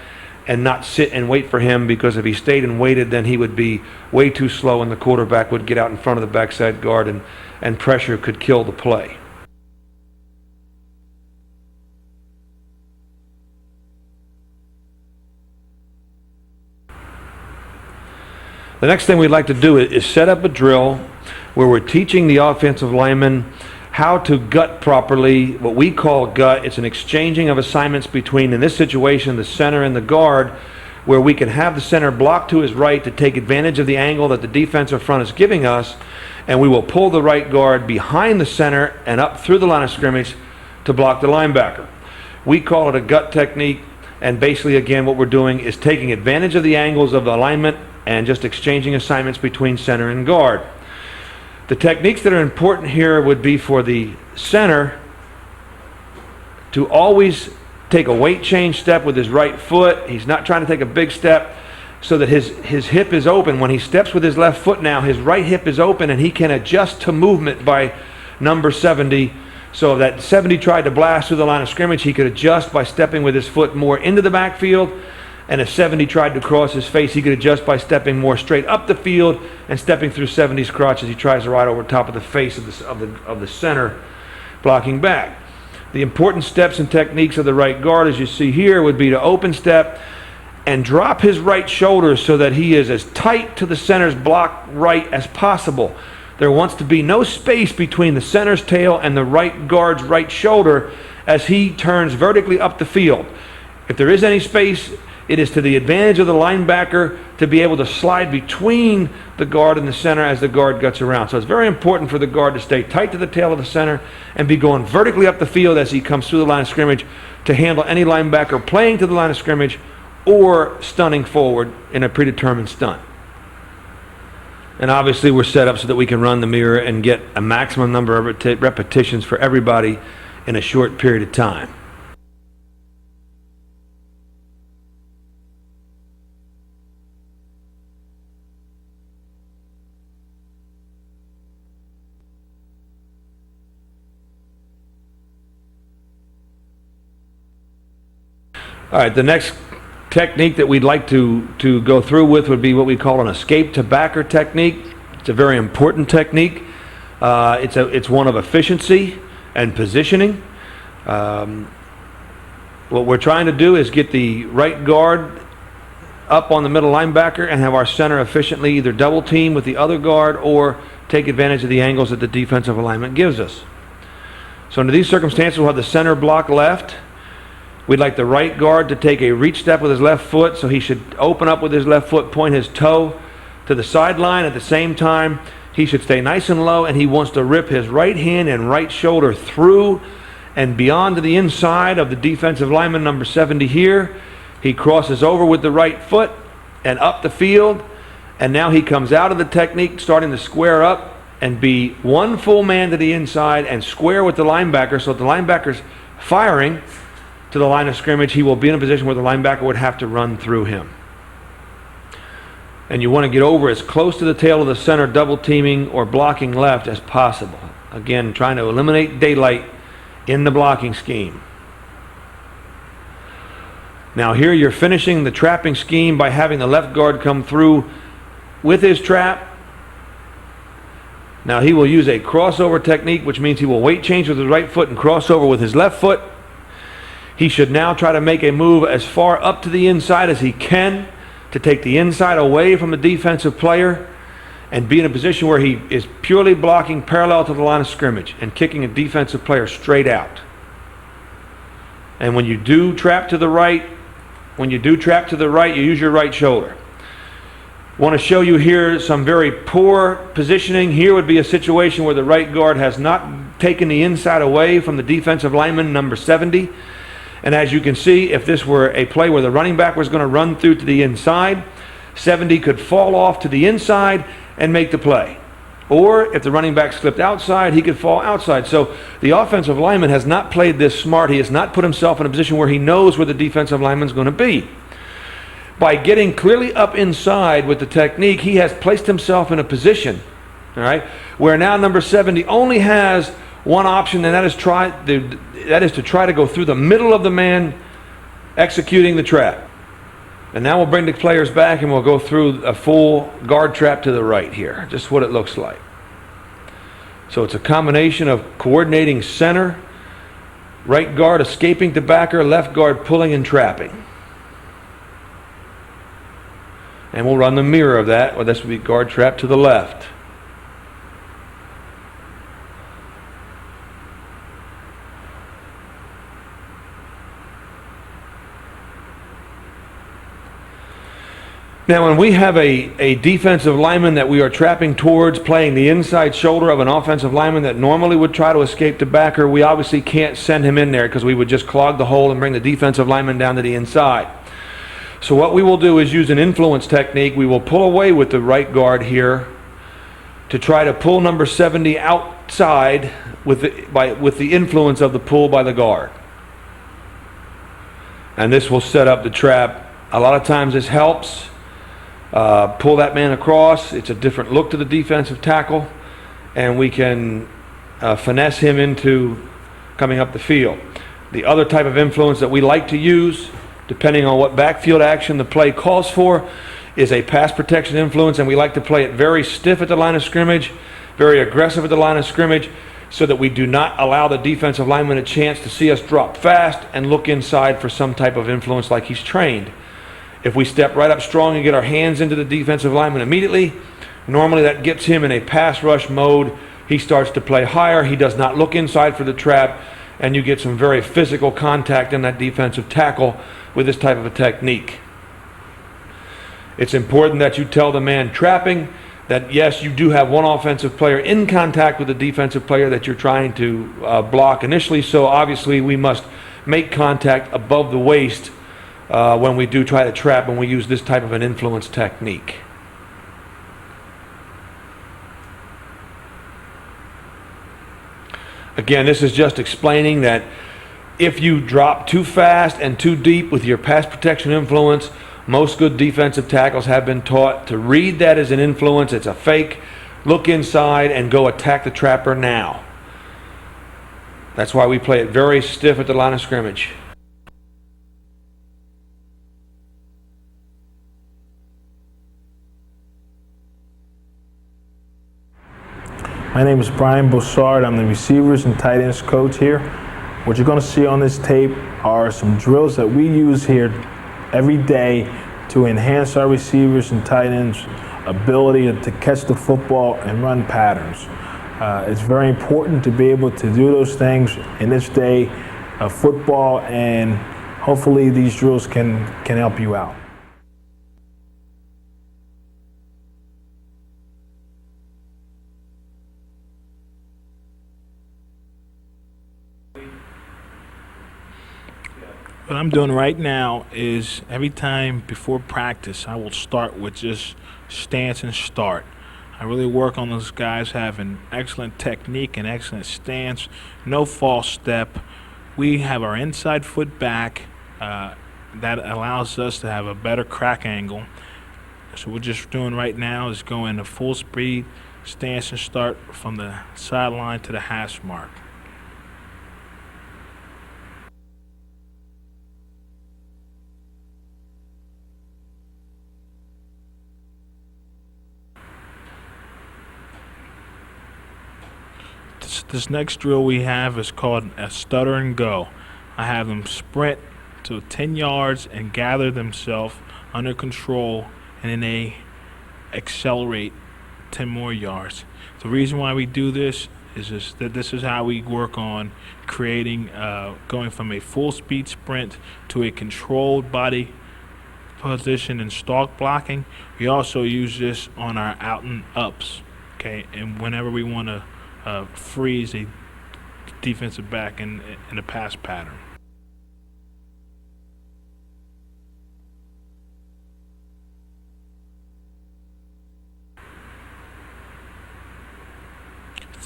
and not sit and wait for him, because if he stayed and waited, then he would be way too slow and the quarterback would get out in front of the backside guard and pressure could kill the play. The next thing we'd like to do is set up a drill where we're teaching the offensive lineman how to gut properly. What we call gut, it's an exchanging of assignments between, in this situation, the center and the guard, where we can have the center block to his right to take advantage of the angle that the defensive front is giving us, and we will pull the right guard behind the center and up through the line of scrimmage to block the linebacker. We call it a gut technique, and basically, again, what we're doing is taking advantage of the angles of the alignment and just exchanging assignments between center and guard. The techniques that are important here would be for the center to always take a weight change step with his right foot. He's not trying to take a big step, so that his hip is open. When he steps with his left foot now, his right hip is open and he can adjust to movement by number 70. So if that 70 tried to blast through the line of scrimmage, he could adjust by stepping with his foot more into the backfield. And if 70 tried to cross his face, he could adjust by stepping more straight up the field and stepping through 70's crotch as he tries to ride over top of the face of the center, blocking back. The important steps and techniques of the right guard, as you see here, would be to open step and drop his right shoulder so that he is as tight to the center's block right as possible. There wants to be no space between the center's tail and the right guard's right shoulder as he turns vertically up the field. If there is any space, it is to the advantage of the linebacker to be able to slide between the guard and the center as the guard guts around. So it's very important for the guard to stay tight to the tail of the center and be going vertically up the field as he comes through the line of scrimmage to handle any linebacker playing to the line of scrimmage or stunning forward in a predetermined stunt. And obviously we're set up so that we can run the mirror and get a maximum number of repetitions for everybody in a short period of time. All right, the next technique that we'd like to go through with would be what we call an escape to backer technique. It's a very important technique. It's one of efficiency and positioning. What we're trying to do is get the right guard up on the middle linebacker and have our center efficiently either double team with the other guard or take advantage of the angles that the defensive alignment gives us. So under these circumstances, we'll have the center block left. We'd like the right guard to take a reach step with his left foot, so he should open up with his left foot, point his toe to the sideline. At the same time, he should stay nice and low, and he wants to rip his right hand and right shoulder through and beyond to the inside of the defensive lineman, number 70 here. He crosses over with the right foot and up the field, and now he comes out of the technique, starting to square up and be one full man to the inside and square with the linebacker. So if the linebacker's firing to the line of scrimmage, he will be in a position where the linebacker would have to run through him. And you want to get over as close to the tail of the center, double teaming or blocking left as possible. Again, trying to eliminate daylight in the blocking scheme. Now here you're finishing the trapping scheme by having the left guard come through with his trap. Now he will use a crossover technique, which means he will weight change with his right foot and cross over with his left foot. He should now try to make a move as far up to the inside as he can to take the inside away from the defensive player and be in a position where he is purely blocking parallel to the line of scrimmage and kicking a defensive player straight out. And when you do trap to the right, you use your right shoulder. Want to show you here some very poor positioning. Here would be a situation where the right guard has not taken the inside away from the defensive lineman, number 70. And as you can see, if this were a play where the running back was going to run through to the inside, 70 could fall off to the inside and make the play. Or if the running back slipped outside, he could fall outside. So the offensive lineman has not played this smart. He has not put himself in a position where he knows where the defensive lineman is going to be. By getting clearly up inside with the technique, he has placed himself in a position, all right, where now number 70 only has one option, and that is to try to go through the middle of the man executing the trap. And now we'll bring the players back and we'll go through a full guard trap to the right here, just what it looks like. So it's a combination of coordinating center, right guard escaping to backer, left guard pulling and trapping. And we'll run the mirror of that, or this will be guard trap to the left. Now, when we have a defensive lineman that we are trapping towards, playing the inside shoulder of an offensive lineman that normally would try to escape to backer, we obviously can't send him in there because we would just clog the hole and bring the defensive lineman down to the inside. So what we will do is use an influence technique. We will pull away with the right guard here to try to pull number 70 outside with the influence of the pull by the guard. And this will set up the trap. A lot of times this helps. Pull that man across. It's a different look to the defensive tackle, and we can finesse him into coming up the field. The other type of influence that we like to use, depending on what backfield action the play calls for, is a pass protection influence, and we like to play it very stiff at the line of scrimmage, very aggressive at the line of scrimmage, so that we do not allow the defensive lineman a chance to see us drop fast and look inside for some type of influence like he's trained. If we step right up strong and get our hands into the defensive lineman immediately, normally that gets him in a pass rush mode. He starts to play higher. He does not look inside for the trap, and you get some very physical contact in that defensive tackle with this type of a technique. It's important that you tell the man trapping that, yes, you do have one offensive player in contact with the defensive player that you're trying to block initially, so obviously we must make contact above the waist when we do try to trap, when we use this type of an influence technique. Again, this is just explaining that if you drop too fast and too deep with your pass protection influence, most good defensive tackles have been taught to read that as an influence. It's a fake. Look inside and go attack the trapper now. That's why we play it very stiff at the line of scrimmage. My name is Brian Boussard. I'm the receivers and tight ends coach here. What you're going to see on this tape are some drills that we use here every day to enhance our receivers and tight ends' ability to catch the football and run patterns. It's very important to be able to do those things in this day of football, and hopefully these drills can help you out. What I'm doing right now is every time before practice, I will start with just stance and start. I really work on those guys having excellent technique and excellent stance, no false step. We have our inside foot back. That allows us to have a better crack angle. So what we're just doing right now is going to full speed, stance and start from the sideline to the hash mark. This next drill we have is called a stutter and go. I have them sprint to 10 yards and gather themselves under control, and then they accelerate 10 more yards. The reason why we do this is just that this is how we work on creating, going from a full speed sprint to a controlled body position and stalk blocking. We also use this on our out and ups, okay, and whenever we want to freeze a defensive back in a pass pattern.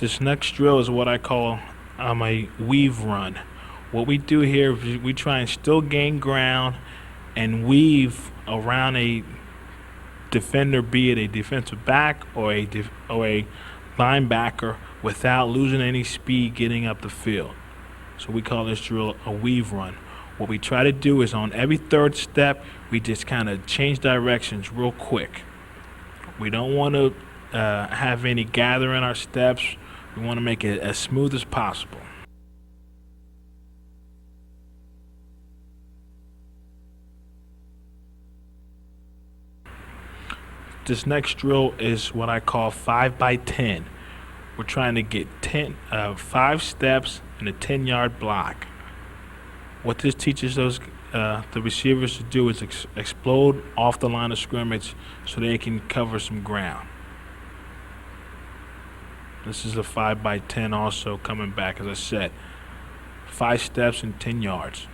This next drill is what I call a weave run. What we do here is we try and still gain ground and weave around a defender, be it a defensive back or a linebacker, without losing any speed getting up the field. So we call this drill a weave run. What we try to do is on every third step, we just kind of change directions real quick. We don't want to have any gather in our steps. We want to make it as smooth as possible. This next drill is what I call 5 by 10. We're trying to get 5 steps in a 10-yard block. What this teaches those the receivers to do is explode off the line of scrimmage so they can cover some ground. This is a 5 by 10 also coming back, as I said. 5 steps and 10 yards.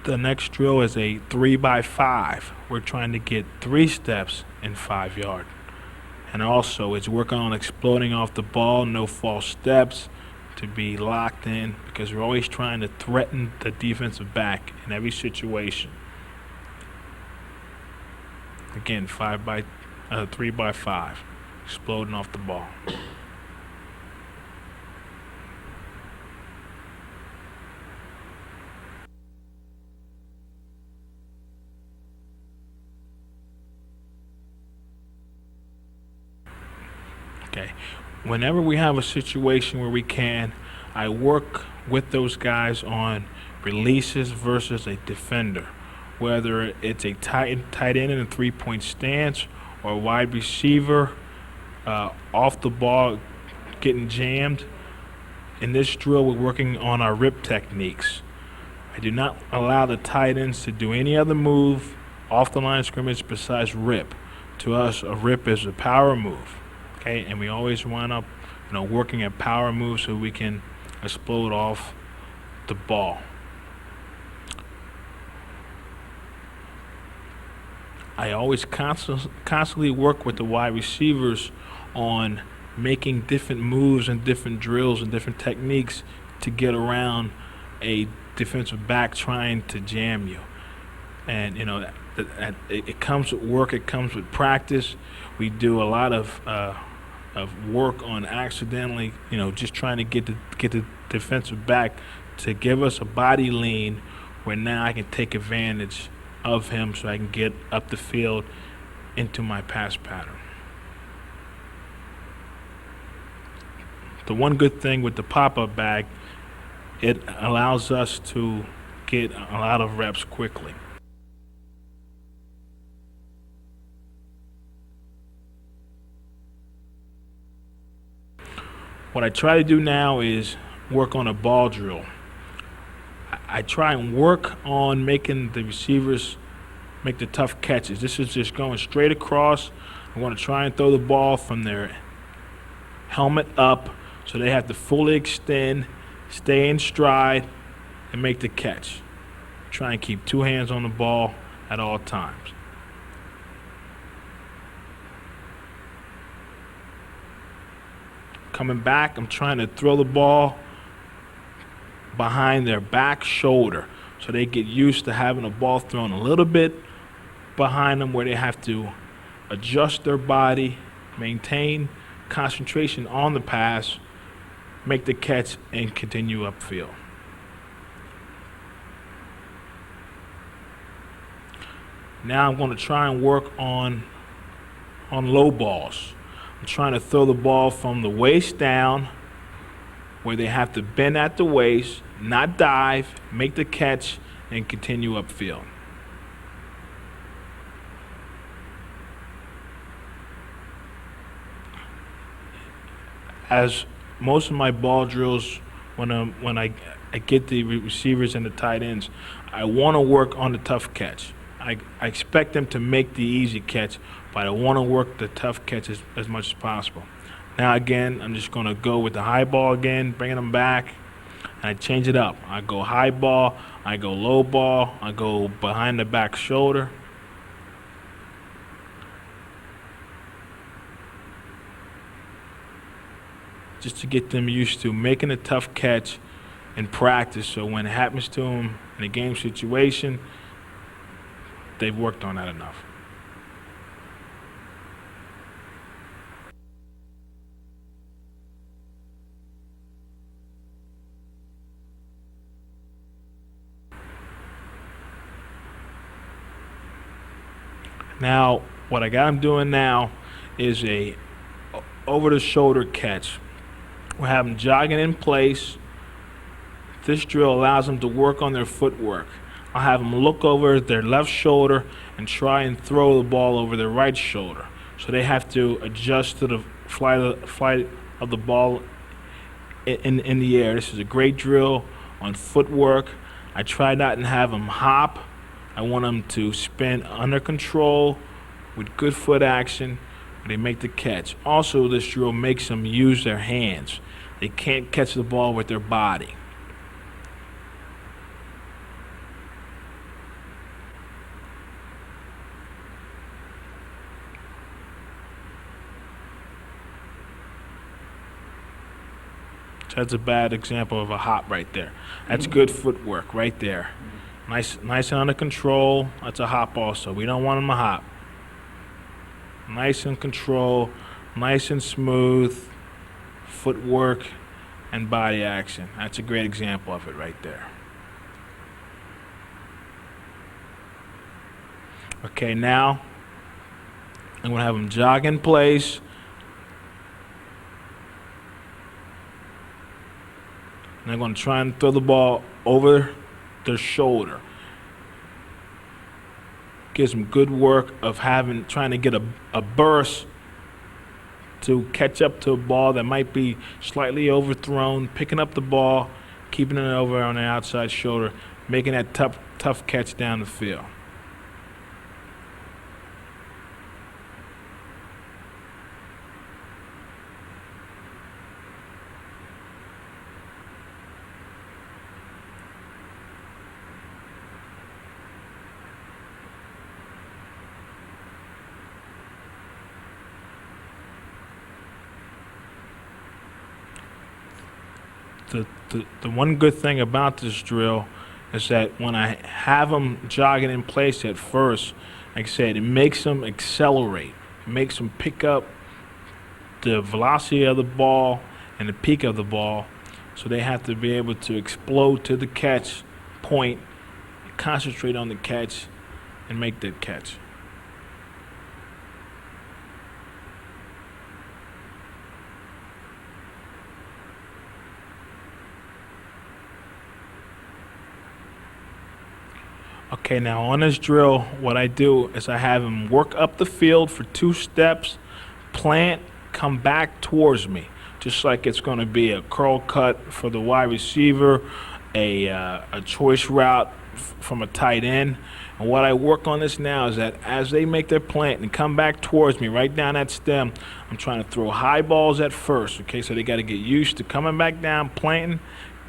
The next drill is a 3 by 5. We're trying to get 3 steps in 5 yards. And also, it's working on exploding off the ball, no false steps, to be locked in, because we're always trying to threaten the defensive back in every situation. Again, 3 by 5, exploding off the ball. Okay. Whenever we have a situation where we can, I work with those guys on releases versus a defender, whether it's a tight end in a 3-point stance or a wide receiver off the ball getting jammed. In this drill, we're working on our rip techniques. I do not allow the tight ends to do any other move off the line of scrimmage besides rip. To us, a rip is a power move. Okay, and we always wind up, working at power moves so we can explode off the ball. I always constantly work with the wide receivers on making different moves and different drills and different techniques to get around a defensive back trying to jam you. And it comes with work, it comes with practice. We do a lot of of work on accidentally, just trying to get the defensive back to give us a body lean where now I can take advantage of him so I can get up the field into my pass pattern. The one good thing with the pop-up bag, it allows us to get a lot of reps quickly. What I try to do now is work on a ball drill. I try and work on making the receivers make the tough catches. This is just going straight across. I want to try and throw the ball from their helmet up so they have to fully extend, stay in stride, and make the catch. Try and keep two hands on the ball at all times. Coming back, I'm trying to throw the ball behind their back shoulder so they get used to having the ball thrown a little bit behind them where they have to adjust their body, maintain concentration on the pass, make the catch, and continue upfield. Now I'm going to try and work on low balls. I'm trying to throw the ball from the waist down where they have to bend at the waist, not dive, make the catch, and continue upfield. As most of my ball drills, when I get the receivers and the tight ends, I want to work on the tough catch. I expect them to make the easy catch, but I want to work the tough catch as much as possible. Now again, I'm just going to go with the high ball again, bringing them back, and I change it up. I go high ball, I go low ball, I go behind the back shoulder. Just to get them used to making a tough catch in practice, so when it happens to them in a game situation, they've worked on that enough. Now, what I got them doing now is a over-the-shoulder catch. We'll have them jogging in place. This drill allows them to work on their footwork. I'll have them look over their left shoulder and try and throw the ball over their right shoulder. So they have to adjust to the flight of the ball in the air. This is a great drill on footwork. I try not to have them hop. I want them to spin under control with good foot action when they make the catch. Also, this drill makes them use their hands. They can't catch the ball with their body. That's a bad example of a hop right there. That's good footwork right there. Nice and under control. That's a hop also. We don't want them to hop. Nice and control, nice and smooth footwork and body action. That's a great example of it right there. Okay, now I'm gonna have them jog in place. And I'm going to try and throw the ball over their shoulder. Gives them good work of trying to get a burst to catch up to a ball that might be slightly overthrown, picking up the ball, keeping it over on the outside shoulder, making that tough catch down the field. The one good thing about this drill is that when I have them jogging in place at first, like I said, it makes them accelerate. It makes them pick up the velocity of the ball and the peak of the ball. So they have to be able to explode to the catch point, concentrate on the catch, and make that catch. Okay, now on this drill, what I do is I have him work up the field for 2 steps, plant, come back towards me, just like it's going to be a curl cut for the wide receiver, a choice route from a tight end. And what I work on this now is that as they make their plant and come back towards me right down that stem, I'm trying to throw high balls at first, okay? So they got to get used to coming back down, planting,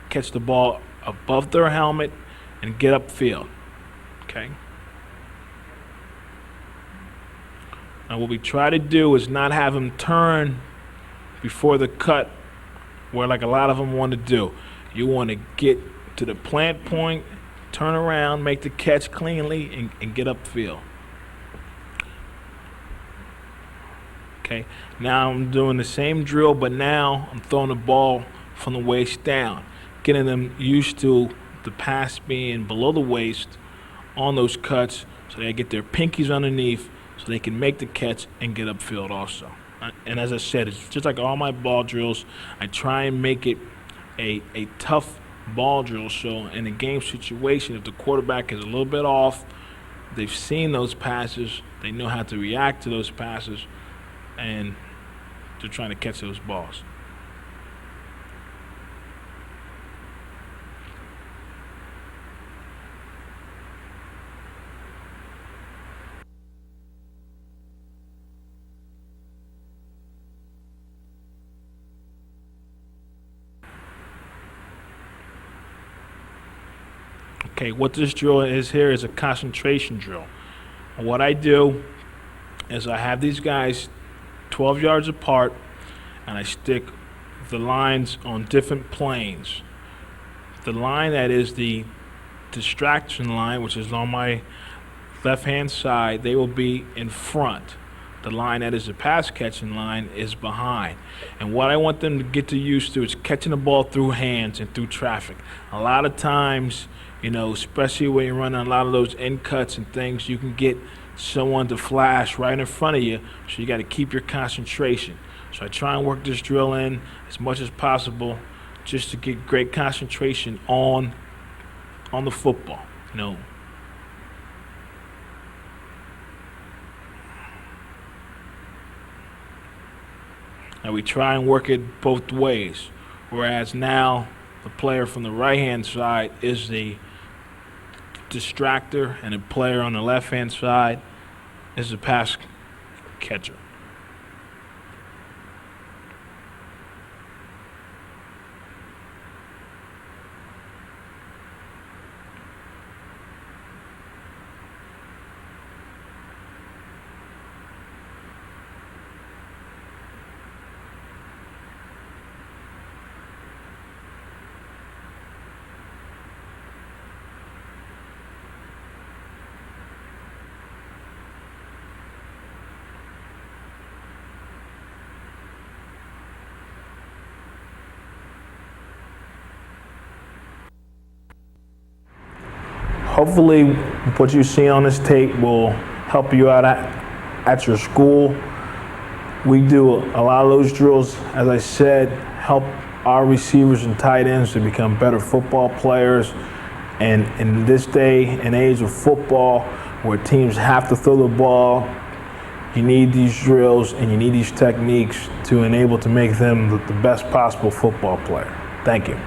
catch the ball above their helmet, and get upfield. Okay. Now what we try to do is not have them turn before the cut, where like a lot of them want to do. You want to get to the plant point, turn around, make the catch cleanly, and get upfield. Okay. Now I'm doing the same drill, but now I'm throwing the ball from the waist down, getting them used to the pass being below the waist on those cuts, so they get their pinkies underneath so they can make the catch and get upfield also. And as I said, it's just like all my ball drills. I try and make it a tough ball drill, so in a game situation, if the quarterback is a little bit off, they've seen those passes, they know how to react to those passes, and they're trying to catch those balls. Okay, what this drill is here is a concentration drill. And what I do is I have these guys 12 yards apart, and I stick the lines on different planes. The line that is the distraction line, which is on my left-hand side, they will be in front. The line that is the pass catching line is behind. And what I want them to get used to is catching the ball through hands and through traffic. A lot of times, you know, especially when you're running a lot of those end cuts and things, you can get someone to flash right in front of you, so you got to keep your concentration. So I try and work this drill in as much as possible just to get great concentration on the football, you know. Now we try and work it both ways, whereas now the player from the right-hand side is the distractor, and the player on the left-hand side is the pass catcher. Hopefully what you see on this tape will help you out at your school. We do a lot of those drills, as I said, help our receivers and tight ends to become better football players. And in this day and age of football, where teams have to throw the ball, you need these drills and you need these techniques to enable to make them the best possible football player. Thank you.